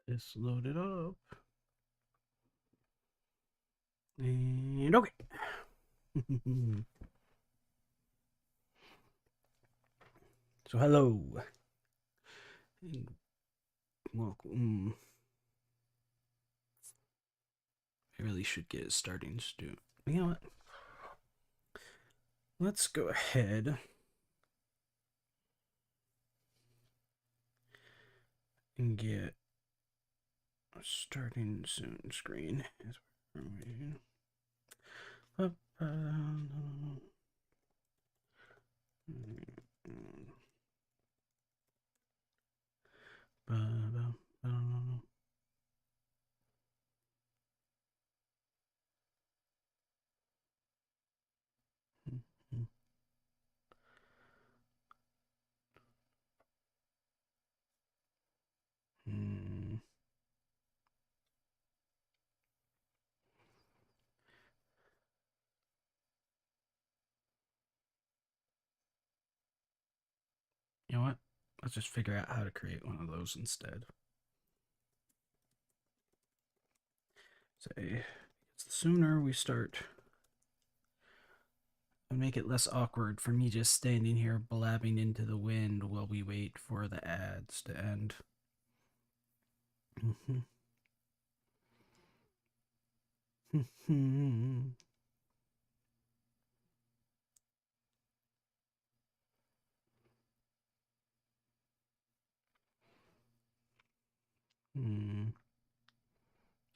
This loaded up. And okay. So hello. And welcome. I really should get it starting soon. You know what? Let's go ahead and get a starting soon screen. You know what? Let's just figure out how to create one of those instead. Say, it's the sooner we start and make it less awkward for me just standing here blabbing into the wind while we wait for the ads to end.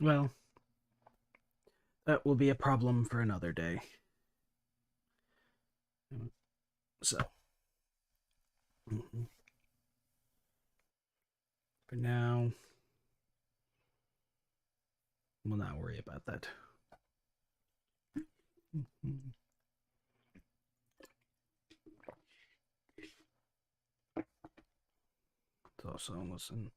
Well, that will be a problem for another day. So, for now, we'll not worry about that. It's also listen.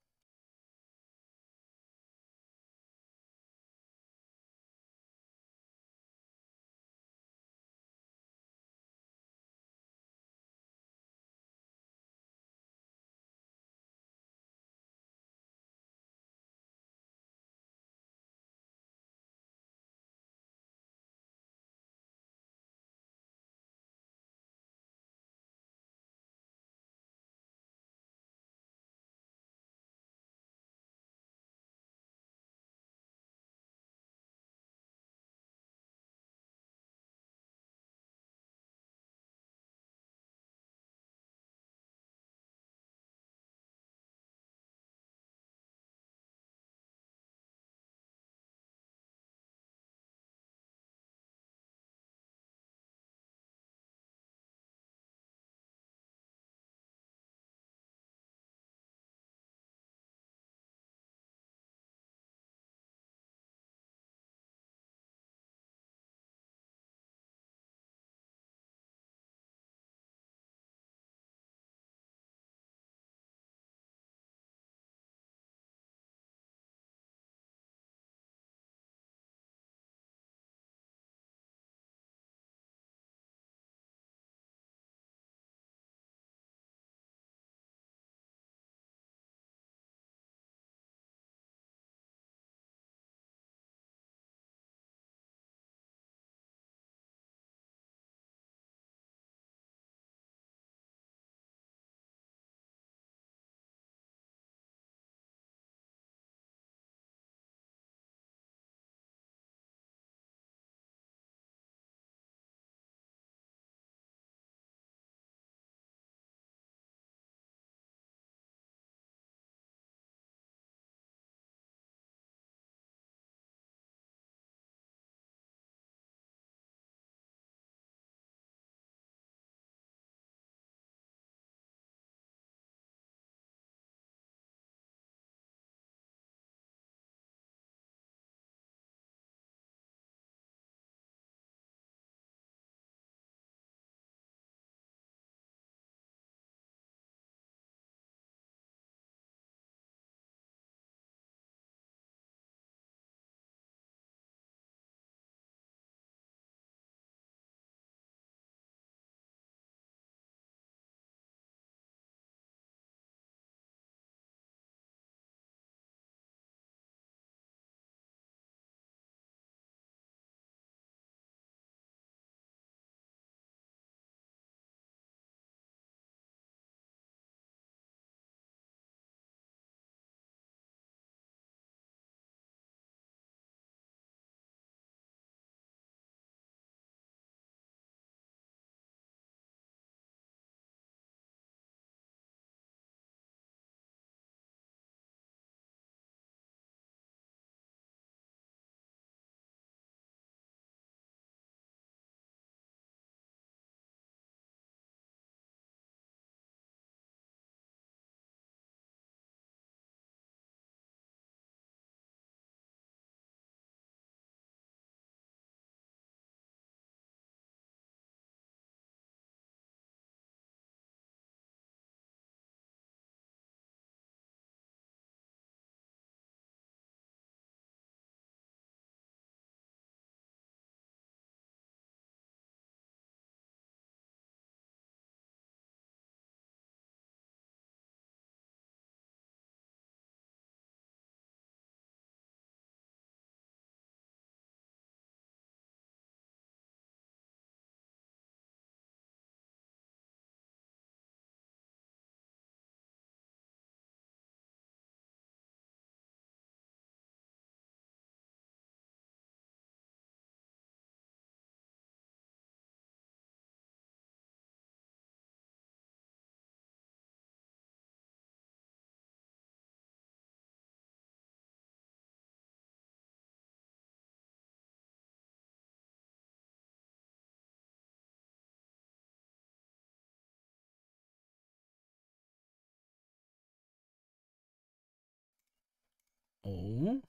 Oh.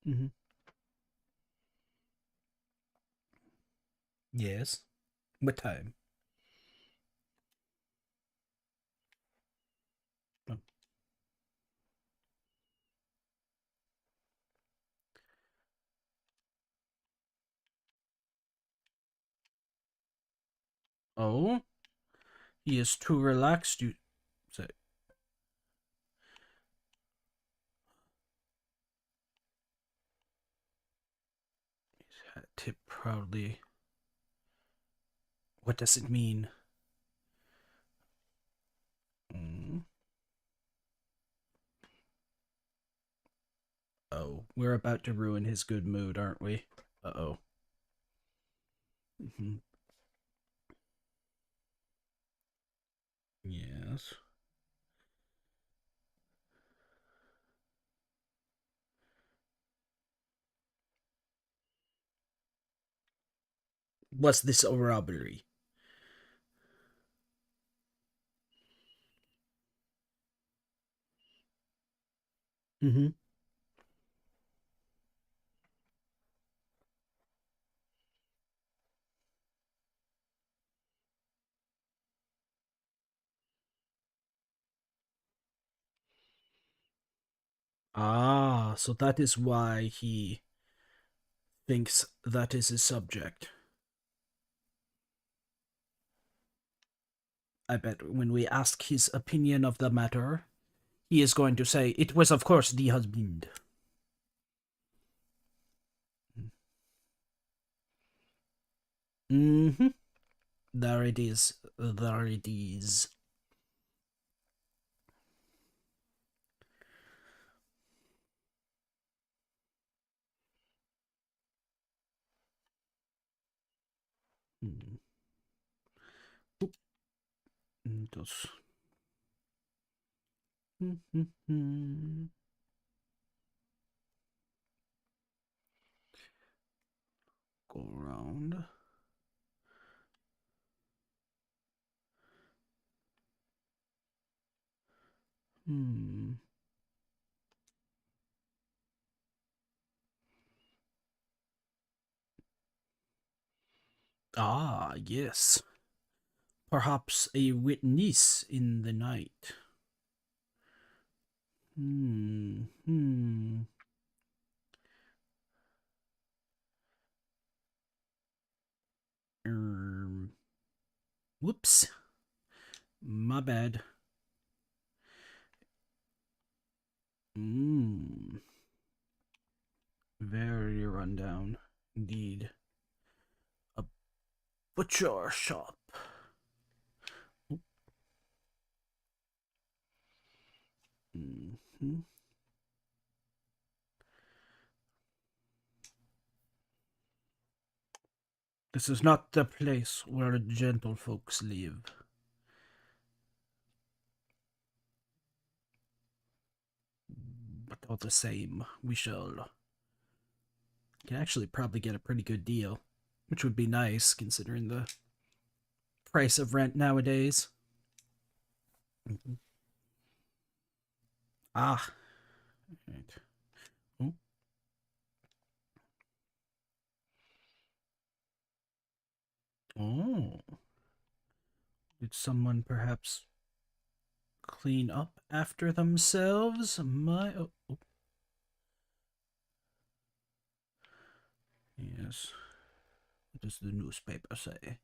Mm-hmm. Yes. What time? Oh. Oh. He is too relaxed. You say. Tip proudly. What does it mean? Mm. Oh, we're about to ruin his good mood, aren't we? Uh-oh. Mm-hmm. Yes. Was this a robbery? Mm-hmm. Ah, so that is why he thinks that is his subject. I bet when we ask his opinion of the matter, he is going to say, it was, of course, the husband. Mm-hmm. There it is. There it is. Mm. Oop. Does. Mm-hmm. Go around. Hmm. Ah, yes. Perhaps a witness in the night. Hmm. Hmm. Um. Whoops. My bad. Hmm. Very rundown. Indeed. A butcher shop. Mm-hmm. This is not the place where gentlefolks live. But all the same, we shall. Can actually probably get a pretty good deal, which would be nice considering the price of rent nowadays. Mhm. Ah, right. Oh, oh. Did someone perhaps clean up after themselves? My. Oh, oh. Yes. What does the newspaper say?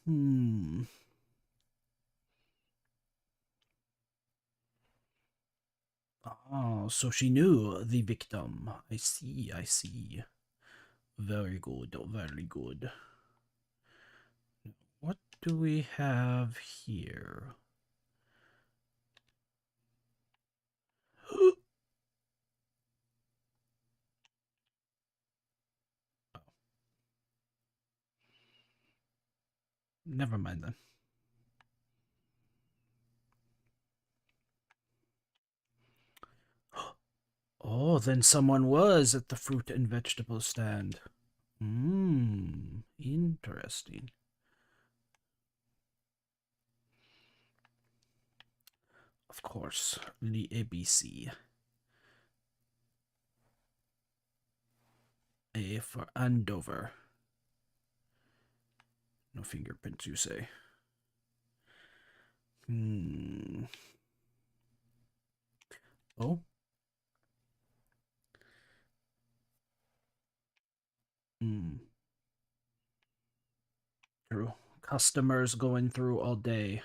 Hmm. Oh, so she knew the victim. I see, I see. Very good, very good. What do we have here? Never mind then. Oh, then someone was at the fruit and vegetable stand. Hmm, interesting. Of course, the ABC. A for Andover. No fingerprints, you say? Hmm. Oh? Hmm. True. Customers going through all day.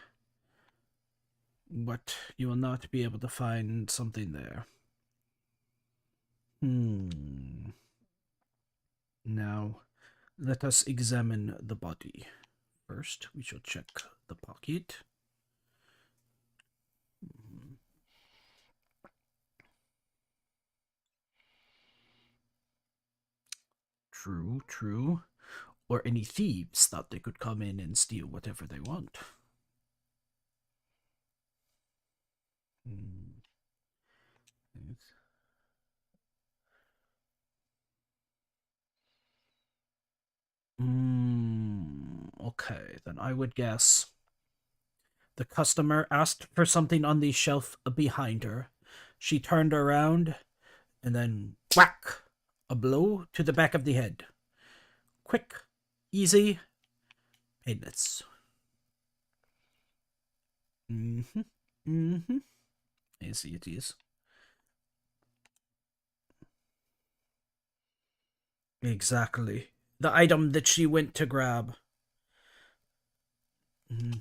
But you will not be able to find something there. Hmm. Now, let us examine the body. First, we shall check the pocket. Hmm. True, true. Or any thieves thought they could come in and steal whatever they want. Hmm. Okay, then I would guess the customer asked for something on the shelf behind her. She turned around and then whack! A blow to the back of the head. Quick, easy, painless. Mm-hmm. Mm-hmm. I see it is. Exactly. The item that she went to grab. Mm-hmm.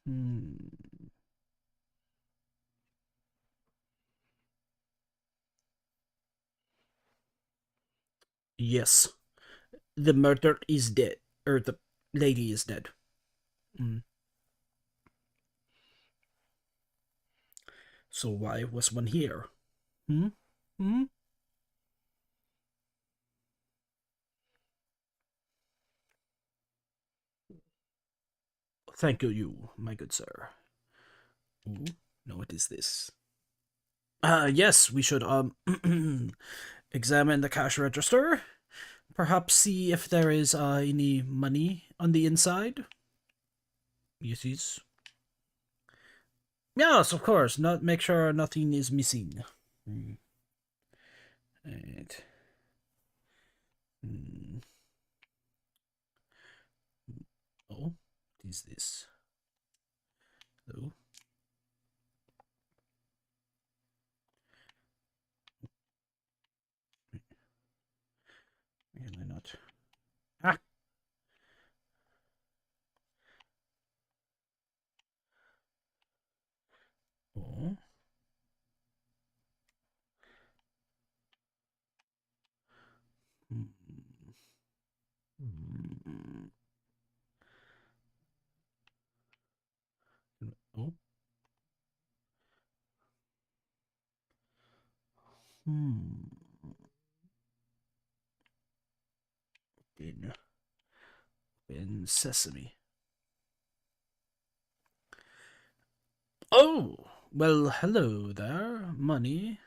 Hmm. Yes, the murder is dead, or the lady is dead. Mm. So why was one here? Hmm? Hmm? Thank you, my good sir. Ooh, now what is this? Yes, we should examine the cash register. Perhaps see if there is any money on the inside. Yes, yes. Yes, of course. Not make sure nothing is missing. Mm. Right. Mm. Oh, what is this? Oh, really not. Ah. Oh. Mm. Mm. Oh. Hmm. In sesame. Oh, well, hello there. Money.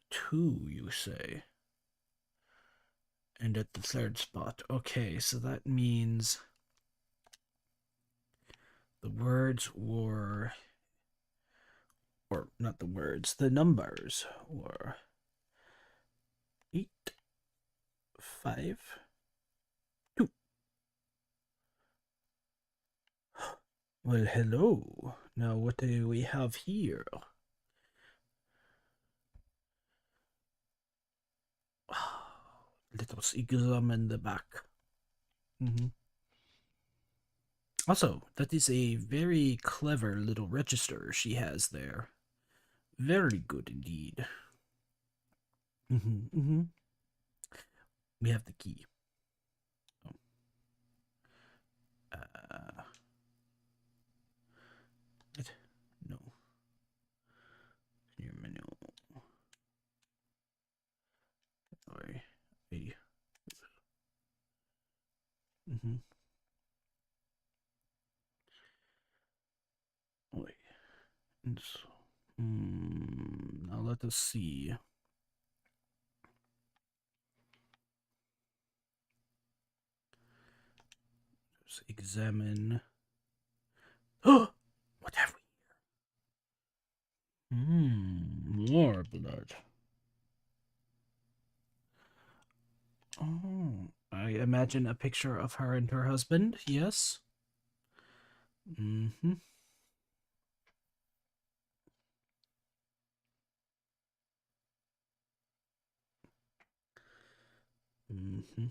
Two, you say. And at the third spot. Okay, so that means the words were. Or not the words, the numbers were 8, 5, 2. Well, hello. Now, what do we have here? Let us examine the back. Mm-hmm. Also, that is a very clever little register she has there. Very good indeed. Mm-hmm, mm-hmm. We have the key. Oh. Uh, it, no. Your menu. Sorry. A. Mm-hmm. Wait. Now let us see. examine. Oh, what have we? More blood. Oh, I imagine a picture of her and her husband. Yes. Mm-hmm. Mm-hmm.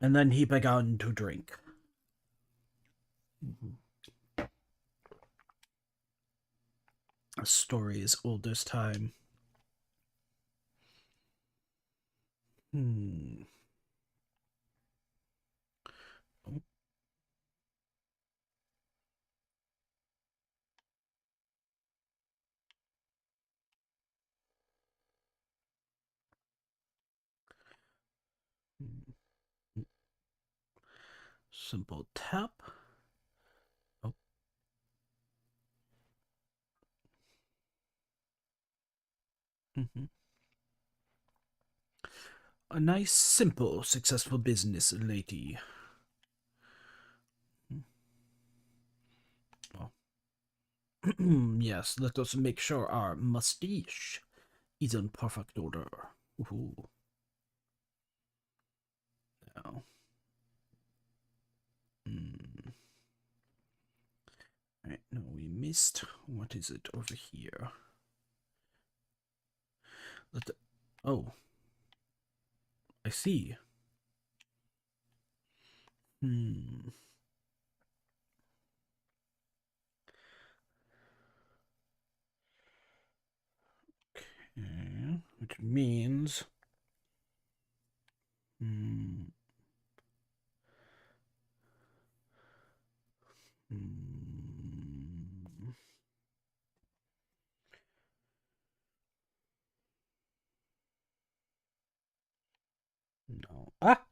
And then he began to drink. Mm-hmm. A story as old as time. Hmm. Oh. Simple tap. Oh. Mm-hmm. A nice, simple, successful business, lady. Oh. Yes, let us make sure our mustache is in perfect order. Ooh. Now. Hmm. Right, no, we missed. What is it over here? Let the, oh, I see. Hmm. Okay, which means. Hmm. Hmm. No. Ah!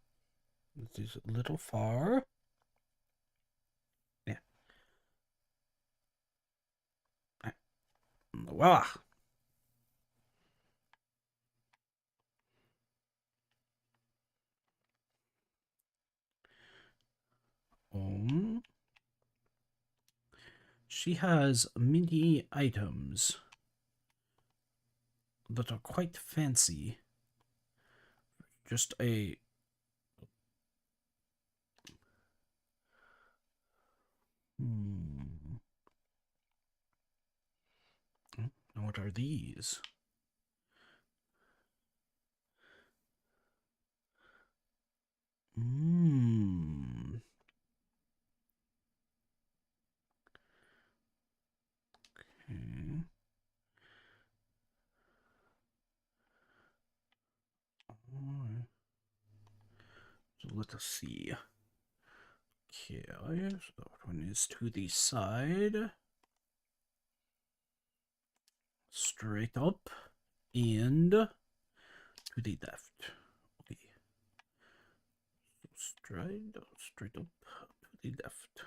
This is a little far. Yeah. Ah. Voila! Um, she has many items that are quite fancy. Just a. Hmm. What are these? Hmm. Okay. Alright. So let us see. Okay, so that one is to the side, straight up, and to the left. Okay, so straight up, to the left,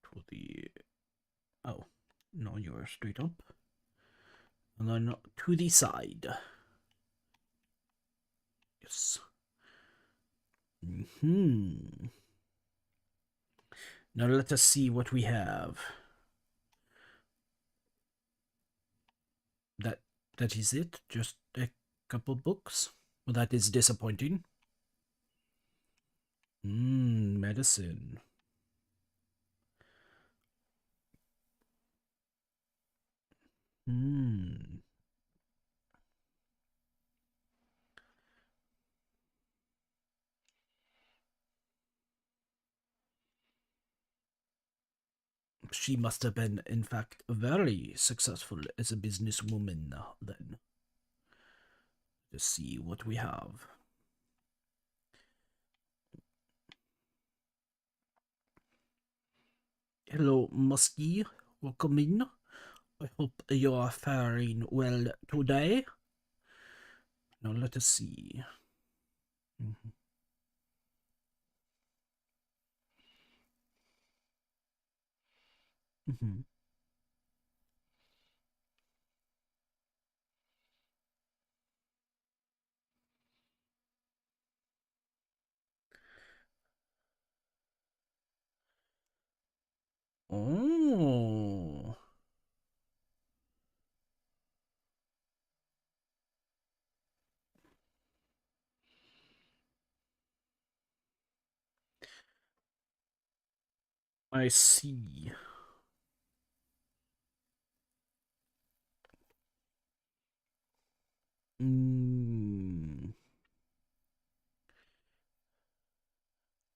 to the. Oh, no, you're straight up, and then to the side. Yes. Hmm. Now let us see what we have. That that is it. Just a couple books. Well, that is disappointing. Medicine. Hmm. She must have been, in fact, very successful as a businesswoman, then. Let's see what we have. Hello, Muskie. Welcome in. I hope you are faring well today. Now, let us see. Mm-hmm. Mm-hmm. Oh. I see. Mm,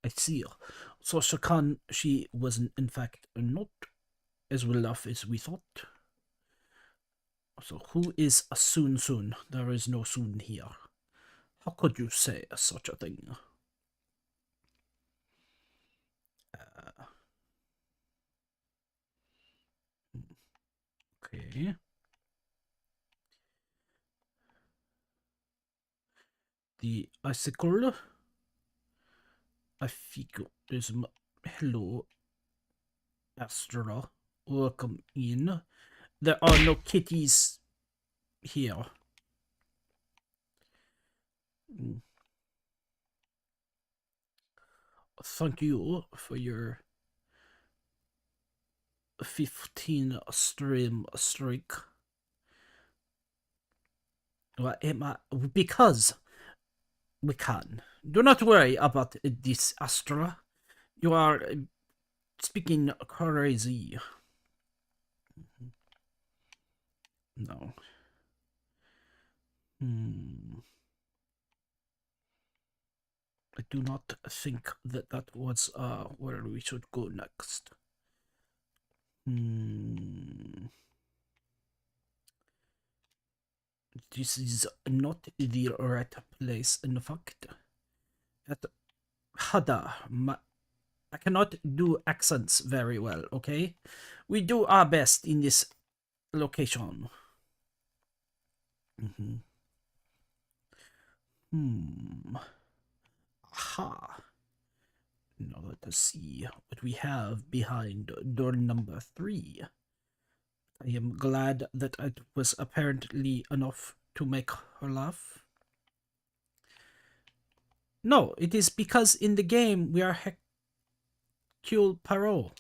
I see. So Shakan, she was in fact not as well off as we thought. So who is a Soon Soon? There is no Soon here. How could you say such a thing? Okay. The icicle. I think there's hello, Astra. Welcome in. There are no kitties here. Thank you for your 15 stream streak. What am I? Because we can. Do not worry about this, Astra. You are speaking crazy. No. I do not think that that was where we should go next. This is not the right place, in fact. At Hada, I cannot do accents very well, okay? We do our best in this location. Aha. Now let us see what we have behind door number 3. I am glad that it was apparently enough to make her laugh. No, it is because in the game we are Hercule Poirot.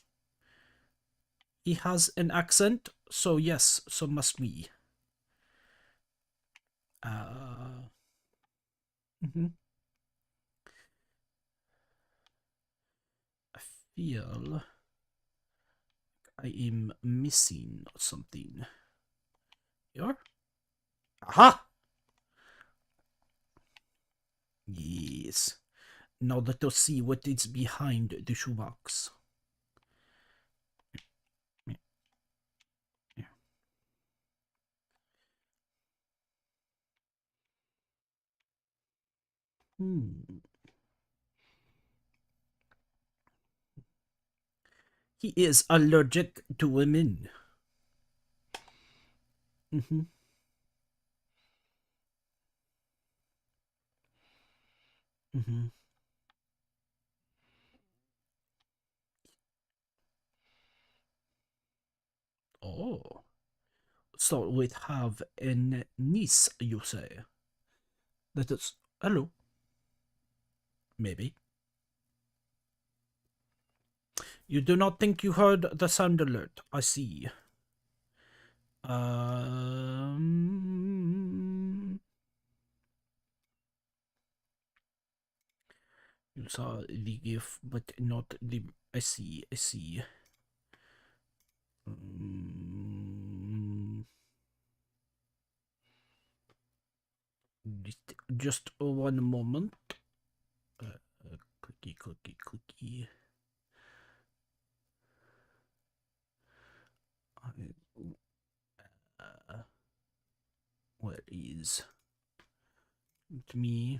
He has an accent, so yes, so must we. I feel I am missing something. Here? Aha! Yes. Now let us see what is behind the shoebox. He is allergic to women. Oh. So we have a niece, you say? That is... Hello. Maybe. You do not think you heard the sound alert. I see. You saw the GIF, but not the... I see, I see. Just one moment. Clicky. Where is it? Me?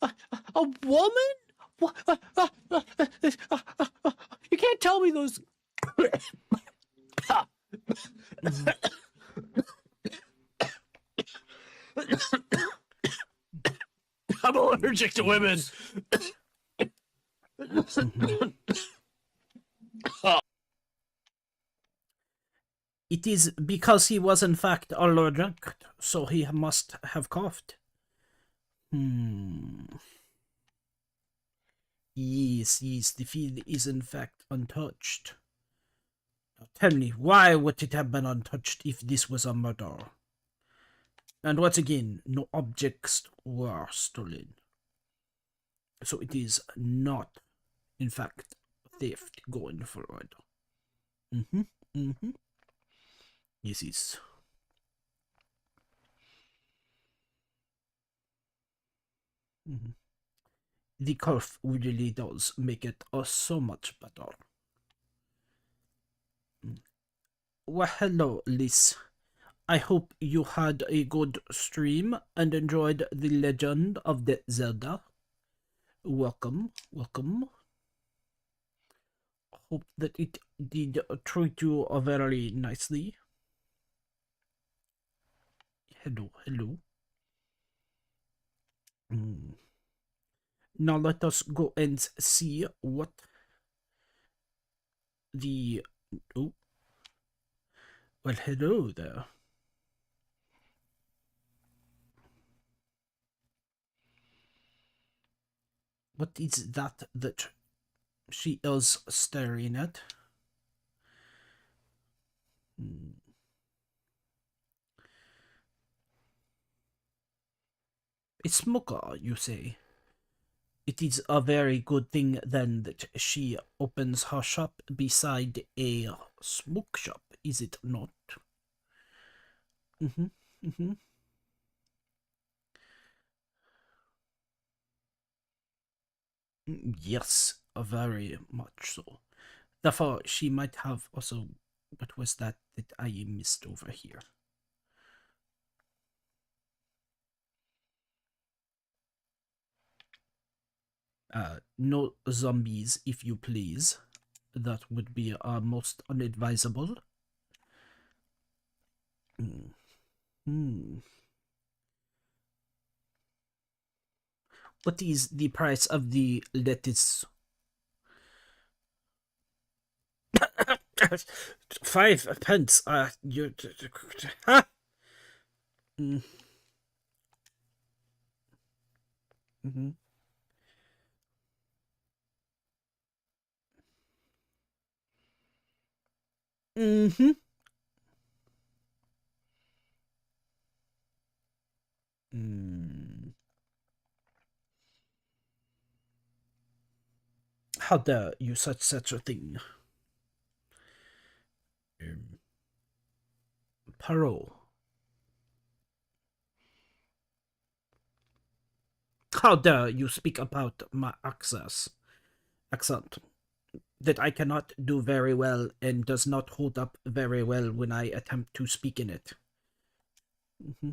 A woman? You can't tell me those. I'm allergic to women. It is because he was in fact allergic, so he must have coughed. Hmm. Yes, the field is in fact untouched. Now tell me, why would it have been untouched if this was a murder? And once again, no objects were stolen. So it is not, in fact, theft going forward. Mm-hmm. Mm-hmm. Yes, yes. Mm-hmm. The cough really does make it so much better. Mm. Well, hello, Liz. I hope you had a good stream and enjoyed The Legend of the Zelda. Welcome, welcome. Hope that it did treat you very nicely. Hello, hello. Mm. Now let us go and see what the... Oh, well, hello there. What is that that she is staring at? Hmm. A smoker, you say? It is a very good thing then that she opens her shop beside a smoke shop, is it not? Mm-hmm. Mm-hmm. Yes, very much so. Therefore, she might have also. What was that that I missed over here? No zombies, if you please. That would be most unadvisable. Mm. Hmm. What is the price of the lettuce? 5 pence. You. Huh? Mm. Mm-hmm. Mm-hmm. Mm. How dare you such a thing? Um, Parole. How dare you speak about my accent that I cannot do very well and does not hold up very well when I attempt to speak in it. Mm-hmm.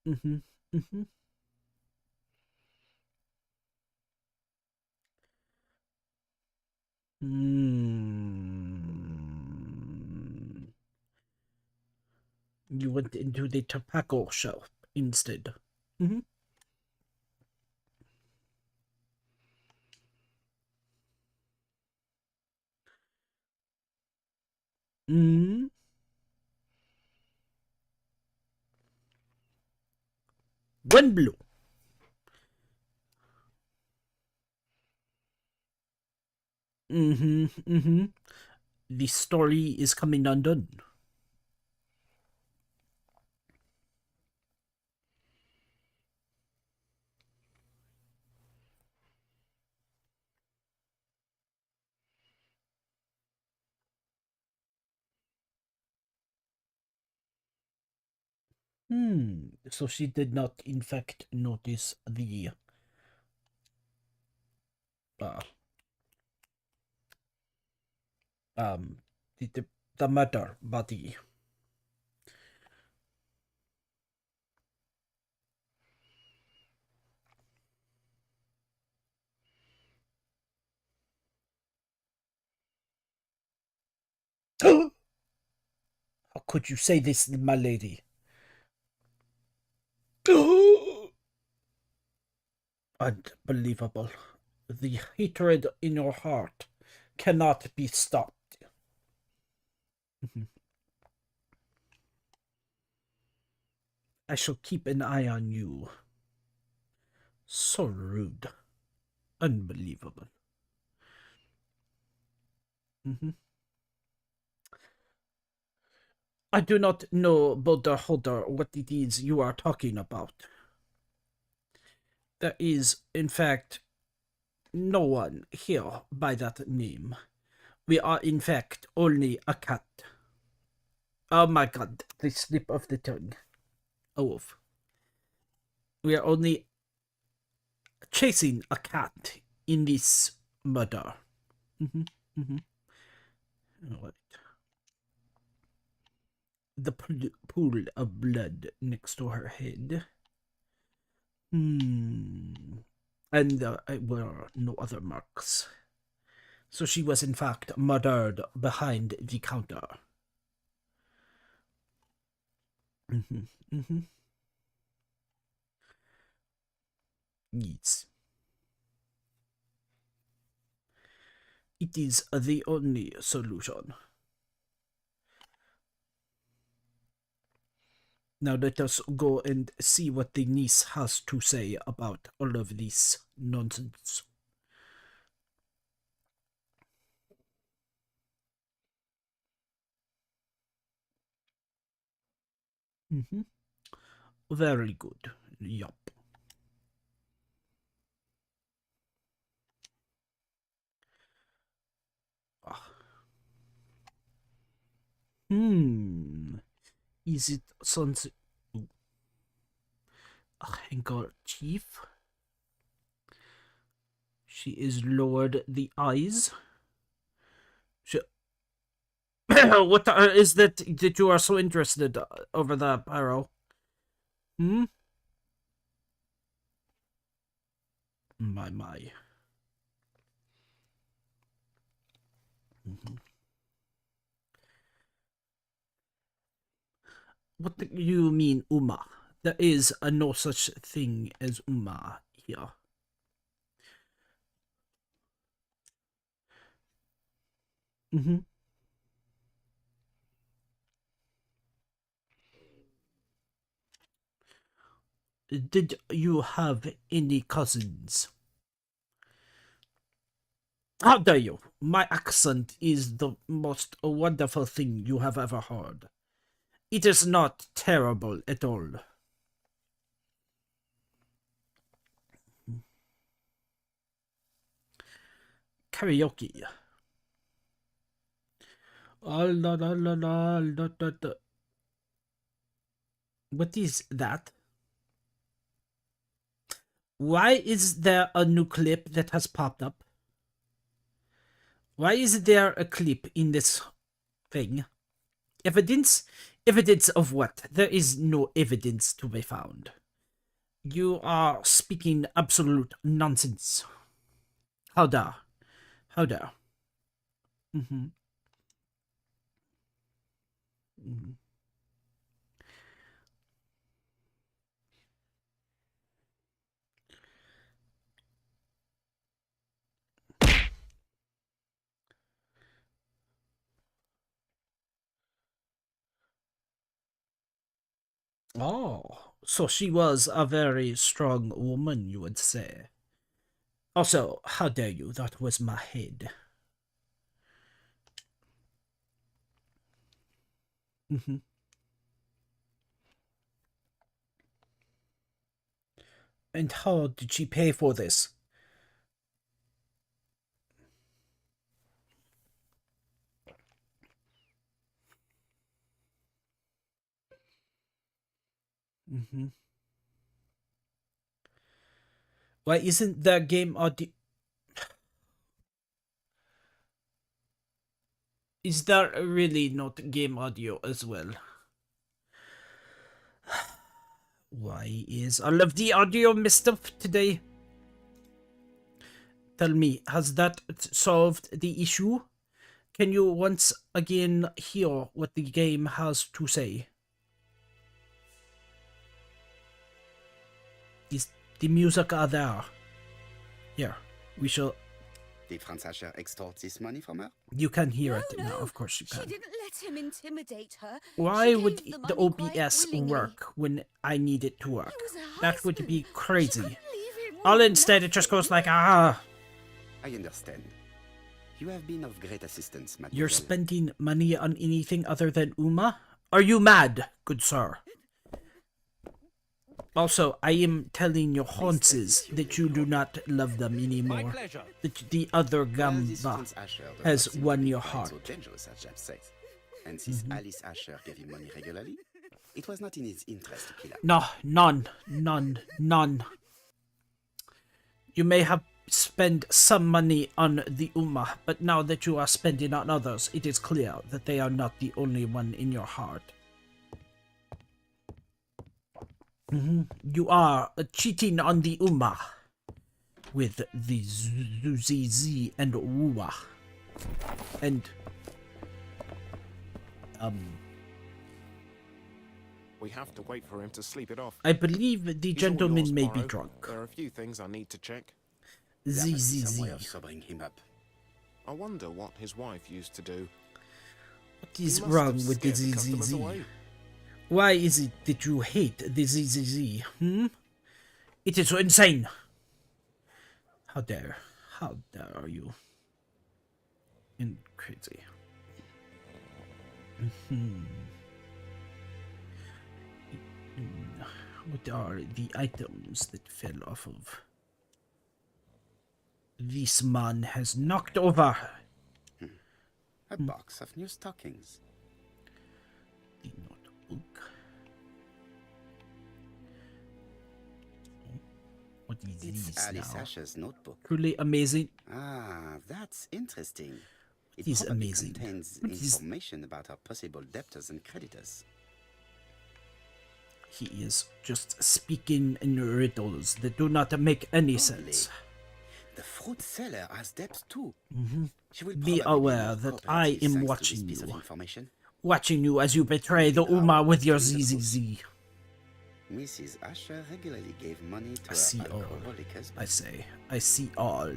Mm-hmm. Mm-hmm. Mm. You went into the tobacco shop instead. Mm-hmm. Mm-hmm. Wind blew. Mm-hmm. Mm-hmm. The story is coming undone. Hmm. So she did not, in fact, notice uh um the the, the murder body. How could you say this, my lady? Unbelievable. The hatred in your heart cannot be stopped. Mhm. I shall keep an eye on you. So rude. Unbelievable. Mhm. I do not know, Boulder Holder, what it is you are talking about. There is, in fact, no one here by that name. We are, in fact, only a cat. Oh my god, the slip of the tongue. A wolf. We are only chasing a cat in this murder. Mm-hmm. Mm-hmm. All right. The pool of blood next to her head. Hmm. And there were no other marks. So she was in fact murdered behind the counter. Mm-hmm. Mm-hmm. Yes. It is the only solution. Now let us go and see what the niece has to say about all of this nonsense. Mm-hmm. Very good. Yup. Ah. Hmm. Is it something? A handkerchief? She is lowered the eyes. She... what is that you are so interested over the barrow? Hmm? My. Mhm. What do you mean, Uma? There is no such thing as Uma here. Mm-hmm. Did you have any cousins? How dare you? My accent is the most wonderful thing you have ever heard. It is not terrible at all. Karaoke. La, la, la, la, la, la, la. What is that? Why is there a new clip that has popped up? Why is there a clip in this thing? Evidence? Evidence of what? There is no evidence to be found. You are speaking absolute nonsense. How dare? How dare? Mm-hmm. Mm-hmm. Oh, so she was a very strong woman, you would say. Also, how dare you? That was my head. Mm-hmm. And how did she pay for this? Mm-hmm. Why isn't there game audio? Is there really not game audio as well? Why is all of the audio messed up today? Tell me, has that solved the issue? Can you once again hear what the game has to say? Is the music are there? Here, we shall Did Franz Asher extort this money from her? You can hear No, it now. no, Of course you she can. didn't let him intimidate her. Why She would gave the money quite OBS willingly. work when I need it to work? He was her That would husband. be She crazy. couldn't leave him All with instead it just goes nothing. like, ah, I understand. You have been of great assistance, mademoiselle. you're spending money on anything other than Uma? Are you mad, good sir? Also, I am telling your haunces that you do not love them My anymore. pleasure. That the other Well, this Gamba Franz Asher does has not seem to won be your quite heart. so dangerous as Jap says. And since Alice Asher gave him money regularly, it was not in his interest to kill her. No, none. You may have spent some money on the Uma, but now that you are spending on others, it is clear that they are not the only one in your heart. You are cheating on the Uma with the Zuzizi and Uwa. And We have to wait for him to sleep it off. I believe the He's all gentleman yours, may be Poirot. drunk. There are a few things I need to check. There must be some way of ZZZ. sobering him up. I wonder what his wife used to do. What is He must wrong have with the scared the customers ZZZ? away. Why is it that you hate the ZZZ? It is so insane. How dare you? And crazy. What are the items that fell off of? This man has knocked over A box of new stockings. the notebook. What is It's this Alice now? Asher's notebook. Truly amazing. Ah, that's interesting. It is probably amazing. contains What is- information about our possible debtors and creditors. He is just speaking in riddles that do not make any sense. The fruit seller has debts too. She will Be probably aware more that I cooperative am thanks to this watching piece of you. information. Watching you as you betray the Uma with your ZZZ. Mrs. Asher regularly gave money to I see her all. alcoholic husband. I say, I see all.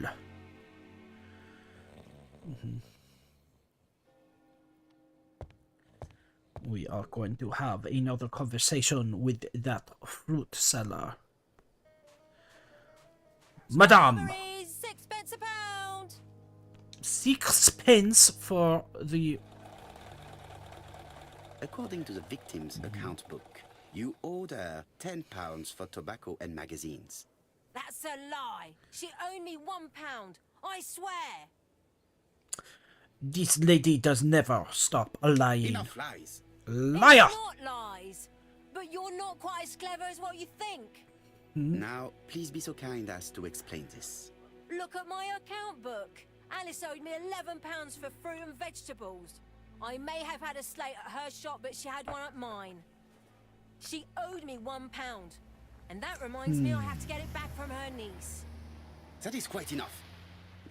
We are going to have another conversation with that fruit seller. Madame! Strawberries, 6 pence a pound. 6 pence for the... According to the victim's account book, you owed her £10 for tobacco and magazines. That's a lie. She owed me £1. I swear. This lady does never stop lying. Enough lies. Liar! It's not lies. But you're not quite as clever as what you think. Now, please be so kind as to explain this. Look at my account book. Alice owed me £11 for fruit and vegetables. I may have had a slate at her shop, but she had one at mine. She owed me £1. And that reminds me I have to get it back from her niece. That is quite enough.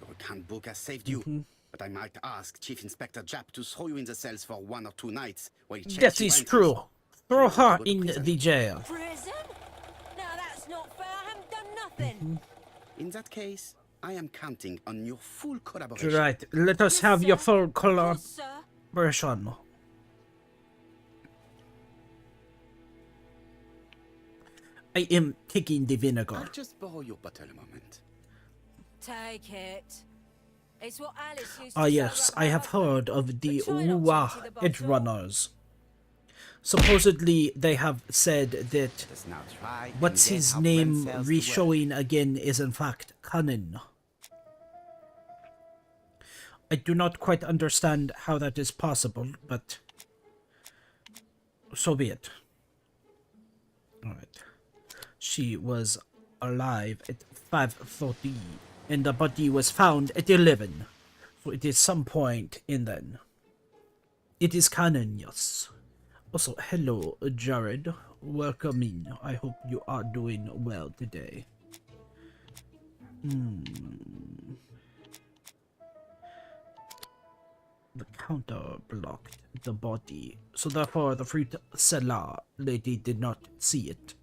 Your account book has saved you. But I might ask Chief Inspector Japp to throw you in the cells for 1 or 2 nights while he checks That your is entries. true. Throw her Go to in prison. the jail. Prison? Now that's not fair. I haven't done nothing. In that case, I am counting on your full collaboration. Right, let us have your full Of course, sir. collaboration. I am taking the vinegar. I'll just borrow your bottle a moment. Take it. It's what Alice used to Ah say yes, about I her have husband. heard of the But try not to Uwa empty the edge bottle. runners. Supposedly they have said that Let's now try and what's get his our name brain cells to work. re-showing again is in fact Cunning. I do not quite understand how that is possible, but so be it. Alright. She was alive at 5:30 and the body was found at 11. So it is some point in then. It is canon, yes. Also, hello, Jared. Welcome in. I hope you are doing well today. The counter blocked the body, so therefore the fruit seller lady did not see it.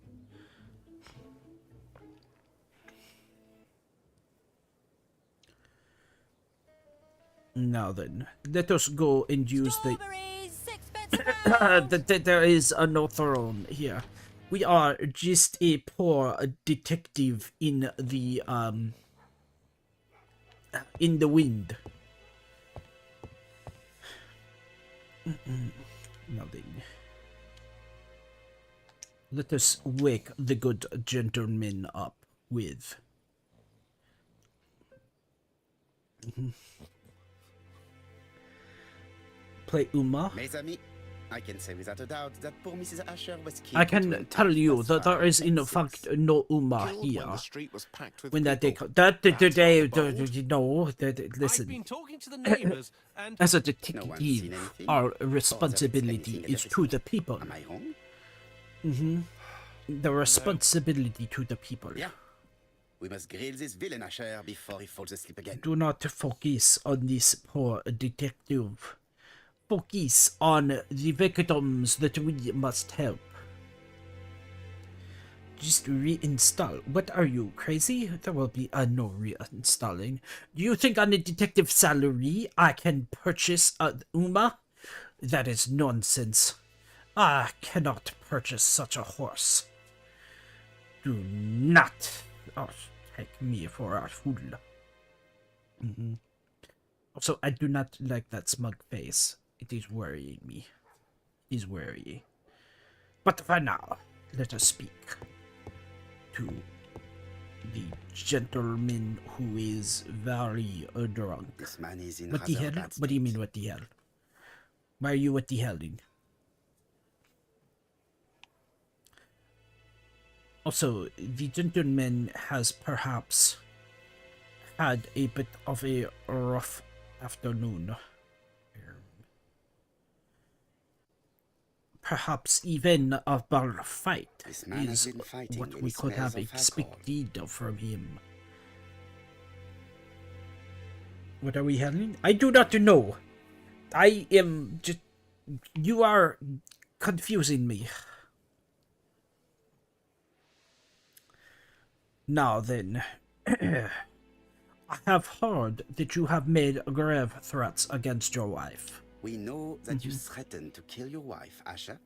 Now then, let us go and use the... Strawberries, sixpence a pound. There is no throne here. We are just a poor detective in the wind. Now then, let us wake the good gentleman up with... Play Uma. Mes amis, I can say without a doubt that poor Mrs. Asher was killed. I can tell you that there is in fact no Uma Killed here. when the street was packed with When that day, people. that That's day, bold. no, I've been listen. talking to the neighbors, and As a No one's seen detective, anything? our Or that responsibility anything is is to the people. Am I wrong? The responsibility to the people. Yeah. We must grill this villain Asher before he falls asleep again. Do not focus on this poor detective. Focus on the victims that we must help. Just reinstall. What are you, crazy? There will be no reinstalling. Do you think on a detective salary I can purchase Uma? That is nonsense. I cannot purchase such a horse. Do not take me for a fool. Also, I do not like that smug face. It is worrying me. It is worrying. But for now, let us speak to the gentleman who is very drunk. This man is in What the rather hell? bad What do you state. mean, what the hell? Why are you what the helling? Also, the gentleman has perhaps had a bit of a rough afternoon. Perhaps even a bar fight This man has is been fighting what when we he could smells have of alcohol. expected from him. What are we having? I do not know. I am just... You are confusing me. Now then, I have heard that you have made grave threats against your wife. We know that you threatened to kill your wife, Asher.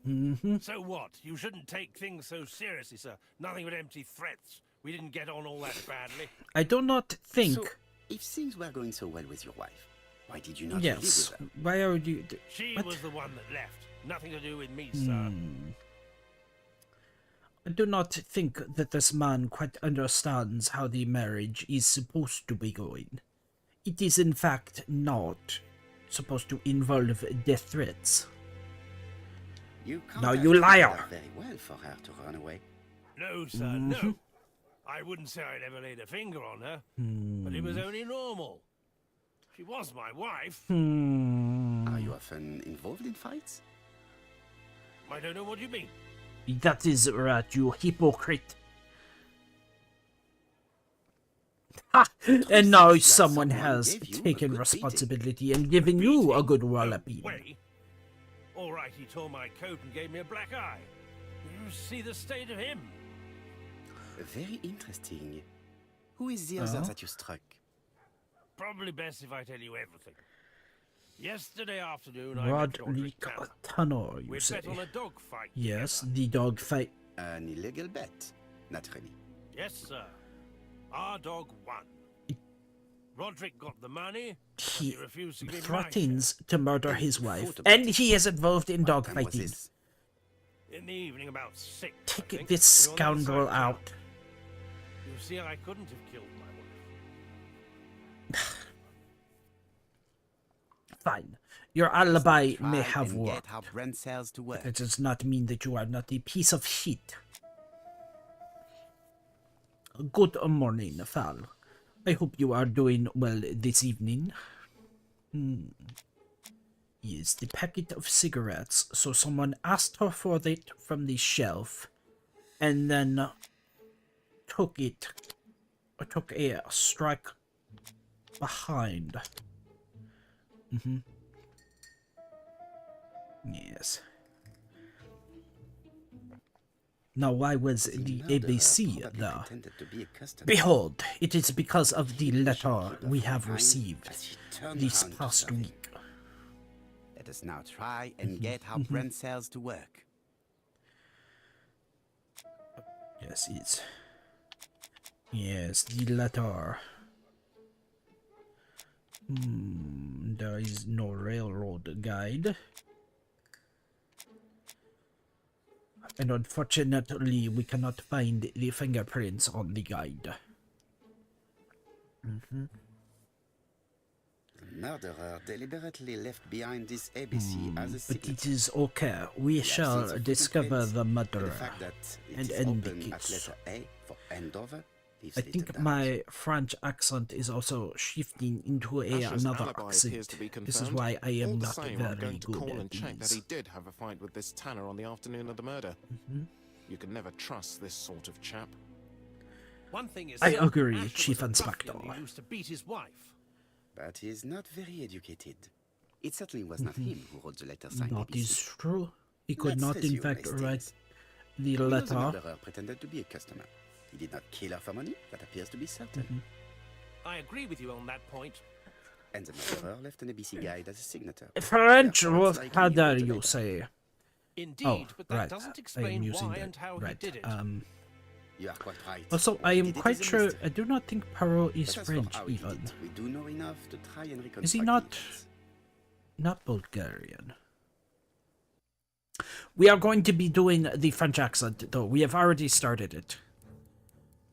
so what? You shouldn't take things so seriously, sir. Nothing but empty threats. We didn't get on all that badly. I do not think... So, if things were going so well with your wife, why did you not live Yes. with her? Why are you... She What? was the one that left. Nothing to do with me, sir. I do not think that this man quite understands how the marriage is supposed to be going. It is in fact not supposed to involve death threats. You can't Now have you treated liar. her very well for her to run away. No, sir, no. I wouldn't say I'd ever laid a finger on her, but it was only normal. She was my wife. Are you often involved in fights? I don't know what you mean. That is right, you hypocrite. Ha! And now that someone someone has gave you a taken good responsibility and given you a good walloping. Way. All right, he tore my coat and gave me a black eye. You see the state of him. Very interesting. Who is the other that you struck? Probably best if I tell you everything. Yesterday afternoon, I met Roderick Roderick Tanner. Tanner, you We say? bet on a dog fight. Yes, together. the dog fight. An illegal bet, naturally. Yes, sir. Our dog won. Roderick got the money, but He he refused to give me my threatens to murder And his you wife, thought about and it. he is involved in What dog time was fighting. this? share. In the evening, about 6. I Take think, this we were on the other scoundrel side of town. out. You see, I couldn't have killed my wife. Fine. Your alibi Try may have and worked. get how brain cells to work. That does not mean that you are not a piece of shit. Good morning, Fal. I hope you are doing well this evening. Yes, the packet of cigarettes. So someone asked her for it from the shelf, and then took it. Or took a strike behind. Yes. Now, why was The the murderer ABC probably there? pretended to be a customer. Behold, it is because of the letter Keep we her have behind received as she turned this around to past serve him. week. Let us now try and get our brain cells to work. Yes, it's... Yes, the letter. There is no railroad guide. And unfortunately, we cannot find the fingerprints on the guide. The murderer deliberately left behind this ABC as a But signature. it is okay. We The shall absence of discover footprints the and murderer. the fact that it and is end the open at case. letter A for Andover leaves I little think doubt. my French accent is also shifting into Asher's another alibi accent. appears to be confirmed. This is why I am All the not same, I'm very going to good call at and check that these. he did have a fight with this Tanner on the afternoon of the murder. You can never trust this sort of chap. One thing is I certain, agree, Asher Chief was a Inspector. ruffian who used to beat his wife. But he is not very educated. It certainly was not him who wrote the letter signed That ABC. is true. He could Let's not, in assume fact, these write things. the We know the letter. murderer pretended to be a customer. He did not kill her for money. That appears to be certain. I agree with you on that point. And the murderer left an ABC guide as a signature. French, Therefore, what it's likely how he dare wrote the you letter. say? Indeed, Oh, but that right. doesn't I am explain using why that. and how Right. he did it. You are quite right. Also, What I he am did is quite a sure. mystery. I do not think Perrault is But as for French, how he did even. it, we do know enough to try and reconstruct Is he the not? events. Not Bulgarian. We are going to be doing the French accent, though. We have already started it.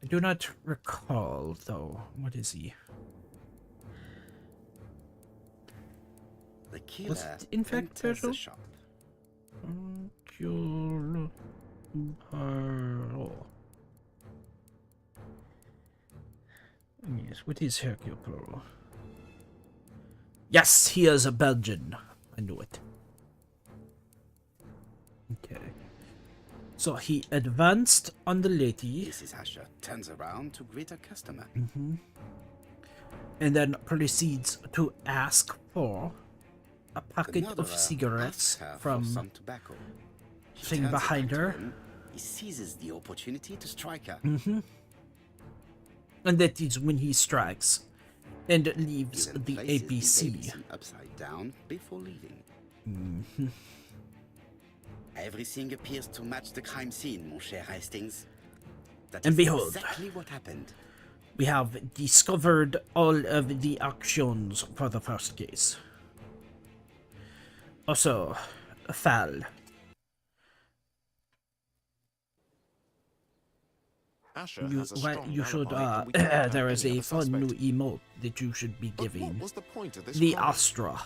I do not recall, though. What is he? The killer Was it in fact enters the Perrault? shop. Perrault. Yes, what is Hercule Poirot? Yes, he is a Belgian. I knew it. Okay. So he advanced on the lady Mrs. Asher turns around to greet her customer. and then proceeds to ask for a The packet murderer of cigarettes asks her for from some tobacco. She thing turns it behind back to her. him. He seizes the opportunity to strike her. and that is when he strikes and He leaves then the places ABC. the ABC upside down before leaving. Everything appears to match the crime scene, mon cher Hastings. That And is behold. exactly what happened. We have discovered all of the actions for the first case. Also, Fal. Asher You, has a strong you should, alibi, and we don't have there is any a other fun new suspect. emote that you should be But what giving. was the point of this The crime? Astra.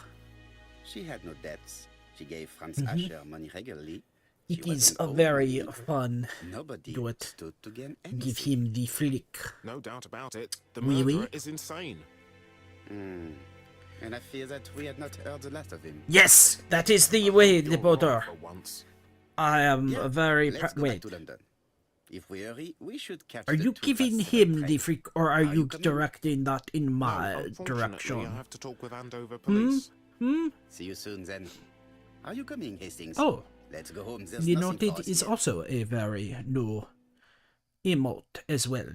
She had no debts. She gave Franz Asher money regularly. She It is wasn't a owed very money. fun. Nobody do it. stood to gain Give anything. him the flick. No doubt about it. The Oui, murderer oui. is insane. And I fear that we had not heard the last of him. Yes, that is the way, the You're wrong border. for once. I am Yeah, very let's go back wait. to London. If we hurry, we should catch Are the you 2 giving past him 7 the train. freak, or are Are you you coming? directing that in No, my unfortunately, direction? I have to talk with Andover police. See you soon, then. Are you coming, Hastings? Oh, Let's go home. There's the nothing for noted us is here. also a very new emote as well.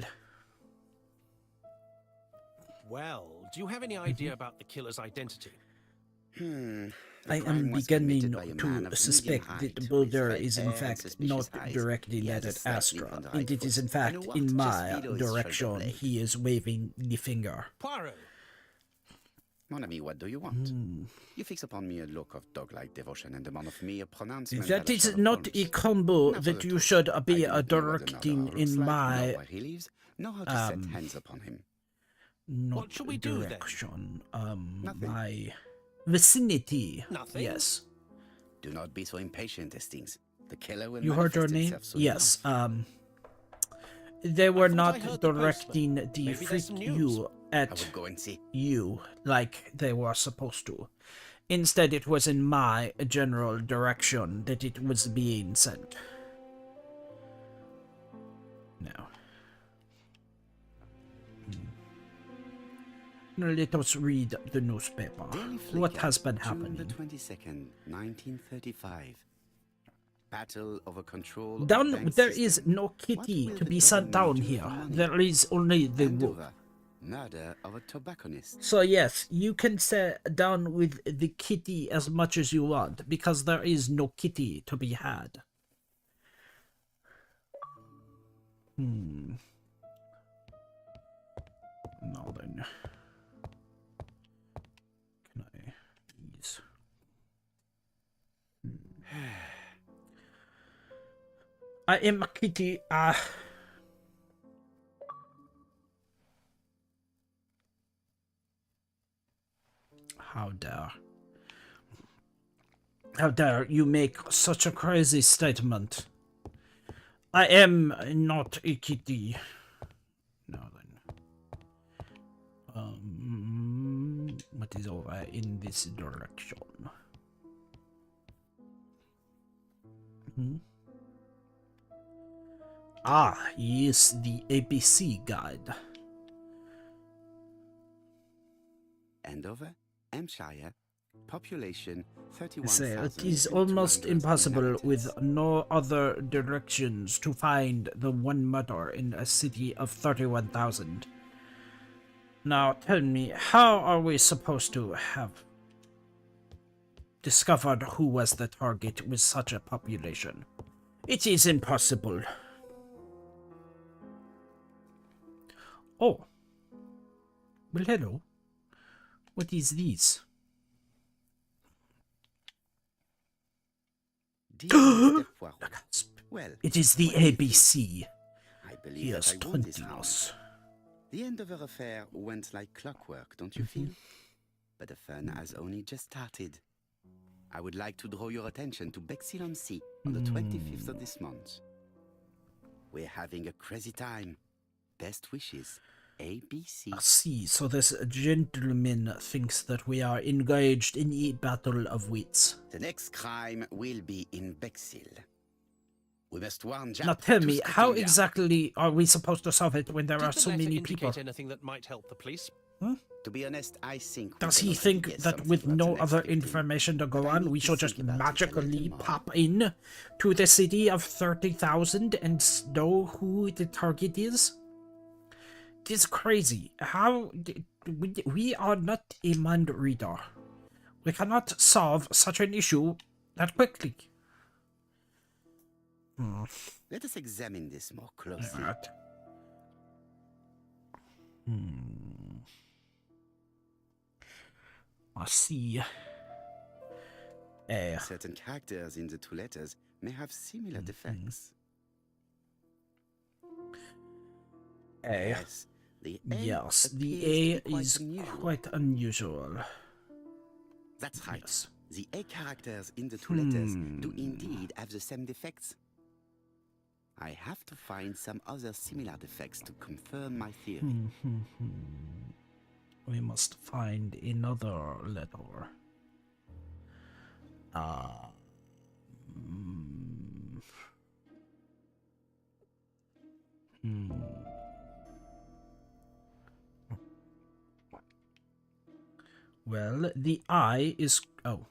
Well, do you have any idea about the killer's identity? The I crime am was beginning committed by a man to of suspect medium that the height, builder with is fair in hair and fact suspicious not eyes. directing He that has a at slight Astra. limp on the right It is foot in fact and a in wart my just below his shoulder direction. blade. He is waving the finger. Poirot, Mon ami, what do you want? You fix upon me a look of dog-like devotion and demand of me a pronouncement. That a la is Sherlock not a Holmes. combo Now for that the you truth. should I be do not know what the directing murderer looks in like, my nor where he lives, nor how to set hands upon him. not What should we do then? direction. Nothing. My vicinity. Nothing? Yes. Do not be so impatient, Hastings. The killer will You heard your manifest name? himself soon Yes. enough. They were thought I not heard the directing postman. the Maybe there's freak some news. you I at will go and see. you like they were supposed to. Instead, it was in my general direction that it was being sent. Now. Now let us read the newspaper. Daily What Flicker, has been June happening? the 22nd, 1935. battle over control of Down, bank there system. is no What kitty will to the be sent government down do here. for money? There is only the wolf. Andover, murder of a tobacconist. So yes, you can sit down with the kitty as much as you want, because there is no kitty to be had. Now then. Can I ease? I am a kitty. How dare. How dare you make such a crazy statement? I am not a kitty. Now then. What is over in this direction? Ah, yes, the ABC guide. Andover, Hampshire, population Say, 31,000. it is almost impossible with no other directions to find the one murder in a city of 31,000. Now tell me, how are we supposed to have discovered who was the target with such a population? It is impossible. Oh. Well, hello. What is this? Dear Mr. Poirot, well, It is the ABC. I believe He that has I won this 20 round. us. The Andover affair went like clockwork, don't you feel? But the fun has only just started. I would like to draw your attention to Bexhill-on-Sea on the 25th of this month. We're having a crazy time. Best wishes, ABC. I see, so this gentleman thinks that we are engaged in a battle of wits. The next crime will be in Bexhill. We must warn Jack Now tell to me, how Scotland Yard. exactly are we supposed to solve it when there Did are the so letter many indicate people? anything that might help the police? To be honest, I think we Does can he already think guess that something with about no the next other victim. information to go But I on, need we to should think just about it a magically little more. pop in to the city of 30,000 and know who the target is? It is crazy. We are not a mind reader. We cannot solve such an issue that quickly. Let us examine this more closely. Alright. I see. Certain characters in the two letters may have similar defects. Yes, the A Yes, the appears A to be quite is unusual. quite unusual. That's right. Yes. The A characters in the two letters do indeed have the same defects. I have to find some other similar defects to confirm my theory. We must find another letter. Well, the I is... Oh,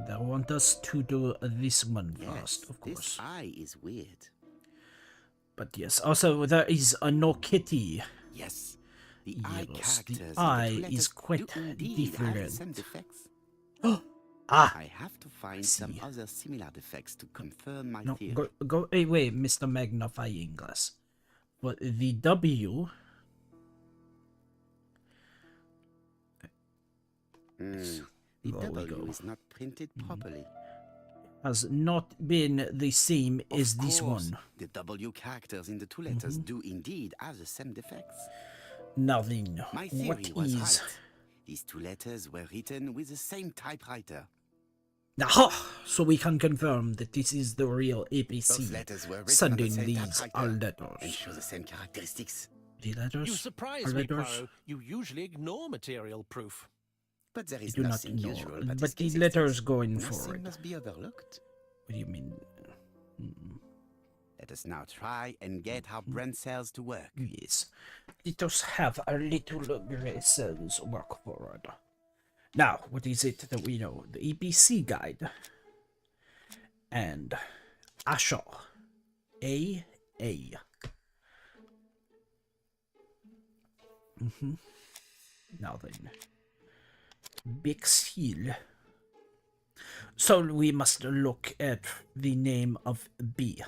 they want us to do this one first, Yes, of this course. I is weird. But yes, also there is a no kitty. Yes, the I Yes, the characters I in the two is letters quite do indeed have the different. same defects. Ah! I have to find some see. other similar defects to confirm my No, theory. go away, Mr. Magnifying Glass. But the W... The There we W go. is not printed properly. has not been the same as Of this course, one. the W characters in the two letters do indeed have the same defects. Now then, My theory what was is... right. These two letters were written with the same typewriter. Aha! So we can confirm that this is the real Both APC letters were written on the sending same these typewriter and letters. show the same characteristics. The letters? You Are surprise me, letters? Poirot. You usually ignore material proof. But there is Do not nothing know. usual about But the this letters existence. going Nothing forward. must be overlooked. What do you mean? Let us now try and get our brain cells to work. Yes. Let us have a little gray cells work forward. Now, what is it that we know? The EPC guide. And Asher. A. Now then. Bexil. So we must look at the name of B.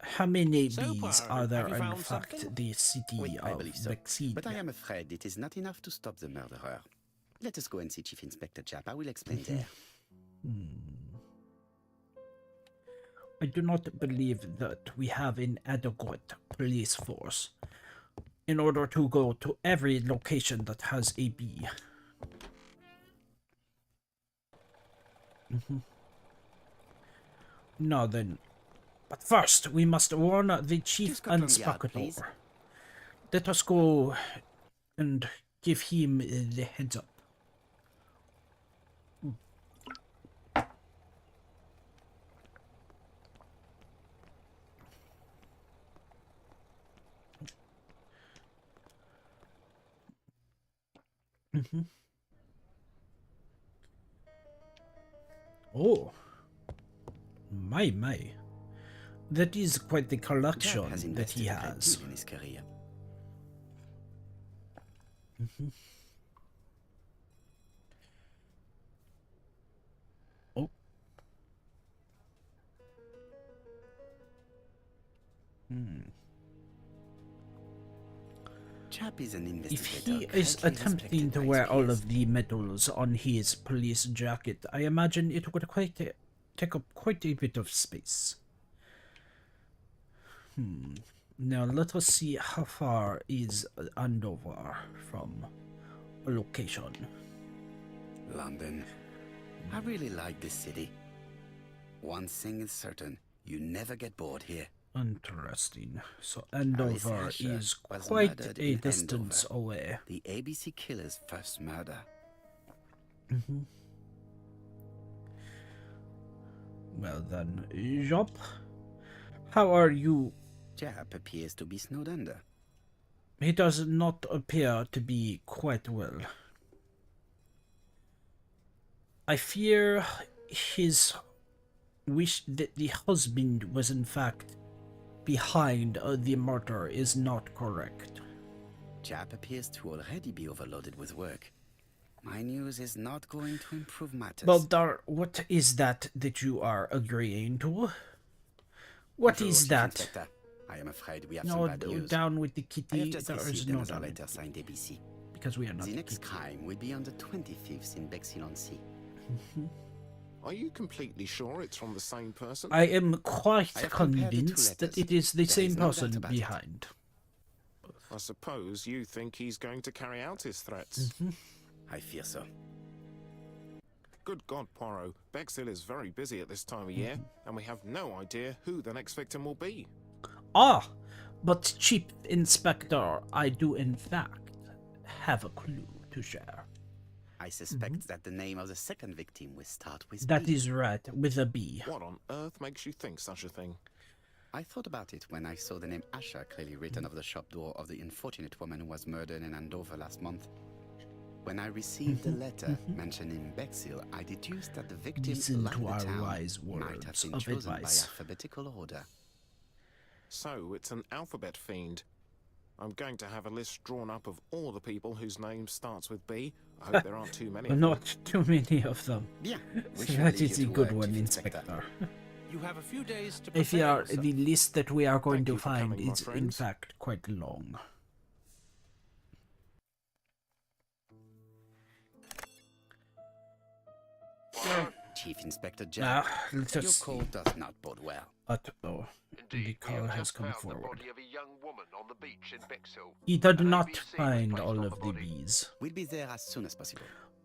How many So, bees Poirot, are there have you in found fact something? the city Oui, I of believe so. Bexil? But I am afraid it is not enough to stop the murderer. Let us go and see Chief Inspector Japp. I will explain there. I do not believe that we have an adequate police force in order to go to every location that has a bee. Now then, but first we must warn the chief Scotland Yard, inspector. please. Let us go and give him the heads up. Oh, my. That is quite the Japp collection has that invested he a great has. deal in his career. Oh. Japp is an If investigator. he is greatly attempting respected to by wear his all peers. of the medals on his police jacket, I imagine it would take up quite a bit of space. Now let us see how far is Andover from a location. London. I really like this city. One thing is certain, you never get bored here. Interesting. So Andover Asher is was quite murdered a in distance Andover. away. The ABC killer's first murder. Well then, Job, how are you? Japp appears to be snowed under. He does not appear to be quite well. I fear his wish that the husband was in fact behind the murder is not correct. Japp appears to already be overloaded with work. My news is not going to improve matters. Well, Dar, what is that you are agreeing to? What Bonjour, is Chief that? Inspector. I am afraid we have No, some bad news. down with the I have kitty. just There is received no another down letter signed ABC. because we are not The the next kitty. crime will be on the 25th in Bexil-on-Sea. Are you completely sure it's from the same person? I am quite I have compared the two convinced that letters. it is the There same is no doubt person about it. behind. I suppose you think he's going to carry out his threats. I fear so. Good God, Poirot. Bexhill is very busy at this time of year, and we have no idea who the next victim will be. Ah, but Chief Inspector, I do in fact have a clue to share. I suspect that the name of the second victim will start with That B. is right, with a B. What on earth makes you think such a thing? I thought about it when I saw the name Asher clearly written over the shop door of the unfortunate woman who was murdered in Andover last month. When I received a letter mentioning Bexhill, I deduced that the victim, Listen like to the our town, wise might have words been of chosen advice. by alphabetical order. So, it's an alphabet fiend. I'm going to have a list drawn up of all the people whose name starts with B. I hope there aren't too many of them. Not too many of them. Bien. We shall That leave is you a to good work, one, Chief Inspector. Inspector. You have a few days to I fear prepare yourself. the list that we are going Thank to you for find coming, my is in friends. fact quite long. Chief Inspector Japp, Now, let your us call see. does not bode well. The Indeed, we car have has just come found the forward. body of a young woman on the beach in Bexhill. He did An not ABC was find placed all on of the the body. bees. We'll be there as soon as possible.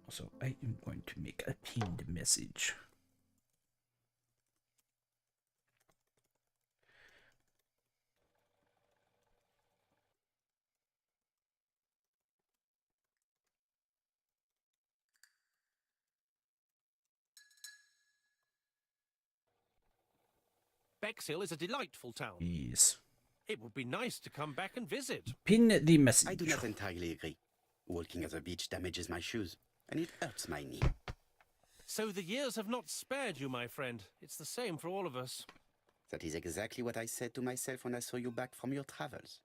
Also, I am going to make a pinned message. Bexhill is a delightful town. Yes. It would be nice to come back and visit. Pin the message. I do not entirely agree. Walking at the beach damages my shoes, and it hurts my knee. So the years have not spared you, my friend. It's the same for all of us. That is exactly what I said to myself when I saw you back from your travels.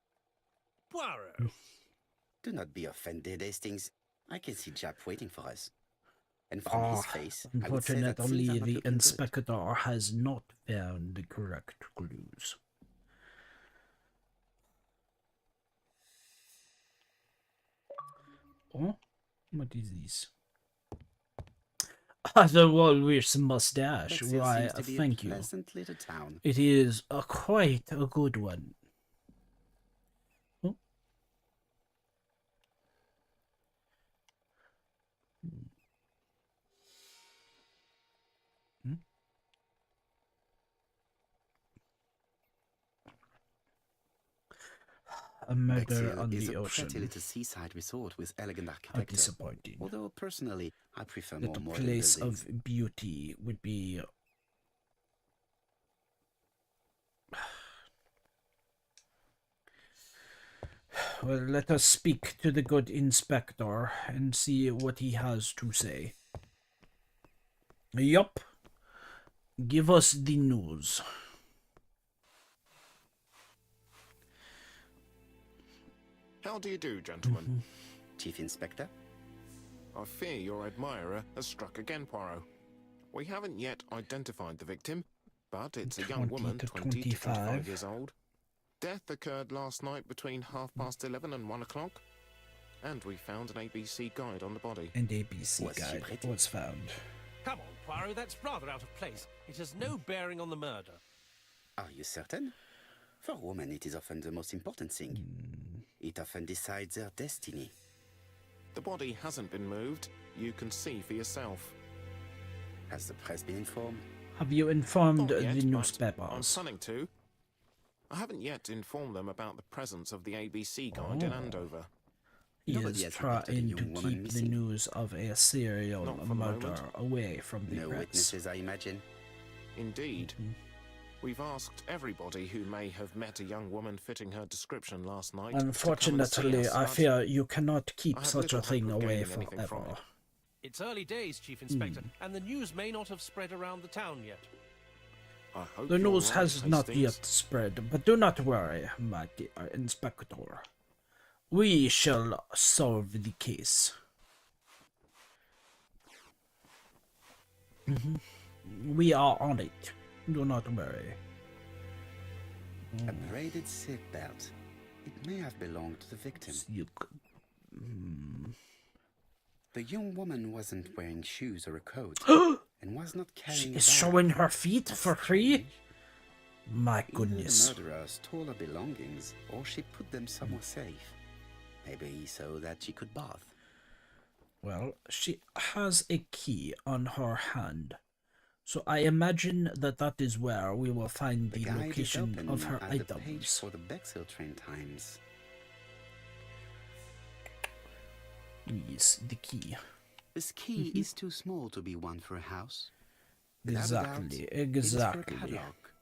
Poirot. Do not be offended, Hastings. I can see Jap waiting for us. And from his face, I would say that things are Unfortunately, not the looking good. inspector has not found the correct clues. Oh, what is this? The walrus mustache. Bexhill Why, seems to be thank a you. pleasant little town. It is quite a good one. Oh. Hmm. A murder Bexhill on is the a pretty ocean. little seaside resort with elegant How architecture. disappointing. Although personally, I prefer That more the modern place buildings. of beauty would be. Well, let us speak to the good inspector and see what he has to say. Yup. Give us the news. How do you do, gentlemen? Chief Inspector? I fear your admirer has struck again, Poirot. We haven't yet identified the victim, but it's a young 20 woman, to 20 to 25. 25 years old. Death occurred last night between 11:30 and 1 o'clock, and we found an ABC guide on the body. And ABC Was she guide pretty? was found. Come on, Poirot, that's rather out of place. It has no bearing on the murder. Are you certain? For women, it is often the most important thing. It often decides their destiny. The body hasn't been moved. You can see for yourself. Has the press been informed? Have you informed Not yet, the but I'm newspapers? planning to. I haven't yet informed them about the presence of the ABC guide in Andover. He Nobody is has reported a trying young to woman keep the missing. news of a serial Not for the murder moment. away from the No press. witnesses, I imagine. Indeed. We've asked everybody who may have met a young woman fitting her description last night. to come and see Unfortunately, us, I but fear you cannot keep I have such a little hope thing of away gaining anything from forever. it. It's early days, Chief Inspector, and the news may not have spread around the town yet. I hope The you're news right, has not Hastings. yet spread, but do not worry, my dear Inspector. We shall solve the case. We are on it. Do not worry. A braided silk belt. It may have belonged to the victim. Silk. The young woman wasn't wearing shoes or a coat, and was not She carrying a is bag. showing her feet That's for free? strange. My Either goodness. the murderer stole her belongings, or she put them somewhere safe. Maybe so that she could bath. Well, she has a key on her hand. So I imagine that that is where we will find the guide is location open of her as the page items. for the Bexhill train times. Yes, the key. This key is too small to be one for a house. Without a Exactly, doubt, it is for a exactly. padlock.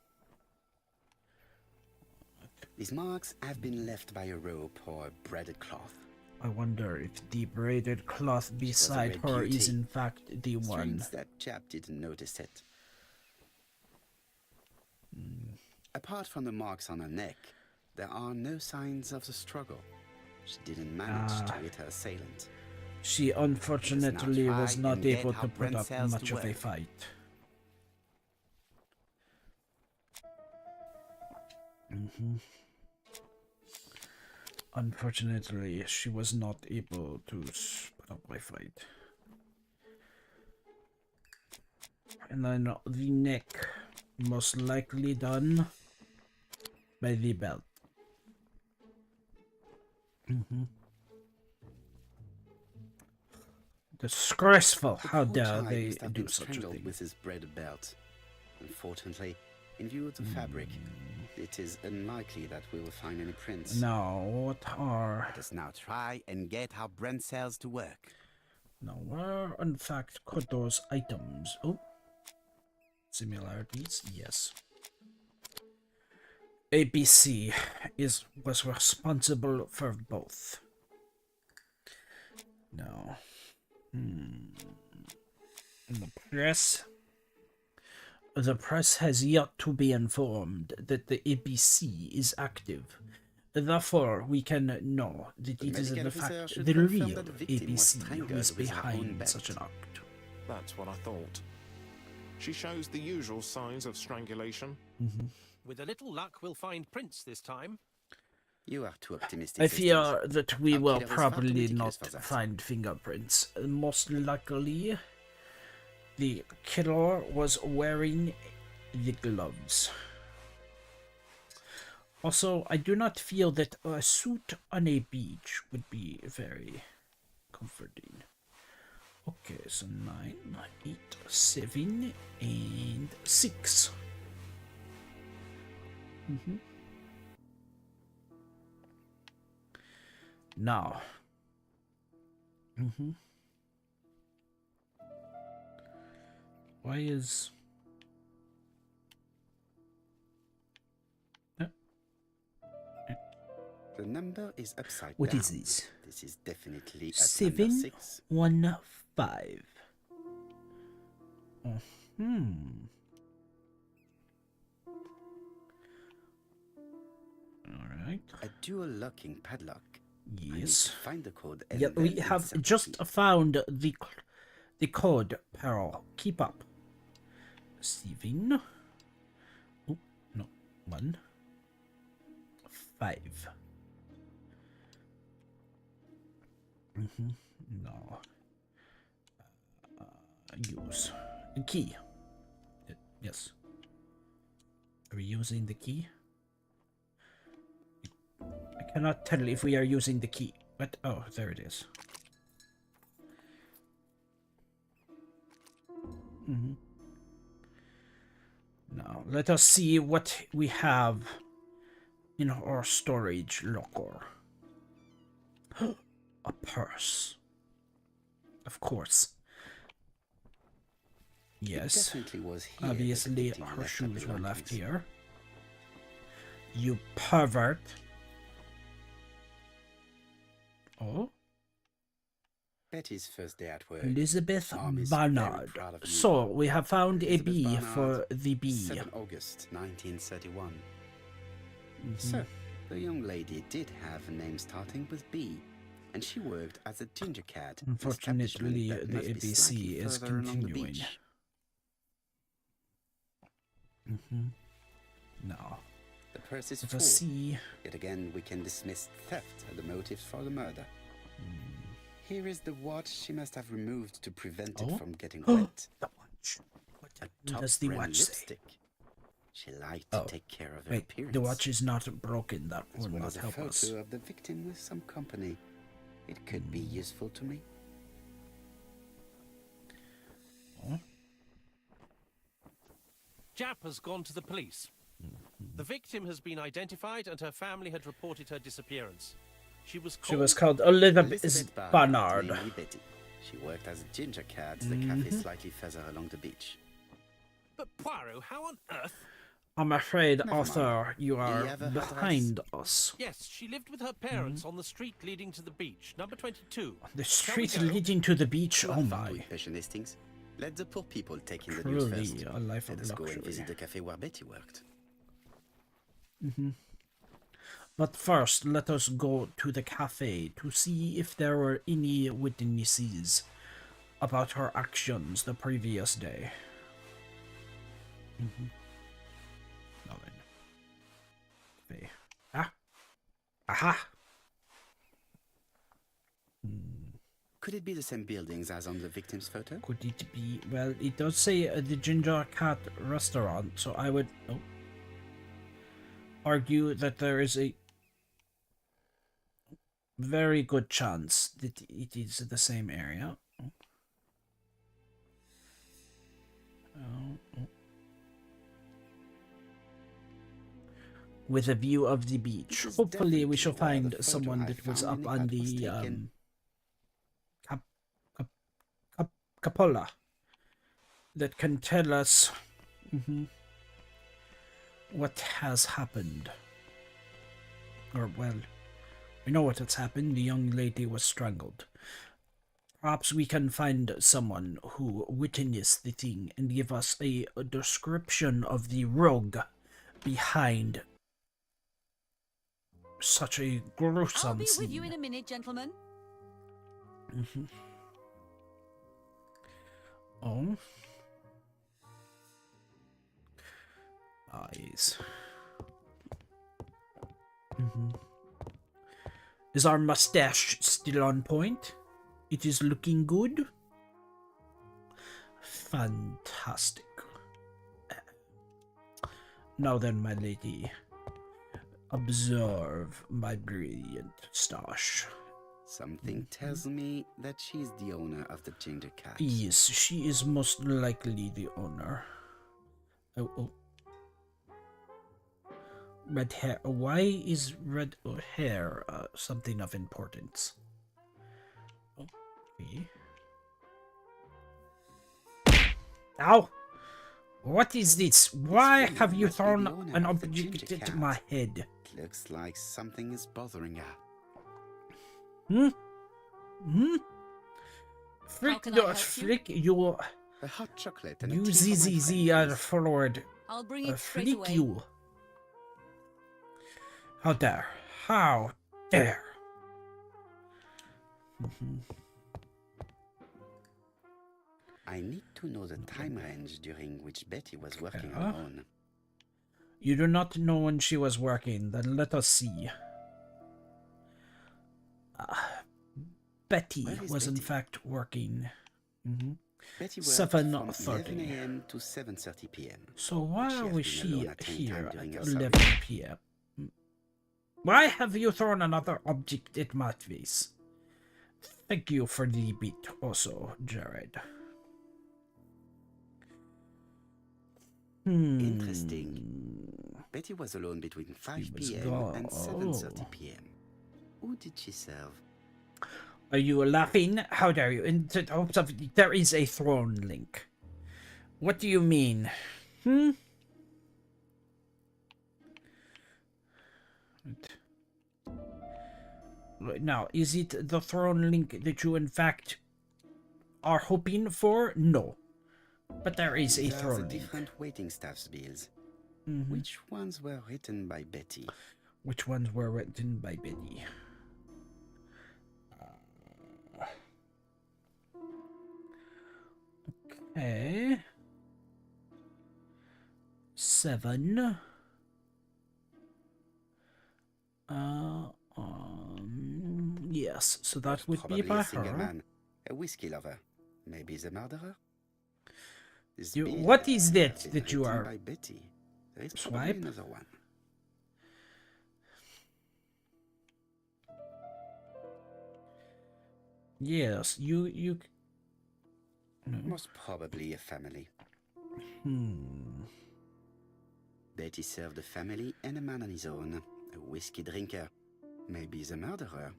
These marks have been left by a rope or a braided cloth. I wonder if the braided cloth a beside rare her is beauty. in fact the one. Strange that chap didn't notice it. Apart from the marks on her neck, there are no signs of the struggle. She didn't manage to hit her assailant. She unfortunately try was not and get able how to put Brent up sells much to of a work. fight. Unfortunately, she was not able to put up a fight. And then the neck, most likely done by the belt. Disgraceful! The How poor dare child they must have do been such a strangled thing? with his braided belt. Unfortunately, in view of the fabric, it is unlikely that we will find any prints. Now, what are... Let us now try and get how Brent sells to work. Now, where, in fact, could those items... Oh. Similarities? Yes. ABC was responsible for both. Now... In the Yes. The press has yet to be informed that the ABC is active. Therefore, we can know that The it is medical in officer fact should the confirm real that the victim was ABC who strangled is with her own behind belt. such an act. That's what I thought. She shows the usual signs of strangulation. With a little luck, we'll find prints this time. You are too optimistic. I Hastings. fear that we Our will killer is far too probably meticulous not for that. find fingerprints. Most likely, the killer was wearing the gloves. Also, I do not feel that a suit on a beach would be very comforting. Okay, so 9, 8, 7, and 6. Now. Why is... The number is upside What down. is this? This is definitely a 7, 6. 1, 5. Alright. A dual locking padlock. I need to Yes. find the code. Yeah, and we then have insert the just key. found the code, Pearl. Keep up. 7. Oh, no. 1. 5. No. Use. The key. Yes. Are we using the key? I cannot tell if we are using the key. But, oh, there it is. Now, let us see what we have in our storage locker. A purse. Of course. Yes. Definitely was here that the Obviously, victim her left shoes were left belongings. here. You pervert. Oh, Betty's first day at work. Elizabeth Mom is very Barnard. proud of you. So, we have found a Elizabeth B Barnard, for the B. 7 August 1931. So, the young lady did have a name starting with B, and she worked as a ginger cat. an Unfortunately, establishment that the must be ABC slightly is further along the continuing. beach. No. The purse is Let full. us see. Yet again, we can dismiss theft as the motive for the murder. Here is the watch she must have removed to prevent Oh. it from getting wet. The watch. What A does the top-brand watch say? lipstick. She liked to Oh. take care of her Wait, appearance. the watch is not broken. That as will well not as a help photo us. of the victim with some company. It could be useful to me. Jap has gone to the police. The victim has been identified and her family had reported her disappearance. She was called Elizabeth Elizabeth Barnard. mainly Betty. She worked as a ginger cat at the cafe slightly further along the beach. But Poirot, how on earth? I'm afraid, Never mind. Arthur, you are have a address? behind us. Yes, she lived with her parents on the street leading to the beach, number 22. The Shall we street go? leading to the beach. You Oh are far too my. impatient, Hastings. Let the poor people take in the news Truly first. a life Let of us go and luxury. visit the cafe where Betty worked. But first, let us go to the cafe to see if there were any witnesses about her actions the previous day. Now then. Cafe. Ah. Aha! Could it be the same buildings as on the victim's photo? Could it be? Well, it does say the Ginger Cat restaurant, so I would argue that there is a very good chance that it is the same area. With a view of the beach. This is Hopefully, we definitely shall where find the photo someone I that was found up in the on cat was the taken. cupola that can tell us what has happened. Or, well, we know what has happened. The young lady was strangled. Perhaps we can find someone who witnessed the thing and give us a description of the rogue behind such a gruesome I'll be scene. with you in a minute, gentlemen. Oh. Eyes. Is our mustache still on point? It is looking good? Fantastic. Now then, my lady, observe my brilliant stash. Something tells me that she's the owner of the ginger cat. Yes, she is most likely the owner. Oh. Red hair. Why is red hair something of importance? Okay. Ow! What is this? Why have you thrown an object at my head? Looks like something is bothering her. Frick, can I help you? Frick, you A hot chocolate and a you tea for my ZZZ friend, are please. forward. I'll bring it straight Frick away. you. How dare. How dare. I need to know the time range during which Betty was working alone. You do not know when she was working, then let us see. Betty Where is was in Betty? fact working. Betty worked from 7:30. 11 a.m. to 7:30 p.m. So why She has was been she alone at any here time at during her 11 service. p.m.? Why have you thrown another object at my face? Thank you for the beat also, Jared. Interesting. Betty was alone between 5 was p.m. and gone. 7:30 p.m. Who did she serve? Are you laughing? How dare you? In the hopes of there is a throne link. What do you mean? Right. Now, is it the throne link that you in fact are hoping for? No. But there is a These are the throne link. different waiting staff's bills. Which ones were written by Betty? Which ones were written by Betty? Okay. 7. Yes, so that Was would probably be by a single her. man, a whiskey lover, maybe the murderer. This You- bill what is may that have been that you written are- by Betty. There is Swipe? probably another one. Yes, you. Most probably a family. Betty served a family and a man on his own, a whiskey drinker, maybe the murderer.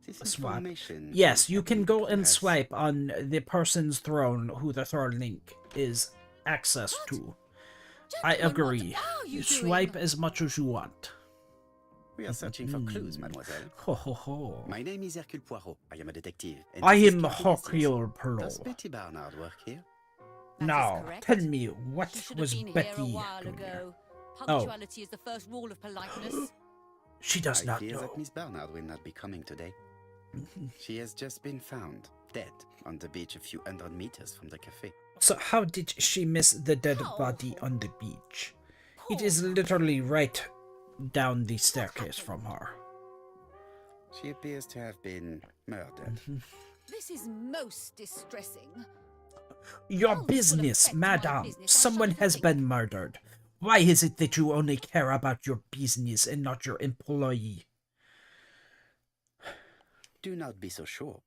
This Swipe. information Yes, is you can happening go to and us. swipe on the person's throne who the throne link is access to. I Gentlemen, agree. What are you Swipe doing? as much as you want. We are searching for clues, mademoiselle. Ho ho ho. My name is Hercule Poirot. I am a detective. and I this is am Captain Hastings. Hercule Does Poirot. Betty Barnard work here? That is Now, correct. tell me, what She should have was been here Betty a while doing here? ago. Punctuality is the first rule of politeness. She does I not fear know. that Miss Barnard will not be coming today. She has just been found, dead, on the beach a few hundred meters from the cafe. So how did she miss the dead How body awful. on the beach? It Poor is literally right down the staircase from her. She appears to have been murdered. This is most distressing. Your How this will business, affect my madam. business, I Someone shudder to has think. been murdered. Why is it that you only care about your business and not your employee? Do not be so sure.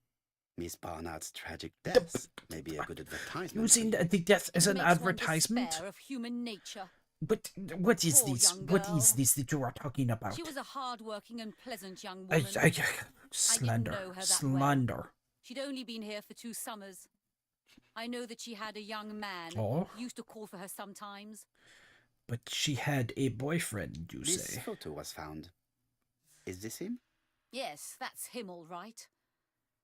Miss Barnard's tragic death may be a good advertisement. Using for you. the death as It an makes one advertisement? despair of human nature. But what is Poor this? young What girl. is this that you are talking about? She was a hard-working and pleasant young I, woman. slander. know her that Slander. She'd only been here for 2 summers. I know that she had a young man Oh. who used to call for her sometimes. But she had a boyfriend, you This say? photo was found. Is this him? Yes, that's him all right.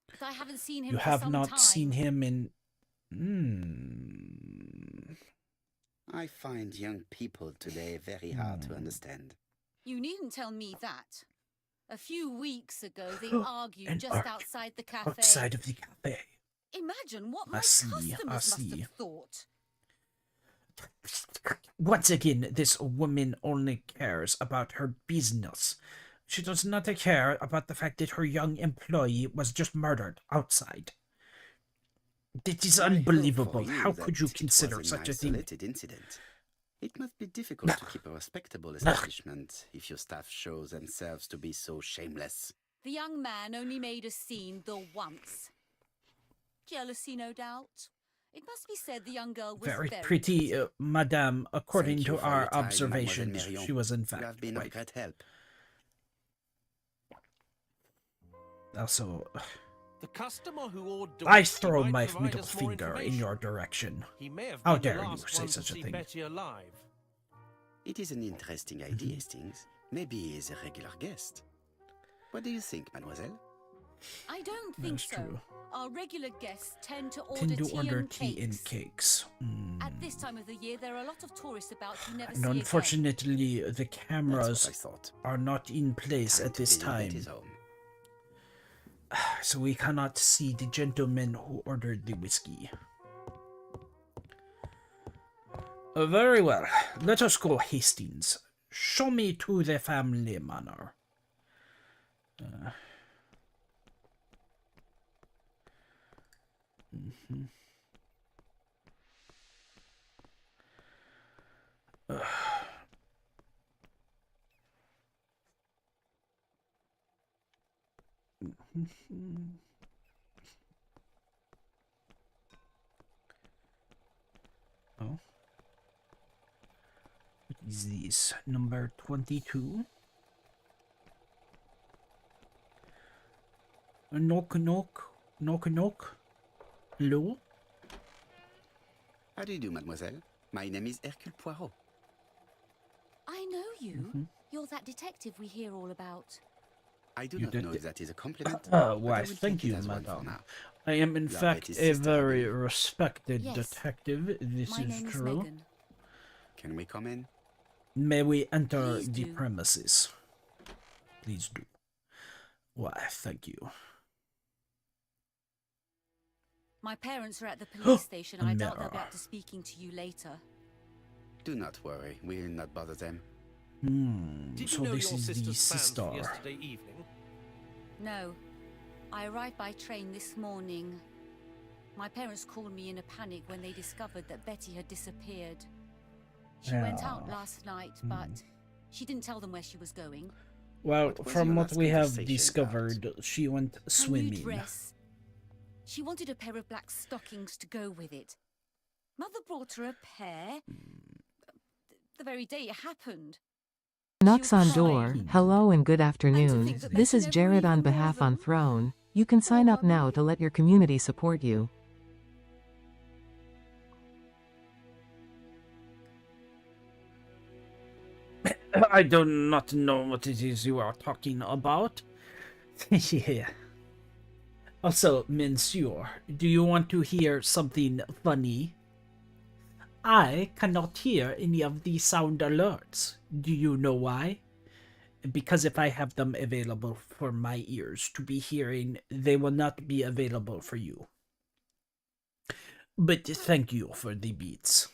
But I haven't seen him You for have some not time. seen him in. I find young people today very hard to understand. You needn't tell me that. A few weeks ago, they argued An just argument outside the cafe. Outside of the cafe. Imagine what I my see, customers I must see. have thought. Once again, this woman only cares about her business. She does not care about the fact that her young employee was just murdered outside. That is I hope for unbelievable. you How could you that it consider was an such a thing? isolated incident. It must be difficult to keep a respectable establishment if your staff show themselves to be so shameless. The young man only made a scene the once. Jealousy, no doubt. It must be said the young girl was Very very pretty, madame. According Thank you to for our your time, observations, Mademoiselle Marion. she was in You fact have been of quite. great help. Also, The customer who ordered I whiskey throw might my provide middle us more finger in information. your direction. He may have How been the dare you last say one to such a see thing. Betty alive. It is an interesting idea, Hastings. Maybe he is a regular guest. What do you think, mademoiselle? I don't think That's so. true. Our regular guests tend to order Tend to tea order and tea cakes. and cakes. At this time of the year, there are a lot of tourists about you never And see again. unfortunately, the That's what cameras I thought. are not in place Time at to this visit time, Betty's home. so we cannot see the gentleman who ordered the whiskey. Very well. Let us go, Hastings. Show me to the family manor. Oh. What is this? Number 22? Knock, knock. Knock, knock. Hello? How do you do, mademoiselle? My name is Hercule Poirot. I know you. You're that detective we hear all about. I do You not did know it. if that is a compliment, but I Why, will thank take it you, as one for madame. now. I am in You are fact Betty's a sister, I very believe. respected Yes. detective. This My is name is true. Megan. Can we come in? May we enter Please the do. premises? Please do. Why, thank you. My parents are at the police station. A I doubt they'll be mirror. out to speaking to you later. Do not worry, we will not bother them. Did So you know this your is the sister's plans sister. for yesterday evening? No. I arrived by train this morning. My parents called me in a panic when they discovered that Betty had disappeared. She went out Yeah. last night, but she didn't tell them where she was going. Well, What was from your what last we have conversation discovered, she went Her new swimming. dress. She wanted a pair of black stockings to go with it. Mother brought her a pair. The very day it happened. Knocks on She was door. crying. Hello and good And to afternoon. think that This Betty is never Jared on even wore behalf on them. Throne. You can sign up now to let your community support you. I do not know what it is you are talking about. Yeah. Also, Monsieur, do you want to hear something funny? I cannot hear any of the sound alerts. Do you know why? Because if I have them available for my ears to be hearing, they will not be available for you. But thank you for the beats.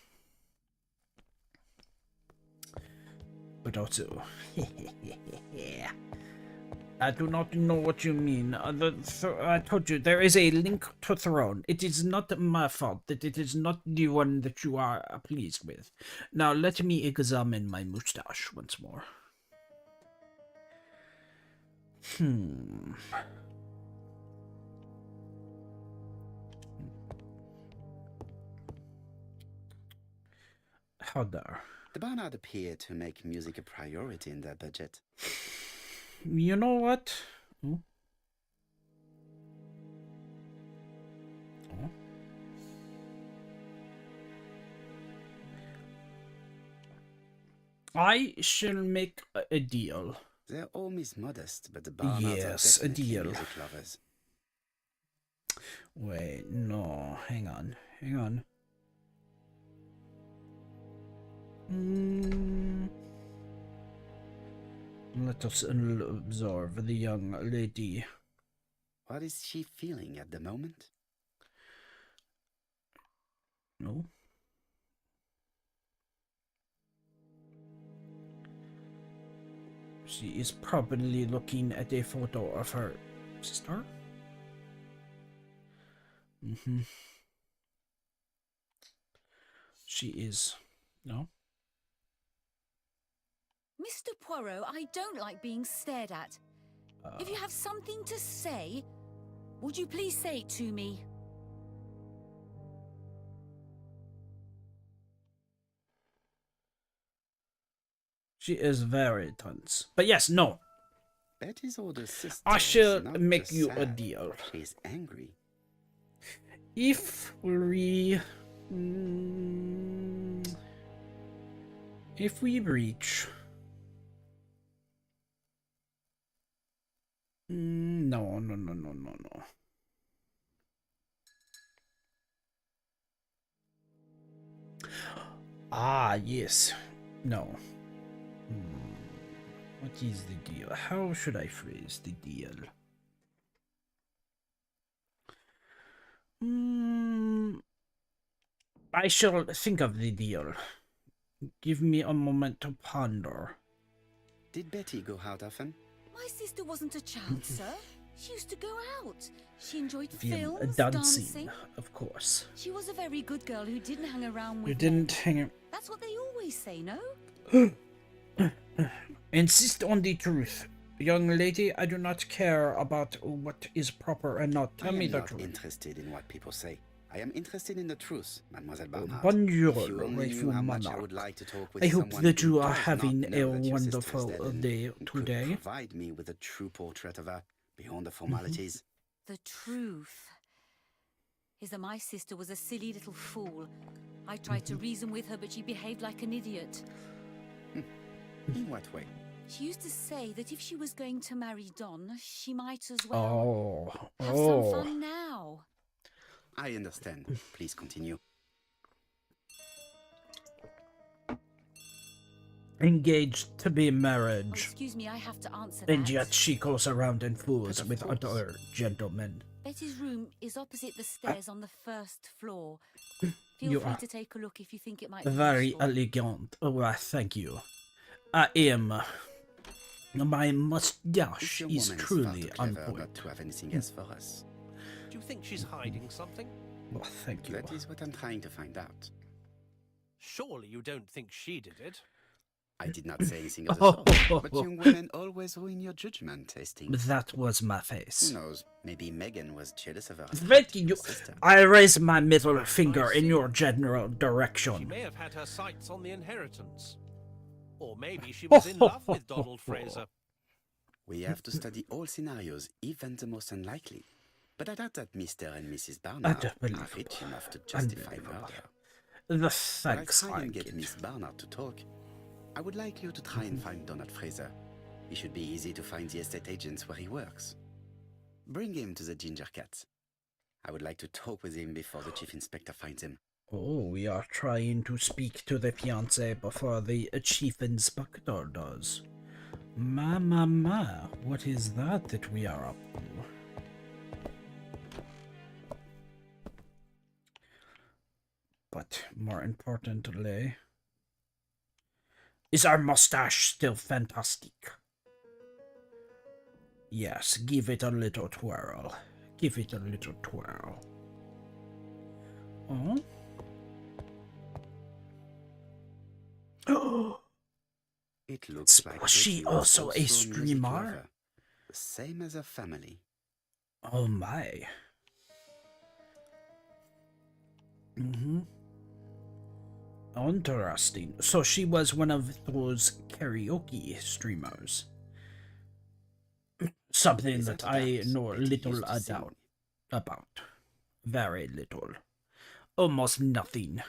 But also, I do not know what you mean. I told you, there is a link to Throne. It is not my fault that it is not the one that you are pleased with. Now let me examine my moustache once more. How there? The Barnard appear to make music a priority in their budget. You know what? Oh. Oh. I shall make a deal. Their home is modest, but the Barnards Yes, are a definitely deal. music lovers. Wait, no, hang on, hang on. Let us observe the young lady. What is she feeling at the moment? No. She is probably looking at a photo of her sister. She is. No. Mr. Poirot, I don't like being stared at. If you have something to say, would you please say it to me? She is very tense. But yes, no. Betty's older sister. I shall is not make just you a sad, deal. She's angry. If we breach, no. Ah, yes, no. What is the deal? How should I phrase the deal? I shall think of the deal. Give me a moment to ponder. Did Betty go out often? My sister wasn't a child, sir. She used to go out. She enjoyed Film, films, dancing, dancing. of course. She was a very good girl who didn't hang around with You didn't men. hang. That's what they always say, no? Insist on the truth. Young lady, I do not care about what is proper and not. Tell me the I am not truth. interested in what people say. I am interested in the truth, Mademoiselle Barnard. Bonjour, If you only rightful knew how much I monarch. would like to talk with I hope someone that who you are does having not a know that your sister is wonderful dead and day could today. provide me with a true portrait of her beyond the formalities. The truth is that my sister was a silly little fool. I tried to reason with her, but she behaved like an idiot. In what way? She used to say that if she was going to marry Don, she might as well have some Oh. fun now. I understand. Please continue. Engaged to be Oh, marriage. excuse me, I have to answer that. And yet she goes around and fools But of with course. other gentlemen. Betty's room is opposite the stairs on the first floor. Feel You free are to take a look if you think it might be very useful. elegant. Oh, thank you. I am. My If mustache your is woman truly is far on too clever point. not to have anything else for us. Do you think she's hiding something? Well, thank you. That is what I'm trying to find out. Surely you don't think she did it? I did not say anything of the sort, but young women always ruin your judgment, Hastings. That was my Who face. knows? Maybe Megan was jealous of her. Thank you. sister. I raise my middle finger in see. your general She direction. may have had her sights on the inheritance. Or maybe she was in love with Donald Fraser. We have to study all scenarios, even the most unlikely. But I doubt that Mr. and Mrs. Barnard are Unbelievable. rich enough to justify Unbelievable. murder. The While I thanks try I and get get. Miss Barnard to talk, I would like you to try and find Donald Fraser. It should be easy to find the estate agents where he works. Bring him to the Ginger Cat. I would like to talk with him before the chief inspector finds him. Oh, we are trying to speak to the fiancé before the chief inspector does. Ma, what is that we are up to? But more importantly, is our mustache still fantastic? Yes, give it a little twirl. Give it a little twirl. Oh. It looks like Was she Betty was also a music streamer? lover, the same as her family. Oh my. Interesting. So she was one of those karaoke streamers. Something Is that that I that know Betty little used to sing? about. Very little. Almost nothing.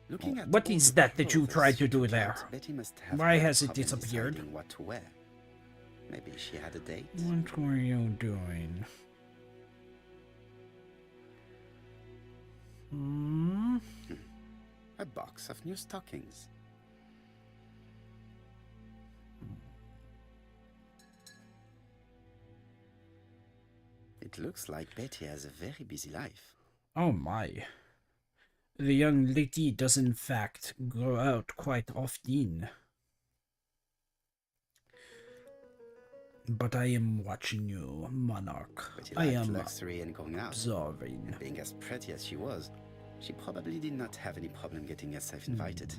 Looking at What all is the that you clothes tried to she do took there? out, Betty must have Why had has it trouble disappeared? deciding what to wear. Maybe she had a date. What were you doing? Hmm? A box of new stockings. It looks like Betty has a very busy life. Oh my. The young lady does in fact go out quite often. But I am watching you, Monarch. Betty I liked am luxury and going out. observing. And being as pretty as she was, she probably did not have any problem getting herself invited.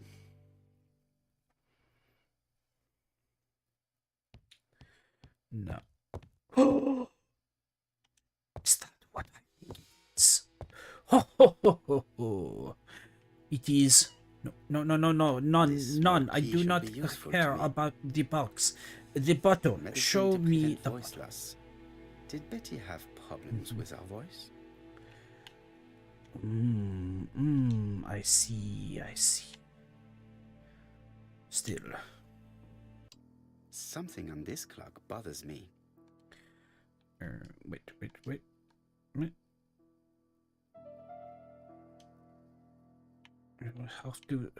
No. Is that what I think it's? Ho ho ho ho ho. It is. No, This none. small I key do should not be useful care to me. about the box. The button. Medicine Show to me prevent the voice button. loss. Did Betty have problems with her voice? I see. Still. Something on this clock bothers me. Wait. I will have to.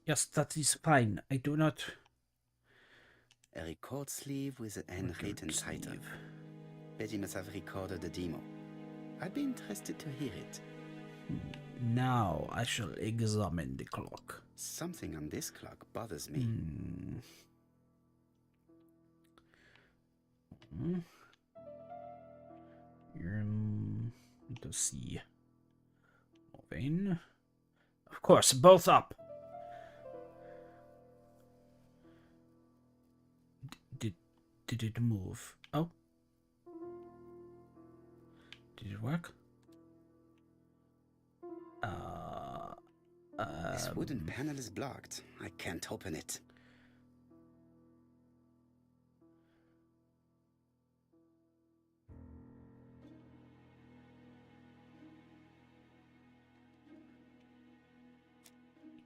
Yes, that is fine. I do not. A record sleeve with an handwritten title. Betty must have recorded the demo. I'd be interested to hear it. Now I shall examine the clock. Something on this clock bothers me. Let's see. Moving. Of course, both up. Did it move? Oh. Did it work? This wooden panel is blocked. I can't open it.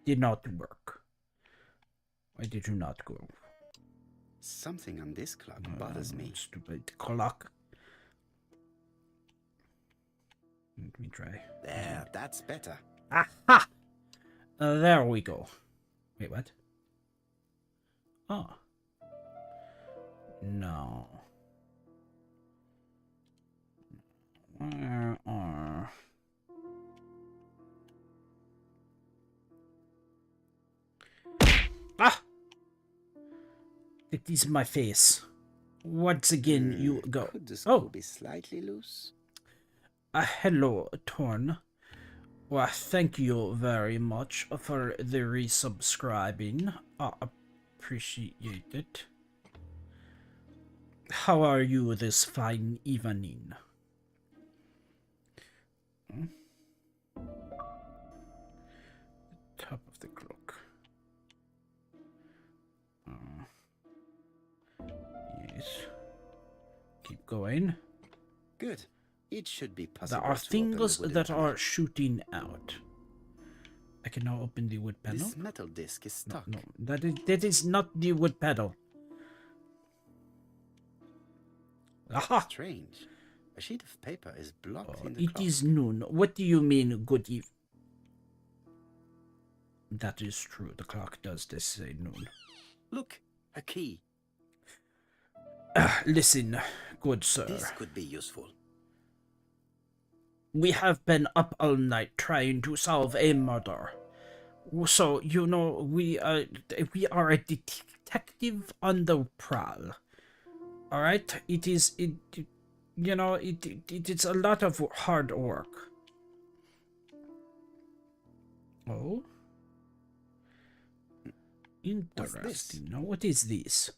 Did not work. Why did you not go? Something on this clock bothers me. Stupid clock. Let me try. There, that's better. Aha! There we go. Wait, what? Oh. No. Where are... Ah! It is my face. Once again, you go. Could the screw Oh. be slightly loose? Hello, Torn. Well, thank you very much for the resubscribing. I appreciate it. How are you this fine evening? Top of the clock. Yes. Keep going. Good. It should be possible. There are to open things the wooden that panel. are shooting out. I can now open the wood panel. This metal disc is stuck. No, that is not the wood panel. Aha! Strange. A sheet of paper is blocked in the It clock. is noon. What do you mean, good eve? That is true. The clock does this say noon. Look, a key. Listen, good sir. This could be useful. We have been up all night trying to solve a murder. So, you know, we are a detective on the prowl. Alright? It is a lot of hard work. Oh? Interesting. Now, what is this?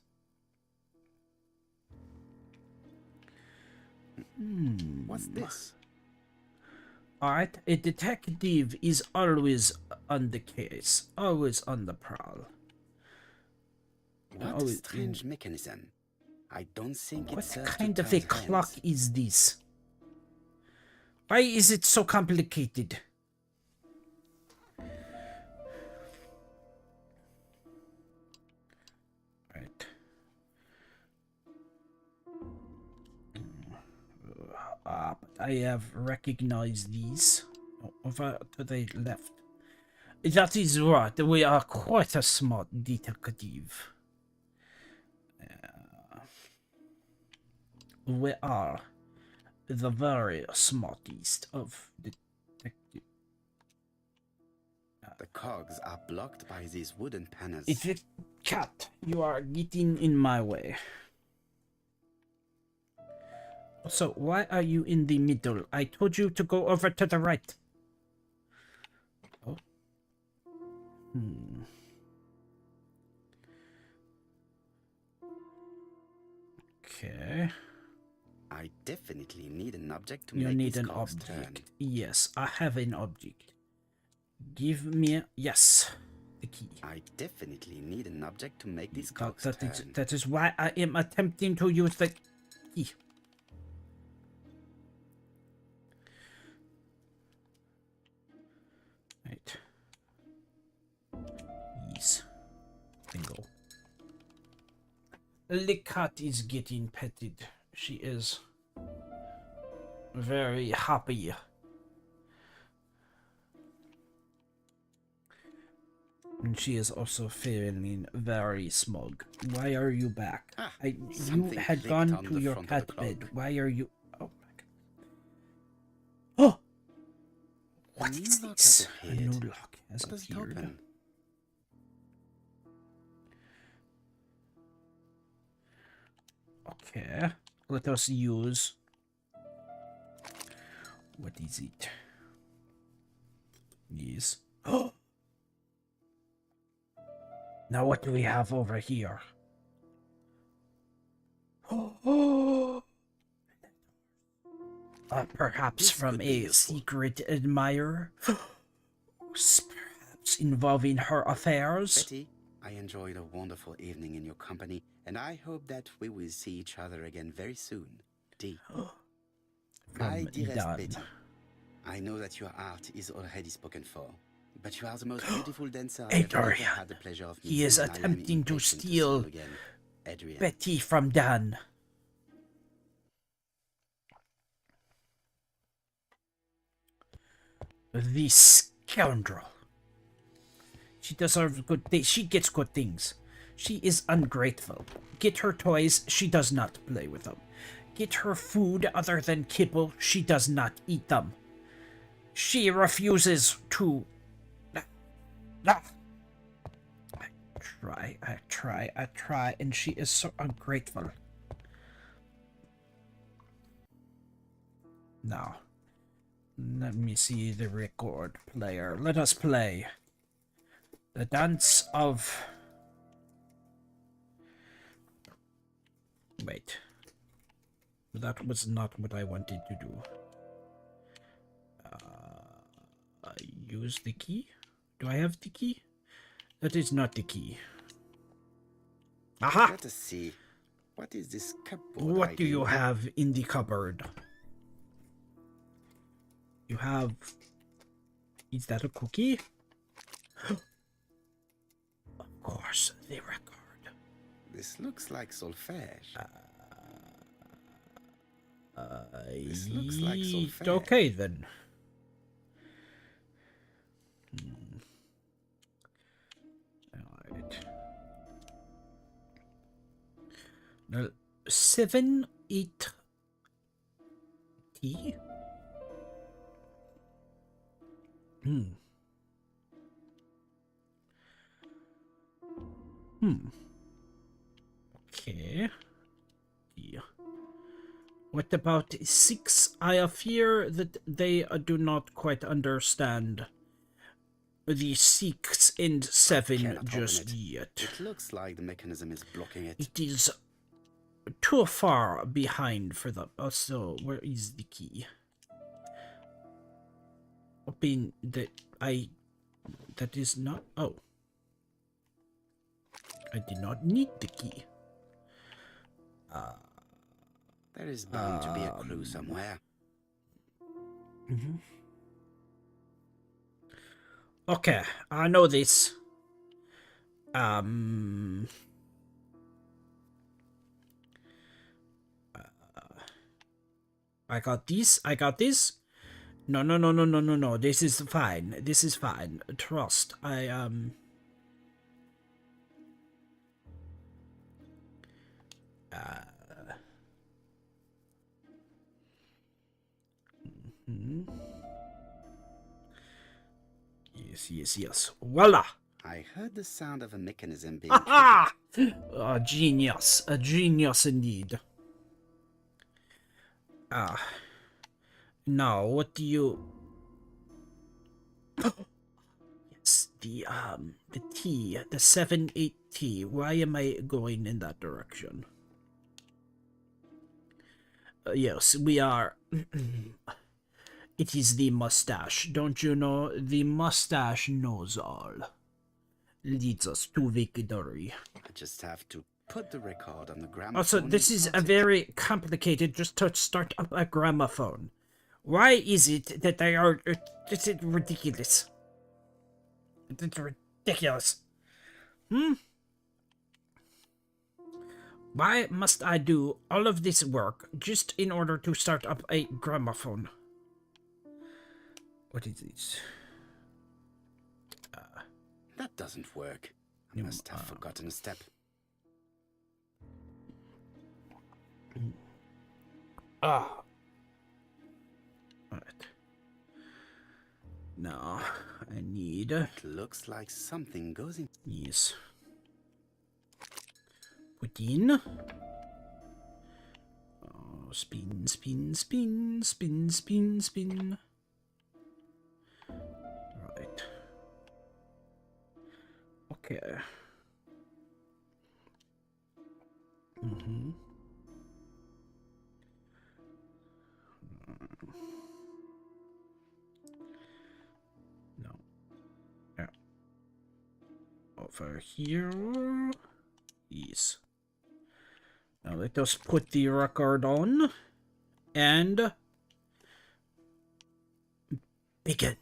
What's this? Alright, a detective is always on the case, always on the prowl. What a strange mechanism. I don't think What it serves kind to of a turn clock hands. is this? Why is it so complicated? Right. But I have recognized these. Oh, over to the left. That is right. We are quite a smart detective. We are the very smartest of detectives. The cogs are blocked by these wooden panels. It's a cat. You are getting in my way. So, why are you in the middle? I told you to go over to the right. Oh. Okay. I definitely need an object to You make need these an cogs object. turn. Yes, I have an object. Give me... Yes. The key. I definitely need an object to make these cogs turn. That is why I am attempting to use the key. Right. Yes. Bingo. The cat is getting petted. She is very happy. And she is also feeling very smug. Why are you back? You something had clicked gone on to the your front of the cat bed. clock. Why are you... Oh my god. Oh! What A is new lock this? has A appeared. new lock has What does it appeared. open? Okay. Let us use... What is it? Yes. Oh! Now what do we have over here? Oh! Perhaps This from could be a useful. secret admirer? Perhaps involving her affairs? Betty, I enjoyed a wonderful evening in your company, and I hope that we will see each other again very soon. D. My From dearest Dan. Betty, I know that your art is already spoken for, but you are the most beautiful dancer I have ever Adrian. had the pleasure of meeting. He is and I am attempting to impatient see steal you again. Adrian. Betty from Dan. The scoundrel. She deserves good things. She gets good things. She is ungrateful. Get her toys, she does not play with them. Get her food other than kibble, she does not eat them. She refuses to... I try, and she is so ungrateful. Now, let me see the record player. Let us play the dance of... Wait. That was not what I wanted to do. Use the key? Do I have the key? That is not the key. Aha! Let us see. What is this cupboard? What do you hiding? have in the cupboard? You have... Is that a cookie? Of course, the record. This looks like solfège. This looks like solfège. Okay then. Alright. Now, 7, 8, T. Okay. Yeah. What about 6? I fear that they do not quite understand the 6 and 7 Cannot open just it. yet. It looks like the mechanism is blocking it. It is too far behind for them. Also, where is the key? Open the... That is not... Oh. I did not need the key. There is bound to be a clue somewhere. Okay, I know this. I got this. I got this. No, no, no, no, no, no, no. This is fine. This is fine. Trust. Yes, yes, yes. Voila! I heard the sound of a mechanism being Ah! A genius. A genius indeed. Now, what do you... Yes, the T, the 7-8T. Why am I going in that direction? Yes, we are... It is the mustache. Don't you know? The mustache knows all. Leads us to victory. I just have to put the record on the gramophone. Also, this is a very complicated just to start up a gramophone. Why is it that they are... This is ridiculous. It's ridiculous. Why must I do all of this work just in order to start up a gramophone? What is this? That doesn't work. I must have forgotten a step. Alright. Now, I need... It looks like something goes in. Yes. Put in. Oh, spin, spin, spin, spin, spin, spin. Right. Okay. No. Yeah. Over here. Yes. Now let us put the record on and begin.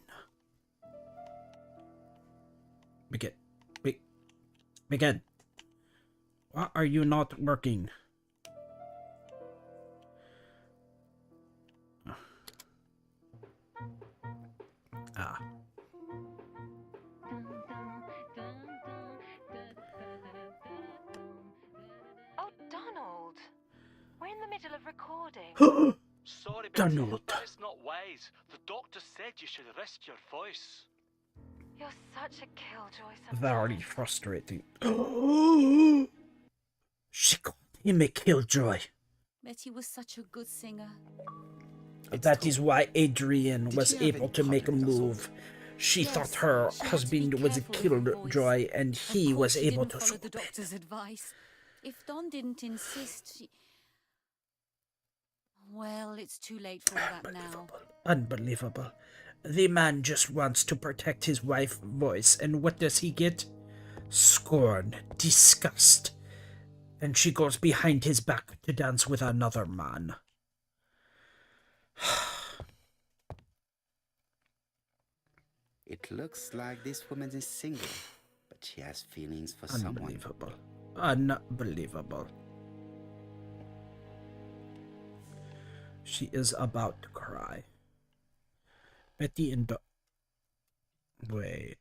Begin. Why are you not working? Ah. Oh, Donald! We're in the middle of recording. Sorry, Betty, Donald. that's not wise. The doctor said you should rest your voice. You're such a killjoy sometimes. Very frustrating. She called him a killjoy. Betty was such a good singer. That is why Adrian was you have able any to make a problem with us? move. She Yes, thought her she had to be husband was a careful with her killjoy and Of he course was she able didn't to follow swoop the in. doctor's advice. If Don didn't insist, she... Well, it's too late for all that now. Unbelievable. The man just wants to protect his wife's voice, and what does he get? Scorn, disgust. And she goes behind his back to dance with another man. It looks like this woman is single, but she has feelings for someone. Unbelievable. Unbelievable. She is about to cry. Betty and Wait.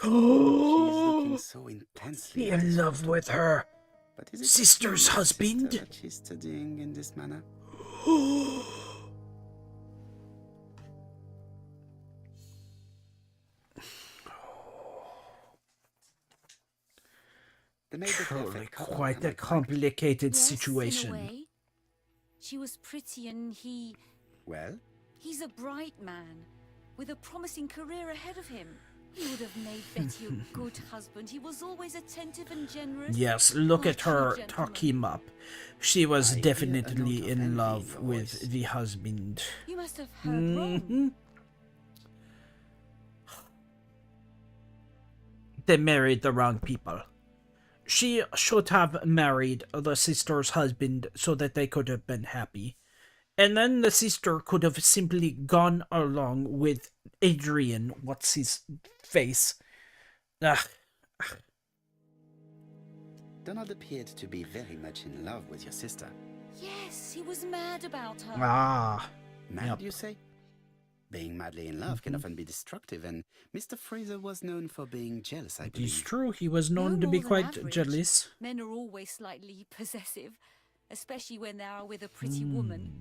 She's looking so intensely. In love with her But is it sister's your husband? sister that she's studying in this manner? They made the Truly perfect couple, quite am a I correct? complicated Yes, in a situation. way. She was pretty and Well, he's a bright man with a promising career ahead of him. He would have made Betty a good husband. He was always attentive and generous. Yes, look Oh, at true her gentleman. talk him up. She was I hear a definitely note of in envy love in your with voice. the husband. You must have heard wrong. They married the wrong people. She should have married the sister's husband so that they could have been happy. And then the sister could have simply gone along with Adrian, what's his face. Ugh. Donald appeared to be very much in love with your sister. Yes, he was mad about her. Ah. Mad, Yep. you say? Being madly in love can often be destructive, and Mr. Fraser was known for being jealous, I It is believe. true, he was No known to be more than quite average. jealous. Men are always slightly possessive, especially when they are with a pretty woman.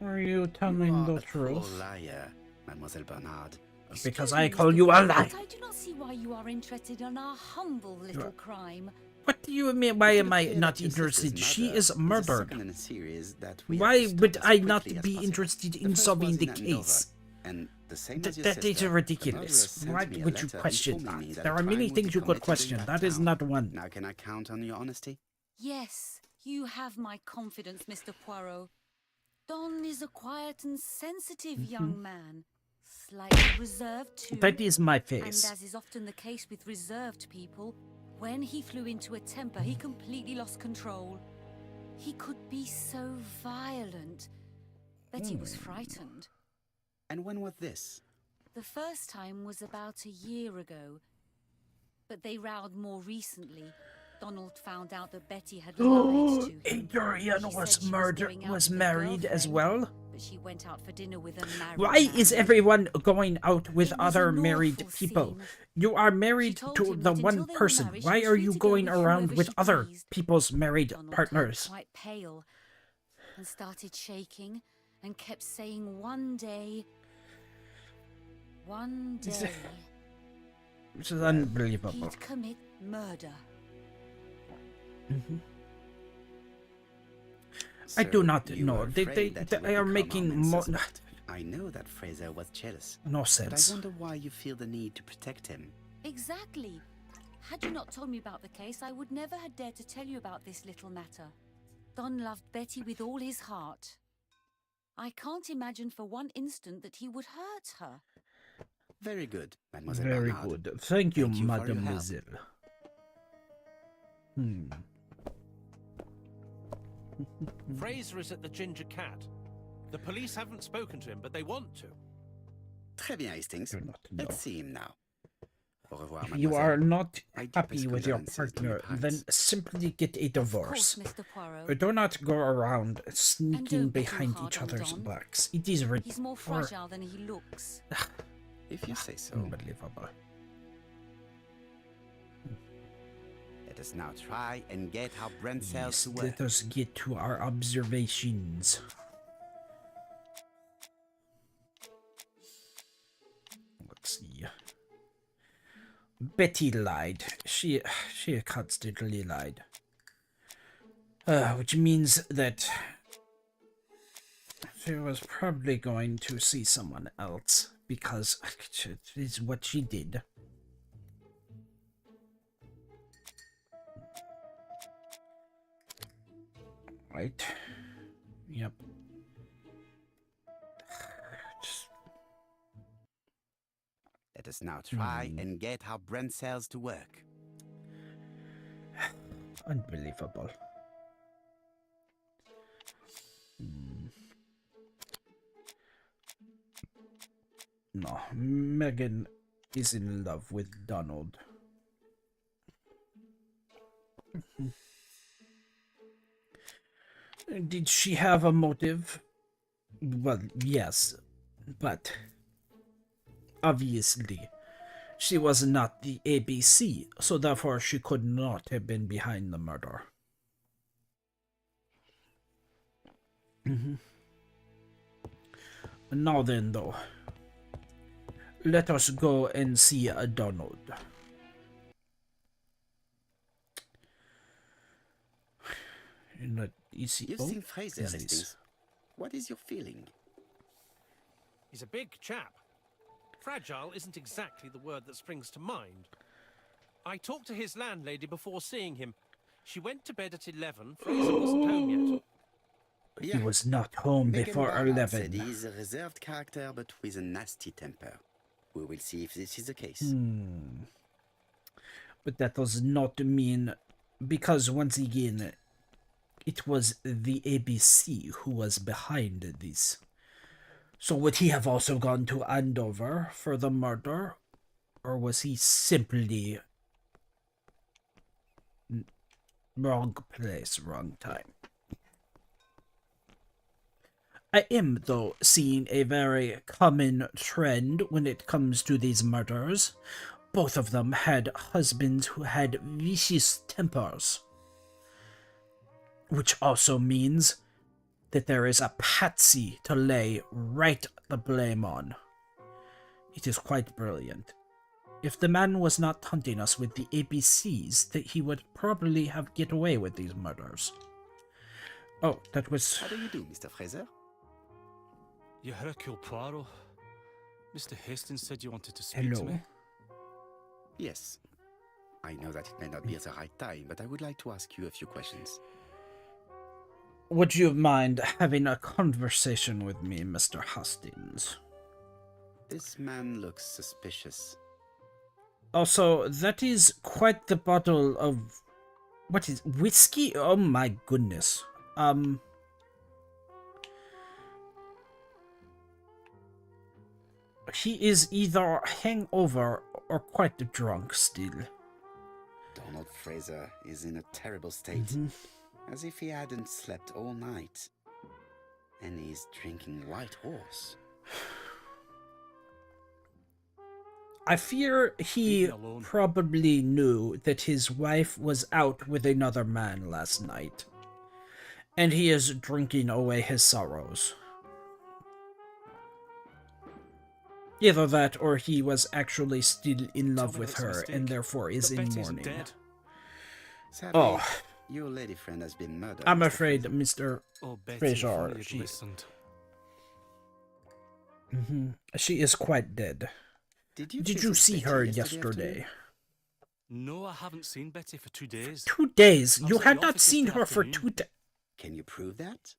Are you You telling are the a poor truth? liar, Mademoiselle Bernard. Because Excuse I me, call Mr. you a Poirot, liar. but I do not see why you are interested in our humble little crime. What do you mean? Why It am would I appear not that your sister's interested? She murder is the murdered. second in a series that we have Why to stop would as I not quickly as be possible. interested The in first solving was the in Andover, case? and the same as your That is sister, the ridiculous. murderer sent Why me a would you letter question informing me that? that There a are many crime would be things you could committed in question. That is town. not one. Now can I count on your honesty? Yes, you have my confidence, Mr. Poirot. Don is a quiet and sensitive young man. Slightly reserved too. That is my And face. as is often the case with reserved people, when he flew into a temper, he completely lost control. He could be so violent. Betty was frightened. And when was this? The first time was about a year ago. But they rowed more recently. Donald found out that Betty had lied to him. Adrian She was said she murdered, going out was with a married as girlfriend, well. But she went out for dinner with a married Why is man. everyone going out with It was other an married awful people? scene. You are She married told to him the that one until they were person. married, she Why was are free you to go going with around whoever with she other pleased. people's married Donald partners? turned quite pale and started shaking and kept saying one day. Which is unbelievable. He'd commit murder. I do not you know. were They afraid that he would are become making our suspect. I know that Fraser was jealous. no But sense. I wonder why you feel the need to protect him. Exactly. Had you not told me about the case, I would never have dared to tell you about this little matter. Don loved Betty with all his heart. I can't imagine for one instant that he would hurt her. Very good, Mademoiselle Very Bernard. good. Thank you, Thank you for your help. mademoiselle. Fraser is at the Ginger Cat. The police haven't spoken to him, but they want to. Très bien, Hastings. Do not know. Let's see him now. Au revoir, If you mademoiselle. are not My deepest happy with your condolences to your partner, then parents. simply get a Of divorce. course, Mr. Poirot. Do not go around sneaking don't be too behind hard each on other's Don. backs. It is He's more ridiculous. fragile than he looks. If you say so. Unbelievable. Let us now try and get our brain cells Yes, to work. let us get to our observations. Let's see. Betty lied. She constantly lied. Which means that she was probably going to see someone else because it is what she did. Right. Yep. Just Let us now try and get our brain cells to work. unbelievable. No, Megan is in love with Donald. Did she have a motive? Well, yes, but obviously she was not the ABC, so therefore she could not have been behind the murder. Now then, though, let us go and see Donald. You've seen Fraser, Hastings. What is your feeling? He's a big chap. Fragile isn't exactly the word that springs to mind. I talked to his landlady before seeing him. She went to bed at 11. Fraser wasn't home yet. He was not home Megan before Barnard said 11. he's a reserved character, but with a nasty temper. We will see if this is the case. But that does not mean, because once again, it was the ABC who was behind this. So would he have also gone to Andover for the murder? Or was he simply Wrong place, wrong time. I am, though, seeing a very common trend when it comes to these murders. Both of them had husbands who had vicious tempers. Which also means that there is a patsy to lay right the blame on. It is quite brilliant. If the man was not hunting us with the ABCs, that he would probably have get away with these murders. Oh, that was... How do you do, Mr. Fraser? You Hercule Poirot. Mr. Hastings said you wanted to speak to Hello. me. Yes. I know that it may not be at the right time, but I would like to ask you a few questions. Would you mind having a conversation with me, Mr. Hastings? This man looks suspicious. Also, that is quite the bottle of... What is... whiskey? Oh my goodness. He is either hangover or quite drunk still. Donald Fraser is in a terrible state, as if he hadn't slept all night. And he's drinking White Horse. I fear he Leave me alone. probably knew that his wife was out with another man last night, and he is drinking away his sorrows. Either that, or he was actually still in love Tell me with it's a her, mistake. and therefore is But in Betty isn't mourning. dead. Sadly, Oh, your lady friend has been murdered. I'm Mr. afraid, Fraser. Mr. Oh, Betty, if Fraser, only you'd she... listened. She is quite dead. Did you Did you visit see Betty her yesterday yesterday? afternoon? No, I haven't seen Betty for 2 days. 2 days? I was You at had the not office seen yesterday her for afternoon. 2 days. Can you prove that?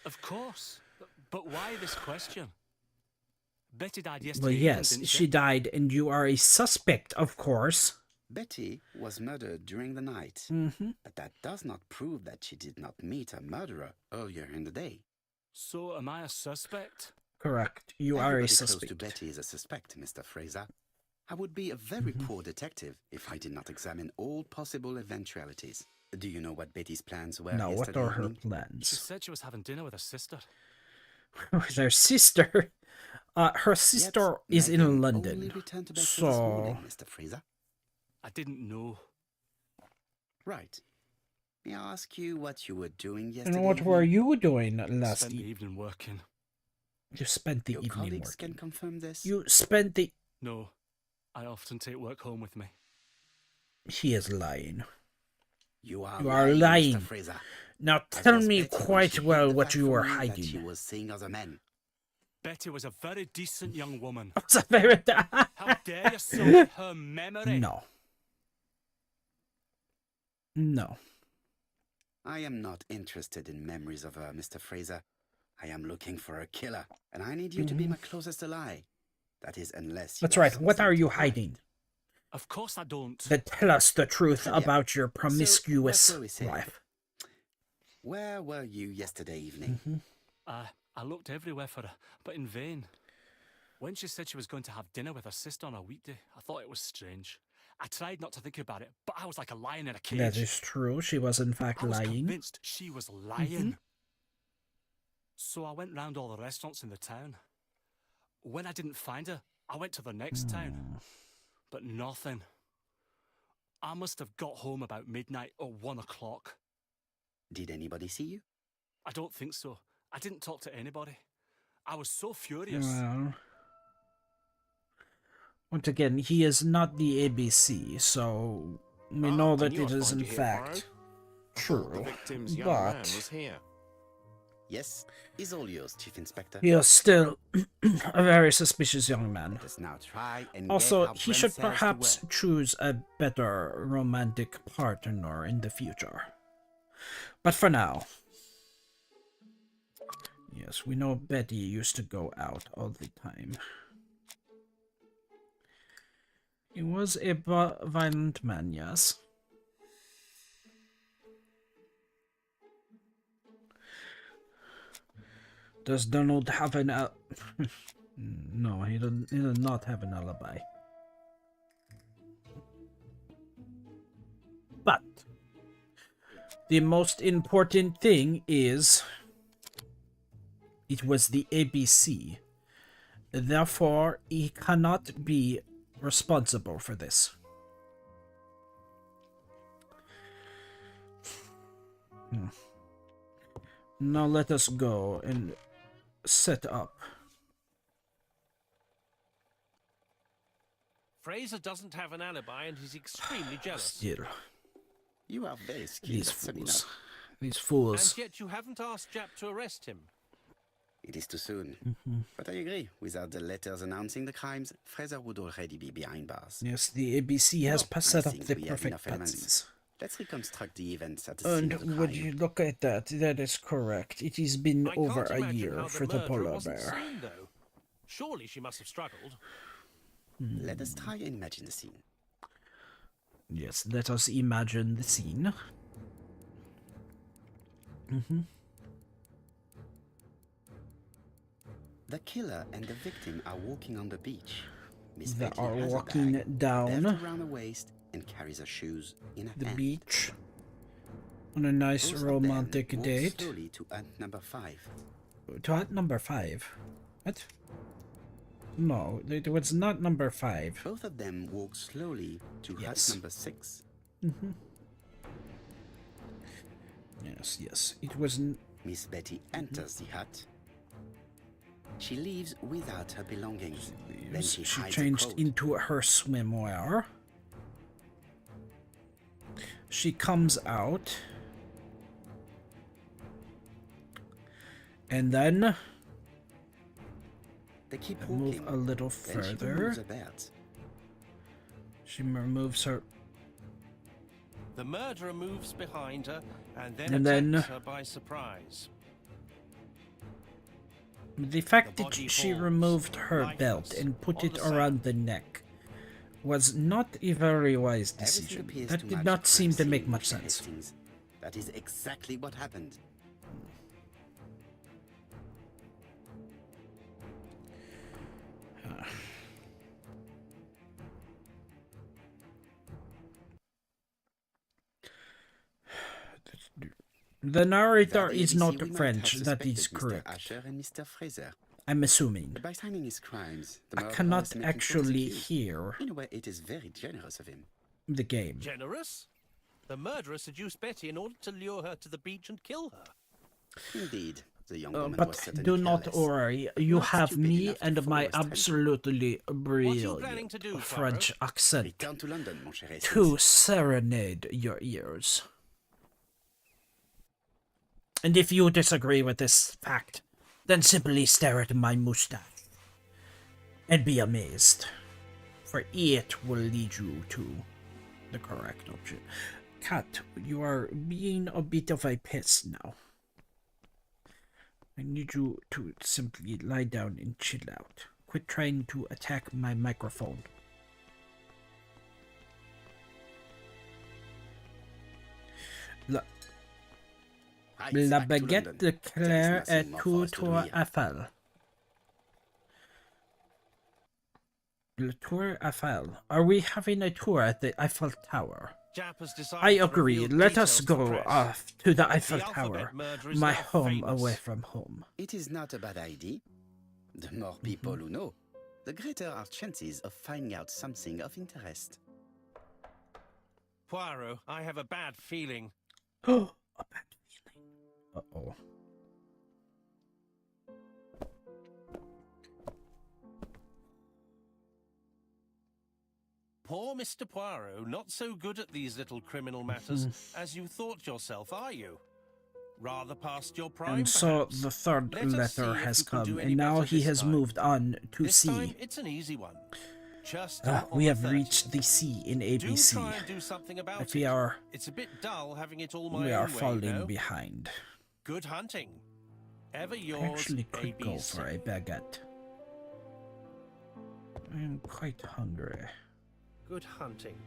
Of course. But why this question? Betty died yesterday Well, evening, yes, didn't she died, and you are a suspect, of course. Betty was murdered during the night, but that does not prove that she did not meet a murderer earlier in the day. So, am I a suspect? Correct. You are a Everybody close to suspect. Betty is a suspect, Mr. Fraser. I would be a very poor detective if I did not examine all possible eventualities. Do you know what Betty's plans were Now, what yesterday are her evening? She plans? said she was having dinner with her sister. With her sister? Her sister Yet is Megan in only London. returned to Bexley this So... morning, Mr. Fraser. I didn't know. Right. May I ask you what you were doing yesterday? And what evening? were you doing last Spent the evening? evening working. You spent the Your evening colleagues can working. confirm this. You spent the... No, I often take work home with me. He is lying. You are lying. Mr. Fraser. Now As tell was me Betty when quite she hid well the what fact you from were me that hiding. She was seeing other men. Betty was a very decent young woman. What's a favorite? How dare you sully her memory? No. No. I am not interested in memories of her, Mr. Fraser. I am looking for a killer, and I need you to be my closest ally. That is, unless you That's have right. What something are to you hide. hiding? Of course I don't. Then tell us the truth Très bien. about your promiscuous So, where shall we say? wife. Where were you yesterday evening? I looked everywhere for her, but in vain. When she said she was going to have dinner with her sister on a weekday, I thought it was strange. I tried not to think about it, but I was like a lion in a cage. That is true. She was in fact I was lying. convinced she was lying. So I went round all the restaurants in the town. When I didn't find her, I went to the next town. But nothing. I must have got home about midnight or 1 o'clock. Did anybody see you? I don't think so. I didn't talk to anybody. I was so furious. Well, once again, he is not the ABC, so we know I that knew it I'd is find in you here, fact Poirot. The true. victim's young man But was here. Yes, is all yours, Chief Inspector. he is still a very suspicious young man. Let us now try and Also, get our he brain should cells to perhaps work. choose a better romantic partner in the future. But for now, yes, we know Betty used to go out all the time. He was a violent man, yes. Does Donald have an no, he does not have an alibi. But The most important thing is it was the ABC. Therefore, he cannot be responsible for this. Now let us go and set up. Fraser doesn't have an alibi and he's extremely jealous. Still, You are very skilled these at summing fools. up. These fools. And yet you haven't asked Jap to arrest him. It is too soon. But I agree. Without the letters announcing the crimes, Fraser would already be behind bars. Yes, the ABC has No, I set up think the we have perfect enough elements. patsies. Let's reconstruct the events at the scene And of the would crime. you look at that? That is correct. It has been I over can't a imagine year how for the the murderer polar wasn't bear. seen, though. Surely she must have struggled. Let us try and imagine the scene. Yes, let us imagine the scene. The killer and the victim are walking on the beach. Miss They Betty are has a walking bag, down belt around her waist, and carries her shoes in her the hand. beach on a nice Both of them romantic walk date. slowly to ant number 5. To at number 5. What? No, it was not number 5. Both of them walk slowly to Yes. hut number 6. Yes, yes. It was. Miss Betty enters the hut. She leaves without her belongings. Then she hides a changed coat. into her swimwear. She comes out. And then They keep move walking. a little Then she further. removes her belt. She removes her. The murderer moves behind her and then And then- attacks her by surprise. The fact The that body she falls, removed her lifeless, belt and put on it the sand. around the neck was not a very wise Everything decision. appears That to did match not the seem crime to scene, make much Mr. sense. Hastings. That is exactly what happened. The narrator That is ABC not would not French, have that is suspected Mr. correct. Asher and Mr. Fraser. I'm assuming. But by signing his crimes, the I murderer cannot is making actually false accused. hear In a way, it is very generous of him. the game. Generous? The murderer seduced Betty in order to lure her to the beach and kill her. Indeed, the young woman was But certainly do not careless. worry, you Not have stupid me enough to and follow my his trend. absolutely planning brilliant to do, French accent Return to London, mon cher Hastings. to serenade your ears. And if you disagree with this fact, then simply stare at my moustache and be amazed, for it will lead you to the correct option. Cat, you are being a bit of a piss now. I need you to simply lie down and chill out. Quit trying to attack my microphone. Right, La back to baguette London. de There Claire is nothing est more for tout us to do tour here. Eiffel. Le Tour Eiffel. Are we having a tour at the Eiffel Tower? Jap has decided I to agree. reveal Let us details to go press. off to the Eiffel alphabet Tower. murderer is My now home famous. away from home. It is not a bad idea. The more people who know, the greater our chances of finding out something of interest. Poirot, I have a bad feeling. Oh, a bad feeling. Uh-oh. Poor Mr. Poirot, not so good at these little criminal matters as you thought yourself, are you? Rather past your prime, And so perhaps. the third Let us see letter if has you can do come, any and now better he this has time. moved on to This C. time, it's an easy one. Just We have reached the C in Do ABC. try and do something about If we it. are, It's a bit dull having it all my we own are way, falling you know? behind. Good hunting. Ever I yours, actually could go ABC. for a baguette. I am quite hungry. Good hunting.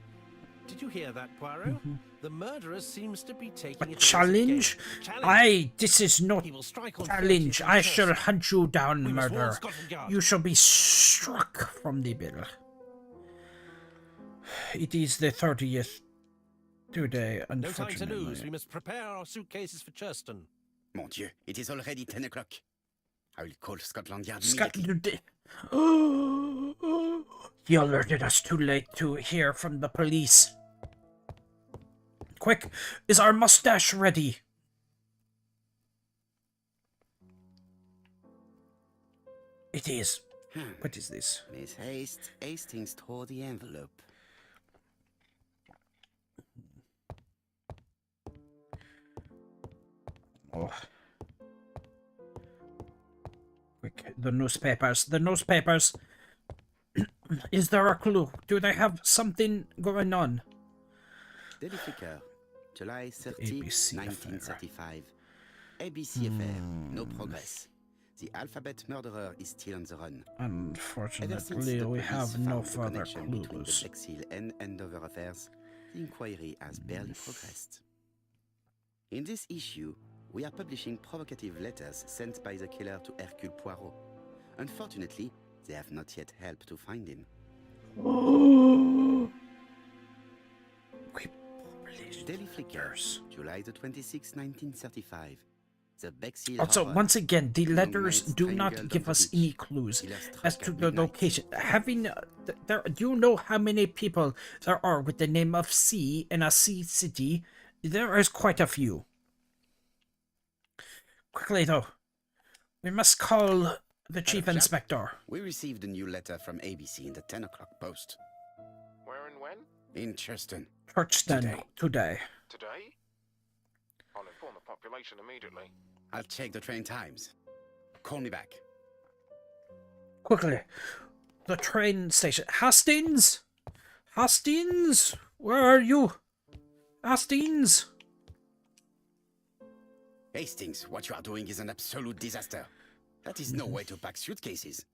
Did you hear that, Poirot? The murderer seems to be taking A it as challenge? game. Challenge. Aye, this is not He will strike on challenge. 30th I and shall 1st. hunt you down, We must warn murderer. Scotland Yard. You shall be struck from the bill. It is the 30th Do they? No time to lose. Unfortunately. We must prepare our suitcases for Churston. Mon Dieu, it is already 10 o'clock. I will call Scotland Yard immediately. Scotland. He alerted us too late to hear from the police. Quick, is our mustache ready? It is. What is this? Miss Hastings tore the envelope. Oh. Quick, the newspapers. The newspapers. Is there a clue? Do they have something going on? Daily Flicker, July 30, ABC 1935. ABC affair, no progress. The alphabet murderer is still on the run. Ever since Unfortunately, the we police have no found the further connection between the clues. Bexhill and Andover affairs, the inquiry has barely progressed. In this issue, we are publishing provocative letters sent by the killer to Hercule Poirot. Unfortunately, they have not yet helped to find him. Daily Flicker, July the 26th, 1935. The Bexhill Also, horror. once again, the Young letters maid do not strangled give on the us beach. any clues Killer struck as at to the midnight. location. Having there, do you know how many people there are with the name of C in a sea city? There is quite a few. Quickly though, we must call the chief Jack, inspector. We received a new letter from ABC in the 10 o'clock post. Where and when? In Churston. Churchton today. Today? I'll inform the population immediately. I'll check the train times. Call me back. Quickly, the train station. Hastings, Hastings, where are you? Hastings. Hastings, what you are doing is an absolute disaster. That is no way to pack suitcases.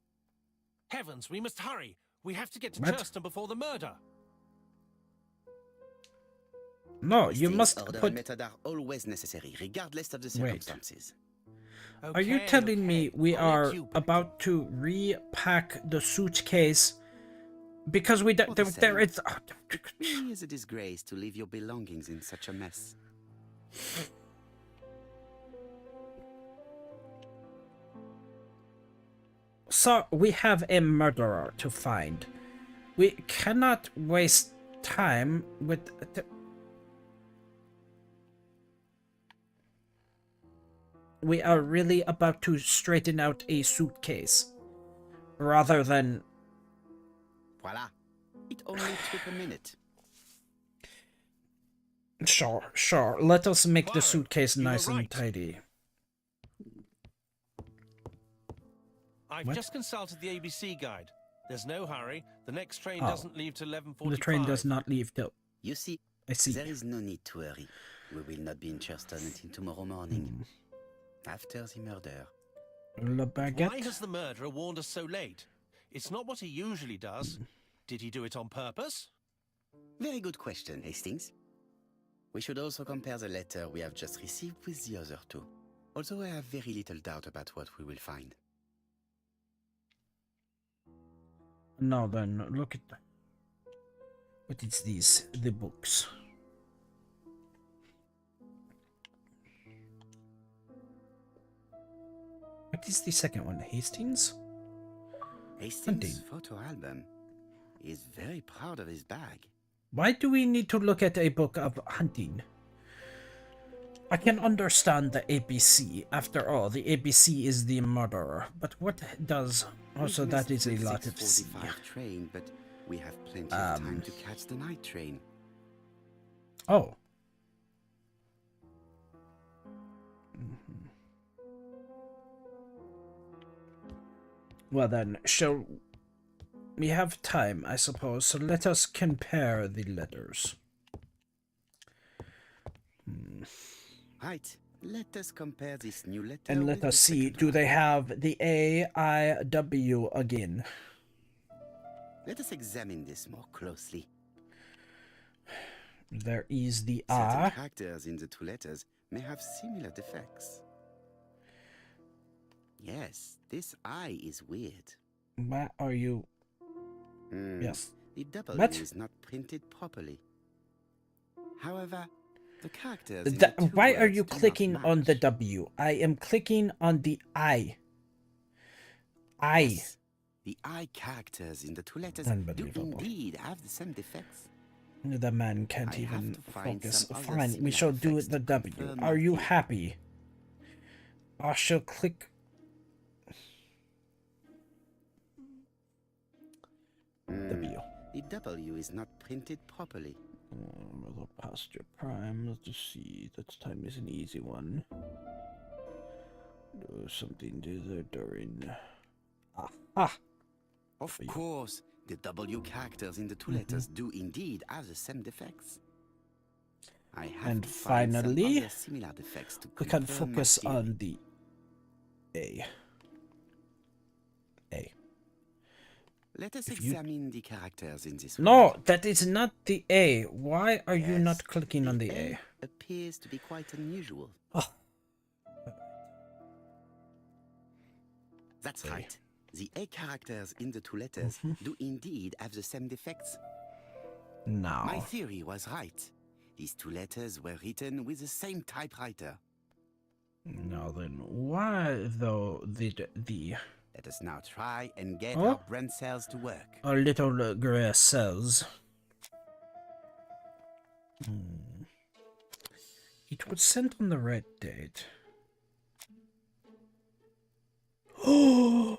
Heavens, we must hurry. We have to get to What? Churston before the murder. No, you Hastings, must order put. and method are always necessary, regardless of the Wait. circumstances. Are you telling me we I'll let are you back. about to repack the suitcase because we For the there same. it's It really is a disgrace to leave your belongings in such a mess. so we have a murderer to find. We cannot waste time with we are really about to straighten out a suitcase rather than Voila. It only took a minute. Sure. Let us make the Poirot, suitcase you were nice and right. tidy. I've What? just consulted the ABC guide. There's no hurry. The next train Oh. doesn't leave till 11:45. The train does not leave till. You see, I see. there is no need to hurry. We will not be in Churston until tomorrow morning. After the murder. Le Why baguette. has the murderer warned us so late? It's not what he usually does. Did he do it on purpose? Very good question, Hastings. We should also compare the letter we have just received with the other two. Although I have very little doubt about what we will find. Now then, look at what is these? The books. What is the second one? Hastings? Hastings' Hunting. photo album. He is very proud of his bag. Why do we need to look at a book of hunting? I can understand the ABC. After all, the ABC is the murderer. But what does... Also, We've that is missed a the lot of C. 6:45 train, but we have plenty of time to catch the night train. Oh. Well then, shall we have time, I suppose, so let us compare the letters. Right, let us compare this new letter And let with us the see, second do one. they have the A, I, W again? Let us examine this more closely. There is the Certain A. characters in the two letters may have similar defects. Yes, this I is weird. What are you... Hmm, Yes. The W What? is not printed properly. However, the characters in the two Why are words you do not clicking on the match. W? I am clicking on the I. I. Yes, the I characters in the two letters do Unbelievable. indeed have the same defects. The man can't I have even to find focus. some other Fine, we similar shall do effects it the to W. confirm Are my you theory. happy? I shall click. W. The W is not printed properly. The pasture prime. Let's see. That time is an easy one. Do something to the during. Ah. Of course, the W characters in the two letters do indeed have the same defects. I have And to find some finally, other similar defects to we can confirm my focus theory. on the A. A. Let us if you- examine the characters in this No, word. that is not the A. Why are you Yes, not clicking on the A A? appears to be quite unusual. Oh. That's A. right. The A characters in the two letters do indeed have the same defects. No. My theory was right. These two letters were written with the same typewriter. Now then, why though the Let us now try and get Oh? our brain cells to work. our little gray cells? It was sent on the right date. Oh!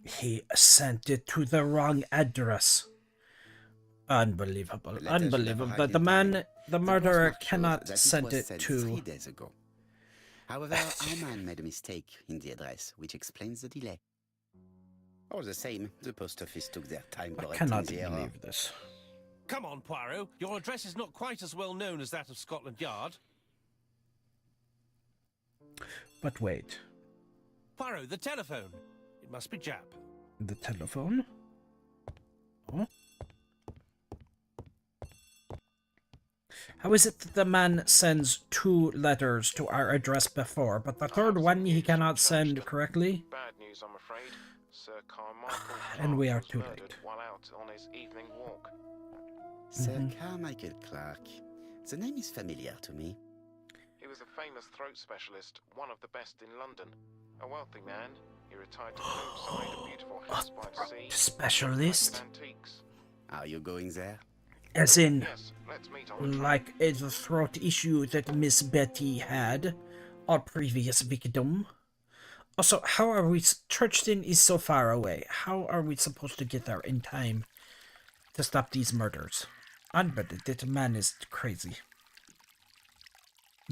He sent it to the wrong address. Unbelievable. The letters should have Unbelievable. arrived The in man, time. the The murderer postmark shows cannot that send was it sent to... 3 days ago. However, our man made a mistake in the address, which explains the delay. All the same, the post office took their time I correcting cannot the error. believe this. Come on, Poirot. Your address is not quite as well known as that of Scotland Yard. But wait. Poirot, the telephone. It must be Jap. The telephone? Oh? How is it that the man sends 2 letters to our address before, but the third one he cannot send correctly? Bad news, I'm afraid. Sir Carmichael And we Clark are too was murdered late. while out on his evening walk. Sir Carmichael Clark. The name is familiar to me. He was a famous throat specialist, one of the best in London. A wealthy man, he retired to Cliffside, a beautiful house by the sea. Specialist? collected antiques. Are you going there? As in, Yes, let's meet on the train. like a throat issue that Miss Betty had, our previous victim. Also, how are we... Churchton is so far away. How are we supposed to get there in time to stop these murders? Unbelievable. That man is crazy.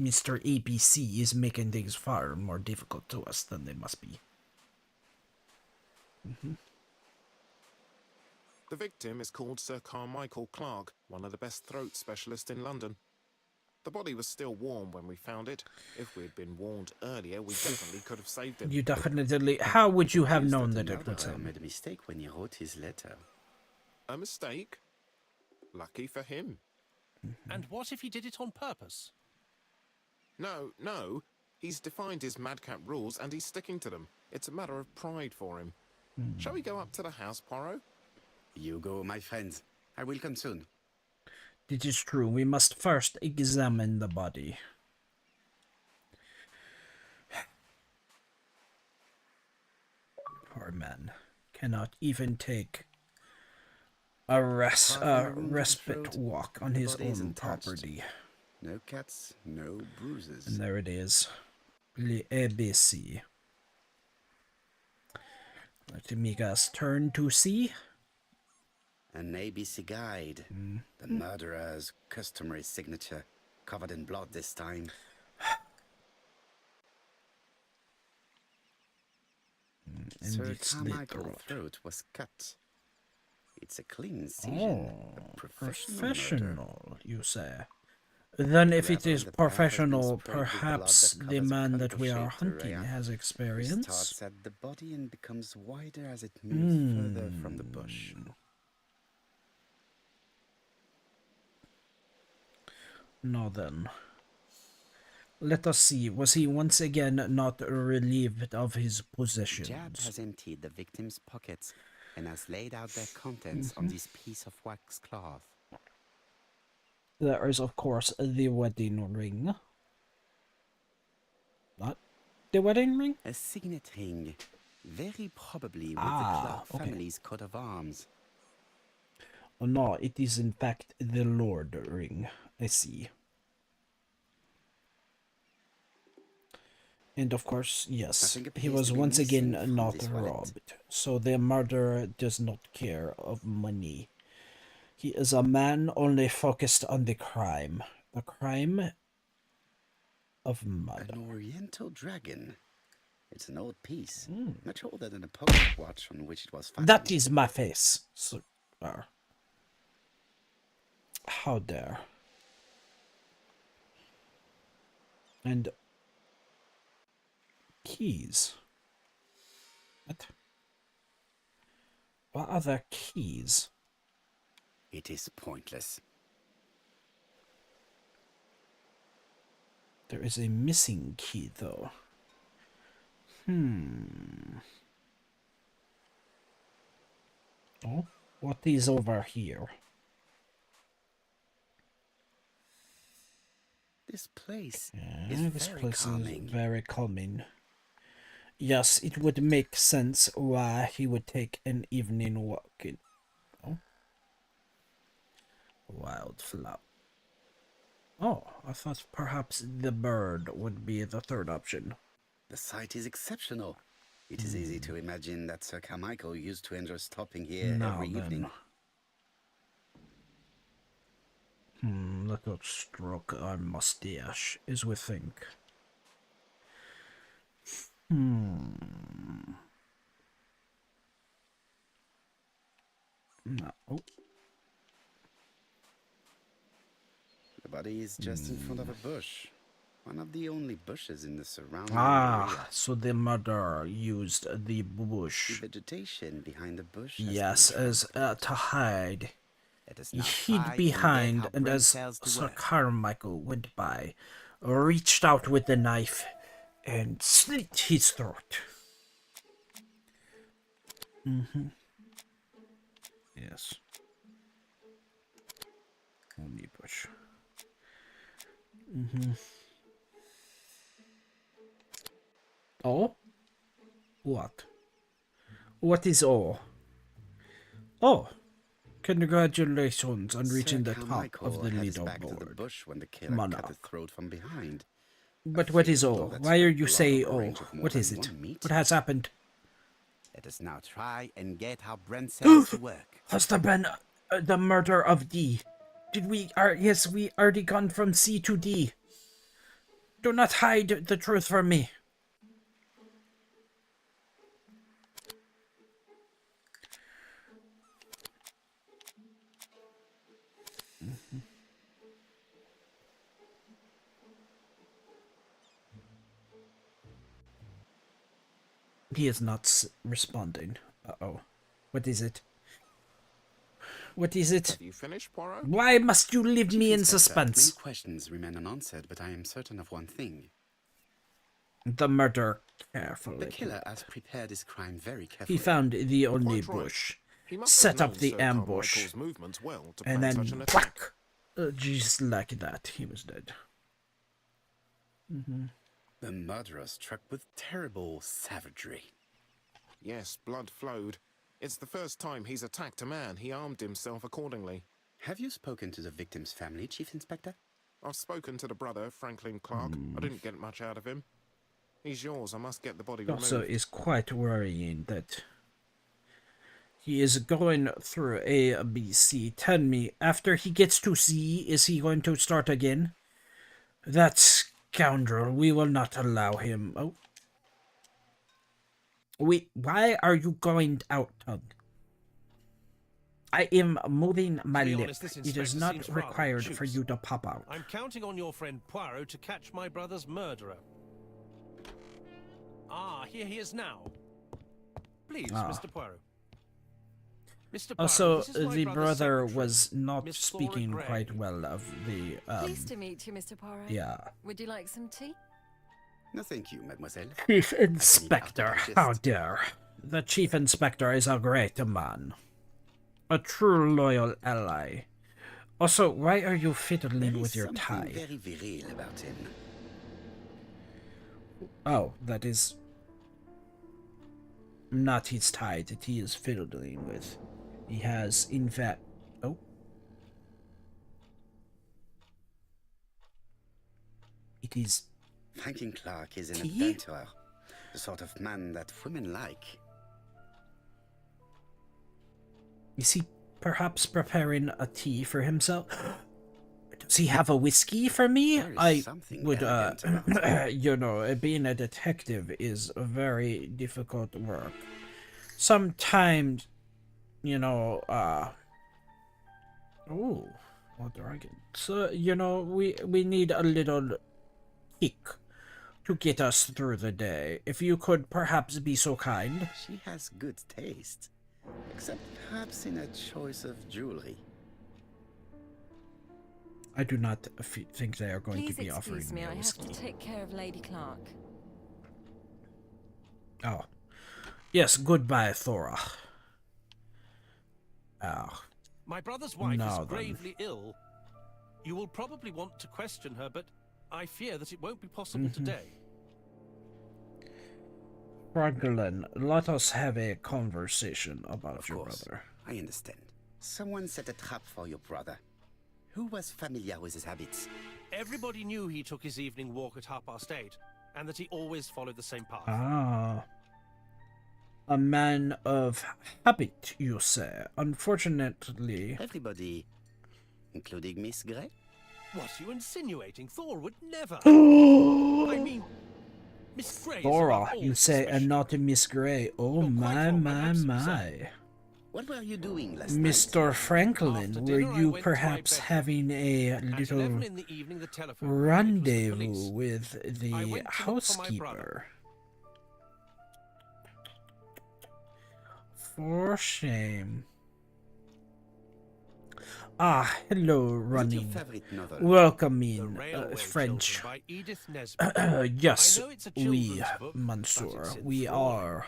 Mr. ABC is making things far more difficult to us than they must be. The victim is called Sir Carmichael Clark, one of the best throat specialists in London. The body was still warm when we found it. If we'd been warned earlier, we definitely could have saved him. You definitely... How would you have Is known the that it was murderer him? made a mistake when he wrote his letter. A mistake? Lucky for him. And what if he did it on purpose? No. He's defined his madcap rules and he's sticking to them. It's a matter of pride for him. Shall we go up to the house, Poirot? You go, my friends. I will come soon. It is true. We must first examine the body. Poor man. Cannot even take a respite throat. walk on The his body own isn't touched. property. No cuts, no bruises. And there it is. Le ABC. Let me guess. Turn to C. An ABC guide. The murderer's customary signature, covered in blood this time. And Sir the slit Carmichael's throat. throat was cut. It's a clean incision. Oh, a professional murder. professional, you say. Then if it Whoever is in the past has been professional, sprayed with blood perhaps that the covers man that we are conical-shaped hunting area, has who experience. starts at the body and becomes wider as it moves further from the bush. Now then, let us see. Was he once again not relieved of his Jab possessions? has emptied the victim's pockets and has laid out their contents on this piece of wax cloth. There is, of course, the wedding ring. Not the wedding ring? A signet ring, very probably with the Ah, Clark okay. family's coat of arms. Oh, no, it is in fact the Lord ring. I see. And of course, yes, Nothing he appears was to be once missing again from not this wallet. robbed. So the murderer does not care of money. He is a man only focused on the crime. The crime of murder. An oriental dragon. It's an old piece, much older than the pocket watch on which it was fastened. That is my face, sir. How dare. And keys. What? What are the keys? It is pointless. There is a missing key, though. Oh, what is over here? This place Yeah, is this very place calming. is very calming. Yes, it would make sense why he would take an evening walk in. Oh. Wildflower. Oh, I thought perhaps the bird would be the third option. The site is exceptional. It is easy to imagine that Sir Carmichael used to enjoy stopping here Now every evening. Look how stroke our mustache, as we think. No. The body is just in front of a bush. One of the only bushes in the surrounding area. So the murderer used the bush. The vegetation behind the bush. Yes, as to hide. Let us He now hid try behind, and, get and brain as cells to Sir work. Carmichael went by, reached out with the knife and slit his throat. Yes. Only bush. Oh? What? What is all? Oh, congratulations on reaching the Sir top Carmichael of the had his leaderboard. back to the bush when the killer cut Monarch. the throat from behind. But what is figure, all? though, that's Why are a you lot saying of all? range of more What is than it? 1 meter. What has happened? Let us now try and get our brain cells to work. Has there been the murder of D? Did we? Yes, we already gone from C to D. Do not hide the truth from me. He is not responding. Uh-oh. What is it? What is it? Have you finished, Poirot? Why must you leave Chief me in Inspector, suspense? Many questions remain unanswered, but I am certain of one thing. The murder carefully. The killer has prepared his crime very He carefully. found the only Quite right. bush, He must set have up known the Sir ambush, Carmichael's movements well to and plan such then an attack. whack! Just like that, he was dead. The murderer struck with terrible savagery. Yes, blood flowed. It's the first time he's attacked a man. He armed himself accordingly. Have you spoken to the victim's family, Chief Inspector? I've spoken to the brother, Franklin Clark. I didn't get much out of him. He's yours. I must get the body removed. Also, is quite worrying that he is going through A, B, C. Tell me, after he gets to C, is he going to start again? That scoundrel, we will not allow him. Oh. Why are you going out, Tug? I am moving my To be lip. honest, this It is inspector not seems rather required for obtuse. you to pop out. I'm counting on your friend Poirot to catch my brother's murderer. Ah, here he is now. Please, Mr. Poirot. Mr. Poirot, Also, this is my the brother's brother secretary, was not Miss Flora speaking Gray. quite well of the, Pleased to meet you, Mr. Poirot. yeah. Would you like some tea? No, thank you, mademoiselle. Chief Inspector, how dare. The Chief Inspector is a great man. A true loyal ally. Also, why are you There fiddling is with your something tie? very viril about him. Oh, that is not his tie that he is fiddling with. He has, in fact... Oh. It is... Franklin Clark is an Tea? adventurer, the sort of man that women like. Is he perhaps preparing a tea for himself? Does he have a whiskey for me? There is I something would, elegant about you know, being a detective is a very difficult work. Sometimes, you know, oh, a dragon. So, you know, we need a little kick to get us through the day. If you could perhaps be so kind. She has good taste, except perhaps in a choice of jewelry. I do not think they are going Please to be offering excuse me me, a I have whiskey. to take care of Lady Clark. Oh. Yes, goodbye, Thora. Oh. My brother's wife Now is then. gravely ill. You will probably want to question her, but I fear that it won't be possible today. Franklin, let us have a conversation about Of your course, brother. I understand. Someone set a trap for your brother. Who was familiar with his habits? Everybody knew he took his evening walk at 8:30, and that he always followed the same path. Ah. A man of habit, you say. Unfortunately... Everybody, including Miss Grey? What are you insinuating? Thor would never. I mean, Miss Grey is Thora, above all you say, suspicion. and not Miss Grey. Oh, You're quite my, wrong, my, I'm absolutely my. What were you doing last night? Mr. Franklin, After were dinner, I you went to my perhaps bedroom. having a At little 11 in the evening, the telephone rang. It was the rendezvous police. with I the went to look for my brother. housekeeper? For shame. Ah, hello, Is it your running. favorite novel? Welcome The in, Railway French. Children by Edith Nesbit. Yes, I know it's a oui, children's book, but Monsieur. it's We enthralling. are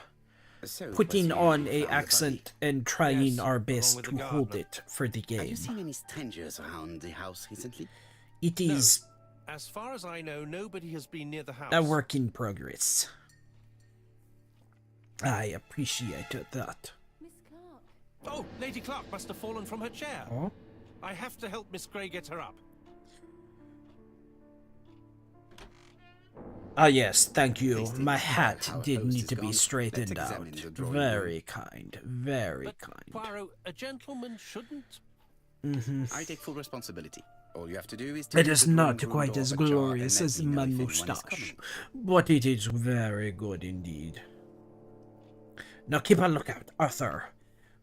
So it putting was you on who a found the accent and trying Yes, our along best with to the hold gardener. it for the body. Have you game. seen any strangers around the house recently? It No. is As far as I know, nobody has been near the house. a work in progress. I appreciate that. Miss Clark. Oh, Lady Clark must have fallen from her chair. Oh? I have to help Miss Grey get her up. Ah, yes, thank you. Tasty. My hat Our did host need is to be gone. straightened Let's out. examine the drawing Very kind, very But, kind. Poirot, a gentleman shouldn't. I take full responsibility. All you have to do is to It leave is the not drawing room quite door as ajar and glorious let as me know my if anyone is moustache, coming. but it is very good indeed. Now keep a lookout, Arthur.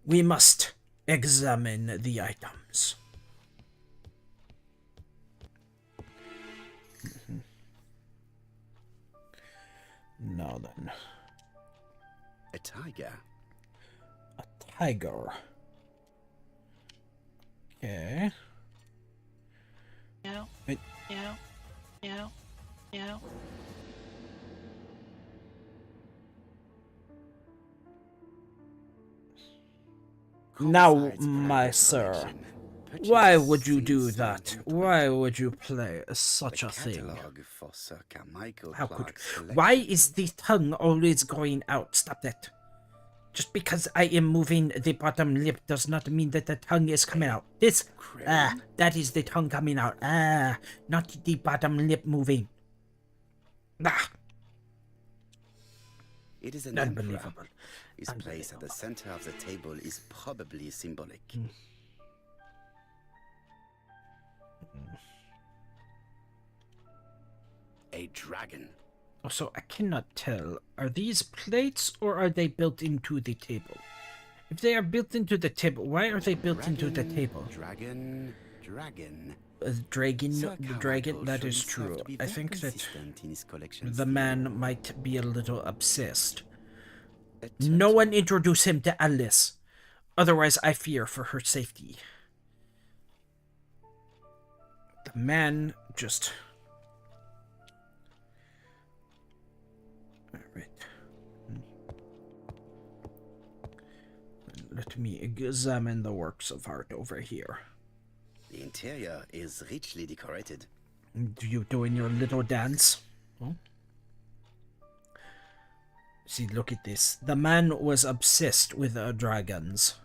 We must examine the items. Now then, A tiger. a tiger. Okay. Meow. It- Meow. Meow. Meow. Now, Besides my private sir, collection, why purchase would you do since that? 1720. Why would you play such The a thing? catalogue for Sir Carmichael How could Clark's collection. Why is the tongue always going out? Stop that. Just because I am moving the bottom lip does not mean that the tongue is coming out. This, that is the tongue coming out. Not the bottom lip moving. Ah, It is an emperor. unbelievable. His place at the center of the table is probably symbolic. A dragon. Also, I cannot tell. Are these plates or are they built into the table? If they are built into the table, why are they built into the table? Dragon. Dragon, Sir dragon, Carmichael that showed is himself true. to be I very think that consistent in his collections. the man might be a little obsessed. A No turtle. one introduce him to Alice. Otherwise, I fear for her safety. The man just... Alright. let me examine the works of art over here. The interior is richly decorated. Do you doing your little dance? Oh. See, look at this. The man was obsessed with dragons.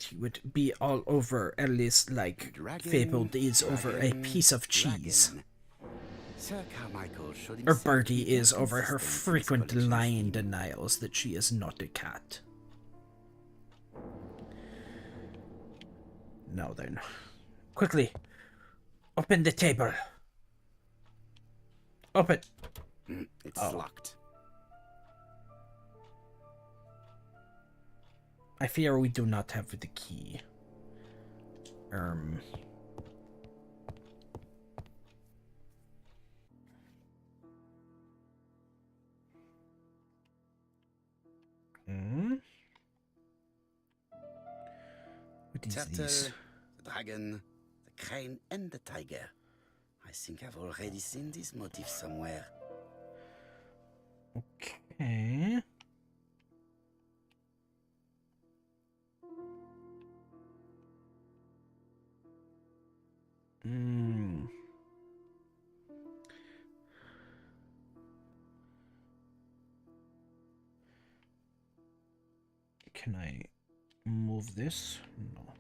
He would be all over Alice like Fabled is over a piece of cheese. Sir Carmichael showed Or himself Bertie to be is over her inconsistent in his frequent collection lying scheme. denials that she is not a cat. Now then. Quickly. Open the table. Open. It's Oh. locked. I fear we do not have the key. What is Turtle, this? the dragon, the crane, and the tiger. I think I've already seen this motif somewhere. Okay. Can I move this? No.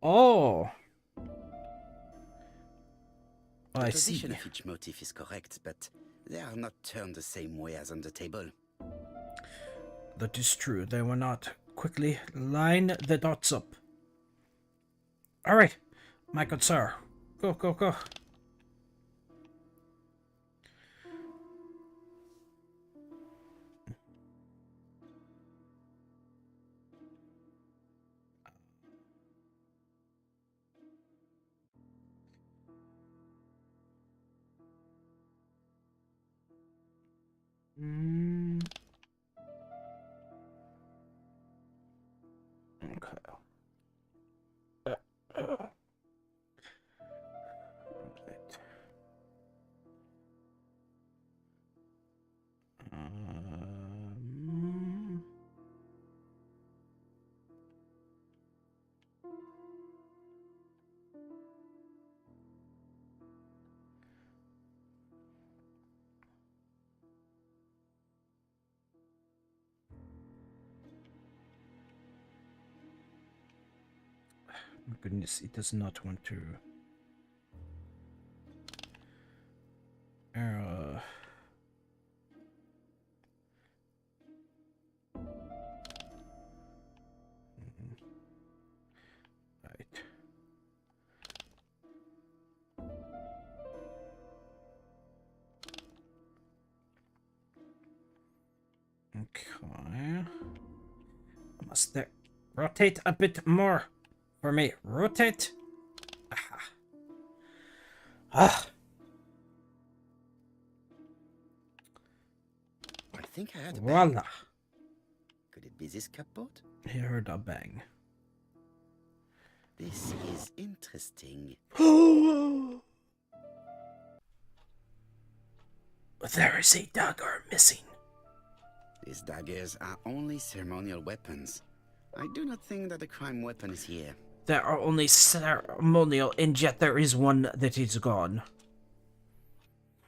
Oh! The I see. position of each motif is correct, but they are not turned the same way as on the table. That is true. They will not. Quickly line the dots up. Alright, my good sir. Go, go, go. Okay. Right. My goodness, it does not want to. Right. Okay. Must that rotate a bit more for me? Rotate. Aha. Ah. I think I heard a bang. Voila. Could it be this cupboard? He heard a bang. This is interesting. There is a dagger missing. These daggers are only ceremonial weapons. I do not think that the crime weapon is here. There are only ceremonial, and yet there is one that is gone.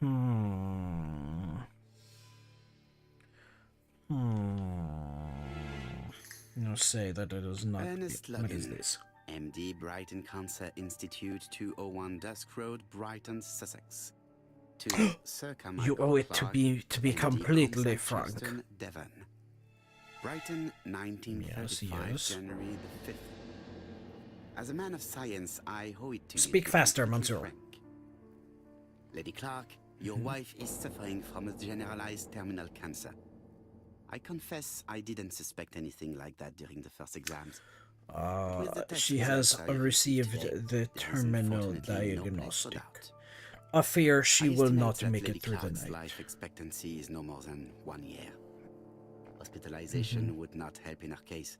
No, say that it is not. Ernest What is Logan, this? MD, Brighton Cancer Institute, 201 Dusk Road, Brighton, Sussex. To Sir Carmichael You owe it Clark, to be MD, completely Consett, frank. Cheston, Devon. Brighton, 1935, yes. January the 5th. As a man of science, I owe it to you. Speak to be faster, completely Monsieur. frank. Lady Clark, your wife is suffering from a generalized terminal cancer. I confess I didn't suspect anything like that during the first exams. With the test She results has I received today, the there is terminal unfortunately no place for diagnostic. doubt. I fear she I will estimate not that make Lady it through the Clark's night. life expectancy is no more than 1 year. Hospitalization would not help in her case,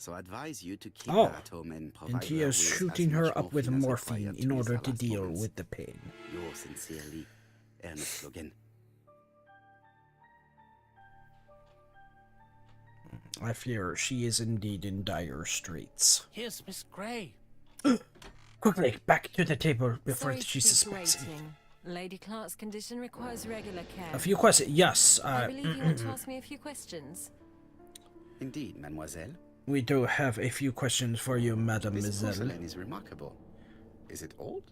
So I advise you to keep Oh, her at home and provide and he her is with shooting as her much up with as morphine required in to ease order her to last deal moments. with the pain. Yours sincerely, Ernest Logan. I fear she is indeed in dire straits. Here's Miss Grey. Quickly, back to the table before Sorry she to keep suspects anything. waiting. Lady Clark's condition requires regular care. A few questions. Yes, I believe you want to ask me a few questions. Indeed, mademoiselle. we do have a few questions for you, This mademoiselle. porcelain is remarkable. Is it old?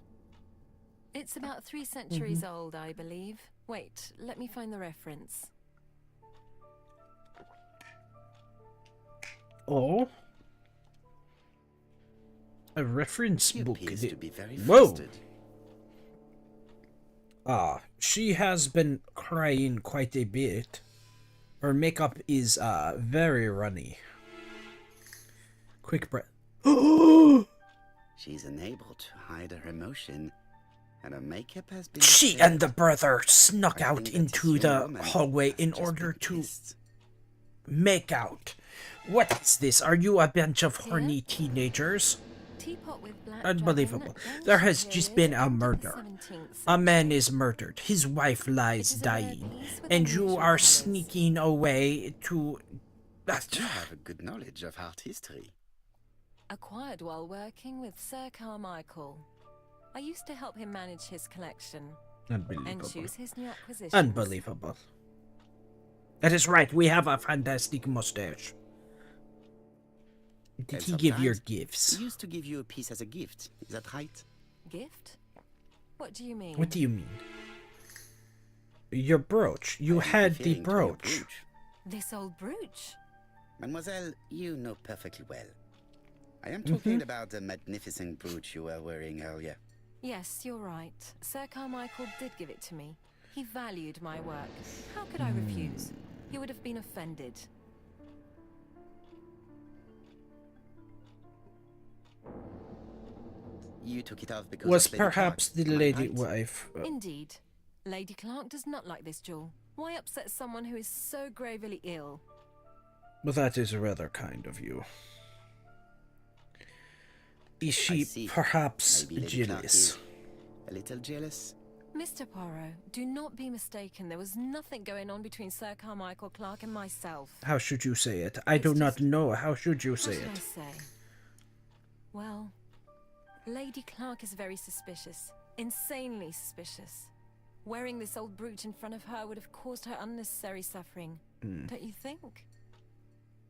It's about 3 centuries old, I believe. Wait, let me find the reference. Oh, a reference She book. appears to be very Whoa! flustered. She has been crying quite a bit. Her makeup is very runny. Quick breath. She's unable to hide her emotion, and her makeup has been. She displayed. and the brother snuck I out think that into this young the woman hallway has in just order been to kissed. make out. What is this? Are you a bunch of Here? horny teenagers? Teapot with black Unbelievable. dragon, There has ancient just period, been a end of the murder. 17th A man century. is murdered. His wife lies It is a rare dying. piece with And you unusual are colours. sneaking away to... You have a good knowledge of art history. Acquired while working with Sir Carmichael. I used to help him manage his collection and Unbelievable. choose his new acquisitions. Unbelievable. That is right, we have a fantastic mustache. Did And he give you sometimes gifts? He used to give you a piece as a gift. Is that right? Gift? What do you mean? What do you mean? Your brooch. You I am had the referring to your brooch. This old brooch? Mademoiselle, you know perfectly well. I am talking about the magnificent brooch you were wearing earlier. Yes, you're right. Sir Carmichael did give it to me. He valued my work. How could I refuse? He would have been offended. You took it off because Was of Lady perhaps Clark, the am I lady right? wife. Indeed. Lady Clark does not like this jewel. Why upset someone who is so gravely ill? Well, that is rather kind of you. Is I she see. perhaps Maybe Lady Clark jealous? is a little jealous. Mr. Poirot, do not be mistaken. There was nothing going on between Sir Carmichael Clark and myself. How should you say it? I do It's not just- know. How should you How say should I it? say? Well, Lady Clark is very suspicious. Insanely suspicious. Wearing this old brooch in front of her would have caused her unnecessary suffering. Don't you think?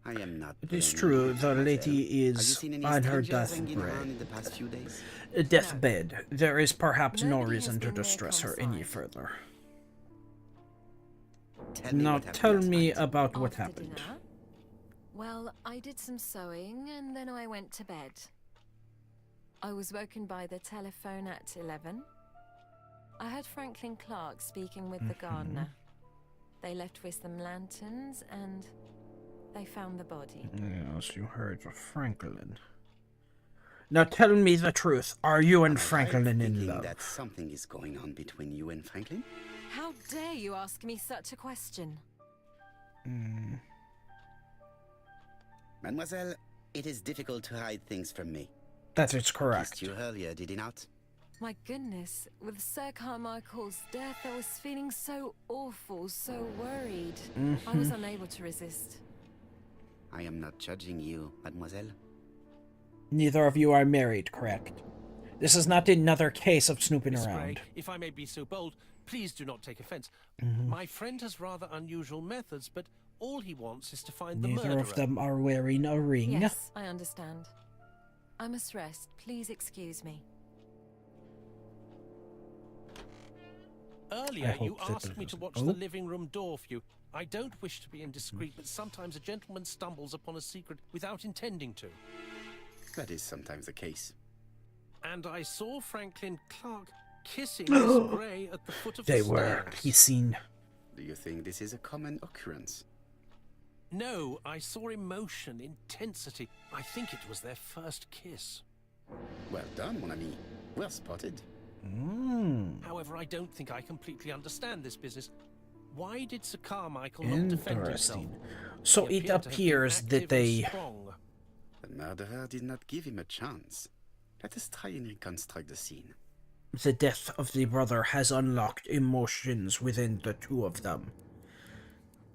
I am not. It is blaming true, you, the mademoiselle. lady Have you is seen any on her strangers hanging deathbed. around in the past few days? A deathbed. There is perhaps no Nobody has reason to been there distress her any confined. further. Tell me Now what happened tell last me night. about what After happened. dinner? Well, I did some sewing and then I went to bed. I was woken by the telephone at 11. I heard Franklin Clark speaking with the gardener. They left with some lanterns and they found the body. Yes, you heard of Franklin. Now tell me the truth. Are you and Am I right Franklin in thinking love? that something is going on between you and Franklin? How dare you ask me such a question? Mademoiselle, it is difficult to hide things from me. That is Kissed correct. you earlier, did he not? My goodness, with Sir Carmichael's death, I was feeling so awful, so worried. I was unable to resist. I am not judging you, mademoiselle. Neither of you are married, correct? This is not another case of snooping Miss Grey, around. if I may be so bold, please do not take offense. My friend has rather unusual methods, but all he wants is to find the Neither murderer. of them are wearing a ring. Yes, I understand. I must rest. Please excuse me. I Earlier, you hope that asked me to doesn't- watch Oh. the living room door for you. I don't wish to be indiscreet, but sometimes a gentleman stumbles upon a secret without intending to. That is sometimes the case. And I saw Franklin Clark kissing Miss Grey at the foot of They the were. stairs. He's seen. Do you think this is a common occurrence? No, I saw emotion, intensity. I think it was their first kiss. Well done, mon ami. Well spotted. However, I don't think I completely understand this business. Why did Sir Carmichael not defend himself? Interesting. So He it appeared to have been appears active that and they strong. murderer did not give him a chance. Let us try and reconstruct the scene. The death of the brother has unlocked emotions within the two of them.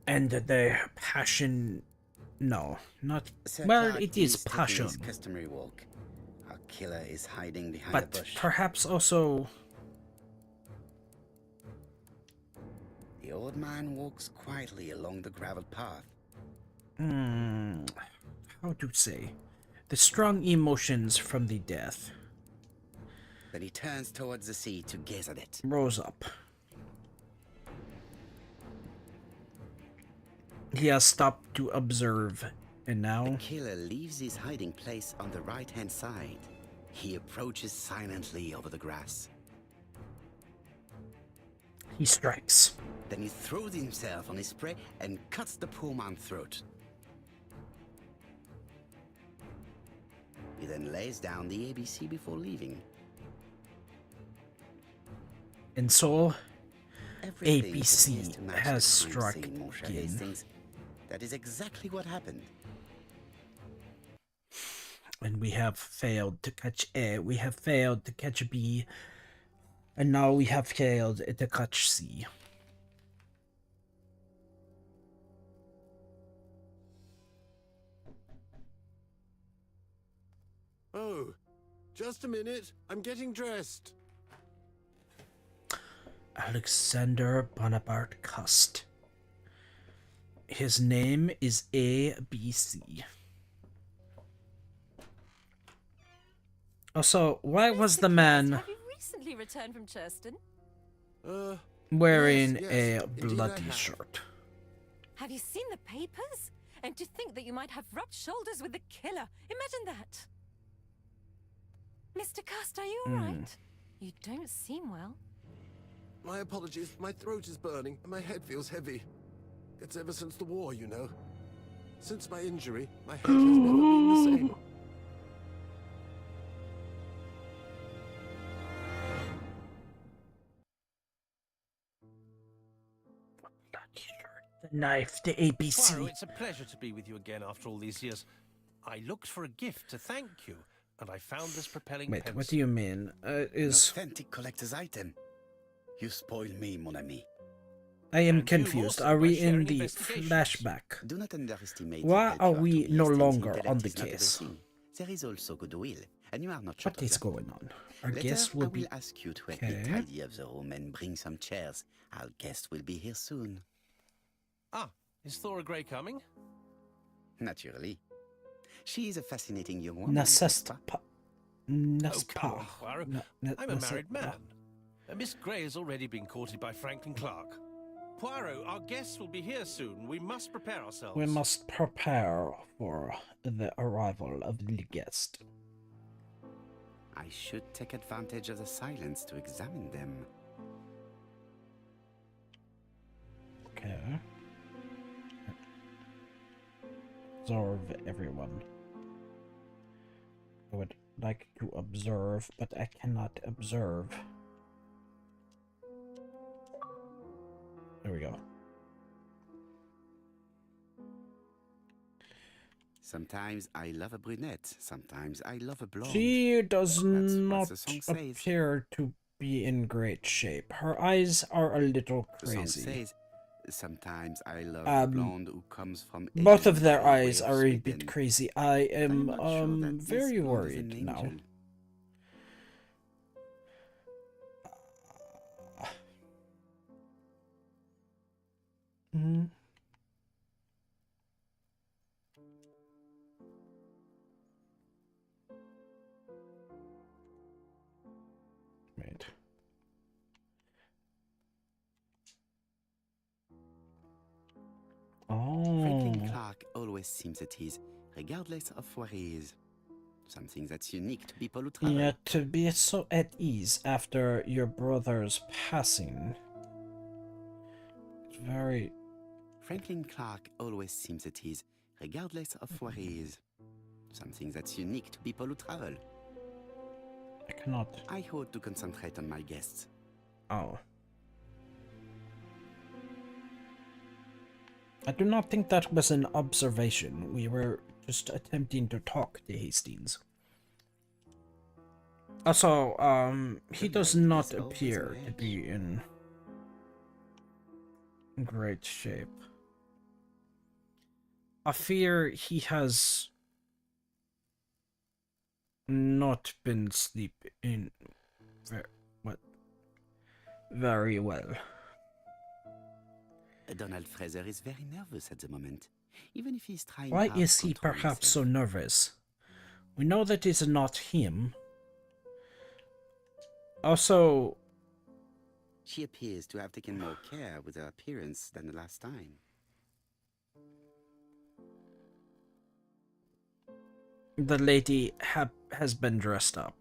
And their passion... No, not... Sir Well, Clark it is taking his passion. customary walk. Our killer is hiding behind a But bush. perhaps also... The old man walks quietly along the gravel path. How to say? The strong emotions from the death Then he turns towards the sea to gaze at it. rose up. He has stopped to observe, and The now killer leaves his hiding place on the right-hand side. He approaches silently over the grass. he strikes. Then he throws himself on his prey and cuts the poor man's throat. He then lays down the ABC before leaving. And so, Everything ABC appears to match has the crime struck scene, Monsieur again. Hastings. That is exactly what happened. And we have failed to catch A, we have failed to catch B, and now we have failed to catch C. Oh, just a minute. I'm getting dressed. Alexander Bonaparte Cust. His name is ABC. Also, why was the man Have you recently returned from Churston? wearing yes, a indeed I bloody have. shirt? Have you seen the papers? And to think that you might have rubbed shoulders with the killer. Imagine that. Mr. Cust, are you all right? You don't seem well. My apologies. My throat is burning and my head feels heavy. It's ever since the war, you know. Since my injury, my head has never been the same. The knife, the ABC. Poirot, it's a pleasure to be with you again after all these years. I looked for a gift to thank you, and I found this propelling Wait, pencil. what do you mean? An Is authentic collector's item. You spoil me, mon ami. I am And you confused. also Are by we sharing in the investigations. flashback? Do not underestimate Why the help are you we to me, no Hastings. longer Intellect on the is not case? everything. There is also goodwill, and you are not short What of is that. going on? Our Later, guest I will will be... ask you to help me Okay. tidy up the room and bring some chairs. Our guest will be here soon. Ah, is Thora Grey coming? Naturally. She is a fascinating young woman. Necesspa. Oh, come on, Poirot. I'm a married man. Miss Grey has already been courted by Franklin Clark. Poirot, our guests will be here soon. We must prepare ourselves. We must prepare for the arrival of the guest. I should take advantage of the silence to examine them. Okay. Observe everyone. I would like to observe, but I cannot observe. There we go. Sometimes I love a brunette, sometimes I love a blonde. She does That's what not the song says. appear to be in great shape. Her eyes are a little The song crazy. says, sometimes I love a blonde who comes from Both of England their by way eyes of are a Sweden. bit crazy. I am I'm not sure that this very blonde is an worried now. angel. Hmm. Wait. Franklin Oh. Clark always seems at ease, regardless of where he is. Something that's unique to people who travel. Yeah, to be so at ease after your brother's passing. It's very... Franklin Clark always seems at ease, regardless of where he is. Something that's unique to people who travel. I cannot... I hope to concentrate on my guests. Oh. I do not think that was an observation. We were just attempting to talk to Hastings. Also, he does not appear to be in great shape. I fear he has not been sleeping very well. Donald Fraser is very nervous at the moment, even if he's trying Why hard is to he control perhaps so himself. nervous? We know that it's not him. Also, She appears to have taken more care with her appearance than the last time. the lady has been dressed up.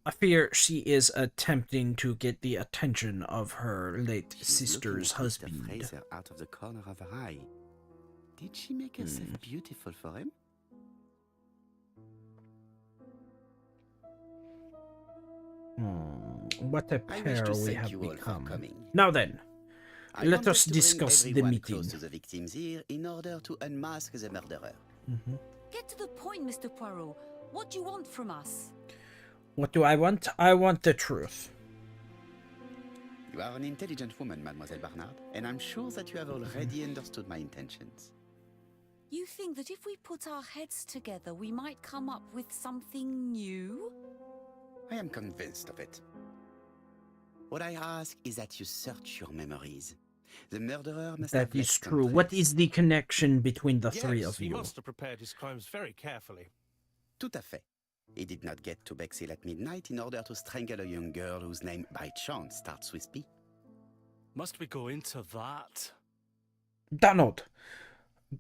I fear she is attempting to get the attention of her late She's sister's looking at Mr. husband. Fraser out of the corner of her eye. Did she make herself beautiful for him? What a I wish pair to we thank have you all for become. coming. Now then, I let wanted us to bring discuss the everyone meeting. close to the victim's ear in order to unmask the murderer. Get to the point, Mr. Poirot. What do you want from us? What do I want? I want the truth. You are an intelligent woman, Mademoiselle Barnard, and I'm sure that you have already understood my intentions. You think that if we put our heads together, we might come up with something new? I am convinced of it. What I ask is that you search your memories. The murderer must have That is left some true. What trace. is the connection between the three Yes, of he you? must have prepared his crimes very carefully. Tout à fait. He did not get to Bexhill at midnight in order to strangle a young girl whose name by chance starts with P. Must we go into that? Donald,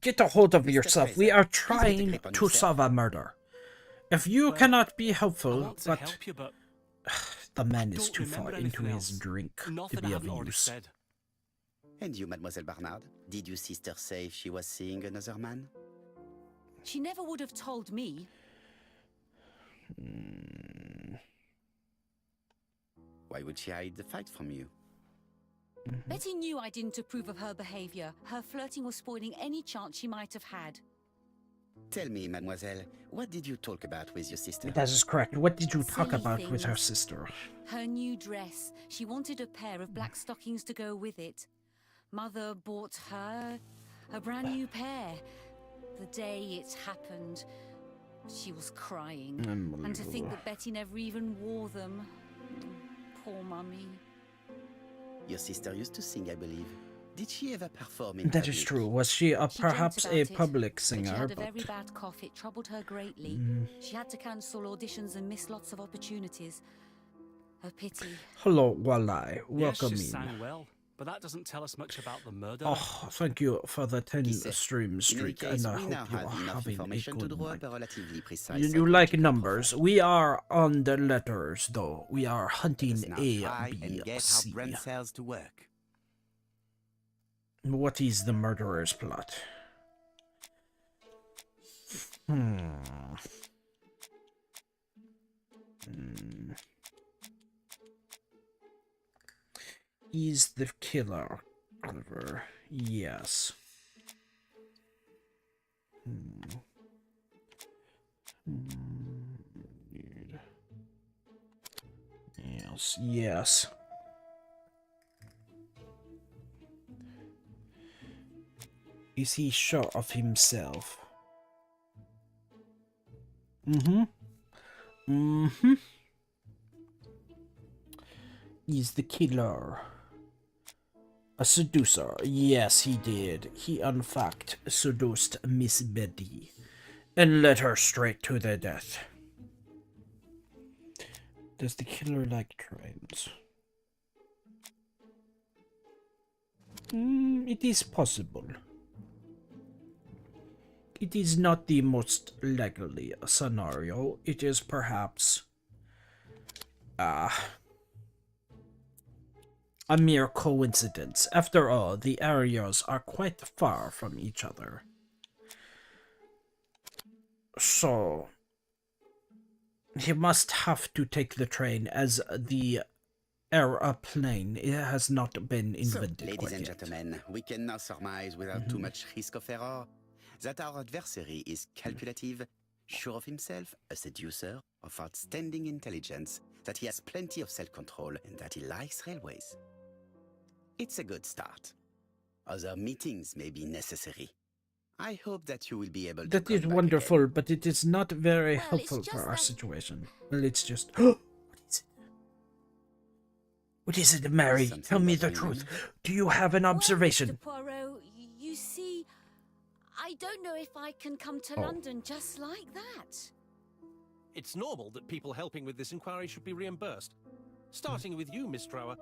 get a hold of Mr. yourself. We Fraser, are please get a trying grip on to yourself. solve a murder. If you Well, cannot be I helpful, want to but help you, but the man is don't too far remember into anything his else. drink Nothing to be I of haven't already use. said. And you, Mademoiselle Barnard, did your sister say she was seeing another man? She never would have told me. Why would she hide the fact from you? Betty knew I didn't approve of her behavior. Her flirting was spoiling any chance she might have had. Tell me, Mademoiselle, what did you talk about with your sister? That is correct. What did you talk Silly about with her things. sister? Her new dress. She wanted a pair of black stockings to go with it. Mother bought her a brand new pair. The day it happened, she was crying. And to think that Betty never even wore them. Poor Mummy. Your sister used to sing, I believe. Did she ever perform in That public? is true. Was she She dreamt perhaps about a it, public but she singer? had a But very bad cough. It troubled her greatly. She had to cancel auditions and miss lots of opportunities. A pity. hello, Walleye. Welcome yes, she in. sang well, but that doesn't tell us much about the murder. Oh, thank you for the 10 Qui sait? stream In any streak, case, and I we now hope you have are enough having a information to good draw night. up a relatively precise You like psychological numbers. profile. We are on the letters, though. We are hunting Let us now A, try B, and get C. our brain cells to work. What is the murderer's plot? Is the killer clever? Yes. Yes, yes. Is he sure of himself? Is the killer a seducer? Yes, he did. He, in fact, seduced Miss Betty and led her straight to their death. Does the killer like trains? It is possible. It is not the most likely scenario. It is perhaps a mere coincidence. After all, the areas are quite far from each other. So he must have to take the train, as the airplane has not been So, invented ladies quite and yet. gentlemen, we can now surmise without too much risk of error that our adversary is calculative, sure of himself, a seducer, of outstanding intelligence, that he has plenty of self-control, and that he likes railways. It's a good start. Other meetings may be necessary. I hope that you will be able to That come is back wonderful, again. but it is not very Well, it's helpful just for our that- situation. Well, it's just... What is it? What is it, Mary? Something Tell me the bothering you, truth. Mary? Do you have an observation? Well, Mr. Poirot, you see, I don't know if I can come to London just like that. It's normal that people helping with this inquiry should be reimbursed. Starting with you, Miss Drower.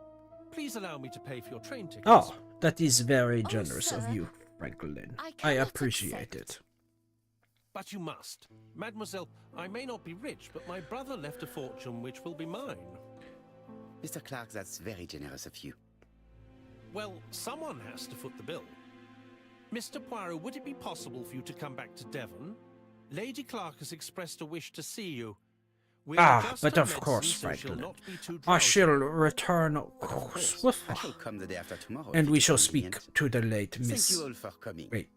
Please allow me to pay for your train tickets. Oh, that is very generous of sir, you, Franklin. I I cannot appreciate accept. it. But you must. Mademoiselle, I may not be rich, but my brother left a fortune which will be mine. Mr. Clark, that's very generous of you. Well, someone has to foot the bill. Mr. Poirot, would it be possible for you to come back to Devon? Lady Clark has expressed a wish to see you. We'll adjust but her of medicine course, so she'll Franklin. not be too I drowsy. shall return I swiftly. shall come the day after tomorrow. And if we it is shall speak convenient. to the late Miss... Thank you all for coming. Wait.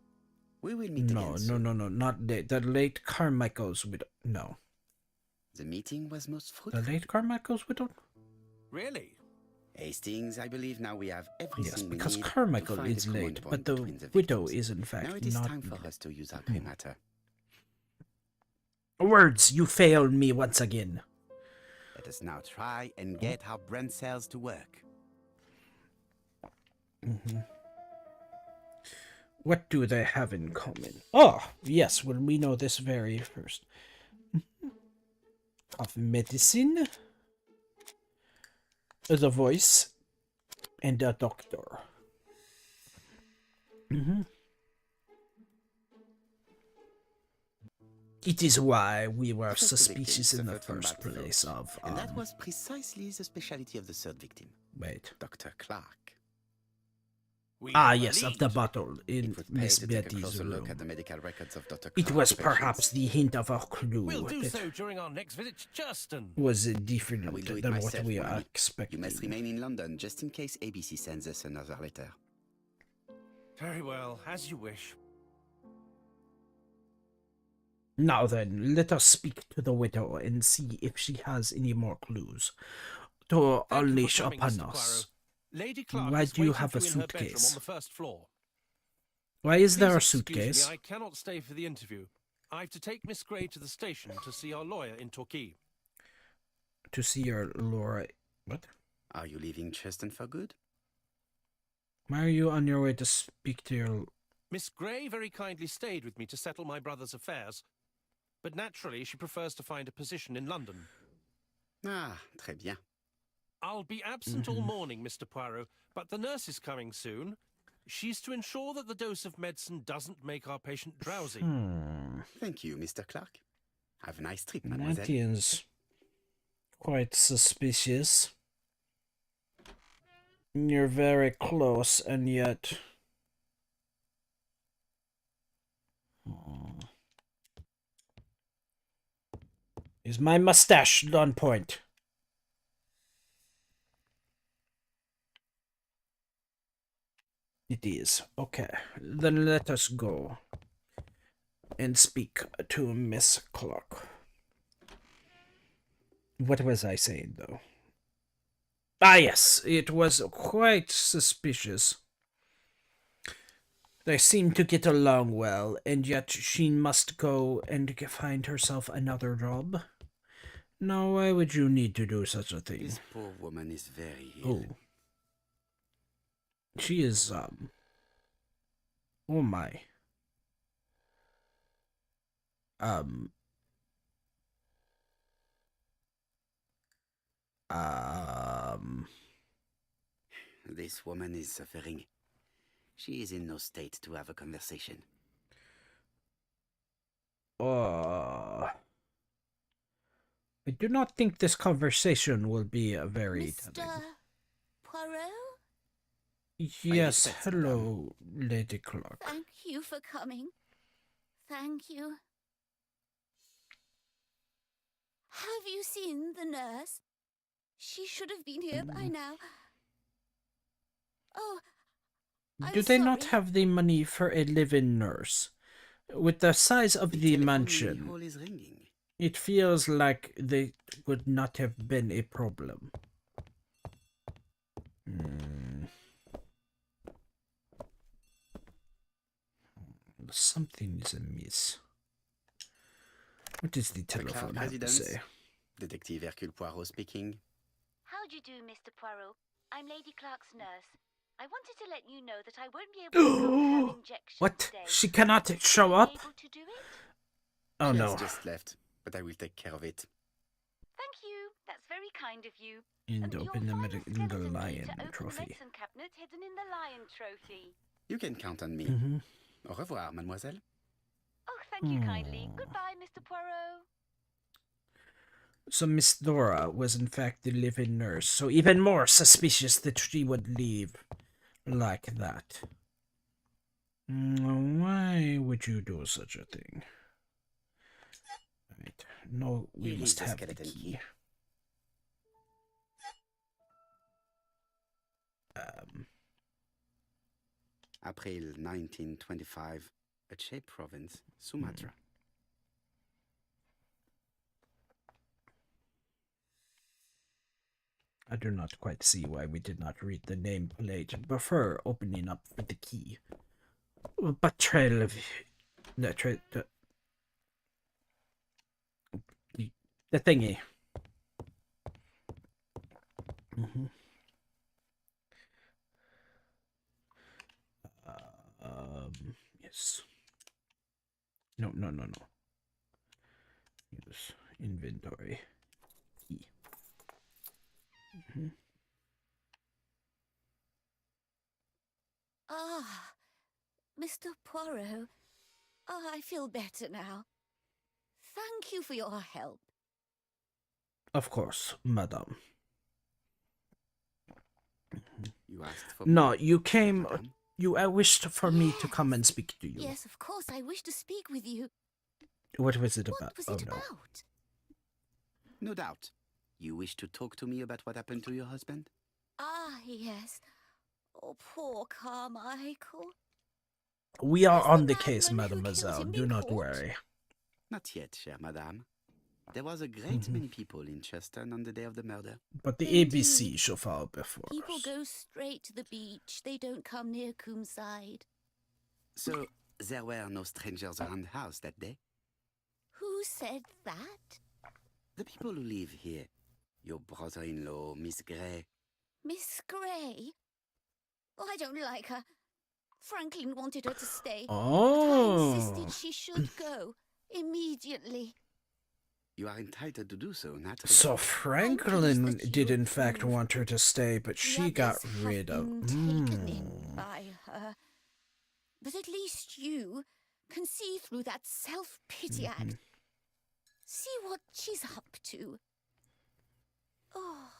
We will meet No, again no, soon. no, not late. The late Carmichael's widow. No. The meeting was most The fruitful. late Carmichael's widow? Really? Hastings, I believe now we have everything Yes, we because need to Carmichael find is a common late, bond but the between the widow victims. is in fact Now it is not time for late. us to use our cremator. Words, you fail me once again. Let us now try and get our brain cells to work. What do they have in common? Oh, yes, well, we know this very first. Of medicine, the voice, and a doctor. It is why we were First the victim suspicious in the suffered from first bad place throat, of, and that was precisely the specialty of the third victim, wait. Dr. Clark. We Ah, have a yes, of lead. the bottle in It would pay Miss to take a Betty's closer look room. at the medical records of Dr. It was Clark's perhaps patients. the hint of a clue We'll do that so during our next visit to Churston. was I will different do it than myself, what we mon are ami. You expecting. must remain in London just in case ABC sends us another letter. Very well, as you wish. Now then, let us speak to the widow and see if she has any more clues to Thank you for unleash coming, upon Mr. us. Poirot. Lady Clark Why is do you waiting have for a you in her bedroom suitcase? on the first floor. Why is there a Please excuse suitcase? Me, I cannot stay for the interview. I've to take Miss Gray to the station to see our lawyer in Torquay. To see your Laura. What? Are you leaving Churston for good? Why are you on your way to speak to your. Miss Gray very kindly stayed with me to settle my brother's affairs, but naturally she prefers to find a position in London. Ah, très bien. I'll be absent all morning, Mr. Poirot, but the nurse is coming soon. She's to ensure that the dose of medicine doesn't make our patient drowsy. Thank you, Mr. Clark. Have a nice trip, mademoiselle. Nantian's quite suspicious. You're very close, and yet. Is my mustache on point? It is. Okay, then let us go and speak to Miss Clark. What was I saying, though? Ah, yes, it was quite suspicious. They seem to get along well, and yet she must go and find herself another job. Now, why would you need to do such a thing? This poor woman is very ill. Oh. She is, oh my. This woman is suffering. She is in no state to have a conversation. I do not think this conversation will be a very Mr. telling. Poirot? Yes, said so, hello, Lady Clark. Thank you for coming. Thank you. Have you seen the nurse? She should have been here by now. Oh, Do I'm they not sorry. have the money for a live-in nurse? With the size of The the telephone in mansion, the hall is ringing. it feels like they would not have been a problem. Something is amiss. What does the telephone have to say? Detective Hercule Poirot speaking. How do you do, Mr. Poirot? I'm Lady Clark's nurse. I wanted to let you know that I won't be able to come to her injection What? today. She cannot show Are you up? able to do it? Oh She no. has just left, but I will take care of it. Thank you. That's very kind of you. And you'll open the, find a the skeleton key lion to open the trophy. medicine cabinet hidden in the lion trophy. You can count on me. Au revoir, mademoiselle. Oh, thank you kindly. Goodbye, Mr. Poirot. So Miss Dora was in fact the live-in nurse, so even more suspicious that she would leave like that. Why would you do such a thing? Right. No, we Here must is the have the skeleton key. key. April 1925, Aceh Province, Sumatra. I do not quite see why we did not read the nameplate before opening up for the key. Betrayal of the thingy. Yes. No. Use inventory. Key. Ah, Mr. Poirot. Ah, I feel better now. Thank you for your help. Of course, madame. You asked for No, me, you came. madame? You wished for me to come and speak to you. Yes, of course, I wish to speak with you. What was it What about? was Oh it no. about? No doubt. You wish to talk to me about what happened to your husband? Ah, yes. Oh, poor Carmichael. We are Has on the the case, madman who killed mademoiselle. him Do been not caught? worry. Not yet, chère madame. There was a great many people in Cheston on the day of the murder. But the Indeed. ABC shall follow before People us. go straight to the beach. They don't come near Coomside. So, there were no strangers around the house that day? Who said that? The people who live here. Your brother-in-law, Miss Gray. Miss Gray? Oh, I don't like her. Franklin wanted her to stay. But I Oh. insisted she should go. Immediately. You are entitled to do so, naturally. So Franklin that did you in fact approve. want her to stay, but The she got others have rid of. been taken in by her. But at least you can see through that self-pity act. See what she's up to. Oh,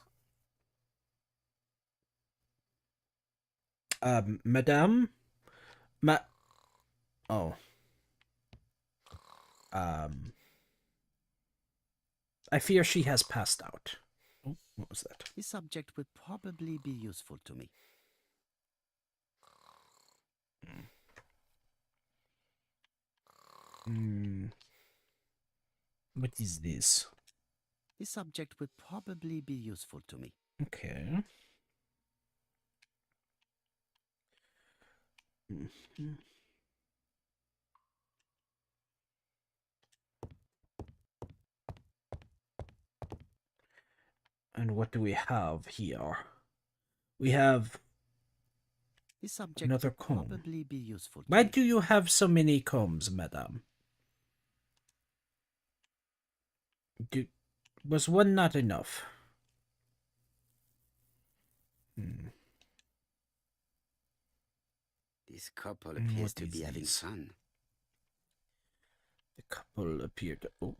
Madame? Oh. I fear she has passed out. Oh, what was that? This subject would probably be useful to me. What is this? This subject would probably be useful to me. Okay. And what do we have here? We have This subject another would comb. probably be useful to Why me. do you have so many combs, madame? Was one not enough? This couple appears What to is be having this? fun. The couple appeared to... Oh.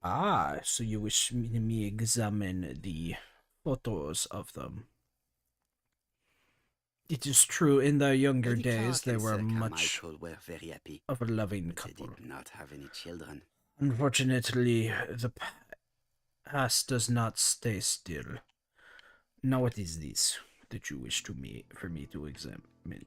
Ah, so you wish me examine the photos of them. It is true, in their younger Lady days, Clark they and were Sir much Carmichael were very happy, of a loving but couple. they did not have any children. Unfortunately, the past does not stay still. Now what is this that you wish for me to examine?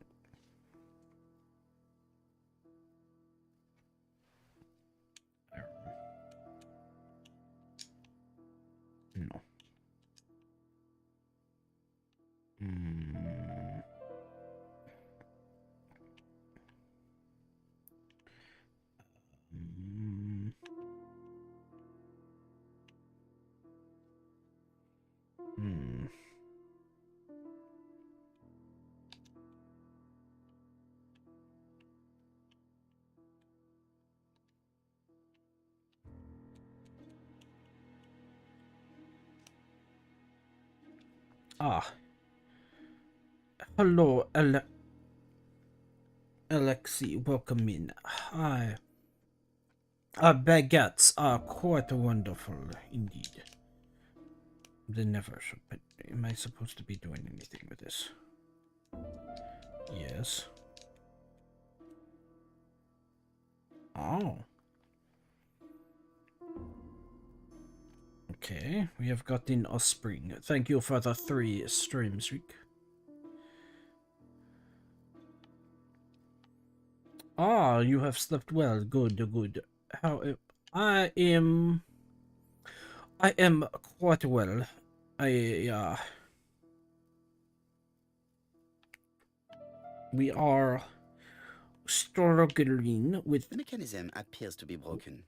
Ah. Hello, Alexei, welcome in. Hi. Baguettes are quite wonderful indeed. They never should. But am I supposed to be doing anything with this? Yes. Oh. Okay, we have gotten a spring. Thank you for the 3 streams, Rick. Ah, you have slept well. Good, good. How I am quite well. We are struggling with... The mechanism appears to be broken.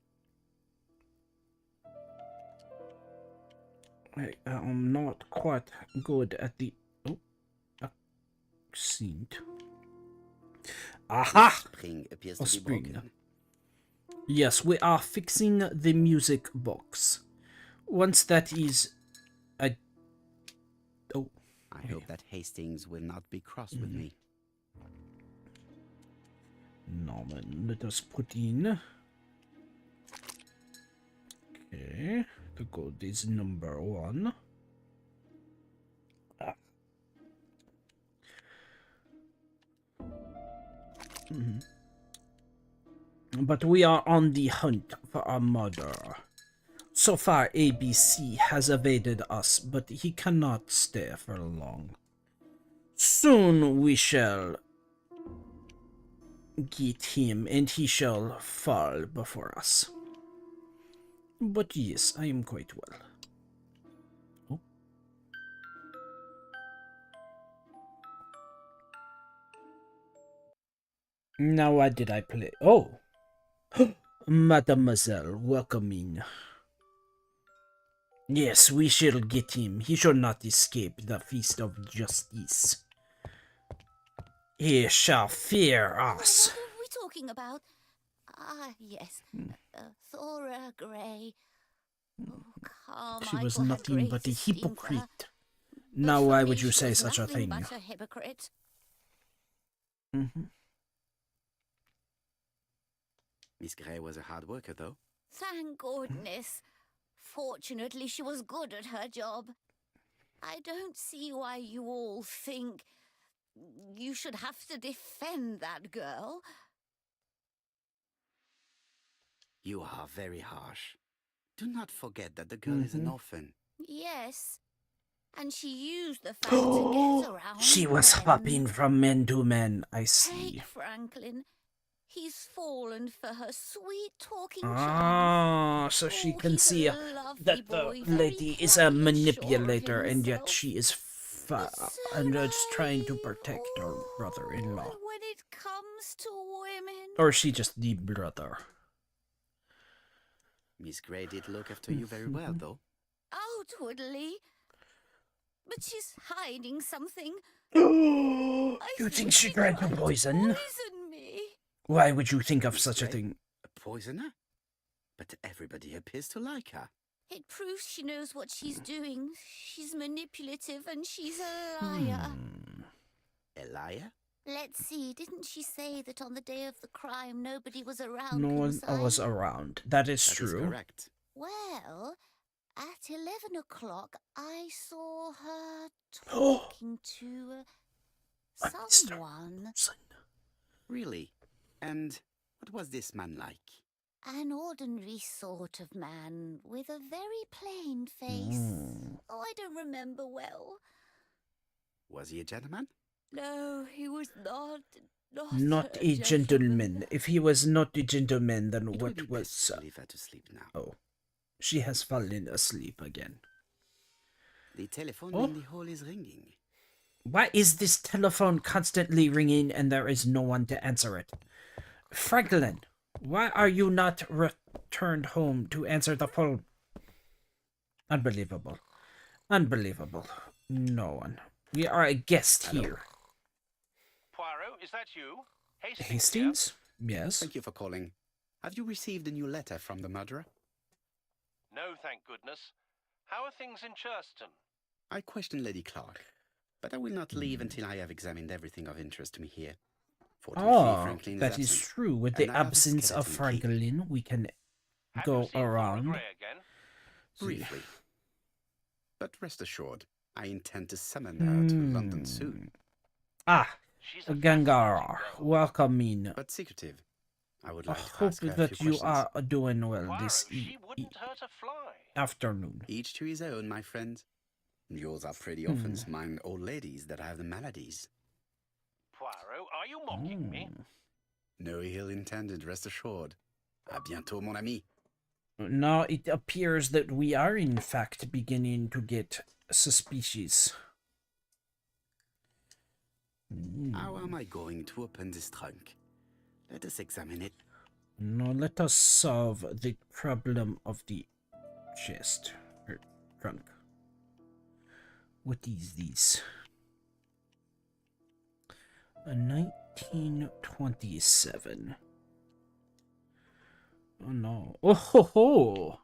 I am not quite good at the... Oh, accent. Aha! Spring appears A to be spring. broken. Yes, we are fixing the music box. Once that is... I hope that Hastings will not be cross with me. Norman, let us put in... Okay, the gold is number 1. But we are on the hunt for a murderer. So far, ABC has evaded us, but he cannot stay for long. Soon we shall get him, and he shall fall before us. But yes, I am quite well. Oh. Now what did I play? Oh! Mademoiselle, welcome in. Yes, we shall get him. He shall not escape the feast of justice. He shall fear us. What are we talking about? Ah, yes. Thora Grey. Oh, Carmichael She was had nothing great but a esteem for her. hypocrite. But Now for why me, would you she say was such a nothing thing? but a hypocrite. Miss Grey was a hard worker, though. Thank goodness. Fortunately, she was good at her job. I don't see why you all think you should have to defend that girl. You are very harsh. Do not forget that the girl is an orphan. Yes. And she used the fact to get around She was men. hopping from men to men, I see. Take Franklin. He's fallen for her sweet-talking charm. Ah, so she can he's a see lovely that the boy, very lady is a plucky and sure of manipulator, and yet himself. she is and is trying to protect her brother-in-law. And when it comes to women... Or is she just the brother? Miss Grey did look after you very well, though. Outwardly. But she's hiding something. You think she tried to poison? Poison me. Why would you think of Miss such a Grey? thing? A poisoner? But everybody appears to like her. It proves she knows what she's doing. She's manipulative and she's a liar. A liar? Let's see, didn't she say that on the day of the crime nobody was around? No one Consign? was around. That is That is true. correct. Well, at 11 o'clock, I saw her talking to someone. Really? And what was this man like? An ordinary sort of man with a very plain face. Oh, I don't remember well. Was he a gentleman? No, he was not. Not a gentleman. If he was not a gentleman, then It would what be was... best to leave her to sleep now. Oh. She has fallen asleep again. The telephone Oh. in the hall is ringing. Why is this telephone constantly ringing and there is no one to answer it? Franklin, why are you not returned home to answer the phone? Unbelievable. Unbelievable. No one. We are a guest here. Poirot, is that you? Hastings? Hastings? Yes. Thank you for calling. Have you received a new letter from the murderer? No, thank goodness. How are things in Churston? I question Lady Clark, but I will not leave until I have examined everything of interest to me here. Fortunately, Franklin is that is absent, true. With and the I have a absence of skeleton key. Franklin, we can Have go you seen Thorny around. Grey again? Briefly. But rest assured, I intend to summon her to London soon. Ah, She's a Gangar, fascinating girl. welcome in. But secretive. I would I like to hope ask her a that few you questions. are doing well Poirot, this she wouldn't hurt a fly. afternoon. Each to his own, my friend. Yours are pretty often mine old ladies that have the maladies. Poirot, are you mocking me? No ill intended, rest assured. À bientôt, mon ami. Now it appears that we are in fact beginning to get suspicious. How am I going to open this trunk? Let us examine it. Now let us solve the problem of the chest or trunk. What is this? A 1927. Oh no. Oh ho ho!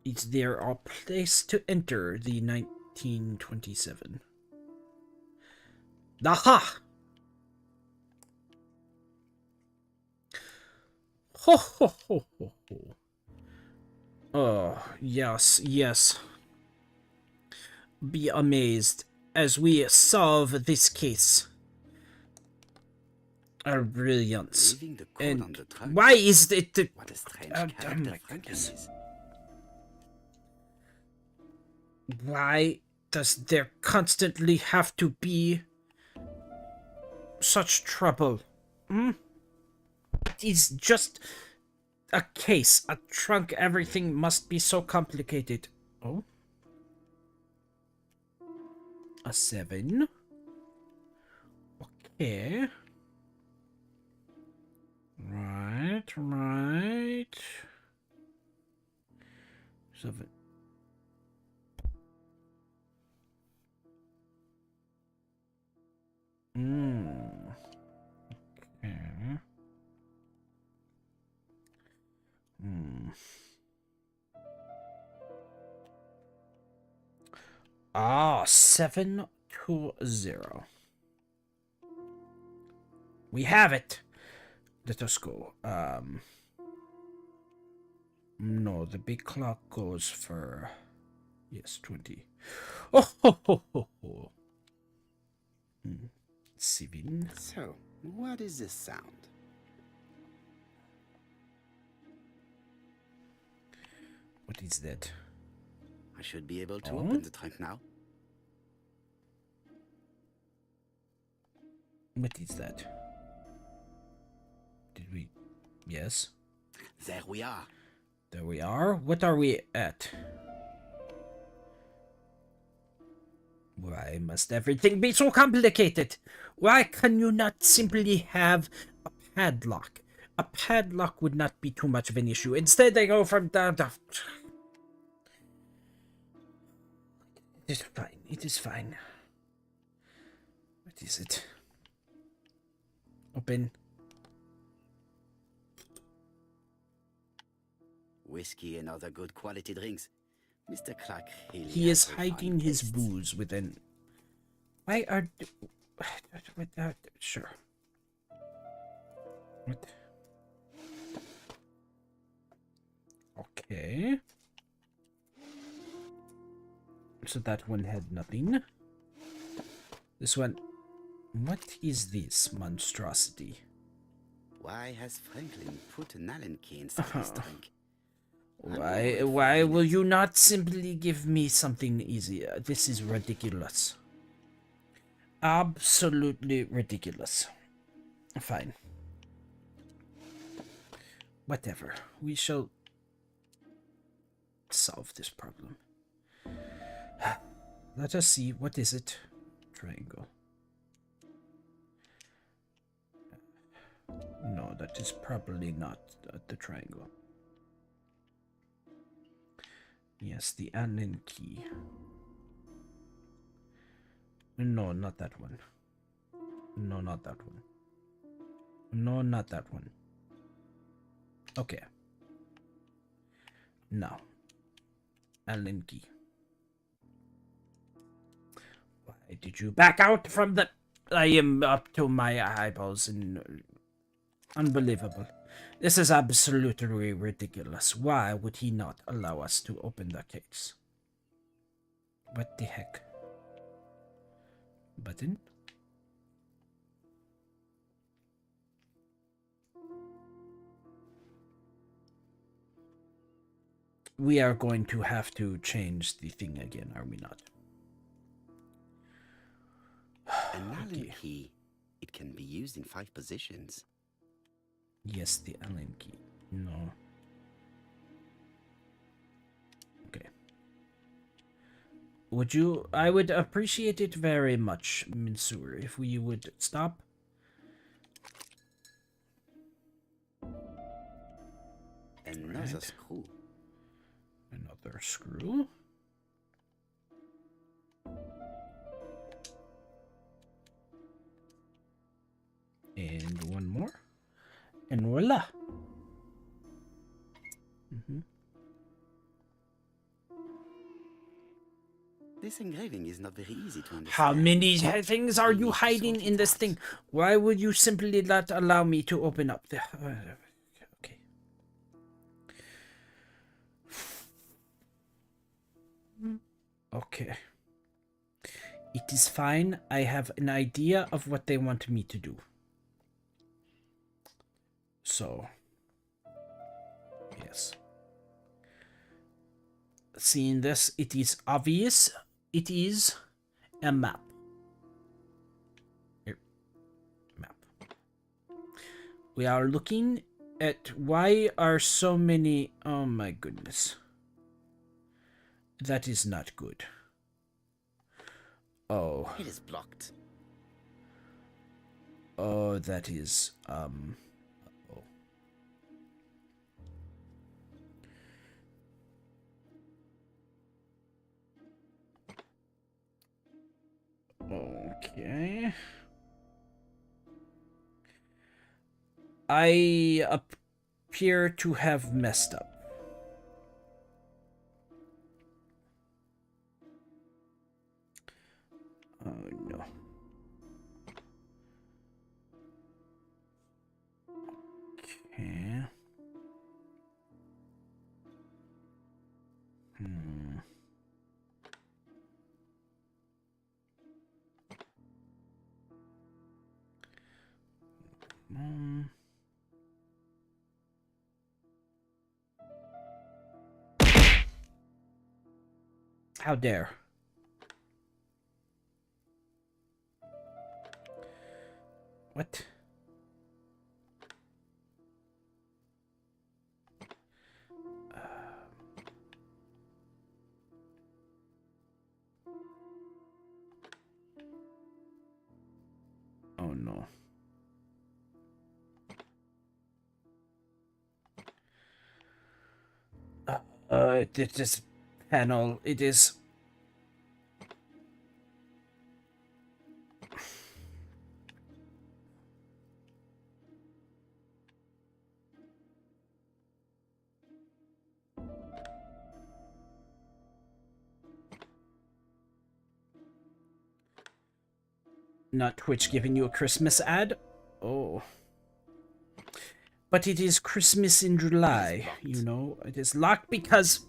Is there a place to enter the 1927? Aha! Ho ho ho ho ho. Oh, yes, yes. Be amazed as we solve this case. Our brilliance. Leaving the code And on the trunk. why is it the... What a strange oh character my Franklin goodness. is. Why does there constantly have to be such trouble? It is just a case, a trunk, everything must be so complicated. Oh? A 7. Okay. Right. 7. Okay. Ah, 720. We have it. Let us go. No, the big clock goes for... Yes, 20. Oh, ho, ho, ho, ho. 7. So, what is this sound? What is that? I should be able to open the trunk now. What is that? Did we... Yes. There we are. There we are. What are we at? Why must everything be so complicated? Why can you not simply have a padlock? A padlock would not be too much of an issue. Instead, they go from down to... It is fine. It is fine. What is it? Open. Whiskey and other good quality drinks. Mr. Clark really He has is a hiding fine his taste. booze within... Why are... Sure. What? Okay. So that one had nothing. This one... What is this monstrosity? Why has Franklin put an Allen key inside his trunk? Why will you not simply give me something easier? This is ridiculous. Absolutely ridiculous. Fine. Whatever. We shall solve this problem. Let us see. What is it? Triangle. No, that is probably not the triangle. Yes, the Allen key. No, not that one. No, not that one. No, not that one. Okay. Now, Allen key. did you back out from the... I am up to my eyeballs in... Unbelievable. This is absolutely ridiculous. Why would he not allow us to open the case? What the heck? Button? We are going to have to change the thing again, are we not? An Allen key. It can be used in 5 positions. Yes, the Allen key. No. Okay. Would you... I would appreciate it very much, Mansoor, if we would stop. Another screw. Another screw. And one more. And voila. This engraving is not very easy to understand. How many things are you hiding in this thing? Why would you simply not allow me to open up the... okay. Okay. It is fine. I have an idea of what they want me to do. So, yes. Seeing this, it is obvious. It is a map. Here. Map. We are looking at why are so many... Oh my goodness. That is not good. Oh. It is blocked. Oh, that is, Okay. I appear to have messed up. Oh no. Okay. How dare. What? Oh no. This panel, it is... Not Twitch giving you a Christmas ad? Oh. But it is Christmas in July, you know. It is locked because...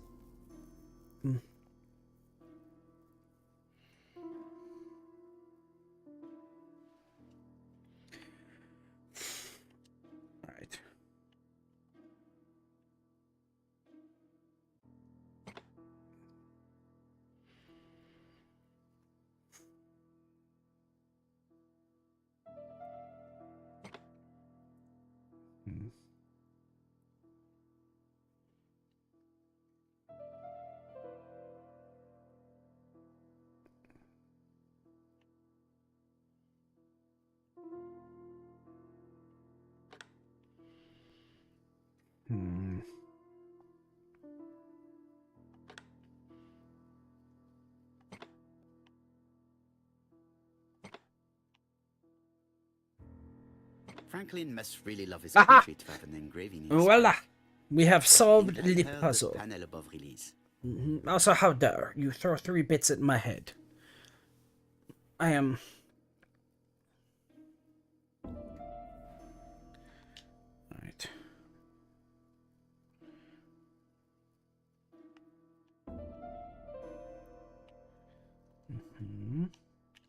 Alright. Franklin must really love his Aha! country to have an engraving in his Voila! We have solved the Inventor the puzzle. panel above release. Also, how dare you throw 3 bits at my head? I am... Alright.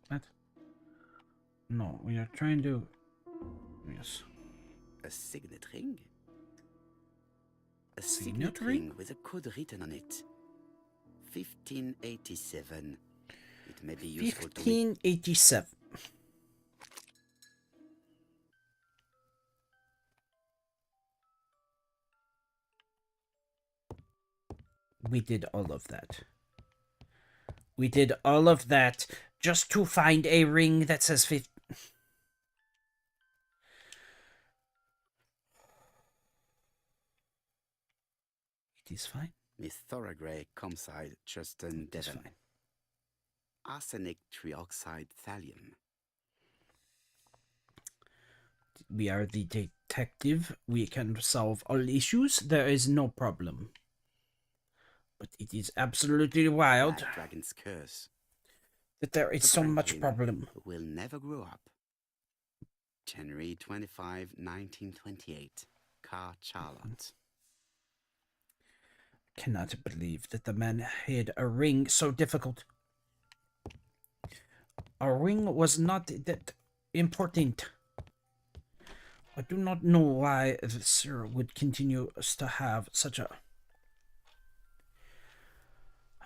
What? No, we are trying to... Yes. A signet ring? A Signet signet ring? ring with a code written on it. 1587. It may be useful to me. 1587. We did all of that. We did all of that just to find a ring that says 15. It is fine. Miss Thoragray, Comside, Justin, It is Devon. fine. Arsenic trioxide thallium. We are the detective. We can solve all issues. There is no problem. But it is absolutely wild Black Dragon's Curse. that there is The so much Franklin problem. will never grow up. January 25, 1928. Car Charlotte. Cannot believe that the man had a ring so difficult. A ring was not that important. I do not know why the sir would continue to have such a...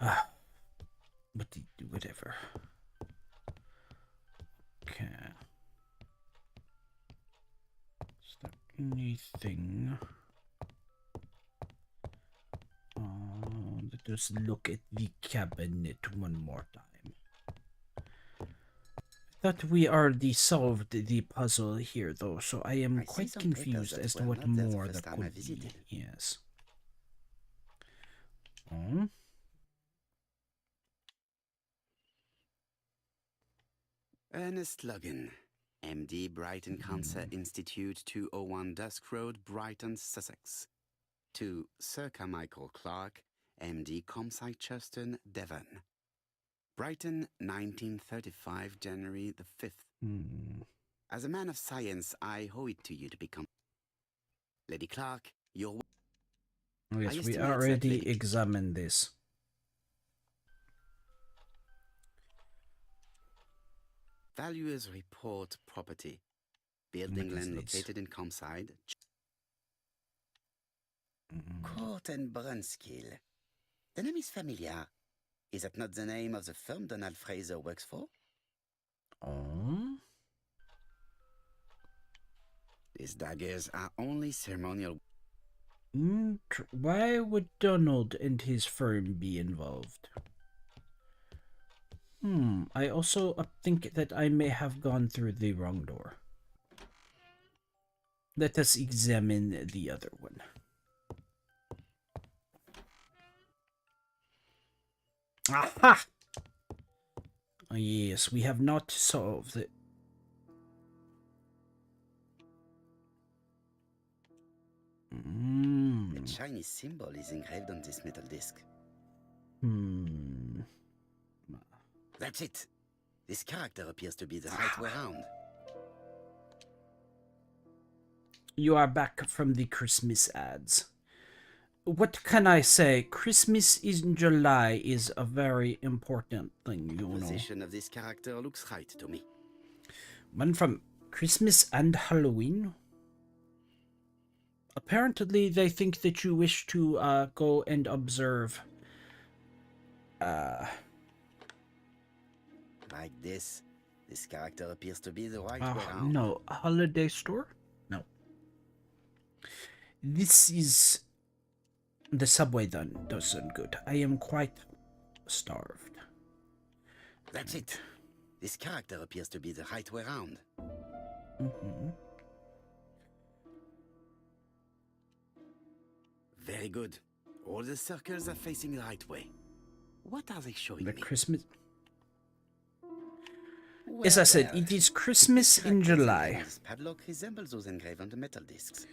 but whatever. Okay. Is there anything? Let us look at the cabinet one more time. I thought we already solved the puzzle here, though, so I am I see quite some papers confused that as to were what not there the more first there time I could be. visited. Yes. Oh. Ernest Logan, MD, Brighton Cancer Institute, 201 Dusk Road, Brighton, Sussex. To Sir Carmichael Clark, MD, Comside, Churton, Devon. Brighton, 1935, January the 5th. As a man of science, I owe it to you to become... Lady Clark, your... Oh, yes, we estimate that already Lady- examined this. Valuers report property. Building What is land this? located in Comside. Court and Brunskill. The name is familiar. Is that not the name of the firm Donald Fraser works for? Oh? These daggers are only ceremonial. Why would Donald and his firm be involved? I also think that I may have gone through the wrong door. Let us examine the other one. Aha! Oh, yes, we have not solved it. A Chinese symbol is engraved on this metal disc. That's it. This character appears to be the right way round. You are back from the Christmas ads. What can I say? Christmas in July is a very important thing, you The know. position of this character looks right to me. One from Christmas and Halloween? Apparently, they think that you wish to go and observe. Like this character appears to be the right way round. No, a holiday store? No. This is the subway then. Doesn't good. I am quite starved. That's it. This character appears to be the right way round. Very good. All the circles are facing the right way. What are they showing The me? Christmas. Well, As I said, well, it is Christmas in characters July. engraved on this padlock resembles those engraved on the metal discs.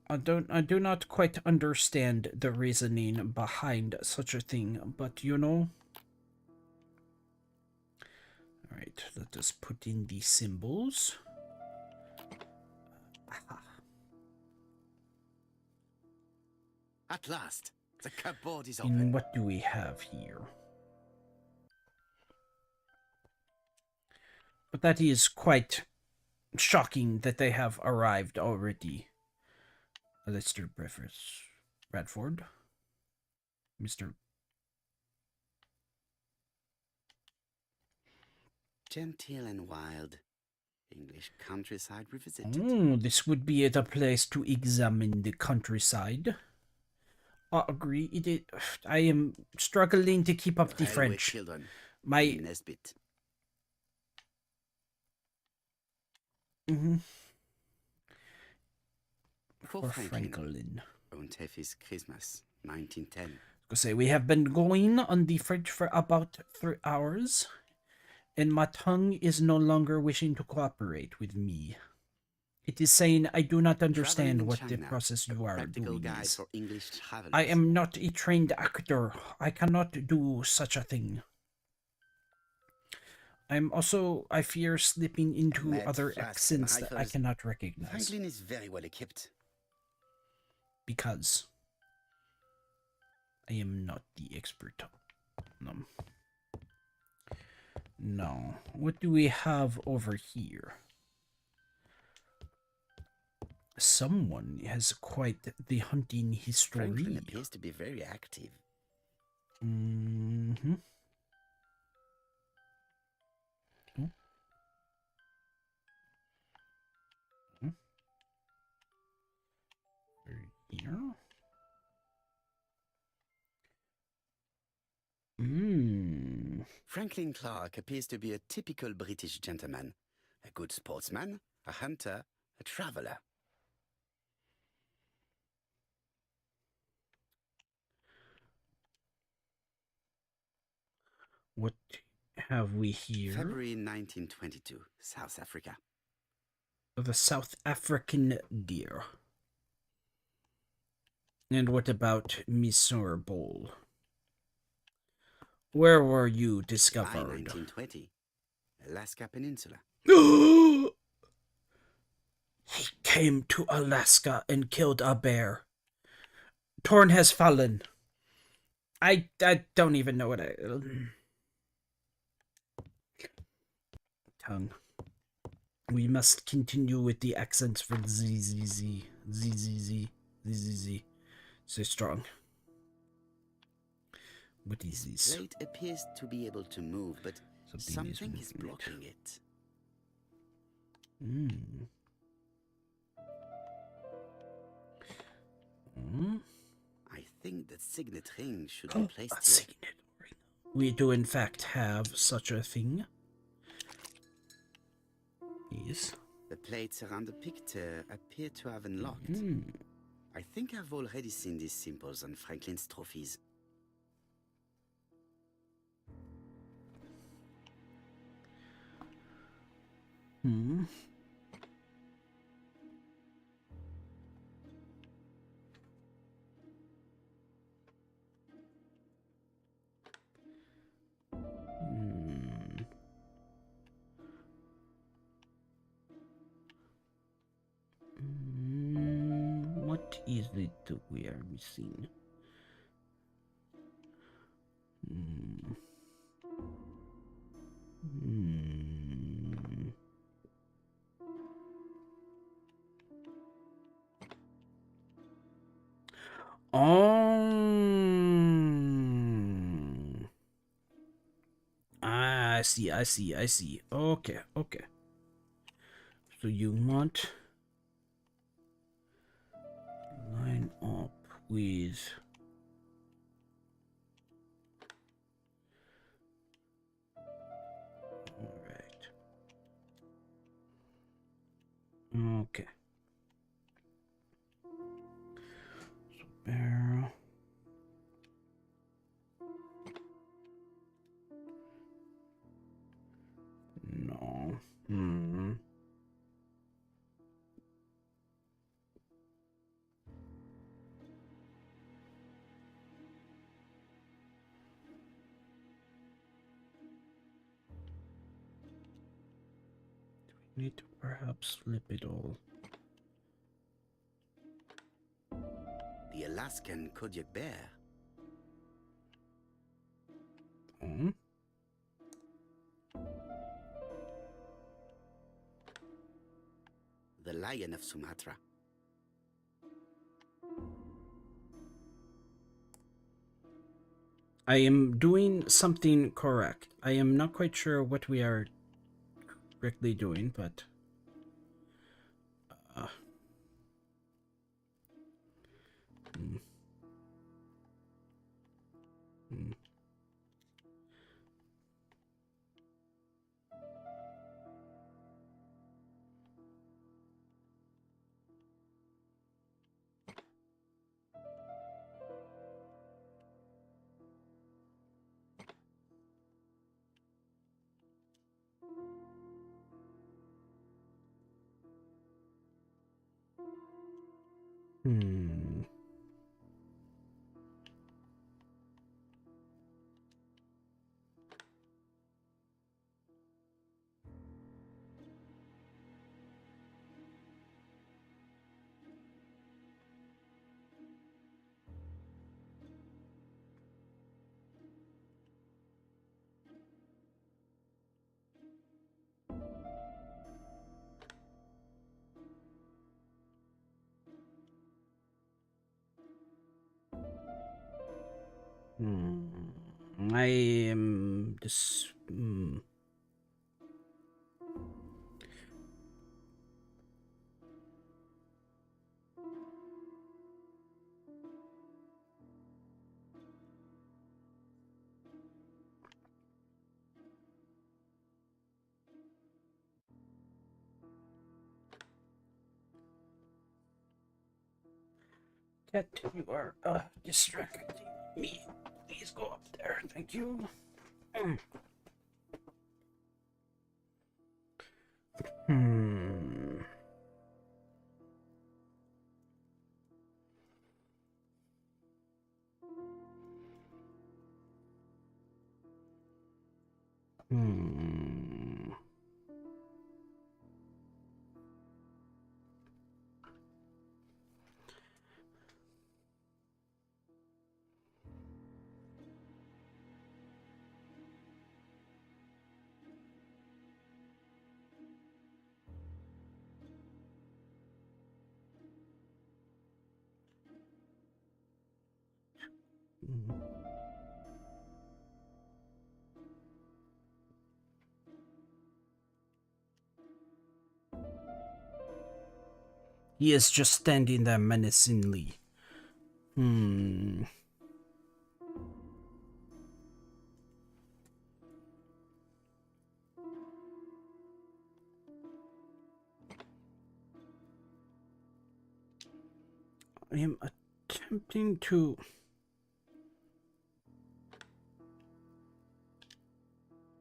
I do not quite understand the reasoning behind such a thing, but you know. Alright. right, let us put in the symbols. Aha. At last, the cupboard is And open. what do we have here? But that is quite shocking that they have arrived already. Mr. Bradford. Mr. Genteel and wild. English countryside revisited. Oh, this would be the place to examine the countryside. I agree. It is. I am struggling to keep up the Railway French. Children. My. Nesbit. For Franklin. Ontefis Christmas, 1910. Say we have been going on the French for about 3 hours, and my tongue is no longer wishing to cooperate with me. It is saying I do not understand what the process you are doing is. I am not a trained actor. I cannot do such a thing. I'm also, I fear, slipping into other accents that I cannot recognize. Franklin is very well equipped. Because I am not the expert on them. No. What do we have over here? Someone has quite the hunting history. Franklin appears to be very active. Mm-hmm. Oh. Hmm. Here. Franklin Clark appears to be a typical British gentleman. A good sportsman, a hunter, a traveler. What have we here? February 1922, South Africa. The South African deer. And what about Monsieur Bull? Where were you discovered? 1920, Alaska Peninsula. He came to Alaska and killed a bear. Torn has fallen. I don't even know what I... Tongue. We must continue with the accents for ZZZ. ZZZ. So strong. What is this? Plate appears to be able to move, but something is blocking it. I think that signet ring should be placed here. Signet ring. We do in fact have such a thing. Yes. The plates around the picture appear to have unlocked. I think I've already seen these symbols on Franklin's trophies. What is it that we are missing? I see. Okay. So you want line up with alright. Okay. So barrel. No. Need to perhaps flip it all. The Alaskan Kodiak bear. Hmm? The lion of Sumatra. I am doing something correct. I am not quite sure what we are correctly doing, but hmm. Hmm. Hmm. I am just. Cat, you are distracting me. Please go up there. Thank you. Hmm. Hmm. He is just standing there menacingly. Hmm. I am attempting to.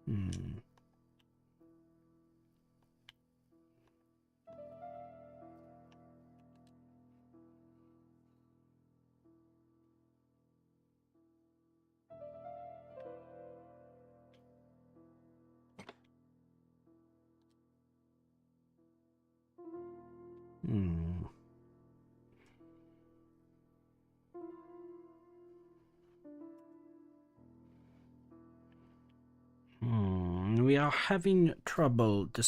Hmm. Hmm. We are having trouble. It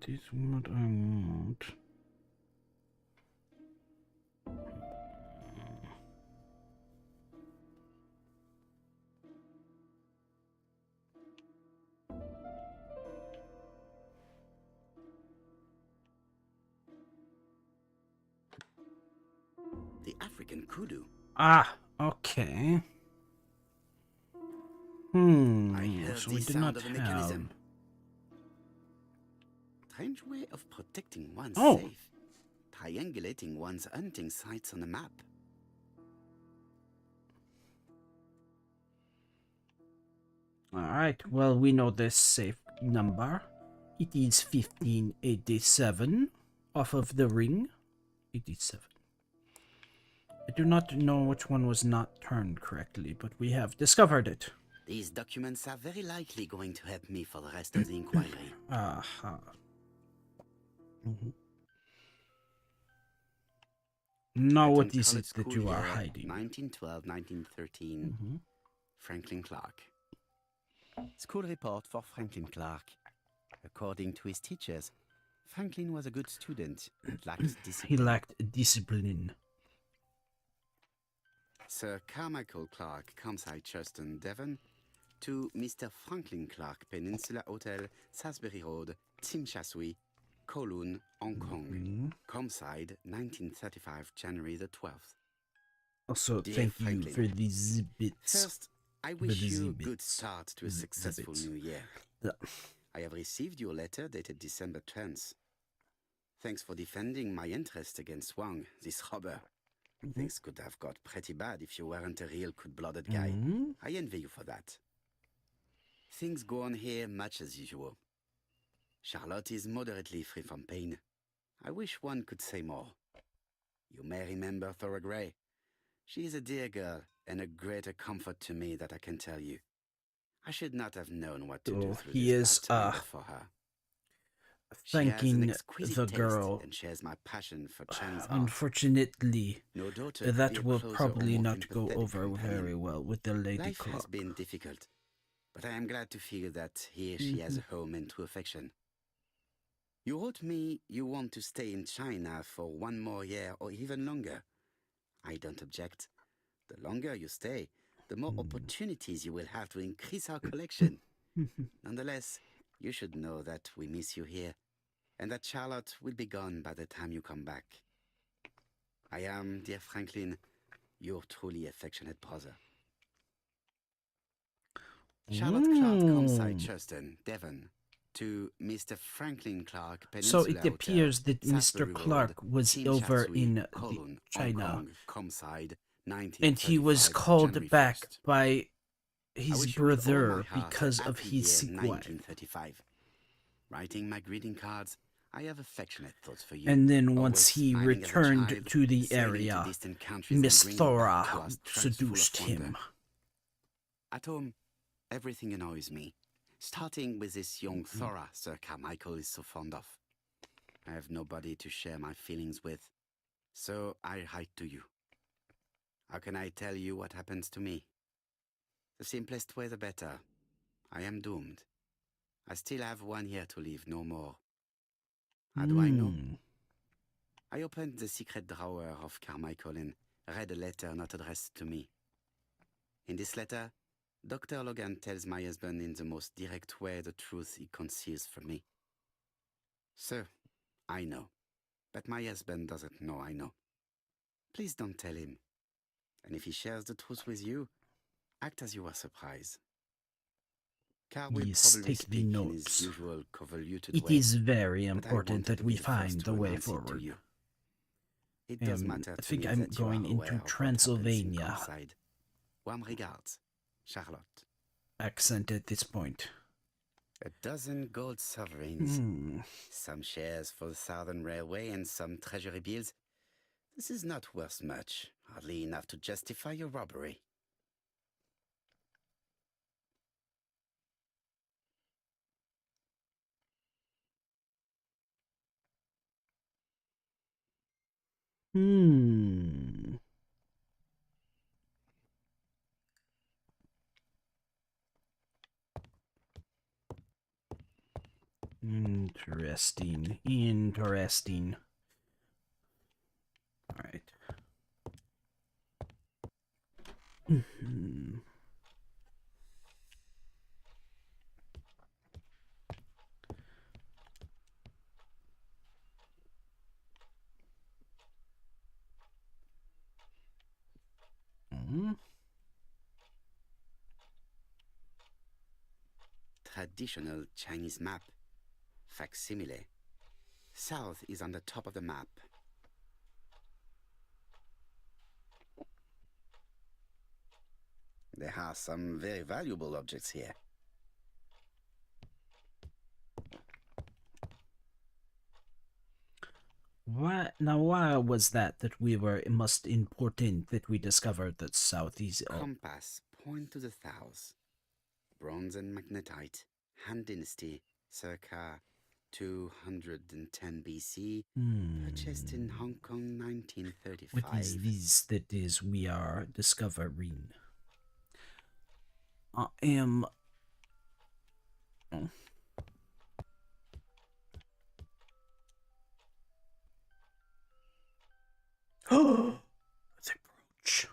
is what I want. The African kudu. Ah, okay. I heard So the we did sound not of a have. mechanism. Strange way of protecting one's Oh. safe. Triangulating one's hunting sites on a map. Alright, well, we know this safe number. It is 1587. off of the ring. 87. I do not know which one was not turned correctly, but we have discovered it. These documents are very likely going to help me for the rest of the inquiry. Aha. Now what is it that you are hiding? 1912, 1913. Franklin Clark. School report for Franklin Clark. According to his teachers, Franklin was a good student, but lacked discipline. He lacked discipline. Sir Carmichael Clark, Campsite, Churston, Devon, to Mr. Franklin Clark, Peninsula Hotel, Salisbury Road, Tsimsha Kowloon, Hong Kong. Campsite, 1935, January the 12th. Also, Dear thank Franklin, you for these bits. First, I wish you a good start to a successful new year. I have received your letter dated December 10th. Thanks for defending my interest against Wang, this robber. Things could have got pretty bad if you weren't a real cold-blooded guy. I envy you for that. Things go on here much as usual. Charlotte is moderately free from pain. I wish one could say more. You may remember Thora Gray. She is a dear girl and a greater comfort to me that I can tell you. I should not have known what to do through this bad time but for her. Thanking the girl. And shares my passion for Chinese art. Unfortunately, No daughter that will closer or probably more not go empathetic over companion. very well with the lady Life Clark. has been difficult, but I am glad to feel that here she has a home and true affection. You wrote me you want to stay in China for 1 more year or even longer. I don't object. The longer you stay, the more opportunities you will have to increase our collection. Nonetheless, you should know that we miss you here, and that Charlotte will be gone by the time you come back. I am, dear Franklin, your truly affectionate brother. Charlotte Clark, Campsite, Churston, Devon, to Mr. Franklin Clark, Peninsula So it appears that Mr. Clark was over in China, and he was called back by his brother because of his sick wife. 1935. Writing my greeting cards, I have affectionate thoughts for you. And then Always once he smiling as a returned child, to the sailing to area, distant countries Miss and bringing back to Thora us trunks full of seduced wonder. him. At home, everything annoys me, starting with this young Thora Sir Carmichael is so fond of. I have nobody to share my feelings with, so I write to you. How can I tell you what happens to me? The simplest way the better. I am doomed. I still have 1 year to live, no more. How do I know? I opened the secret drawer of Carmichael and read a letter not addressed to me. In this letter, Dr. Logan tells my husband in the most direct way the truth he conceals from me. Sir, I know, but my husband doesn't know I know. Please don't tell him. And if he shares the truth with you, act as you are surprised. Carl will Yes, probably take the speak in notes. his usual convoluted It way, is very but I important wanted that to we be the first find to the way announce it to forward. you. It does matter I to think me I'm that you are going aware into of what happens in Transylvania Commside. Warm regards, Charlotte. accent at this point. 12 gold sovereigns, some shares for the Southern Railway and some treasury bills. This is not worth much, hardly enough to justify your robbery. Interesting. All right. Traditional Chinese map. Facsimile. South is on the top of the map. There are some very valuable objects here. Why was that we were most important that we discovered that southeast? Compass, point to the south. Bronze and magnetite, Han Dynasty, circa 210 BC, purchased in Hong Kong 1935. What is this that is we are discovering? I am... Oh! The brooch.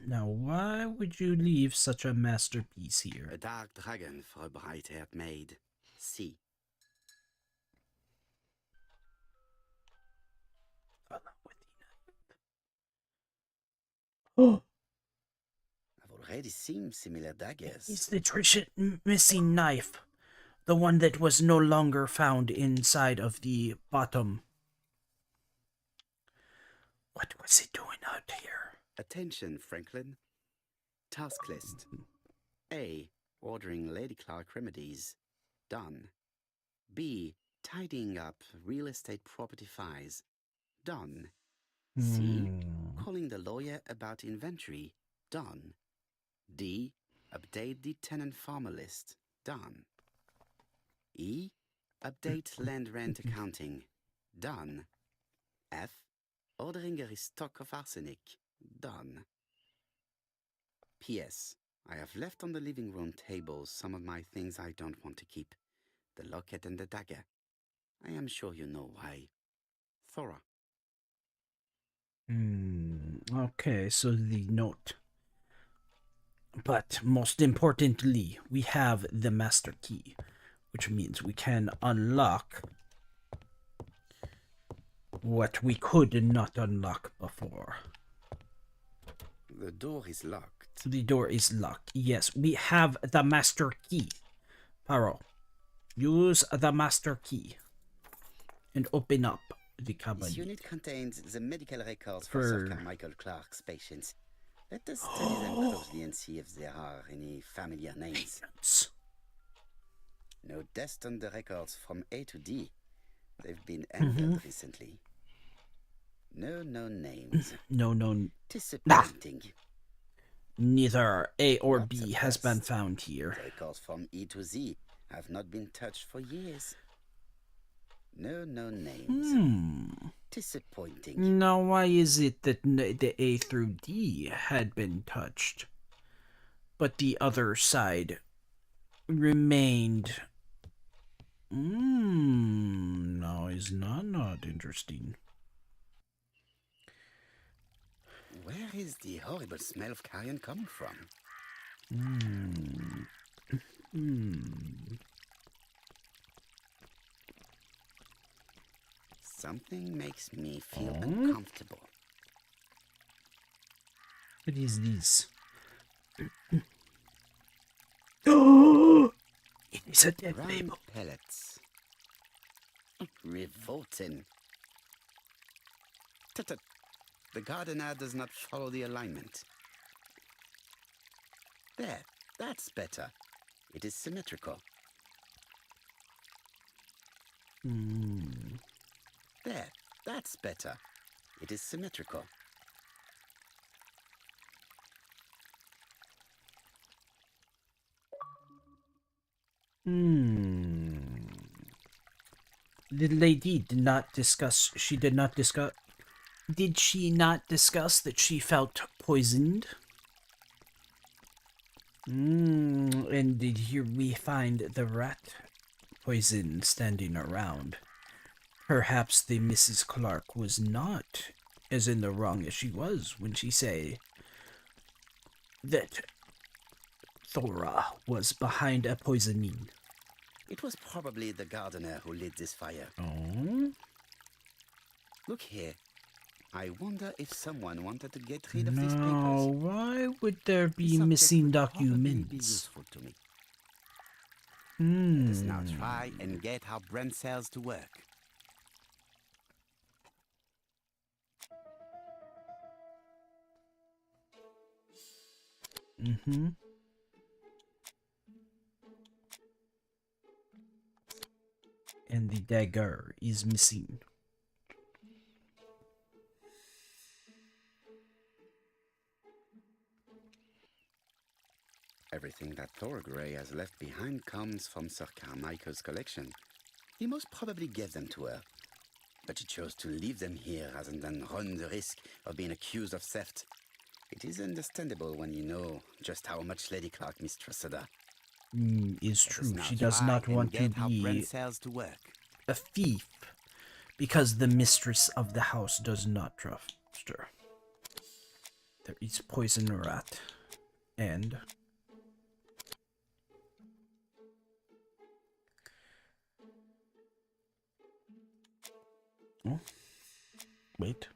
Now, why would you leave such a masterpiece here? A dark dragon for a bright-haired maid. See. Oh! I've already seen similar daggers. Is the treasure missing knife? The one that was no longer found inside of the bottom. What was it doing out here? Attention, Franklin. Task list. A. Ordering Lady Clark remedies. Done. B. Tidying up real estate property files. Done. C. Calling the lawyer about inventory. Done. D. Update the tenant farmer list. Done. E. Update land rent accounting. Done. F. Ordering a restock of arsenic. Done. P.S. I have left on the living room table some of my things I don't want to keep. The locket and the dagger. I am sure you know why. Thora. Okay, so the note. But most importantly, we have the master key, which means we can unlock what we could not unlock before. The door is locked. The door is locked. Yes, we have the master key. Paro, use the master key and open up the cabinet. This unit contains the medical records for Sir Carmichael Clark's patients. Let us study them closely and see if there are any familiar names. No dust on the records from A to D. They've been ended recently. No known names. No known. Disappointing. Neither A or B has been found here. The records from E to Z have not been touched for years. No known names. Disappointing. Now, why is it that the A through D had been touched, but the other side remained? No, is not interesting. Where is the horrible smell of carrion coming from? Something makes me feel uncomfortable. What is this? Oh! It is a dead label. Pellets. Revolting. Tut-tut. The gardener does not follow the alignment. There, that's better. It is symmetrical. There, that's better. It is symmetrical. The lady did not discuss. She did not discuss. Did she not discuss that she felt poisoned? And did here we find the rat poison standing around? Perhaps the Mrs. Clark was not as in the wrong as she was when she say that Thora was behind a poisoning. It was probably the gardener who lit this fire. Oh? Look here. I wonder if someone wanted to get rid of these No, papers. why would there be The subject missing would probably be documents? useful to me. Let us now try and get our brain cells to work. And the dagger is missing. Everything that Thorgray has left behind comes from Sir Carmichael's collection. He most probably gave them to her, but she chose to leave them here rather than run the risk of being accused of theft. It is understandable when you know just how much Lady Clark mistrusted her. Is Let us true. now She does try not and want to get how be Brent sells to work. a thief because the mistress of the house does not trust her. There is poison rat and oh, wait.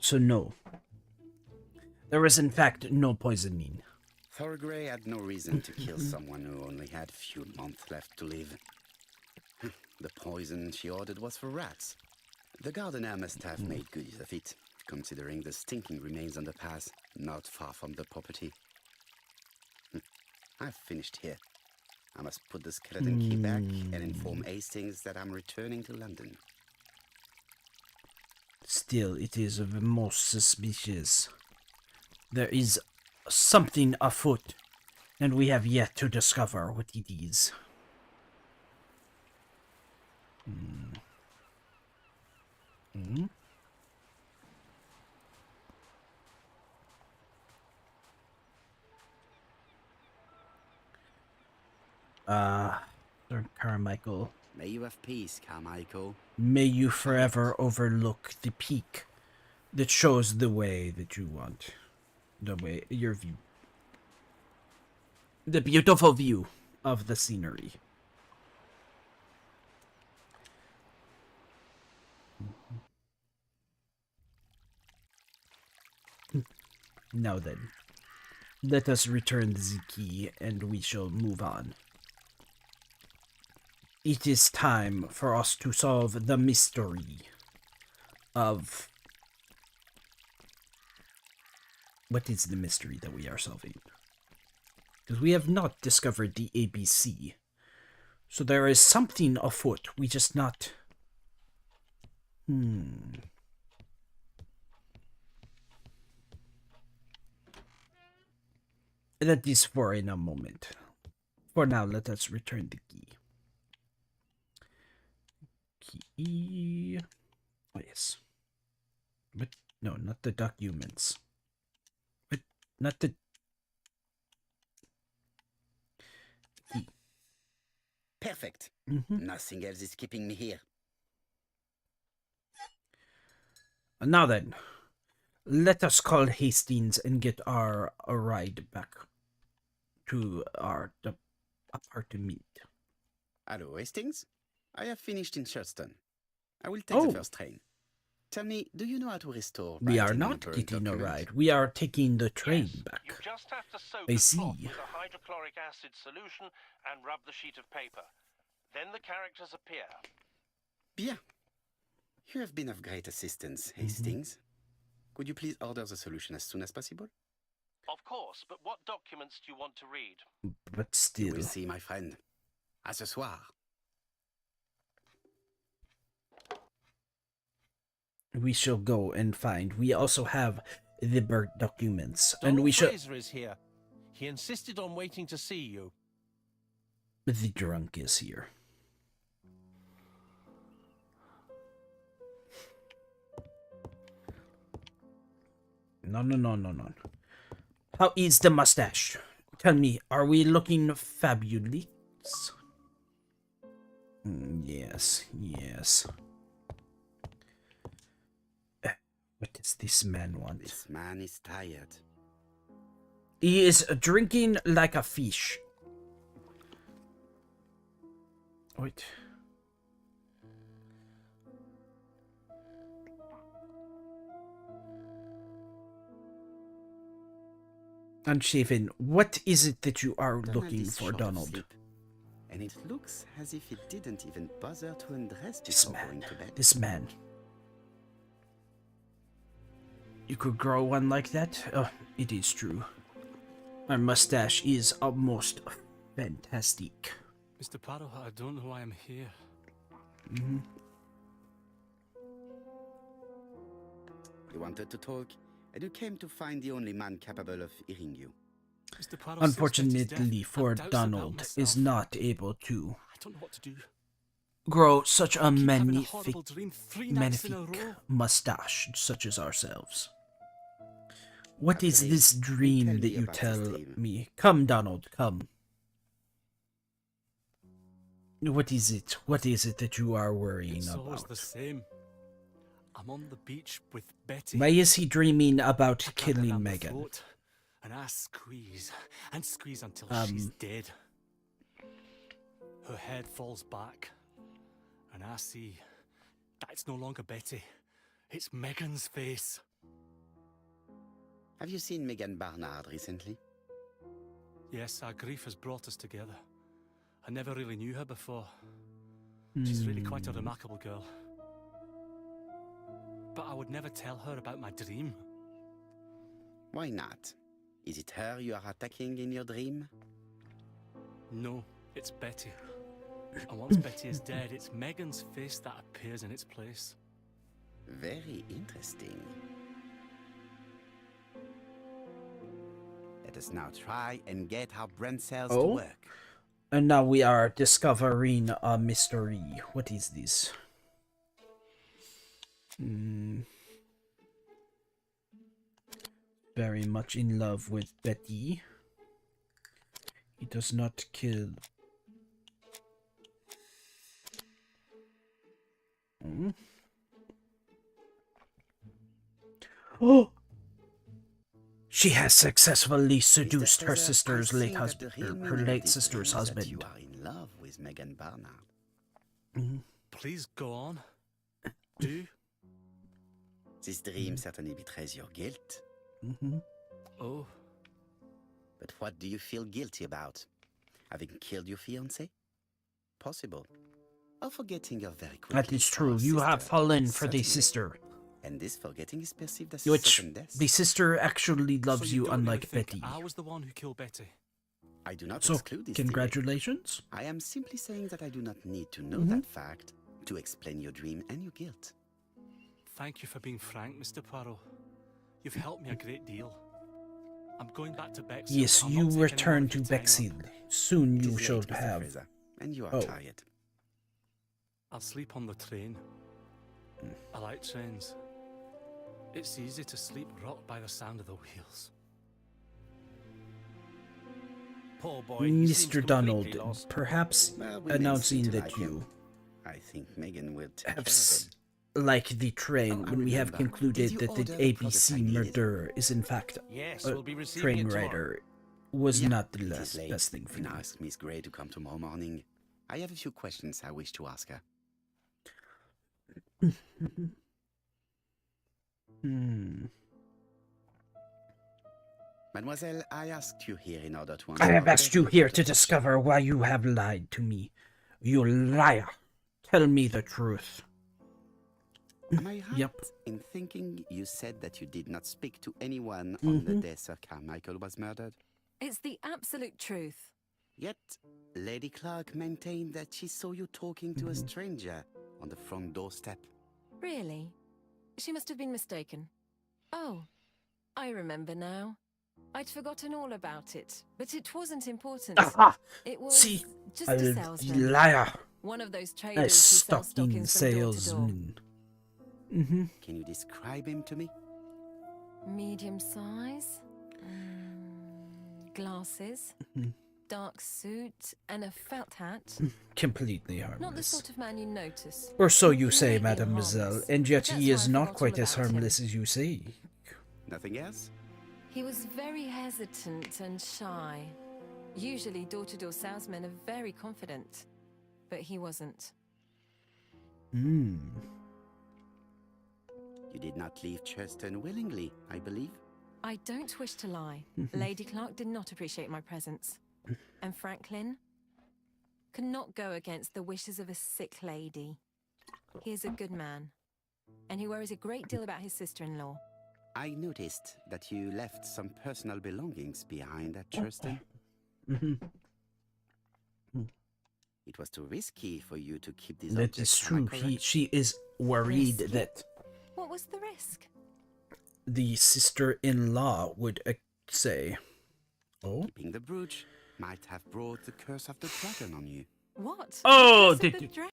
So no. There is in fact no poisoning. Thorgray had no reason to kill someone who only had few months left to live. The poison she ordered was for rats. The gardener must have made good use of it, considering the stinking remains on the path, not far from the property. I've finished here. I must put the skeleton key back and inform Hastings that I'm returning to London. Still, it is most suspicious. There is something afoot, and we have yet to discover what it is. Sir Carmichael, May you have peace, Carmichael. may you forever overlook the peak that shows the way that you want. The way, your view. The beautiful view of the scenery. Now then, let us return the key and we shall move on. It is time for us to solve the mystery of... What is the mystery that we are solving? Because we have not discovered the ABC. So there is something afoot. We just not... That is for in a moment. For now, let us return the key. Key... Oh, yes. But, no, not the documents. But, not the... Key. Perfect. Mm-hmm. Nothing else is keeping me here. Now then, let us call Hastings and get our ride back to our apartment. Hello, Hastings. I have finished in Shurston. I will take the first train. Tell me, do you know how to restore We are writing not on burnt getting a document? ride. We are taking the train Yes, back. you just have to soak I a see. cloth with a hydrochloric acid solution and rub the sheet of paper. Then the characters appear. Bien. You have been of great assistance, Hastings. Could you please order the solution as soon as possible? Of course, but what documents do you want to read? But You still, will see, my friend. À ce soir. we shall go and find. We also have the burnt documents, and Donald we shall. Fraser is here. He insisted on waiting to see you. The drunk is here. No. How is the mustache? Tell me, are we looking fabulous? Yes. What does this man want? This man is tired. He is drinking like a fish. Wait. Unshaven, what is it that you are looking is for, short of Donald? sleep, and it looks as if it didn't even bother to undress This before man. going to bed. This man. You could grow one like that? Oh, it is true. My mustache is almost fantastic. Mr. Poirot, I don't know why I'm here. You wanted to talk, and you came to find the only man capable of hearing you. Mr. Poirot, Unfortunately for Donald, Donald, is not able to I don't know what to do. grow such a Keep having a magnific, horrible dream 3 nights in a row. mustache such as ourselves. What is After this this, dream tell that me you about this tell dream. me? Come, Donald, come. What is it? What is it that you are worrying It's always about? the same. I'm on the beach with Betty. Why is he dreaming about I grab her killing around the Megan? throat, and I squeeze and squeeze until she's dead. Her head falls back, and I see that it's no longer Betty. It's Megan's face. Have you seen Megan Barnard recently? Yes, our grief has brought us together. I never really knew her before. She's really quite a remarkable girl. But I would never tell her about my dream. Why not? Is it her you are attacking in your dream? No, it's Betty. And once Betty is dead, it's Megan's face that appears in its place. Very interesting. Let us now try and get our brain cells to work. And now we are discovering a mystery. What is this? Very much in love with Betty. He does not kill. Oh! She has successfully seduced her sister's late husband, her late sister's husband. You are in love with Megan Barnard. Please go on. Do. This dream certainly betrays your guilt. Oh. But what do you feel guilty about? Having killed your fiancé? Possible. Or forgetting your very quickly. That is true. You have fallen for the sister. And this forgetting is perceived as Which second death. the sister actually loves So you, don't really unlike think Betty. I was the one who killed Betty. I do not So, exclude this theory. congratulations. I am simply saying that I do not need to know that fact to explain your dream and your guilt. Thank you for being frank, Mr. Poirot. You've helped me a great deal. I'm going back to Bexhill. Yes, I'll you not take any return more of to your time Bexhill. up. Soon It you is late, shall Mr. have. Fraser, and you are Oh. tired. I'll sleep on the train. I like trains. It's easy to sleep rocked by the sound of the wheels. Poor boy. he seems Mr. completely Donald, lost. perhaps Well, we may announcing see to that like you him. I think Megan will take have care of him. like the train Oh, I when we have remember. concluded Did you that the order for the ABC Chinese? murderer is in fact Yes, a we'll be receiving train it tomorrow. rider was Yeah, not the it is last late, best thing for and you. ask Miss Gray to come tomorrow morning. I have a few questions I wish to ask her. Mademoiselle, I asked you here in order to answer I have our asked you very here to important discover why you have lied to me. You liar. Tell me the truth. question. Am I right Yep. in thinking you said that you did not speak to anyone on the day Sir Carmichael was murdered? It's the absolute truth. Yet, Lady Clark maintained that she saw you talking to a stranger on the front doorstep. Really? She must have been mistaken. Oh, I remember now. I'd forgotten all about it, but it wasn't important. Aha! It was See, just a a salesman. liar. One of those A traders who sell stocking stockings from door to door. salesman. Can you describe him to me? Medium size, glasses, dark suit, and a felt hat. Completely Not the harmless. sort of man you notice. Or so you say, Completely mademoiselle, harmless. and yet That's he why is I not forgot quite all as about him. harmless as you say. Nothing else? He was very hesitant and shy. Usually door-to-door salesmen are very confident, but he wasn't. You did not leave Churchton willingly, I believe. I don't wish to lie. Lady Clark did not appreciate my presence. And Franklin could not go against the wishes of a sick lady. He is a good man, and he worries a great deal about his sister-in-law. I noticed that you left some personal belongings behind at Churston. It was too risky for you to keep these That objects. is true. She is worried Risky? that What was the risk? the sister-in-law would say, "Oh, Keeping the brooch might have brought the curse of the dragon on you. What? oh, The curse of the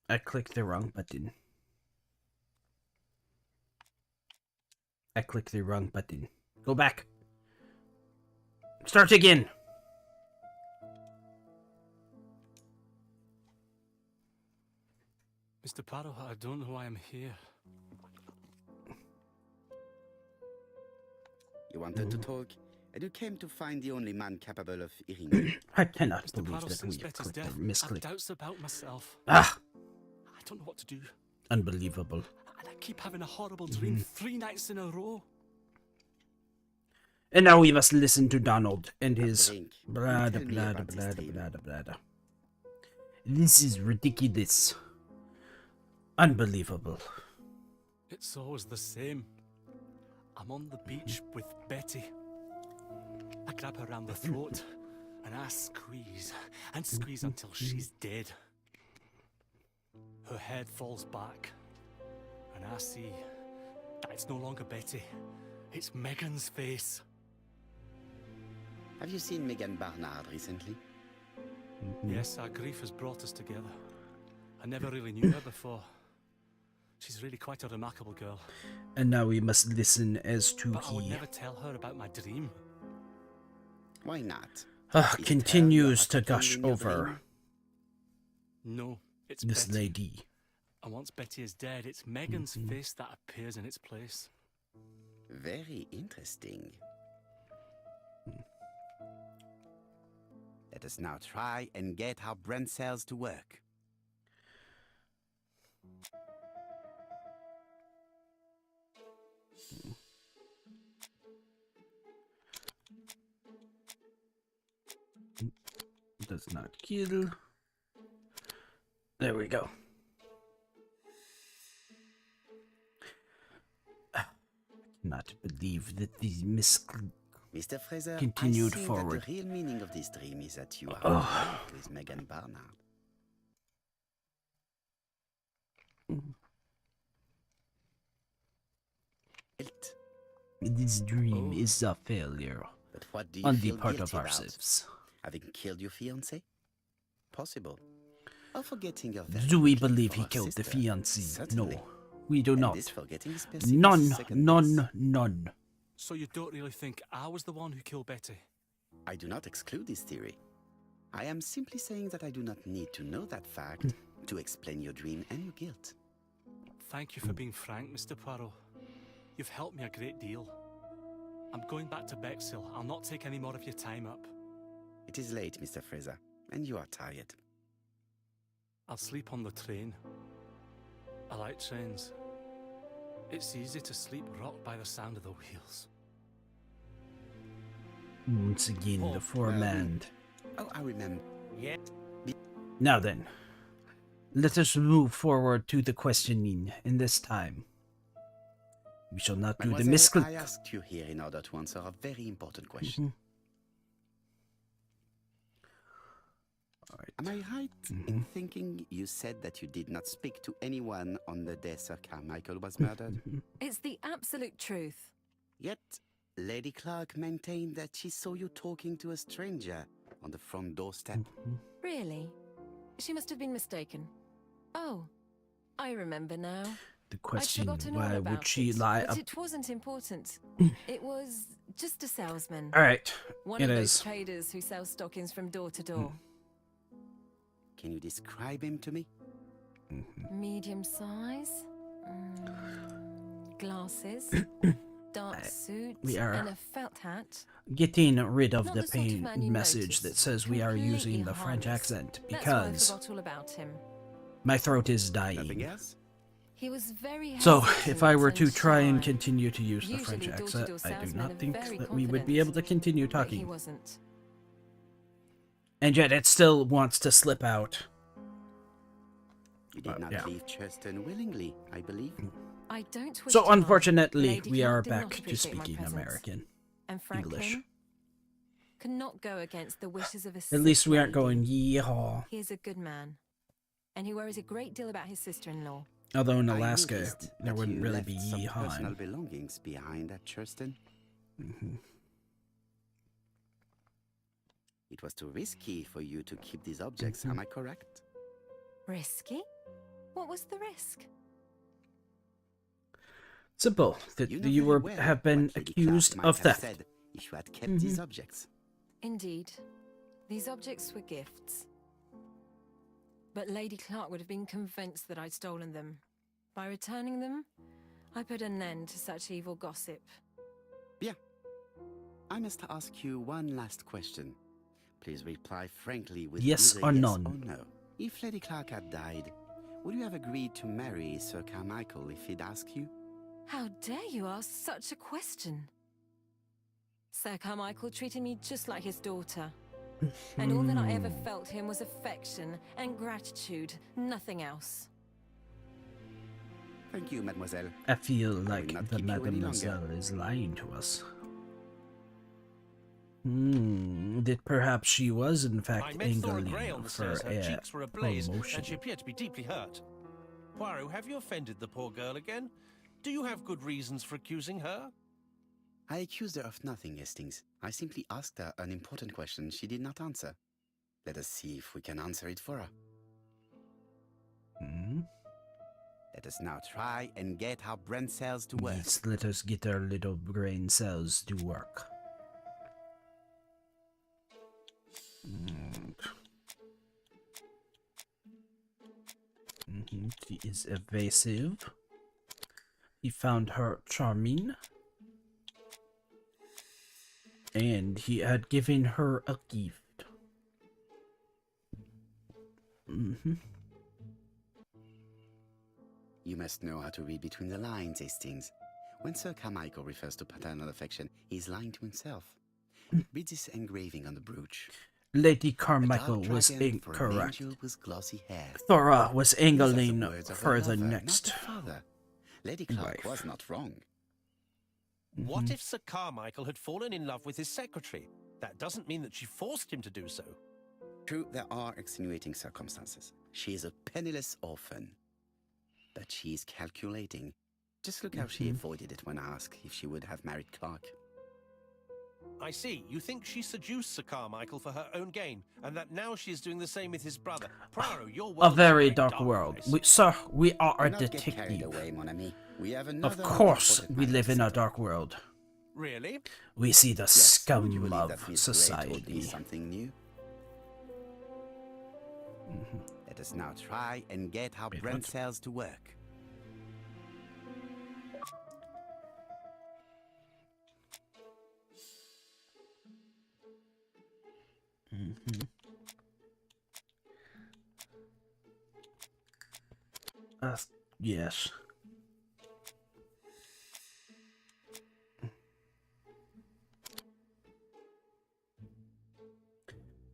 I clicked the wrong button. I clicked the wrong button. Go back. Start again." Mr. Poirot, I don't know why I'm here. You wanted to talk, and you came to find the only man capable of hearing you. I cannot Mr. believe Poirot, that since we Betty's clicked death, the I've misclick. doubts about myself. Ah, I don't know what to do. unbelievable. And I keep having a horrible dream 3 nights in a row. And now we must listen to Donald and his Drink. blah Tell me blah about blah this blah dream. blah. This is ridiculous. Unbelievable. It's always the same. I'm on the beach with Betty. I grab her around the throat and I squeeze and squeeze until she's dead. Her head falls back and I see that it's no longer Betty. It's Megan's face. Have you seen Megan Barnard recently? Yes, our grief has brought us together. I never really knew her before. She's really quite a remarkable girl. And now we must listen as to But I would he never tell her about my dream. Why not? Is it continues her to you are gush attacking in your over dream? No, it's this Betty. lady. And once Betty is dead, it's Megan's face that appears in its place. Very interesting. Let us now try and get our brain cells to work. Does not kill. There we go. I cannot believe that the Mr. Fraser, continued I think forward. that the real meaning of this dream is that you are Oh. involved with Megan Barnard. This dream is a failure But what do you on the feel part guilty of about? ourselves. Having killed your fiancé? Possible. Or forgetting your very Do we good believe for he our killed the sister? fiancé? Certainly. No, we do And not. this forgetting is perceived None, as second-base. none. So you don't really think I was the one who killed Betty? I do not exclude this theory. I am simply saying that I do not need to know that fact to explain your dream and your guilt. Thank you for being frank, Mr. Poirot. You've helped me a great deal. I'm going back to Bexhill. I'll not take any more of your time up. It is late, Mr. Fraser, and you are tired. I'll sleep on the train. I like trains. It's easy to sleep rocked by the sound of the wheels. Once again, the foreland. Oh, I remember. Yeah. Now then, let us move forward to the questioning, and this time, we shall not do the Mademoiselle, I misclick. asked you here in order to answer a very important question. Alright. Am I right in thinking you said that you did not speak to anyone on the day Sir Carmichael was murdered? It's the absolute truth. Yet, Lady Clark maintained that she saw you talking to a stranger on the front doorstep. Really? She must have been mistaken. Oh, I remember now. The I'd question, forgotten all why about would she it, lie? But it wasn't important. It was just a salesman. Alright, One it of those is. traders who sell stockings from door to door. Can you describe him to me? Medium size, glasses, dark suit, we are and a felt hat. Getting rid of Not the the sort of pain man you message notice. that says we are using Completely the French harmless. accent That's why I because forgot all about him. my throat is Nothing dying. else? He was very So, hesitant if I were to and try and shy. continue to use the Usually French door-to-door accent, I do salesmen not are think very that we would be able to confident, continue but he talking. wasn't. And yet it still wants to slip out. You did not yeah. leave Churston willingly, I believe. I don't wish So to lie. unfortunately, Lady we Clark are did not back to appreciate my speaking presence. American. And Franklin English. cannot go against the wishes of a At sick least we aren't lady. going yeehaw. He is a good man, and he worries a great deal about his sister-in-law. Although in I Alaska, noticed there that wouldn't you really left be some personal yeehawing. belongings behind at Churston. It was too risky for you to keep these objects, am I correct? Risky? What was the risk? Simple. That You know you very were well have been what Lady accused Clark might of have theft. said if you had kept these objects. Indeed, these objects were gifts. But Lady Clark would have been convinced that I'd stolen them. By returning them, I put an end to such evil gossip. Bien. I must ask you one last question. Please reply frankly with Yes either or yes none. or no. If Lady Clark had died, would you have agreed to marry Sir Carmichael if he'd ask you? How dare you ask such a question? Sir Carmichael treated me just like his daughter. And all that I ever felt him was affection and gratitude, nothing else. Thank you, mademoiselle. I feel will like not the keep you any longer. mademoiselle is lying to us. That perhaps she was in I fact met Thora Grey on angling the for stairs. Her a cheeks were ablaze, promotion. and she appeared to be deeply hurt. Poirot, have you offended the poor girl again? Do you have good reasons for accusing her? I accused her of nothing, Hastings. I simply asked her an important question she did not answer. Let us see if we can answer it for her. Let us now try and get our brain cells to work. Yes, let us get our little brain cells to work. She is evasive. He found her charming. And he had given her a gift. You must know how to read between the lines, Hastings. When Sir Carmichael refers to paternal affection, he's lying to himself. Read this engraving on the brooch. Lady A Carmichael dark was dragon for an incorrect. angel with glossy hair. Thora was These are the angling words of for her the lover, next not the father. Lady Clark wife. was not wrong. What if Sir Carmichael had fallen in love with his secretary? That doesn't mean that she forced him to do so. True, there are extenuating circumstances. She is a penniless orphan. But she is calculating. Just look how she avoided it when asked if she would have married Clark. I see. You think she seduced Sir Carmichael for her own gain, and that now she is doing the same with his brother. Poirot, your world A is very very dark world. place. Sir, we are a Do not get carried detective. away, mon ami. We have Of another course, important we matter live to in a settle. dark world. Really? We see the Yes, would you scum believe that of Miss Grey told me society. something new? Let us now try and get our Wait, brain what? cells to work. Yes.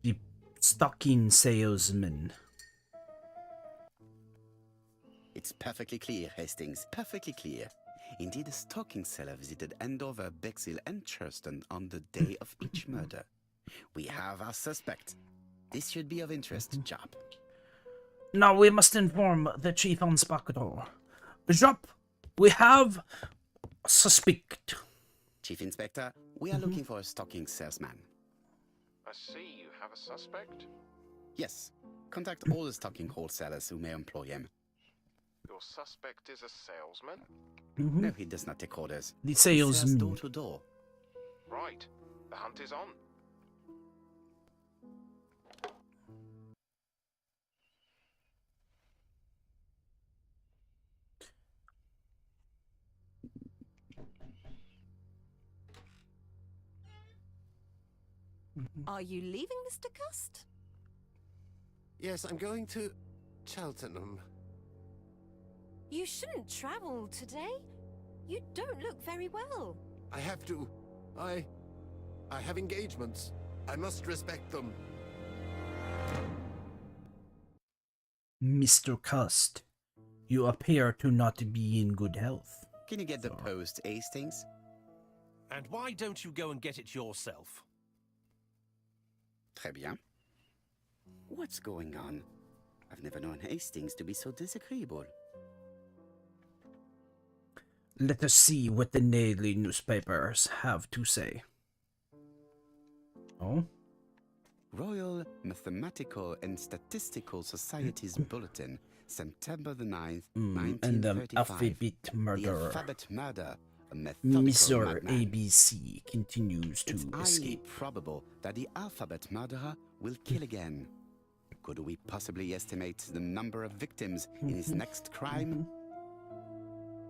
The stocking salesman. It's perfectly clear, Hastings, perfectly clear. Indeed, a stocking seller visited Andover, Bexhill, and Churston on the day of each murder. We have our suspect. This should be of interest, Jop. Now we must inform the chief inspector. Jop, we have a suspect. Chief Inspector, we are looking for a stocking salesman. I see you have a suspect. Yes. Contact all the stocking wholesalers who may employ him. Your suspect is a salesman? No, he does not take orders. The He sells salesman. door to door. Right. The hunt is on. Are you leaving, Mr. Cust? Yes, I'm going to Cheltenham. You shouldn't travel today. You don't look very well. I have to. I have engagements. I must respect them. Mr. Cust, you appear to not be in good health. Can you get the post, Hastings? And why don't you go and get it yourself? Très bien. What's going on? I've never known Hastings to be so disagreeable. Let us see what the daily newspapers have to say. Oh? Royal Mathematical and Statistical Society's Bulletin, September the 9th, And the 1935. alphabet The murderer. alphabet murder, a methodical Mr. madman. ABC continues to It's highly escape. probable that the alphabet murderer will kill again. Could we possibly estimate the number of victims in his next crime?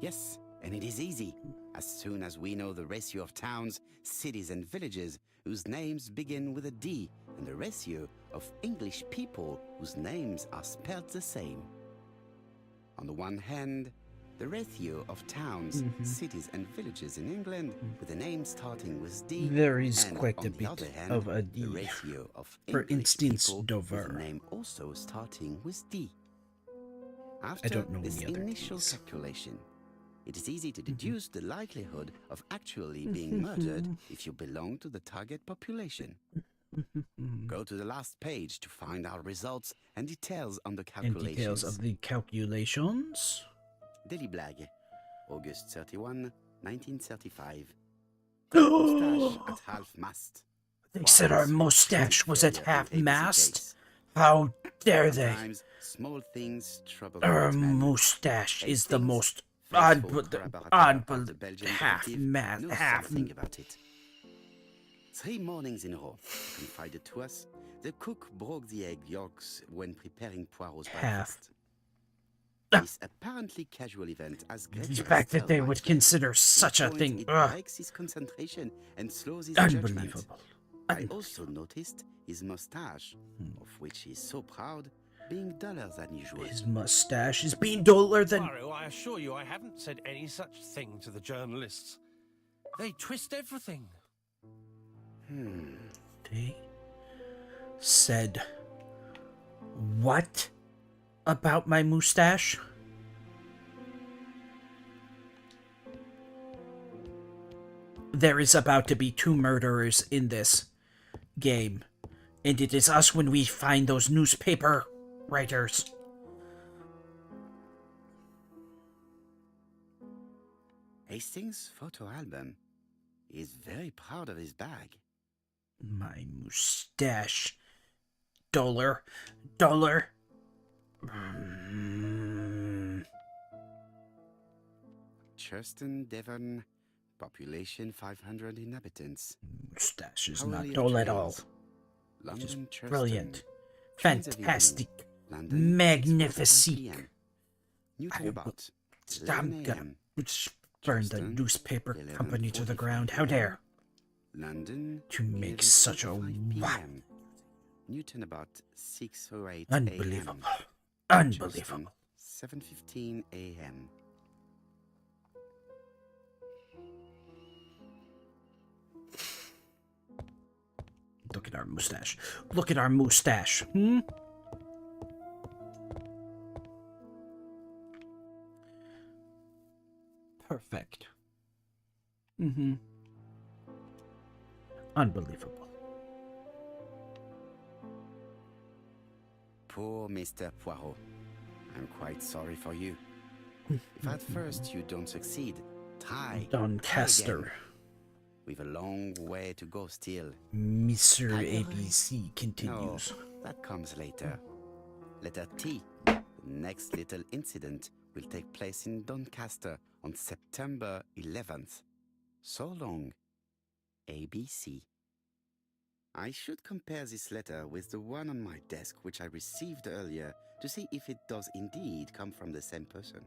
Yes, and it is easy. As soon as we know the ratio of towns, cities, and villages whose names begin with a D, and the ratio of English people whose names are spelled the same. On the one hand, the ratio of towns, cities, and villages in England with a name starting with D. There is and quite on a the bit other hand, of a D. The ratio of For English instance, people Dover. with a name also starting with D. I After don't know this any other initial Ds. calculation, it is easy to deduce the likelihood of actually being murdered if you belong to the target population. Go to the last page to find our results and details on the And calculations. details of the calculations. Daily Blag, August 31, 1935. Mustache at half-mast. They said our mustache was at half-mast? How dare they? Sometimes small things trouble Our great men. mustache is the Hastings, most faithful collaborator of the Belgian half-mast, detective, knows half. something about it. 3 mornings in a row, confided to us, the cook broke the egg yolks when preparing Poirot's Half. breakfast. This apparently casual event has The greatly fact that they disturbed would my friend. consider To such the a point thing, it ugh, breaks his concentration and slows his judgment. unbelievable. I also noticed his mustache, of which he is so proud, being duller than usual. His mustache is being duller than... Poirot, I assure you I haven't said any such thing to the journalists. They twist everything. They said what about my mustache? There is about to be 2 murderers in this game, and it is us when we find those newspaper writers. Hastings' photo album. He is very proud of his bag. My mustache. Duller. Churston, Devon, population 500 inhabitants. Mustache is Hourly not dull at all. trains. London, Churston. Brilliant. Trains of Fantastic. evening. London, Magnifique. 6:45 p.m. Newton I about I'm 11 gonna a.m. burn the Churston, newspaper company to the 11:45 ground. How dare London to make such a 11:45 wow. p.m. Newton about 6:08 Unbelievable. a.m. Unbelievable. 7:15 a.m. Look at our mustache. Look at our mustache. Perfect. Unbelievable. Poor Mr. Poirot. I'm quite sorry for you. If at first you don't succeed, try. Doncaster. again. We've a long way to go still. Mr. Tiger ABC No, continues. that comes later. Letter T. The next little incident will take place in Doncaster on September 11th. So long, ABC. I should compare this letter with the one on my desk which I received earlier to see if it does indeed come from the same person.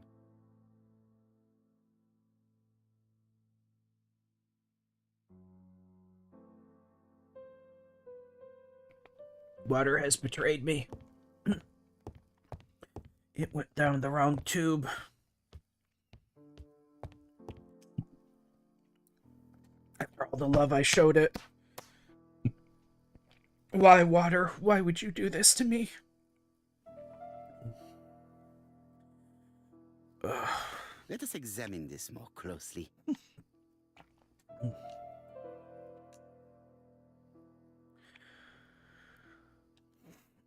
Water has betrayed me. It went down the wrong tube. After all the love I showed it. Why, water? Why would you do this to me? Let us examine this more closely.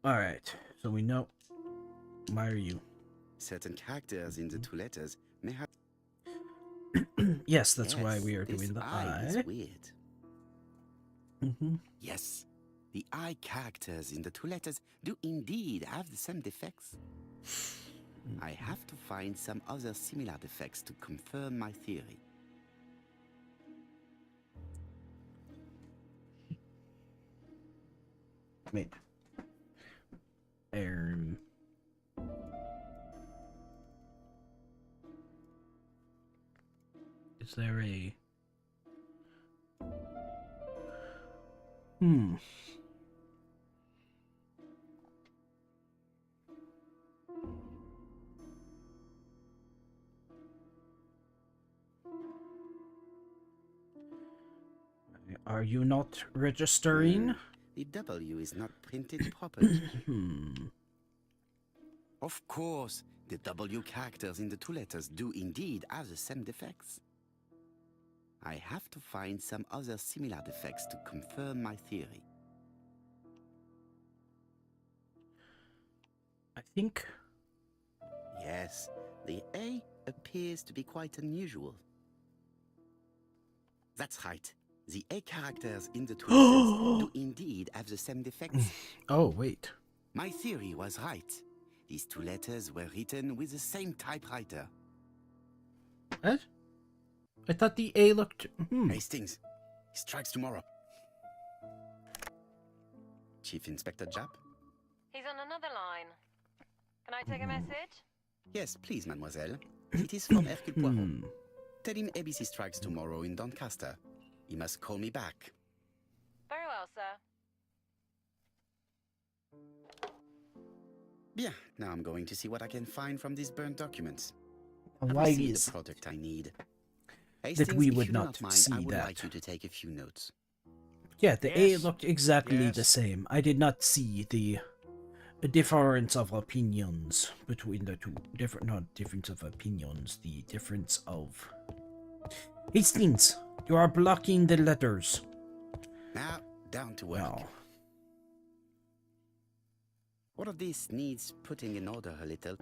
Alright, so we know. Why are you? Certain characters in the two letters may have... Yes, that's why Yes, we are this doing the I I. is weird. Yes, the I characters in the two letters do indeed have the same defects. I have to find some other similar defects to confirm my theory. Wait. Is there a... Are you not registering? The W is not printed properly. Of course, the W characters in the two letters do indeed have the same defects. I have to find some other similar defects to confirm my theory. I think... Yes, the A appears to be quite unusual. That's right. The A characters in the two letters do indeed have the same defects. Oh, wait. My theory was right. These two letters were written with the same typewriter. What? I thought the A looked... Hastings, he strikes tomorrow. Chief Inspector Japp? He's on another line. Can I take a message? Yes, please, mademoiselle. It is from Hercule Poirot. Tell him ABC strikes tomorrow in Doncaster. He must call me back. Very well, sir. Bien, now I'm going to see what I can find from these burnt documents. Why I've received is the product I need. that we Hastings, would if you do not mind, see I would that? like you to take a few notes. Yeah, the A Yes. looked exactly the Yes. same. I did not see the difference of opinions between the two. Not difference of opinions, the difference of... Hastings, you are blocking the letters. Now, down to work. Well, All of this needs putting in order a little.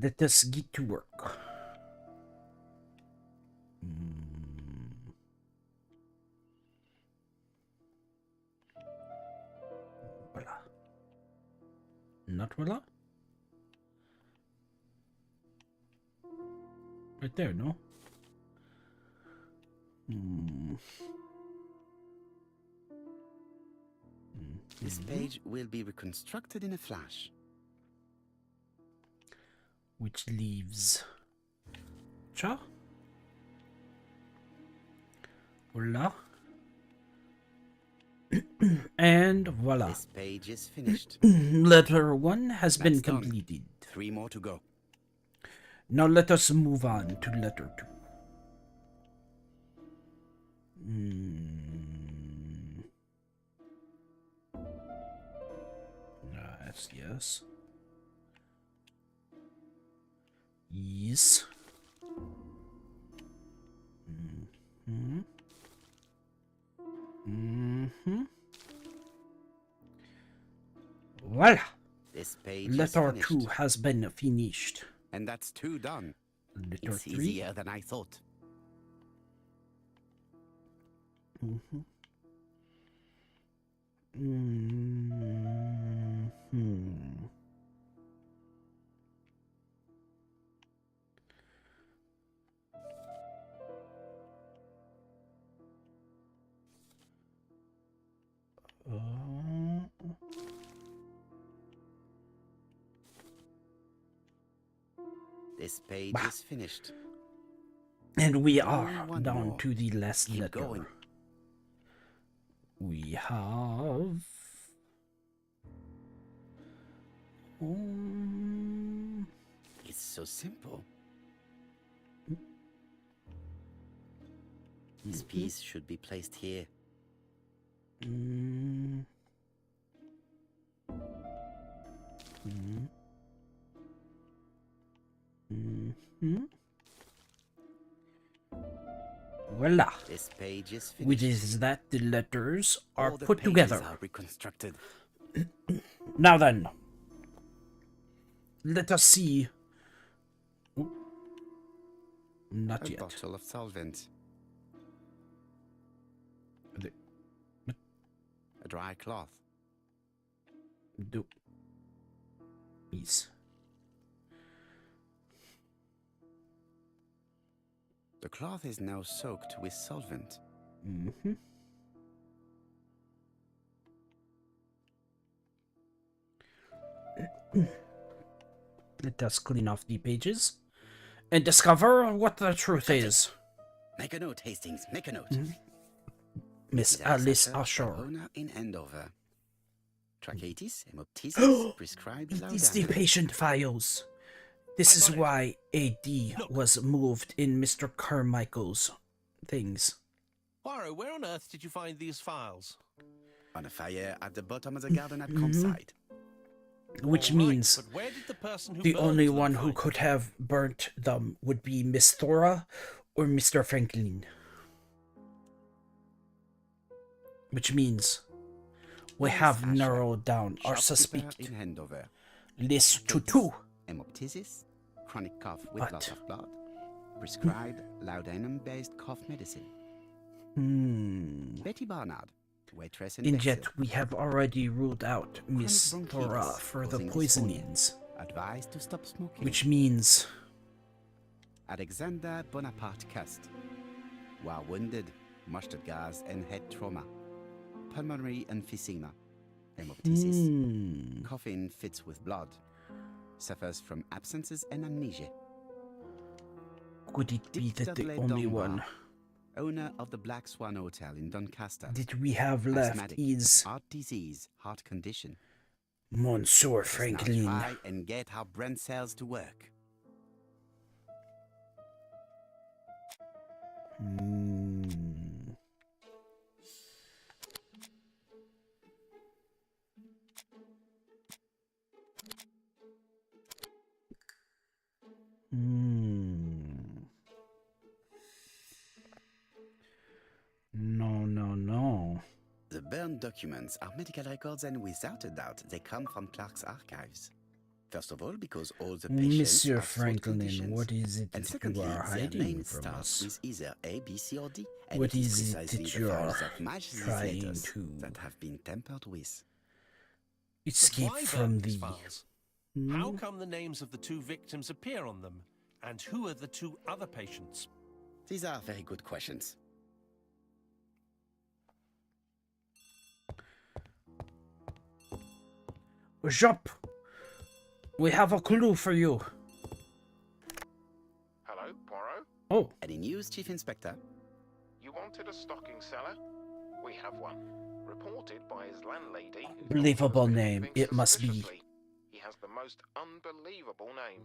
let us get to work. Voila. Not voila? Right there, no? This page will be reconstructed in a flash. Which leaves... Cha? Voila. And voila. This page is finished. Letter 1 has been That's done. completed. 3 more to go. Now let us move on to letter 2. Yes. Yes. Voila. This page is Letter finished. 2 has been finished. And that's 2 done. Letter It's 3. easier than I thought. This page is finished. And we Only are one down more. to the last Keep letter. going. We have... It's so simple. This piece should be placed here. Voila. This page is Which finished. is that the letters are All the put pages together. are reconstructed. Now then, let us see. Oh, not A yet. bottle of solvent. A dry cloth. Do. Please. The cloth is now soaked with solvent. Let us clean off the pages and discover what the truth is. Make a note, Hastings. Make a note. Miss Mrs. Alice Alexander, Usher. owner in Andover. Tracheitis, hemoptysis, prescribed It is the laudanum. patient files. This is why AD was moved in Mr. Carmichael's things. Poirot, where on earth did you find these files? On a fire at the bottom of the garden at campsite. Which All right, means but where did the person who the burned only them one who find could them? have burnt them would be Miss Thora or Mr. Franklin. Which means we have Asher, narrowed down our shopkeeper suspect in Andover. list to 2. Hemoptysis, chronic cough with But- loss of blood. Prescribed laudanum-based cough medicine. Betty Barnard, waitress in And Bexhill. yet we have already ruled out Miss Chronic Thora bronchitis for the causing poisonings. Advised to stop smoking. Which means Alexander Bonaparte Cust. While wounded, mustard gas and head trauma. Pulmonary emphysema. Hemoptysis. Coughing fits with blood. Suffers from absences and amnesia. could it be Dick that the Dudley only Dunbar, one owner of the Black Swan Hotel in Doncaster. that we have left Asthmatic, is heart disease, heart condition. Monsieur Let's now Franklin? try and get our brain cells to work. No. The burned documents are medical records, and without a doubt, they come from Clark's archives. First of all, because all the patients Monsieur have fault Franklin, conditions. what is it And that secondly, you are their hiding name from starts us? with either A, B, C, or D. And What it is it precisely that the you files are that match these trying letters to that have been tampered with. escape Why from burn these the... files? How come the names of the 2 victims appear on them? And who are the 2 other patients? These are very good questions. Jop! We have a clue for you. Hello, Poirot? Oh, Any news, Chief Inspector? You wanted a stocking seller? We have one. Reported by his landlady. who Believable told us name, everything it must be. suspiciously. He has the most unbelievable name.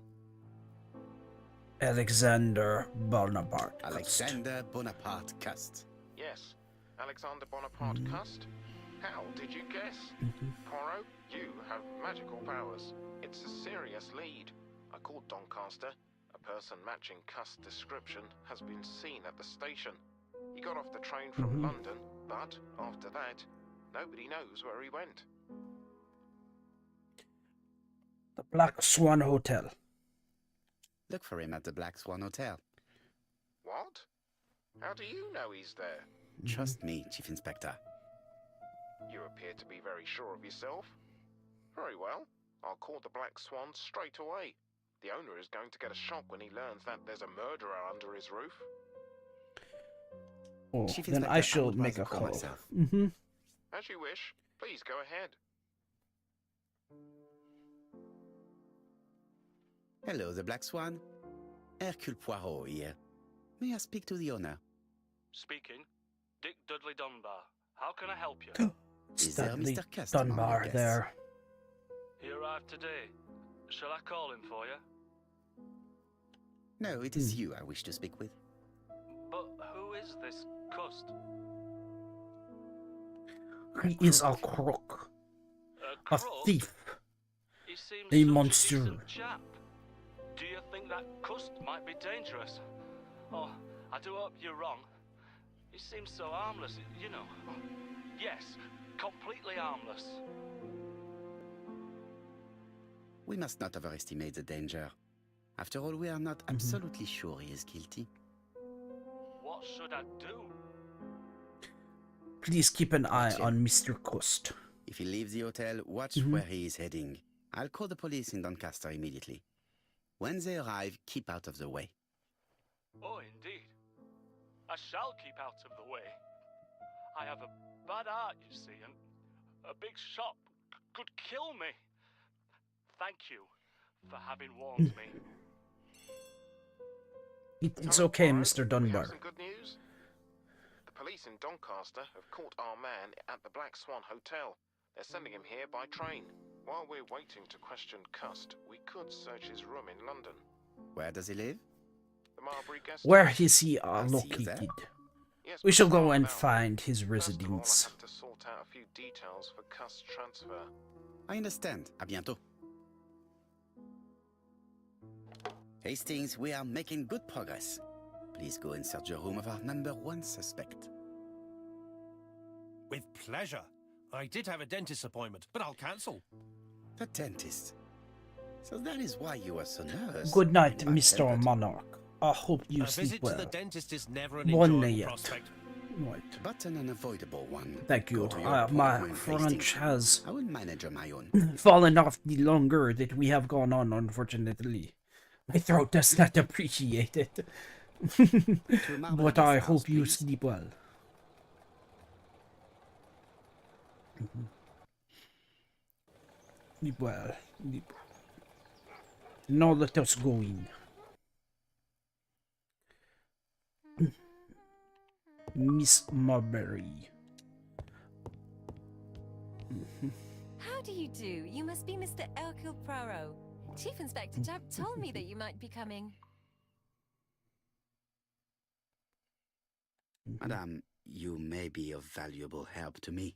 Alexander Bonaparte. Alexander Bonaparte Cust. Yes, Alexander Bonaparte Cust. How did you guess? Poirot, you have magical powers. It's a serious lead. I called Doncaster. A person matching Cust's description has been seen at the station. He got off the train from London, but after that, nobody knows where he went. The Black Swan Hotel. Look for him at the Black Swan Hotel. What? How do you know he's there? Trust me, Chief Inspector. You appear to be very sure of yourself. Very well. I'll call the Black Swan straight away. The owner is going to get a shock when he learns that there's a murderer under his roof. Oh, Chief then Inspector, I shall would make rather a call call. myself. As you wish. Please go ahead. Hello, the Black Swan. Hercule Poirot here. May I speak to the owner? Speaking. Dick Dudley Dunbar. How can I help you? Is there Studley Mr. Cust among your Dunbar guests? there. He arrived today. Shall I call him for you? No, it is you I wish to speak with. But who is this Cust? He is a crook. A A crook? thief. He seems A such monster. decent chap. Do you think that Cust might be dangerous. Oh, I do hope you're wrong. He seems so harmless, you know. Yes, completely harmless. We must not overestimate the danger. After all, we are not absolutely sure he is guilty. What should I do? Please keep an eye on Mr. Cust. If he leaves the hotel, watch where he is heading. I'll call the police in Doncaster immediately. When they arrive, keep out of the way. Oh, indeed. I shall keep out of the way. I have a bad heart, you see, and a big shot could kill me. Thank you for having warned me. It's okay, Mr. We Dunbar. have some good news. The police in Doncaster have caught our man at the Black Swan Hotel. They're sending him here by train. While we're waiting to question Cust, we could search his room in London. Where does he live? The Marbury guest Where house. is he I see you there. located? Yes, We shall we'll go find and out. find his First of all, I residence. have to sort out a few details for Cust's transfer. I understand. À bientôt. Hastings, we are making good progress. Please go and search the room of our #1 suspect. With pleasure. I did have a dentist appointment, but I'll cancel. The dentist. So that is why you were so nervous. Good night, when you Mr. entered. Monarch. I hope you A sleep visit to the well. dentist is never an Bonne enjoyable nuit. prospect. Right. But an unavoidable one. Thank you. Go to your My appointment, French Hastings. has I will manage on my own. fallen off the longer that we have gone on, unfortunately. My throat does not appreciate it. But I hope you sleep well. Sleep well. Sleep. Now let us go in. Miss Marbury. How do you do? You must be Mr. Hercule Poirot. Chief Inspector Jupp told me that you might be coming. Madame, you may be of valuable help to me.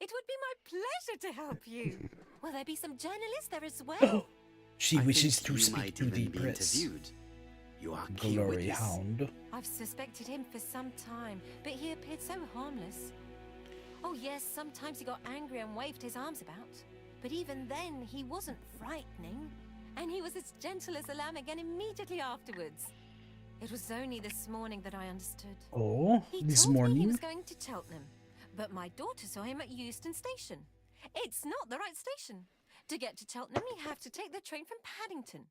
It would be my pleasure to help you. Will there be some journalists there as well? She I wishes think to you speak might to the even be press. interviewed. You are key Glory witness. Hound. I've suspected him for some time, but he appeared so harmless. Oh yes, sometimes he got angry and waved his arms about. But even then, he wasn't frightening. And he was as gentle as a lamb again immediately afterwards. It was only this morning that I understood. Oh, He this told me he morning? was going to Cheltenham, but my daughter saw him at Euston Station. It's not the right station. To get to Cheltenham, you have to take the train from Paddington.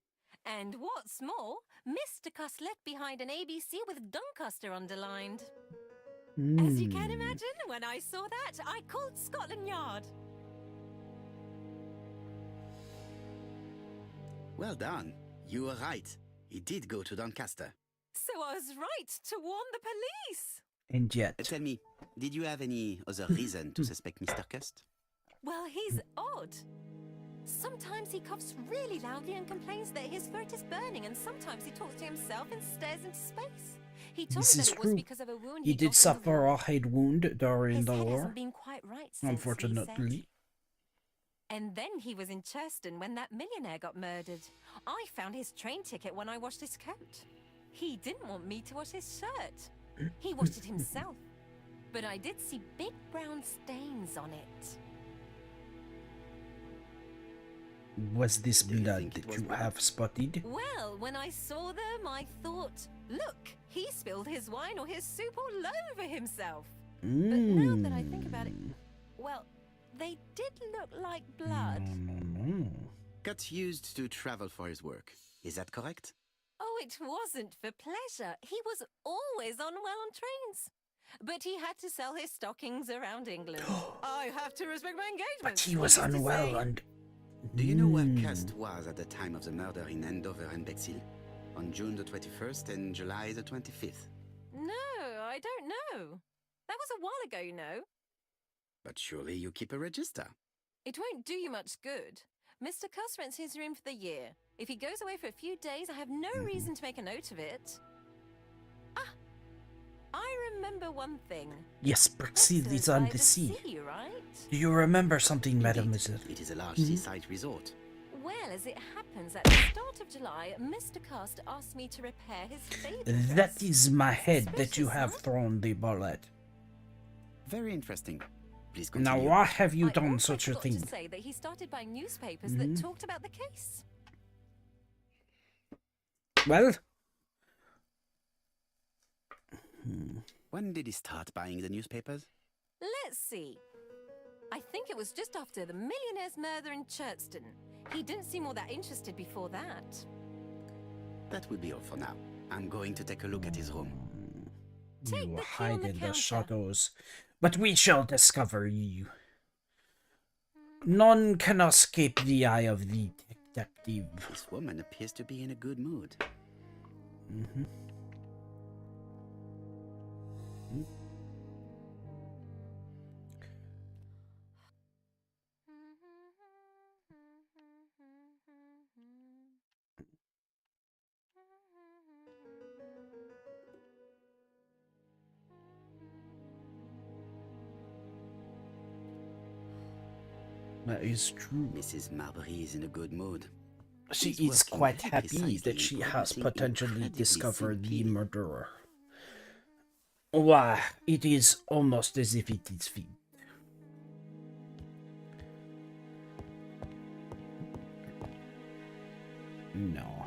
And what's more, Mr. Cuss left behind an ABC with Doncaster underlined. As you can imagine, when I saw that, I called Scotland Yard. Well done. You were right. He did go to Doncaster. So I was right to warn the police. And yet. Tell me, did you have any other reason to suspect Mr. Cust? Well, he's odd. Sometimes he coughs really loudly and complains that his throat is burning, and sometimes he talks to himself and stares into space. He told This me is that it was true. because of a wound He got did in the suffer war. a head wound during His the head war, hasn't been quite right since, he said. unfortunately. And then he was in Churston when that millionaire got murdered. I found his train ticket when I washed his coat. He didn't want me to wash his shirt. He washed it himself. But I did see big brown stains on it. Was this Do you blood think it that was you blood? have spotted? Well, when I saw them, I thought, look, he spilled his wine or his soup all over himself. But now that I think about it, well, they did look like blood. Cut used to travel for his work. Is that correct? Oh, it wasn't for pleasure. He was always unwell on trains. But he had to sell his stockings around England. I have to respect my engagement. But he was unwell and... Do you know where Cust was at the time of the murder in Andover and Bexhill? On June the 21st and July the 25th? No, I don't know. That was a while ago, you know. But surely you keep a register. It won't do you much good. Mr. Cuss rents his room for the year. If he goes away for a few days, I have no reason to make a note of it. Ah, I remember one thing. Yes, Bexhill is on By the sea. right? Do you remember something, Indeed, mademoiselle? it is a large seaside resort. Well, as it happens, at the start of July, Mr. Custer asked me to repair his favorite That dress. is my head that you Suspicious, have huh? thrown the ball at. Very interesting. Please Now, continue. why have you I done also such a forgot thing? to say that he started buying newspapers that talked about the case. Well, When did he start buying the newspapers? Let's see. I think it was just after the millionaire's murder in Churchton. He didn't seem all that interested before that. That will be all for now. I'm going to take a look at his room. Take you the key hide on the in the counter. shadows, but we shall discover you. None can escape the eye of the detective. This woman appears to be in a good mood. That is true. Mrs. Marbury is in a good mood. She She's is working quite very happy precisely that in she has producing potentially incredibly discovered the simple. murderer. Why, it is almost as if it is fiend. No.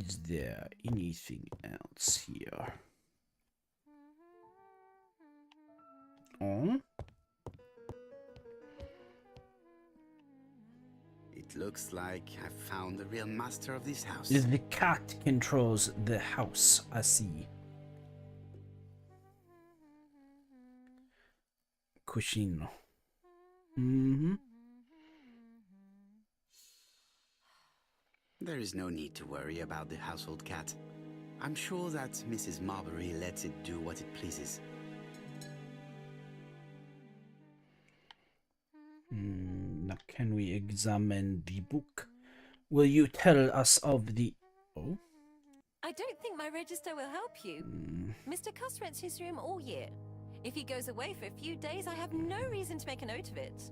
Is there anything else here? Oh? It looks like I've found the real master of this house. The cat controls the house, I see. Cuscino. There is no need to worry about the household cat. I'm sure that Mrs. Marbury lets it do what it pleases. Now, can we examine the book? Will you tell us of the... Oh? I don't think my register will help you. Mr. Cuss rents his room all year. If he goes away for a few days, I have no reason to make a note of it.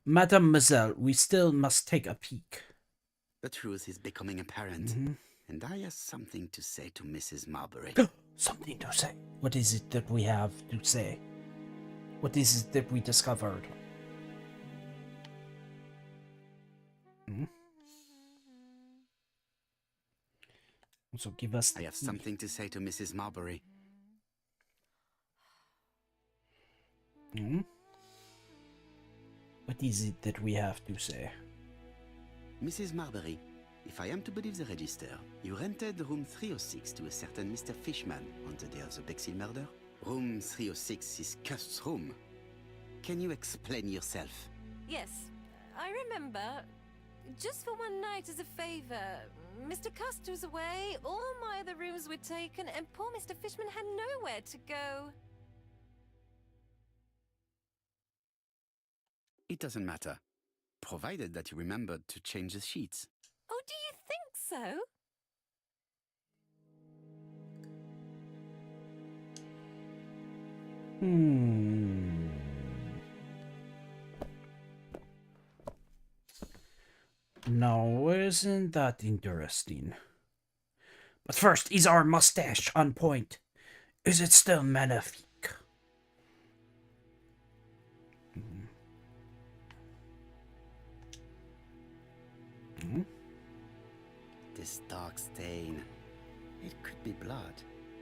Mademoiselle, we still must take a peek. The truth is becoming apparent, and I have something to say to Mrs. Marbury. Something to say. What is it that we have to say? What is it that we discovered? So give us... I have something to say to Mrs. Marbury. What is it that we have to say? Mrs. Marbury, if I am to believe the register, you rented room 306 to a certain Mr. Fishman on the day of the Bexhill murder. Room 306 is Cust's room. Can you explain yourself? Yes, I remember. Just for one night as a favor. Mr. Custer was away, all my other rooms were taken, and poor Mr. Fishman had nowhere to go. It doesn't matter, provided that you remembered to change the sheets. Oh, do you think so? No, isn't that interesting? But first, is our mustache on point? Is it still magnifique? This dark stain. It could be blood,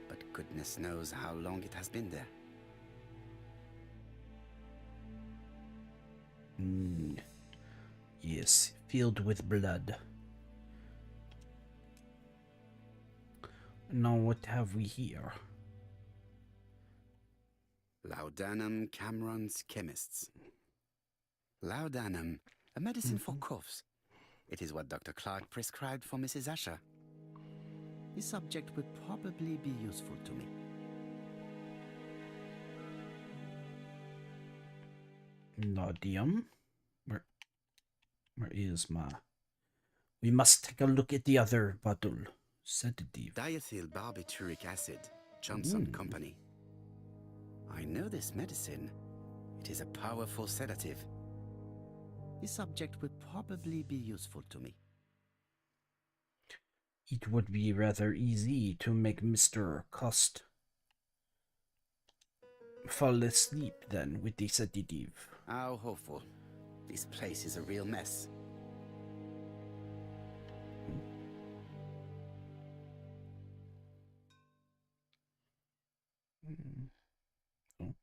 but goodness knows how long it has been there. Yes, filled with blood. Now what have we here? Laudanum Cameron's Chemists. Laudanum, a medicine for coughs. It is what Dr. Clark prescribed for Mrs. Asher. This subject would probably be useful to me. Laudanum? Where is my... We must take a look at the other bottle. Sedative. Diethyl barbituric acid, Johnson Company. I know this medicine. It is a powerful sedative. This object would probably be useful to me. It would be rather easy to make Mr. Cost fall asleep then with the sedative. How hopeful. This place is a real mess. Oh.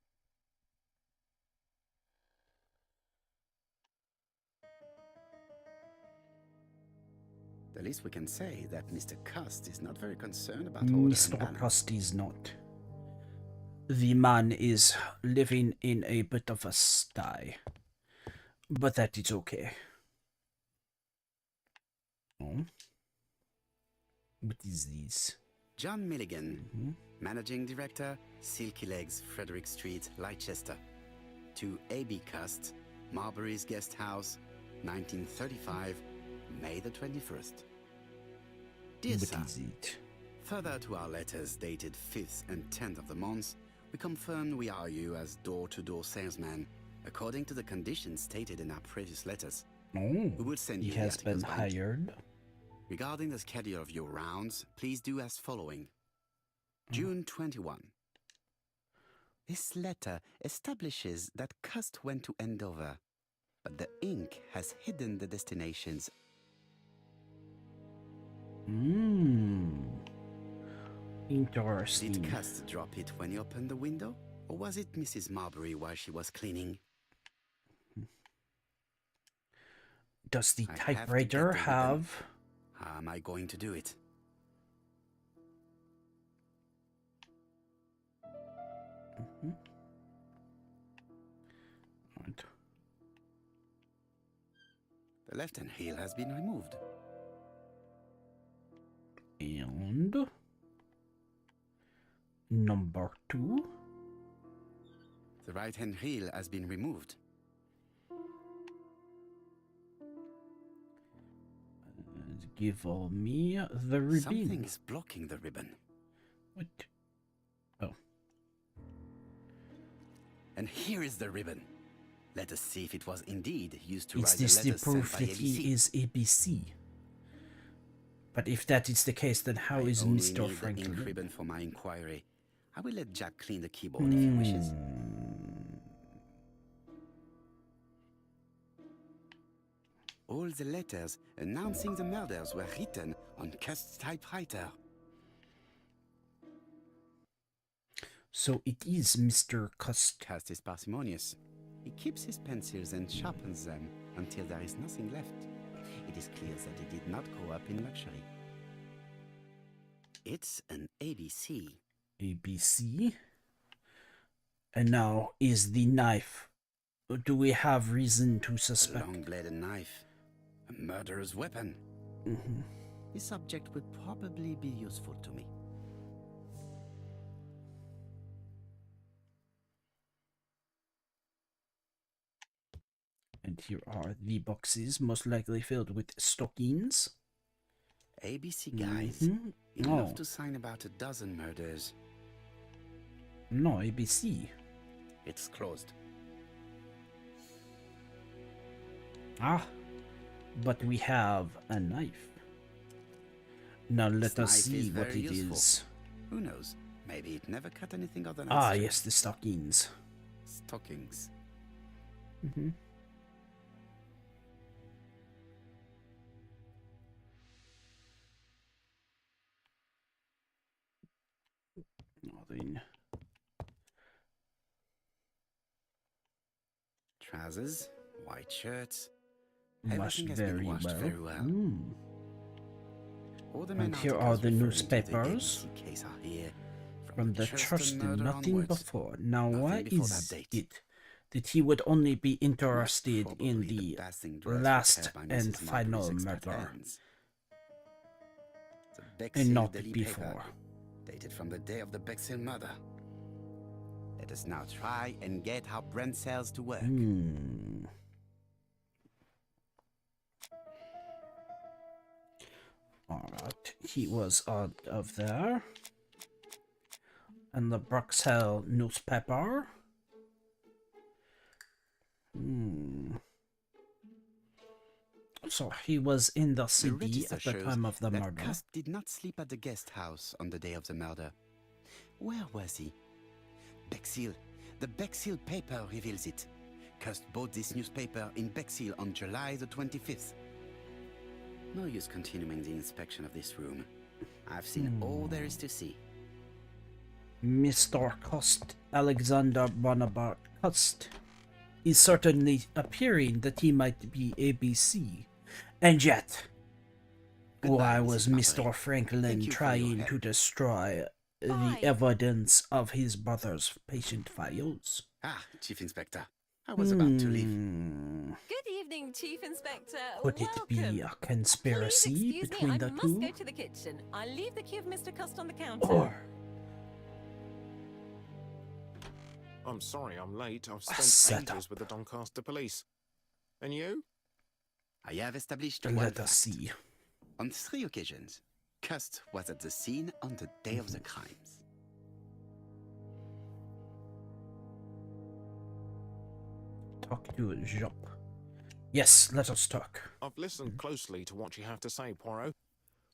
The least we can say that Mr. Cust is not very concerned about order and Mr. balance. Cost is not. The man is living in a bit of a sty. But that is okay. Oh. What is this? John Milligan, Managing Director, Silky Legs, Frederick Street, Leicester. To A.B. Cust, Marbury's Guest House, 1935, May the 21st. Dear What Sir, is it? further to our letters dated 5th and 10th of the month, we confirm we are you as door-to-door salesman, according to the conditions stated in our previous letters. Oh, We will send he you the has been articles by- hired. Regarding the schedule of your rounds, please do as following. June 21. This letter establishes that Cust went to Andover, but the ink has hidden the destinations. Interesting. Did Cust drop it when he opened the window? Or was it Mrs. Marbury while she was cleaning? Does the I have to get typewriter the ribbon. have... How am I going to do it? Right. The left-hand heel has been removed. And... number 2. The right-hand heel has been removed. Give me the ribbon. Something is blocking the ribbon. What? Oh. And here is the ribbon. Let us see if it was indeed used to Is write the this the letters sent proof by that ABC. he is ABC? But if that is the case, then how is I only Mr. need the ink Franklin? ribbon for my inquiry. I will let Jack clean the keyboard if he wishes. All the letters announcing the murders were written on Cust's typewriter. So it is Mr. Cust. Cust is parsimonious. He keeps his pencils and sharpens them until there is nothing left. It is clear that he did not grow up in luxury. It's an ABC. ABC. And now is the knife. Do we have reason to A suspect? long-bladed knife. A murderer's weapon. This object would probably be useful to me. And here are the boxes, most likely filled with stockings. ABC guys. Enough No, to sign about a dozen murders. no, ABC. It's closed. Ah, but we have a knife. Now let This us knife see is what very it useful. is. Who knows? Maybe it never cut anything other than Ah, string. yes, the stockings. Stockings. Nothing. Trousers, white shirts. Washed Everything has been very washed well. very well. All the And main here are articles the referring to newspapers. ABC case are here. From the church to murder nothing onwards. before. Now, Nothing why before is that date. it that he would only be interested Probably in the the basting dress last prepared by and Mrs. final Marbury's expert murder, hands. The and Bexhill not Daily before? Paper, dated from the day of the Bexhill murder. Let us now try and get our brain cells to work. Alright, he was out of there. And the Bruxelles newspaper. So he was in the The city register at the shows time of the that murder. Cust did not sleep at the guest house on the day of the murder. Where was he? Bexhill. The Bexhill paper reveals it. Cust bought this newspaper in Bexhill on July the 25th. No use continuing the inspection of this room. I've seen all there is to see. Mr. Cust, Alexander Bonaparte Cust, is certainly appearing that he might be ABC. And yet, why was Mr. Franklin trying to destroy the evidence of his brother's patient files? Ah, Chief Inspector. I was about to leave. Good evening, Chief Inspector. Could it be a conspiracy Please excuse between me, the I must two? go to the kitchen. I'll leave the key of Mr. Cust on the counter. Or I'm sorry I'm late. I've setup. spent ages with the Doncaster police. And you? I have established let one us fact. see. On 3 occasions, Cust was at the scene on the day of the crimes. Talk to Jop. Yes, let us talk. I've listened closely to what you have to say, Poirot.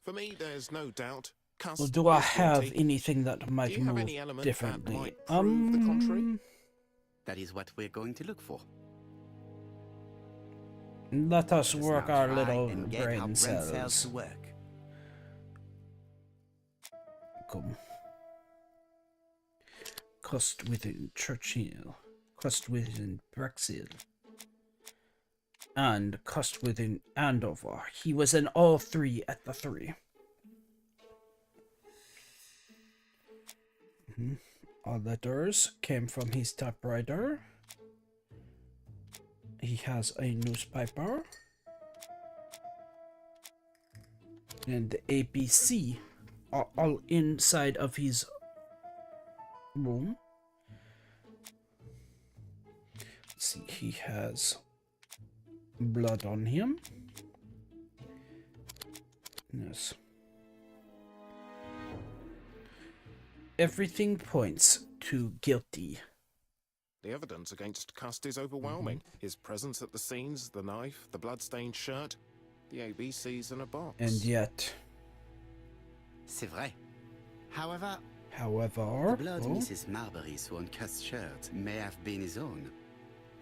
For me, there's no doubt. Cust Well, do I is have guilty. anything that might Do you have move any element differently? that might prove the contrary? That is what we're going to look for. Let us Let us work now our try little and get our brain brain cells cells. to work. Come. Cust within Churchill, Cust within Brexit, and Cust within Andover. He was in all 3 at the 3. All letters came from his typewriter. He has a newspaper. And the ABC are all inside of his room. Let's see, he has blood on him. Yes. Everything points to guilty. The evidence against Cust is overwhelming. His presence at the scenes, the knife, the blood-stained shirt, the ABCs in a box. And yet... C'est vrai. However, the blood Mrs. Marbury saw on Cust's shirt may have been his own.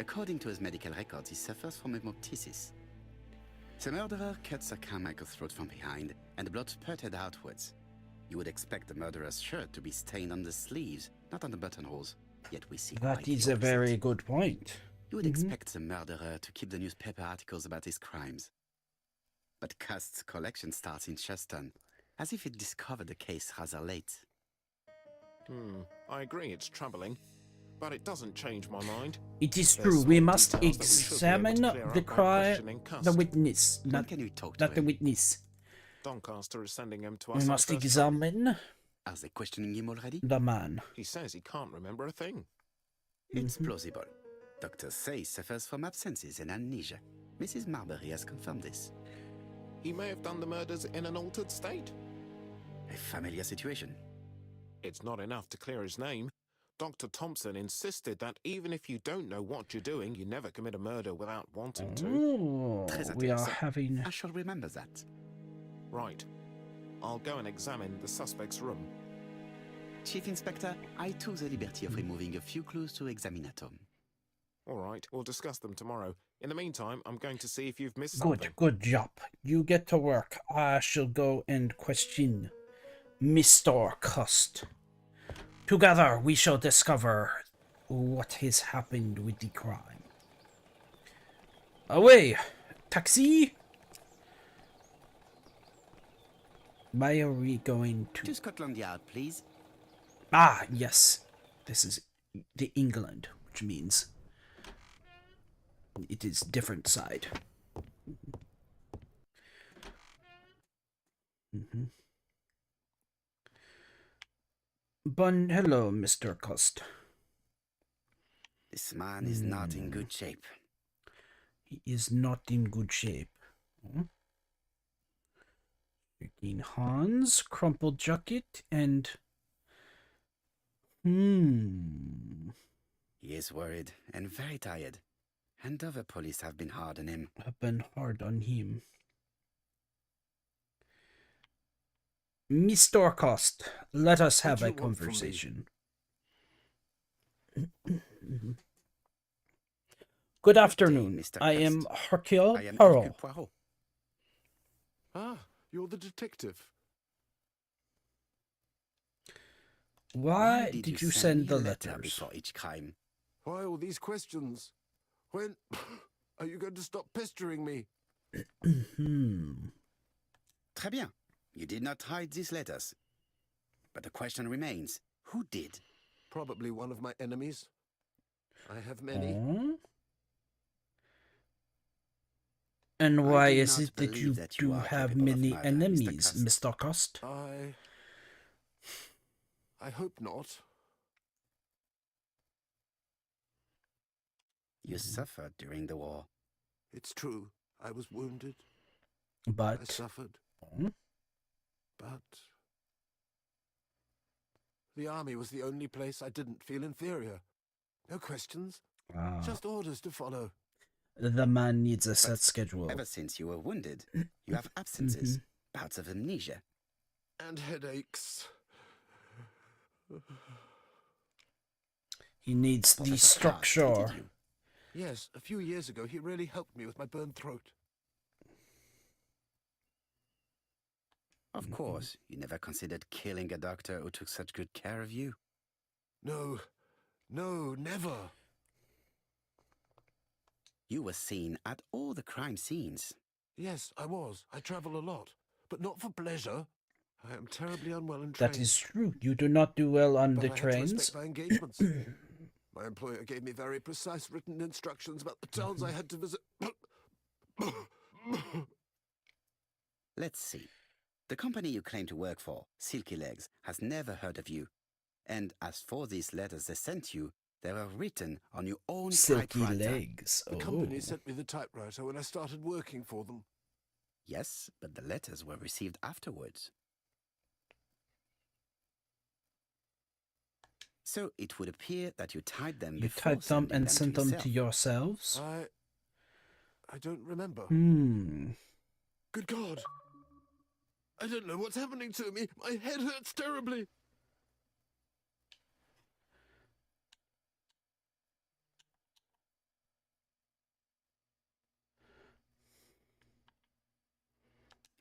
According to his medical records, he suffers from hemoptysis. The murderer cut Sir Carmichael's throat from behind, and the blood spurted outwards. You would expect the murderer's shirt to be stained on the sleeves, not on the buttonholes. Yet we see that quite the is a opposite. very good point. You would expect the murderer to keep the newspaper articles about his crimes. But Cust's collection starts in Cheston, as if it discovered the case rather late. I agree it's troubling, but it doesn't change my mind. It is There's true. small We must details that we should be able to examine clear the up by crime, questioning Cust. the witness, When not, can we talk to not the him? witness. Doncaster is sending him to us. We on must first examine Are they questioning him already? the man. He says he can't remember a thing. It's plausible. Doctors say he suffers from absences and amnesia. Mrs. Marbury has confirmed this. He may have done the murders in an altered state. A familiar situation. It's not enough to clear his name. Dr. Thompson insisted that even if you don't know what you're doing, you never commit a murder without wanting to. Oh, Très we are intéressant. having... I shall remember that. Right. I'll go and examine the suspect's room. Chief Inspector, I took the liberty of removing a few clues to examinatum. All right, we'll discuss them tomorrow. In the meantime, I'm going to see if you've missed something. Good job. You get to work. I shall go and question Mr. Cust. Together we shall discover what has happened with the crime. Away! Taxi! Why are we going To to... Scotland Yard, please. Ah, yes. This is the England, which means it is different side. But hello, Mr. Cust. This man is not in good shape. He is not in good shape. Freaking Hans, crumpled jacket, and... He is worried and very tired. And other police have been hard on him. Have been hard on him. Mr. Cost, let us have What a do you want from me? conversation. Good afternoon. Mr. I am Cust. Hercule I am Poirot. Hercule Poirot. Ah, you're the detective. Why did you send me the a letter letters? before each crime? Why all these questions? When are you going to stop pestering me? Très bien. You did not hide these letters. But the question remains, who did? Probably one of my enemies. I have many. And why do is not it that believe you that you do are have capable of many murder, Mr. enemies, Cust. Mr. Cost? I hope not. You suffered during the war. It's true. I was wounded. I But suffered. But the army was the only place I didn't feel inferior. No questions. Just orders to follow. the man needs a set schedule. Ever since you were wounded, you have absences, bouts of amnesia. And headaches. He needs the Professor Cast structure. treated you. Yes, a few years ago he really helped me with my burned throat. Of course, you never considered killing a doctor who took such good care of you. No, never. You were seen at all the crime scenes. Yes, I was. I travel a lot, but not for pleasure. I am terribly unwell and trained. That is true. You do not do well on But the I had to trains. respect my engagements. My employer gave me very precise written instructions about the towns I had to visit. Let's see. The company you claim to work for, Silky Legs, has never heard of you. And as for these letters they sent you, they were written on your own Silky typewriter. legs. The company sent me the typewriter when I started working for them. Yes, but the letters were received afterwards. So it would appear that you typed them You before typed them sending and sent them to yourself. yourselves? I don't remember. Good God! I don't know what's happening to me. My head hurts terribly.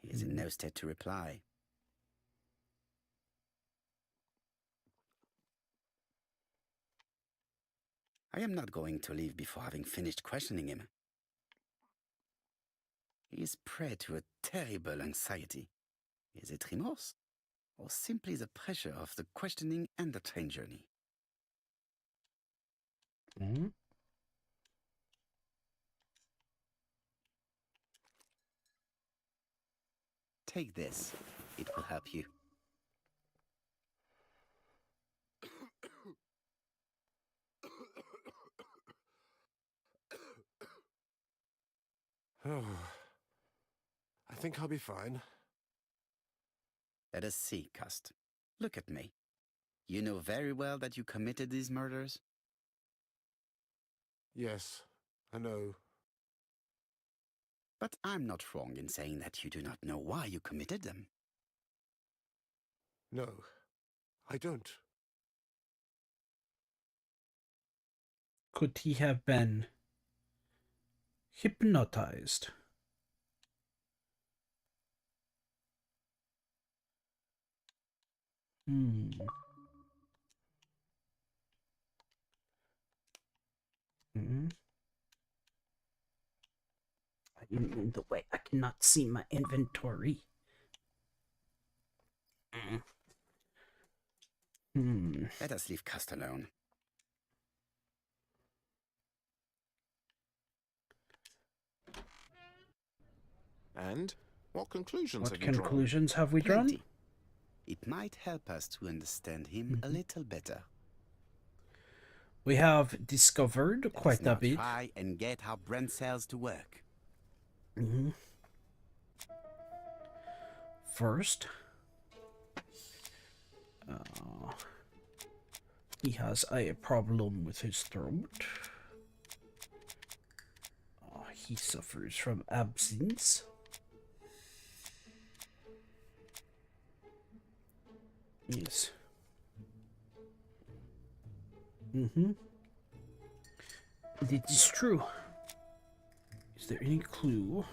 He is in no state to reply. I am not going to leave before having finished questioning him. He is prey to a terrible anxiety. Is it remorse? Or simply the pressure of the questioning and the train journey? Take this. It will help you. Oh, I think I'll be fine. Let us see, Cust. Look at me. You know very well that you committed these murders? Yes, I know. But I'm not wrong in saying that you do not know why you committed them. No, I don't. Could he have been hypnotized? I'm in the way. I cannot see my inventory. Let us leave Cust alone. And what conclusions What have you drawn? conclusions have we drawn? Plenty. It might help us to understand him a little better. We have discovered quite a Now bit. try and get our brain cells to work. First, he has a problem with his throat. he suffers from absence. Yes. It is true. Is there any clue?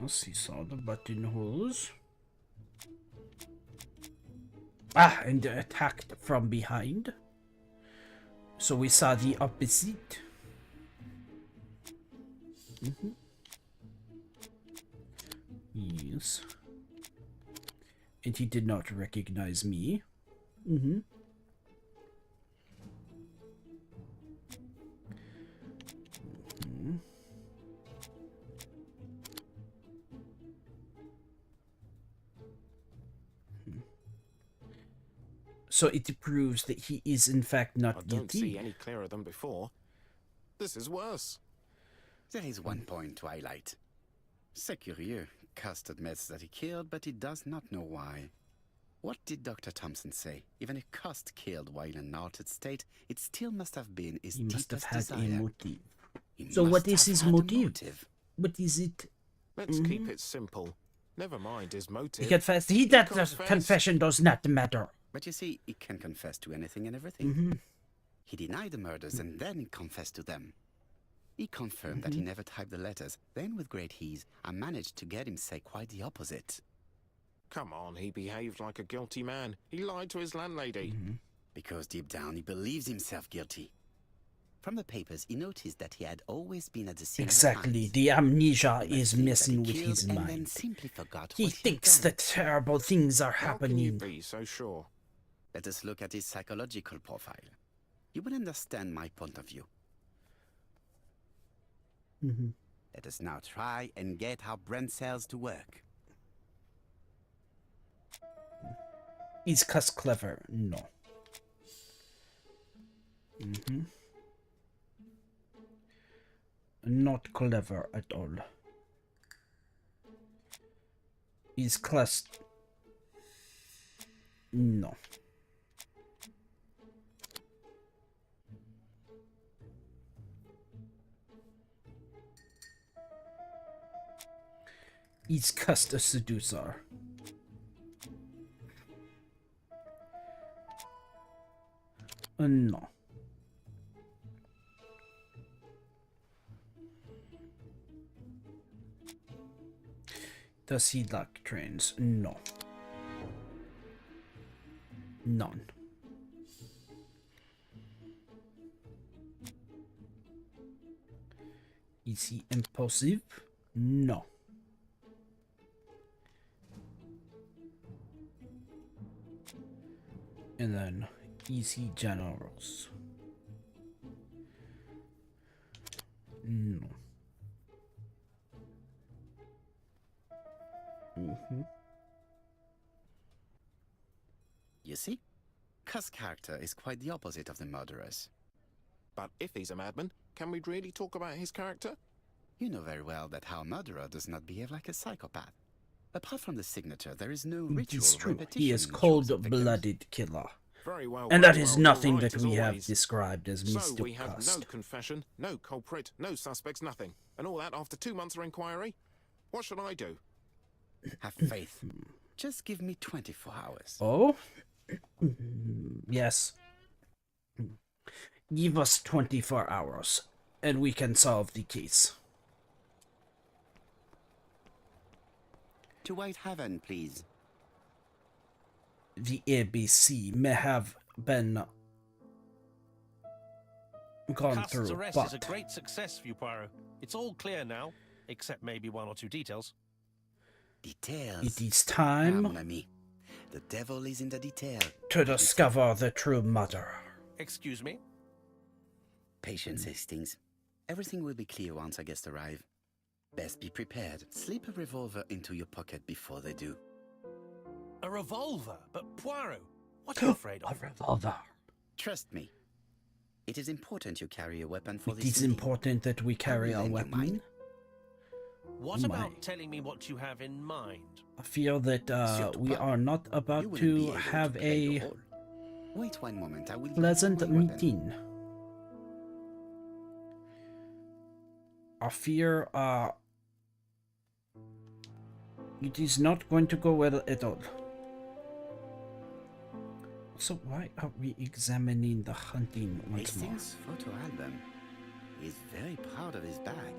Yes, he saw the buttonholes. Ah, and attacked from behind. So we saw the opposite. Yes. And he did not recognize me. So it proves that he is in fact not I don't guilty. see any clearer than before. This is worse. There is one point to highlight. C'est curieux. Cust admits that he killed, but he does not know why. What did Dr. Thompson say? Even if Cust killed while in an altered state, it still must have been his He must have deepest had a desire. motive. He So what must is have his had a motive? What is it? Let's keep it simple. Never mind his motive. He confessed. That confessed. confession does not matter. But you see, he can confess to anything and everything. He denied the murders and then he confessed to them. He confirmed that he never typed the letters. Then, with great ease, I managed to get him say quite the opposite. Come on, he behaved like a guilty man. He lied to his landlady. Because deep down, he believes himself guilty. From the papers, he noticed that he had always been at the scene. Exactly. The amnesia is That messing he with killed his and then mind. simply forgot He what he'd thinks done. that terrible things are How can you happening. be so sure? Let us look at his psychological profile. You will understand my point of view. Let us now try and get our brain cells to work. Is Cuss clever? No. Not clever at all. Is Cuss... No. Is Cuss a seducer? No. Does he like trains? No. None. Is he impulsive? No. And then, is he generous? No. You see? Cuss' character is quite the opposite of the murderer's. But if he's a madman, can we really talk about his character? You know very well that our murderer does not behave like a psychopath. Apart from the signature, there is no It ritual is true. repetition He is in the choice of victims. cold-blooded killer. Very well. And very that is well, nothing all right that as we have always. described as So Mr. we have Cust. no confession, no culprit, no suspects, nothing. And all that after 2 months of inquiry? What should I do? Have faith. Just give me 24 hours. Oh? Yes. Give us 24 hours, and we can solve the case. To Whitehaven, please. The ABC may have been gone Cust's through, arrest but is a great success for you, Poirot. It's all clear now, except maybe 1 or 2 details. Details. it is Ah, time mon ami. The devil is in the detail. to discover the true murderer. Excuse me? Patience, Hastings. Everything will be clear once our guests arrive. Best be prepared. Slip a revolver into your pocket before they do. A revolver? But Poirot, what are you afraid A of? revolver. Trust me. It is important you carry a weapon for It this is meeting. important that we carry will a lend you weapon. mine. What My. about telling me what you have in mind? I feel that Surtout we pas. are not You about wouldn't to be able have play a your role. Wait one moment, I will give Pleasant you my weapon. meeting. I fear, it is not going to go well at all. So why are we examining the hunting once more? Hastings' photo album. He's very proud of his bag.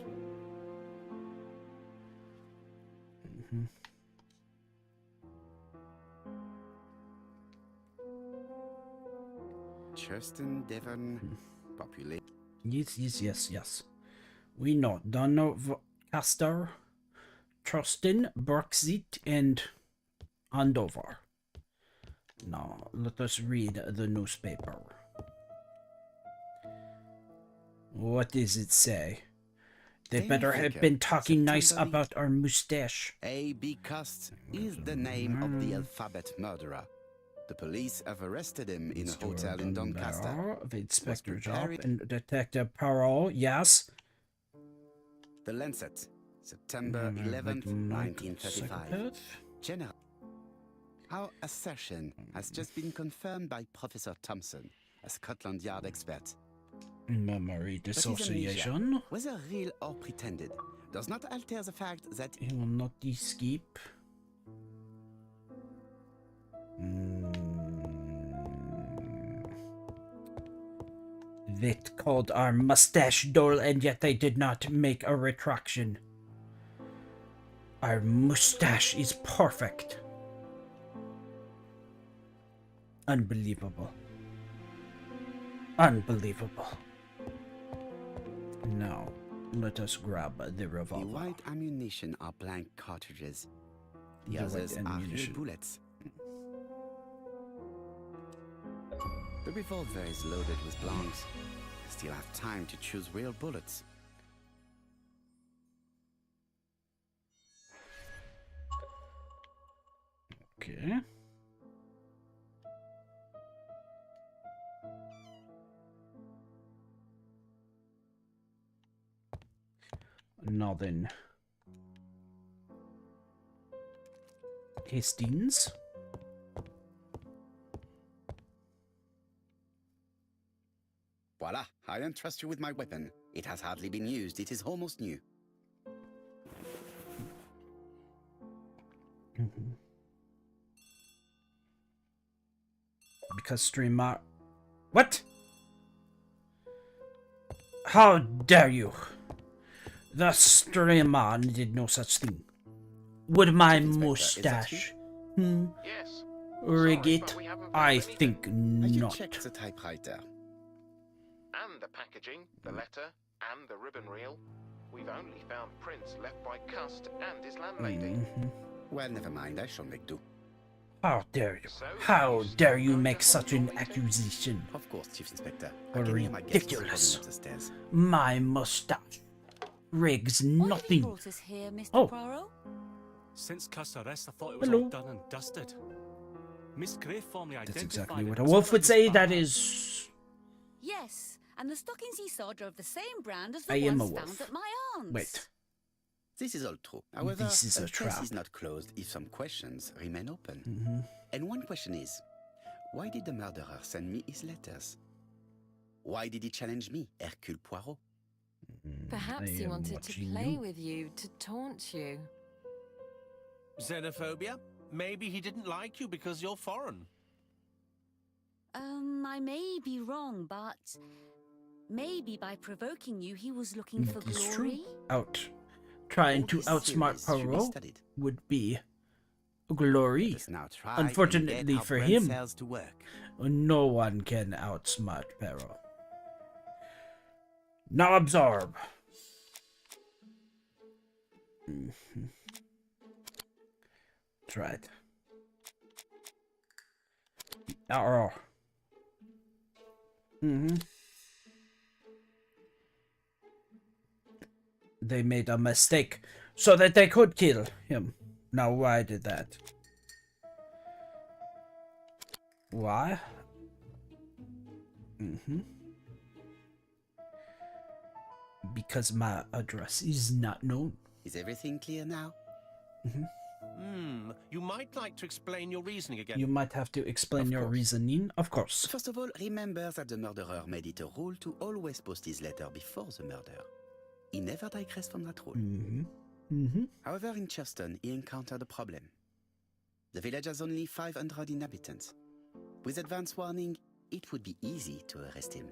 Churston, Devon, population. Yes. We know Doncaster, Trustin, Brexit, and Andover. Now, let us read the newspaper. What does it say? They Daily better have Thinker, been talking nice September about our mustache. A.B. Cust is the name of the alphabet murderer. The police have arrested him in a hotel in Doncaster. The Inspector Was Job preparing- and Detective Poirot, yes. The Lancet, September 11th, 1935. General. Our assertion has just been confirmed by Professor Thompson, a Scotland Yard expert. Memory But his dissociation. amnesia, whether real or pretended, does not alter the fact that He will not escape. They called our mustache dull, and yet they did not make a retraction. Our mustache is perfect. Unbelievable. Unbelievable. Now, let us grab the the revolver. white ammunition are blank cartridges. The The others white are real ammunition. bullets. The revolver is loaded with blanks. I still have time to choose real bullets. Okay. Now then. Hastings. Voila, I entrust you with my weapon. It has hardly been used. It is almost new. Because streamer... What? How dare you? The streamer did no such thing. Would my Chief Inspector, is that mustache... Yes. rig Sorry, it? but we haven't found I anything. think Have you not. checked the typewriter? And the packaging, the letter, and the ribbon reel. We've only found prints left by Cust and his landlady. Well, never mind. I shall make do. How dare you? So, How you dare still you going make to such hold an your meeting? accusation? Of course, Chief Inspector. I can hear my guests Ridiculous. coming up the stairs. My mustache rigs What have you nothing. brought us here, Mr. Oh. Poirot? Since Cust's arrest, I thought it was Hello. all done and dusted. Miss Gray formally That's identified exactly it what a as wolf one would of say. Miss That Barr's. is... Yes, and the stockings he saw are of the same brand as the I am ones a found wolf. at my aunt's. Wait. This is all true. However, This is a case trap. is not closed if some questions remain open. And one question is, why did the murderer send me his letters? Why did he challenge me, Hercule Poirot? Perhaps I he am wanted to watching play you. with you, to taunt you. Xenophobia? Maybe he didn't like you because you're foreign. I may be wrong, but maybe by provoking you, he was looking for It is glory. true. Trying All to his outsmart theories should be Poirot studied. would be glory. Let us now try and Unfortunately get our for brain him, cells to work. no one can outsmart Poirot. Now absorb. That's right. Arrow. They made a mistake so that they could kill him. Now why did that? Why? Because my address is not known. Is everything clear now? You might like to explain your reasoning again. You might have to explain your reasoning. Of course. First of all, remember that the murderer made it a rule to always post his letter before the murder. He never digressed from that rule. However, in Churston, he encountered a problem. The village has only 500 inhabitants. With advance warning, it would be easy to arrest him.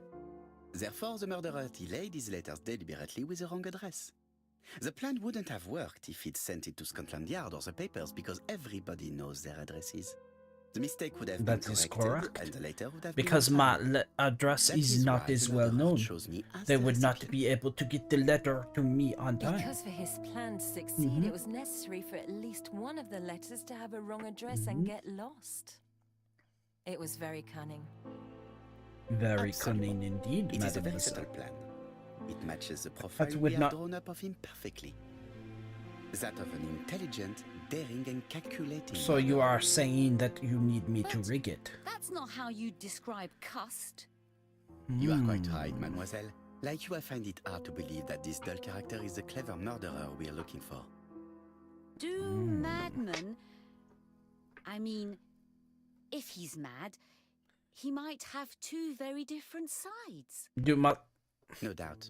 Therefore, the murderer delayed his letters deliberately with the wrong address. The plan wouldn't have worked if he'd sent it to Scotland Yard or the papers because everybody knows their addresses. The mistake would have been corrected, and the letter would have because been my address is not as well known. They would not be able to get the letter to me on time. Because for his plan to succeed, it was necessary for at least one of the letters to have a wrong address and get lost. It was very cunning. Very cunning indeed, It is a very mademoiselle. subtle plan. It matches the profile would we have not- drawn up of him perfectly. That of an intelligent, daring and calculating So you murderer. are saying that you need me to But rig it? That's not how you describe Cust. You are quite right, mademoiselle. Like you, I find it hard to believe that this dull character is the clever murderer we are looking for. Do madmen... I mean, if he's mad, he might have two very different sides. Do my... No doubt.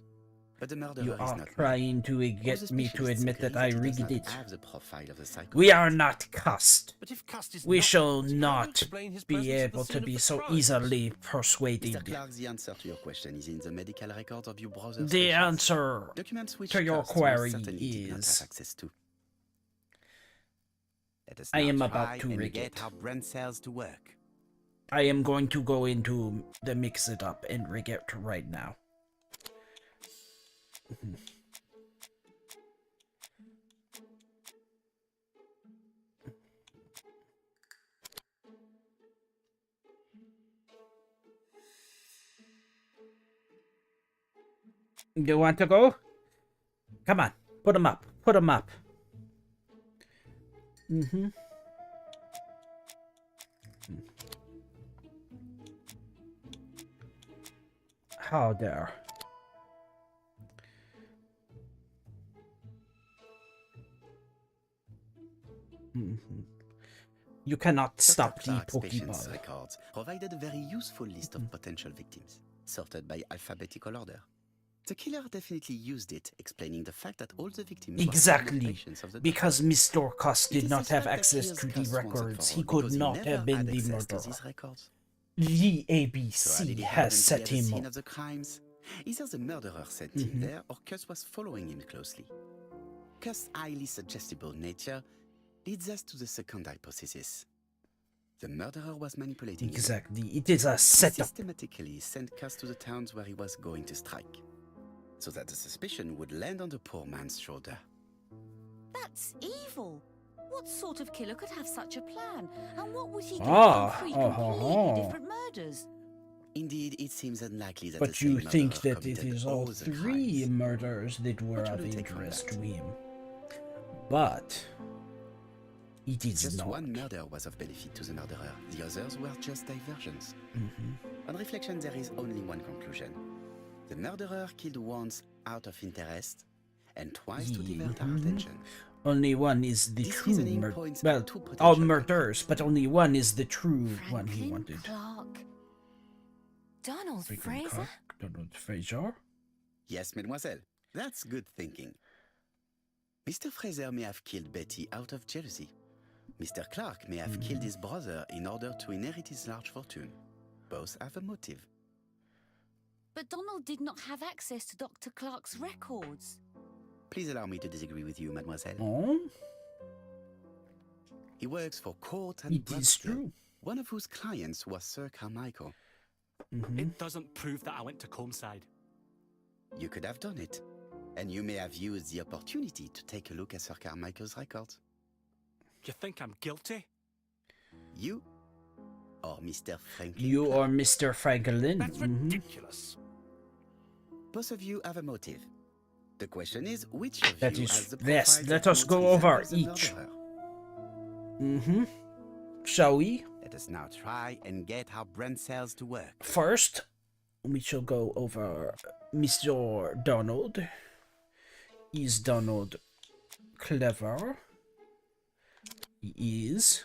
But the murderer You is are not trying to All the get me to specialists admit that agree I he does rigged not it. have the profile of the psychopath. We are not cussed. But if Cust is We not shall guilty, how do you not explain his be presence at the able scene to of be the so crime? easily Mr. persuaded. Clark, the answer to your question is in the medical records of your brother's The patients. answer Documents which to your Cust most query certainly did not is- have access to. Let us I now am try about to and rig get it. our brain cells to work. I am going to go into the mix it up and rig it right now. You want to go? Come on, put them up. Put them up. How dare. You cannot stop the Clark's patient's Pokeball. records provided a very useful list of potential victims, sorted by alphabetical order. The killer definitely used it, explaining the fact that all the victims were former Exactly, patients of the because doctor. Mr. Cuss It did is not have suspect that access Pierce to the Cuss wanted records. for He all could because not never have been had the access to murderer. these records. The So how ABC did he happen has to be set at the him scene up. of the crimes? Either the murderer sent him there, or Cuss was following him closely. Cuss' highly suggestible nature leads us to the second hypothesis. The murderer was manipulating him. Exactly, it is a He setup. systematically sent Cuss to the towns where he was going to strike, so that the suspicion would land on the poor man's shoulder. That's evil. What sort of killer could have such a plan? And what would he get Ah, from three oh, completely oh. different murders? Indeed, it seems unlikely that the But same you think murderer that it committed is all the three crimes. murders that were What of should we take from interest that? to him. But it is Just not. one murder was of benefit to the murderer. The others were just diversions. Mhm. On reflection, there is only one conclusion. The murderer killed once out of interest, and twice to divert our attention. Only one is the This true reasoning murder. points Well, to potential all murders, but culprits. only one is the true one he Franklin wanted. Clark. Donald Franklin Fraser? Clark, Donald Fraser. Yes, mademoiselle. That's good thinking. Mr. Fraser may have killed Betty out of jealousy. Mr. Clark may have killed his brother in order to inherit his large fortune. Both have a motive. But Donald did not have access to Dr. Clark's records. Please allow me to disagree with you, mademoiselle. Oh, He works for Court and it is Brunskill, true. one of whose clients was Sir Carmichael. It doesn't prove that I went to Comeside. You could have done it, and you may have used the opportunity to take a look at Sir Carmichael's records. You think I'm guilty? You or Mr. Franklin You Clark. or Mr. Franklin. That's Mhm. ridiculous. Both of you have a motive. The question is, which of That you is- has the yes, profile let that us most go over resembles the each. murderer? Shall we? Let us now try and get our brain cells to work. First, we shall go over Mr. Donald. Is Donald clever? He is.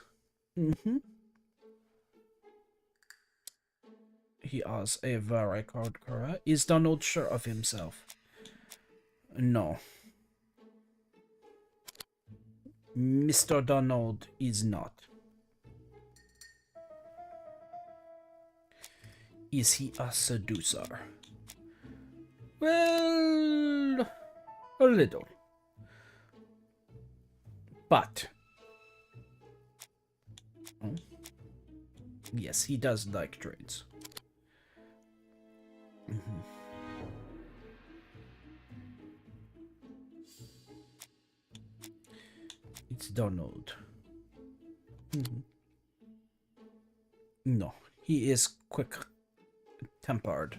He has a very good career. Is Donald sure of himself? No. Mr. Donald is not. Is he a seducer? Well, a little. But yes, he does like trades. It's Donald. No, he is quick-tempered.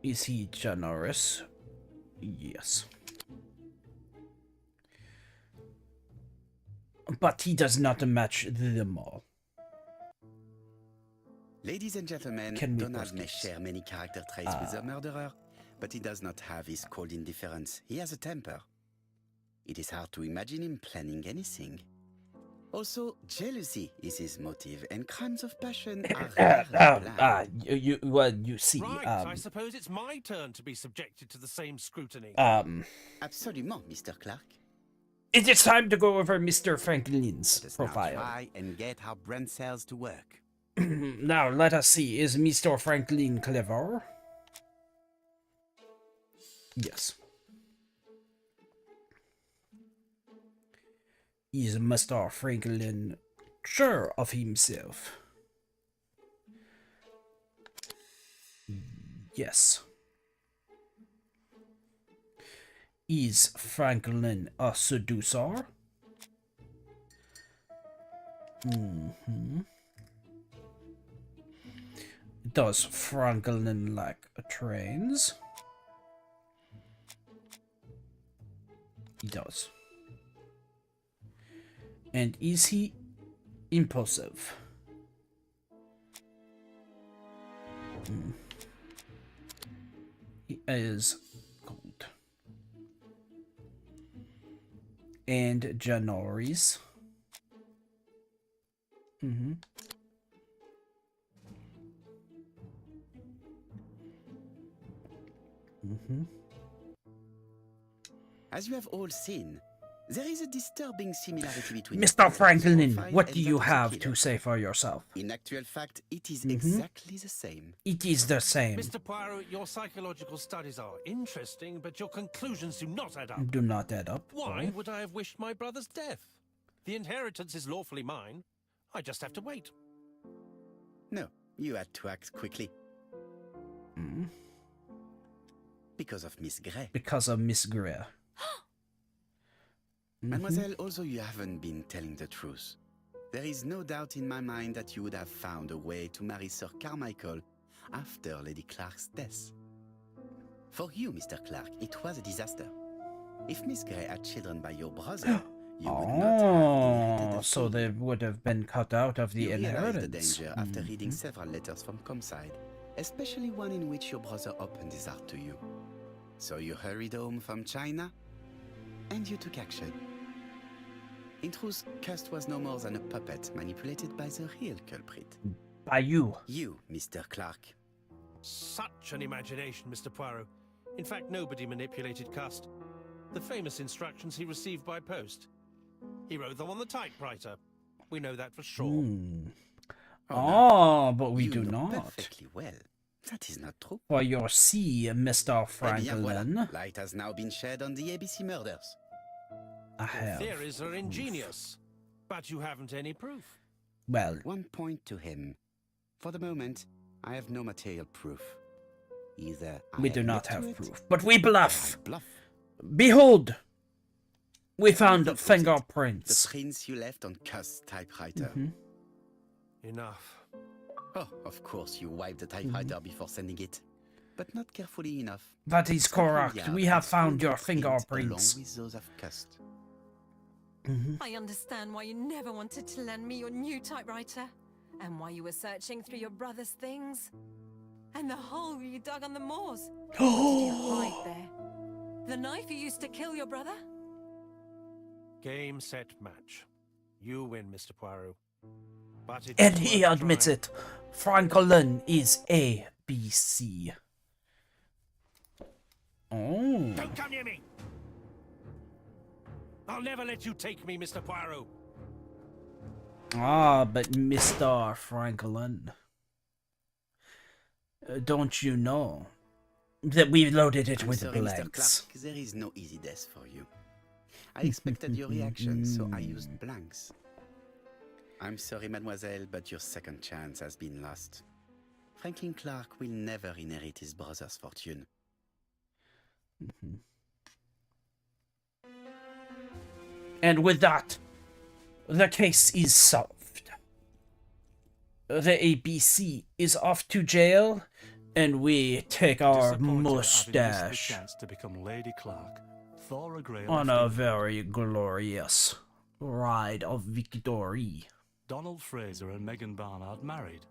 Is he generous? Yes. But he does not match them all. Ladies and gentlemen, Donald may share many character traits with the murderer, but he does not have his cold indifference. He has a temper. It is hard to imagine him planning anything. Also, jealousy is his motive, and crimes of passion are rarely planned. You see, Right, I suppose it's my turn to be subjected to the same scrutiny. Absolument, Mr. Clark. It is time to go over Mr. Franklin's Let us profile. now try and get our brain cells to work. Now, let us see. Is Mr. Franklin clever? Yes. Is Mr. Franklin sure of himself? Yes. Is Franklin a seducer? Does Franklin like trains? He does. And is he impulsive? He is cold. And generous. As you have all seen, there is a disturbing similarity between Mr. Franklin, profile what and do that you of the have killer. to say for yourself? In actual fact, it is exactly the same. It is the same. Mr. Poirot, your psychological studies are interesting, but your conclusions do not add up. Do not add up. Why would I have wished my brother's death? The inheritance is lawfully mine. I just have to wait. No, you had to act quickly. Because of Miss Grey. Because of Miss Grey. Mademoiselle, although you haven't been telling the truth, there is no doubt in my mind that you would have found a way to marry Sir Carmichael after Lady Clark's death. For you, Mr. Clark, it was a disaster. If Miss Grey had children by your brother, you would not have inherited the so they would have been cut out of the You realized inheritance. the danger after reading several letters from Comside, especially one in which your brother opened his heart to you. So you hurried home from China, and you took action. In truth, Cust was no more than a puppet manipulated by the real culprit. By you. You, Mr. Clark. Such an imagination, Mr. Poirot. In fact, nobody manipulated Cust. The famous instructions he received by post. He wrote them on the typewriter. We know that for sure. But we you do know not. perfectly well. That is not true. For your see, Mr. Eh bien, Franklin. voilà. Light has now been shed on the ABC murders. I Your have. theories are ingenious, but you haven't any proof. Well, One point to him. For the moment, I have no material proof. Either we I do not admit to have it, proof. But we or bluff. I bluff. Behold! We found Think of it. fingerprints. The prints you left on Cust's typewriter. Enough. Oh, of course, you wiped the typewriter before sending it. But not carefully enough. That is correct. Scotland We Yard have has found your the prints fingerprints. Along with those of Cust. I understand why you never wanted to lend me your new typewriter, and why you were searching through your brother's things. And the hole you dug on the moors. What did you hide there? The knife you used to kill your brother? Game, set, match. You win, Mr. Poirot. But it And is he worth admits trying. it. Franklin is ABC. Oh. Don't come near me! I'll never let you take me, Mr. Poirot. Ah, but Mr. Franklin. Don't you know that we loaded it I'm with sorry, Mr. blanks? Clark, there is no easy death for you. I expected your reaction, so I used blanks. I'm sorry, mademoiselle, but your second chance has been lost. Franklin Clark will never inherit his brother's fortune. And with that, the case is solved. The ABC is off to jail, and we take our Disappointed at having missed the mustache chance to become Lady Clark, Thora Grey on left a England. very glorious ride of victory. Donald Fraser and Megan Barnard married.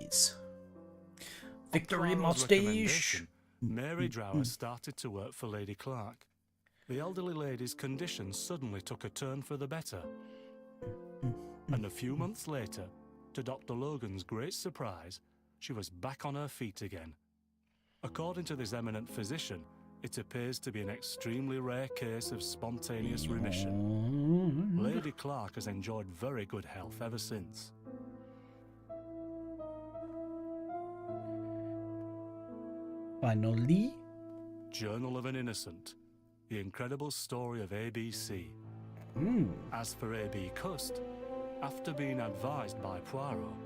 Yes. On Victory Poirot's mustache. recommendation, Mary Drower started to work for Lady Clark. The elderly lady's condition suddenly took a turn for the better. And a few months later, to Dr. Logan's great surprise, she was back on her feet again. According to this eminent physician, it appears to be an extremely rare case of spontaneous remission. Lady Clark has enjoyed very good health ever since. Finally. Journal of an Innocent. The incredible story of ABC. As for A.B. Cust, after being advised by Poirot,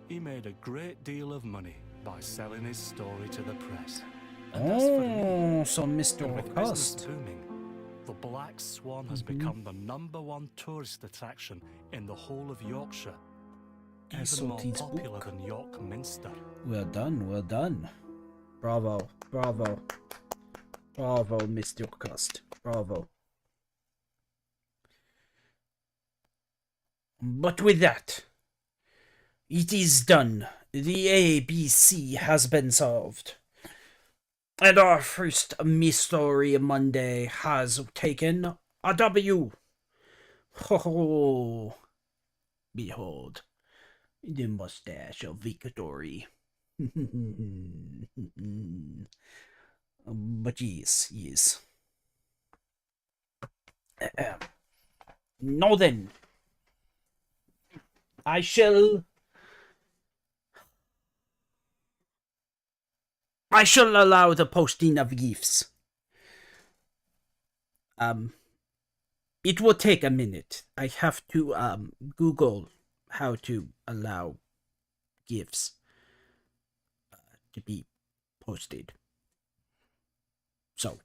he made a great deal of money by selling his story to the press. And as for me, So Mr. and with business Cust. booming, the Black Swan has become the #1 tourist attraction in the whole of Yorkshire. I saw Even more Teats popular book. than York Minster. Well done, well done. Bravo, bravo. Bravo, Mr. Cust. Bravo. But with that, it is done. The ABC has been solved. And our first Mystery Monday has taken a W. Ho! Behold, the mustache of victory. But yes, yes. Now then, I shall allow the posting of gifts. It will take a minute. I have to Google how to allow gifts to be posted. So,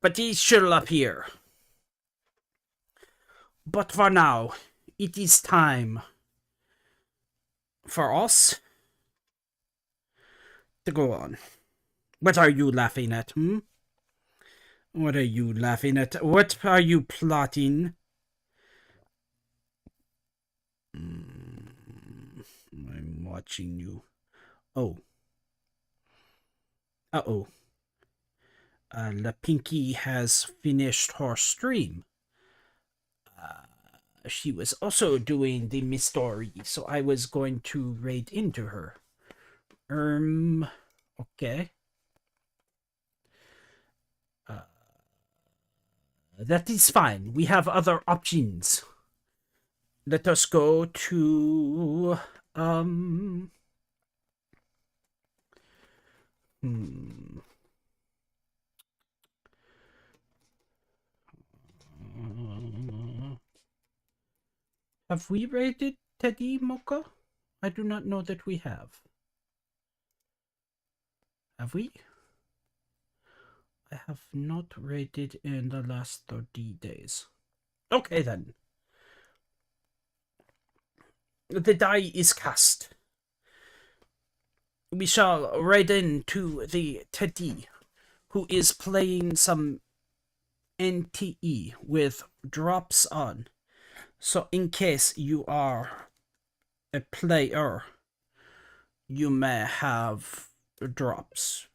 but these shall appear. But for now, it is time for us to go on. What are you laughing at, What are you laughing at? What are you plotting? I'm watching you. Oh. Uh-oh. La Pinky has finished her stream. She was also doing the mystery, so I was going to raid into her. Okay. That is fine. We have other options. Let us go to Have we raided Teddy Mocha? I do not know that we have. Have we? I have not raided in the last 30 days. Okay then. The die is cast. We shall raid into the Teddy, who is playing some NTE with drops on. So in case you are a player, you may have drops.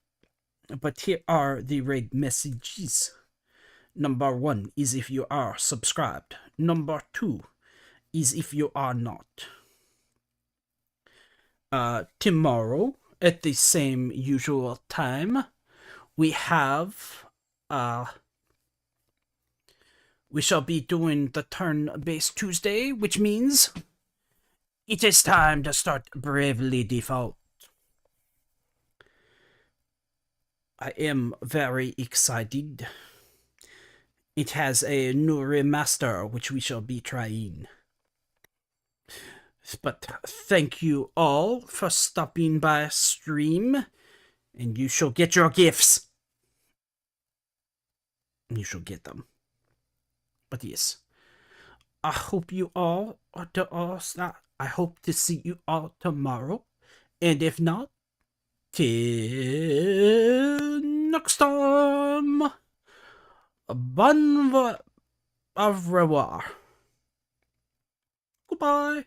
But here are the raid messages. Number 1 is if you are subscribed. Number 2 is if you are not. Tomorrow at the same usual time, we have we shall be doing the turn-based Tuesday, which means it is time to start Bravely Default. I am very excited. It has a new remaster, which we shall be trying. But thank you all for stopping by stream, and you shall get your gifts. You shall get them. But yes, I hope you all are I hope to see you all tomorrow, and if not, till next time. Bon au revoir. Goodbye.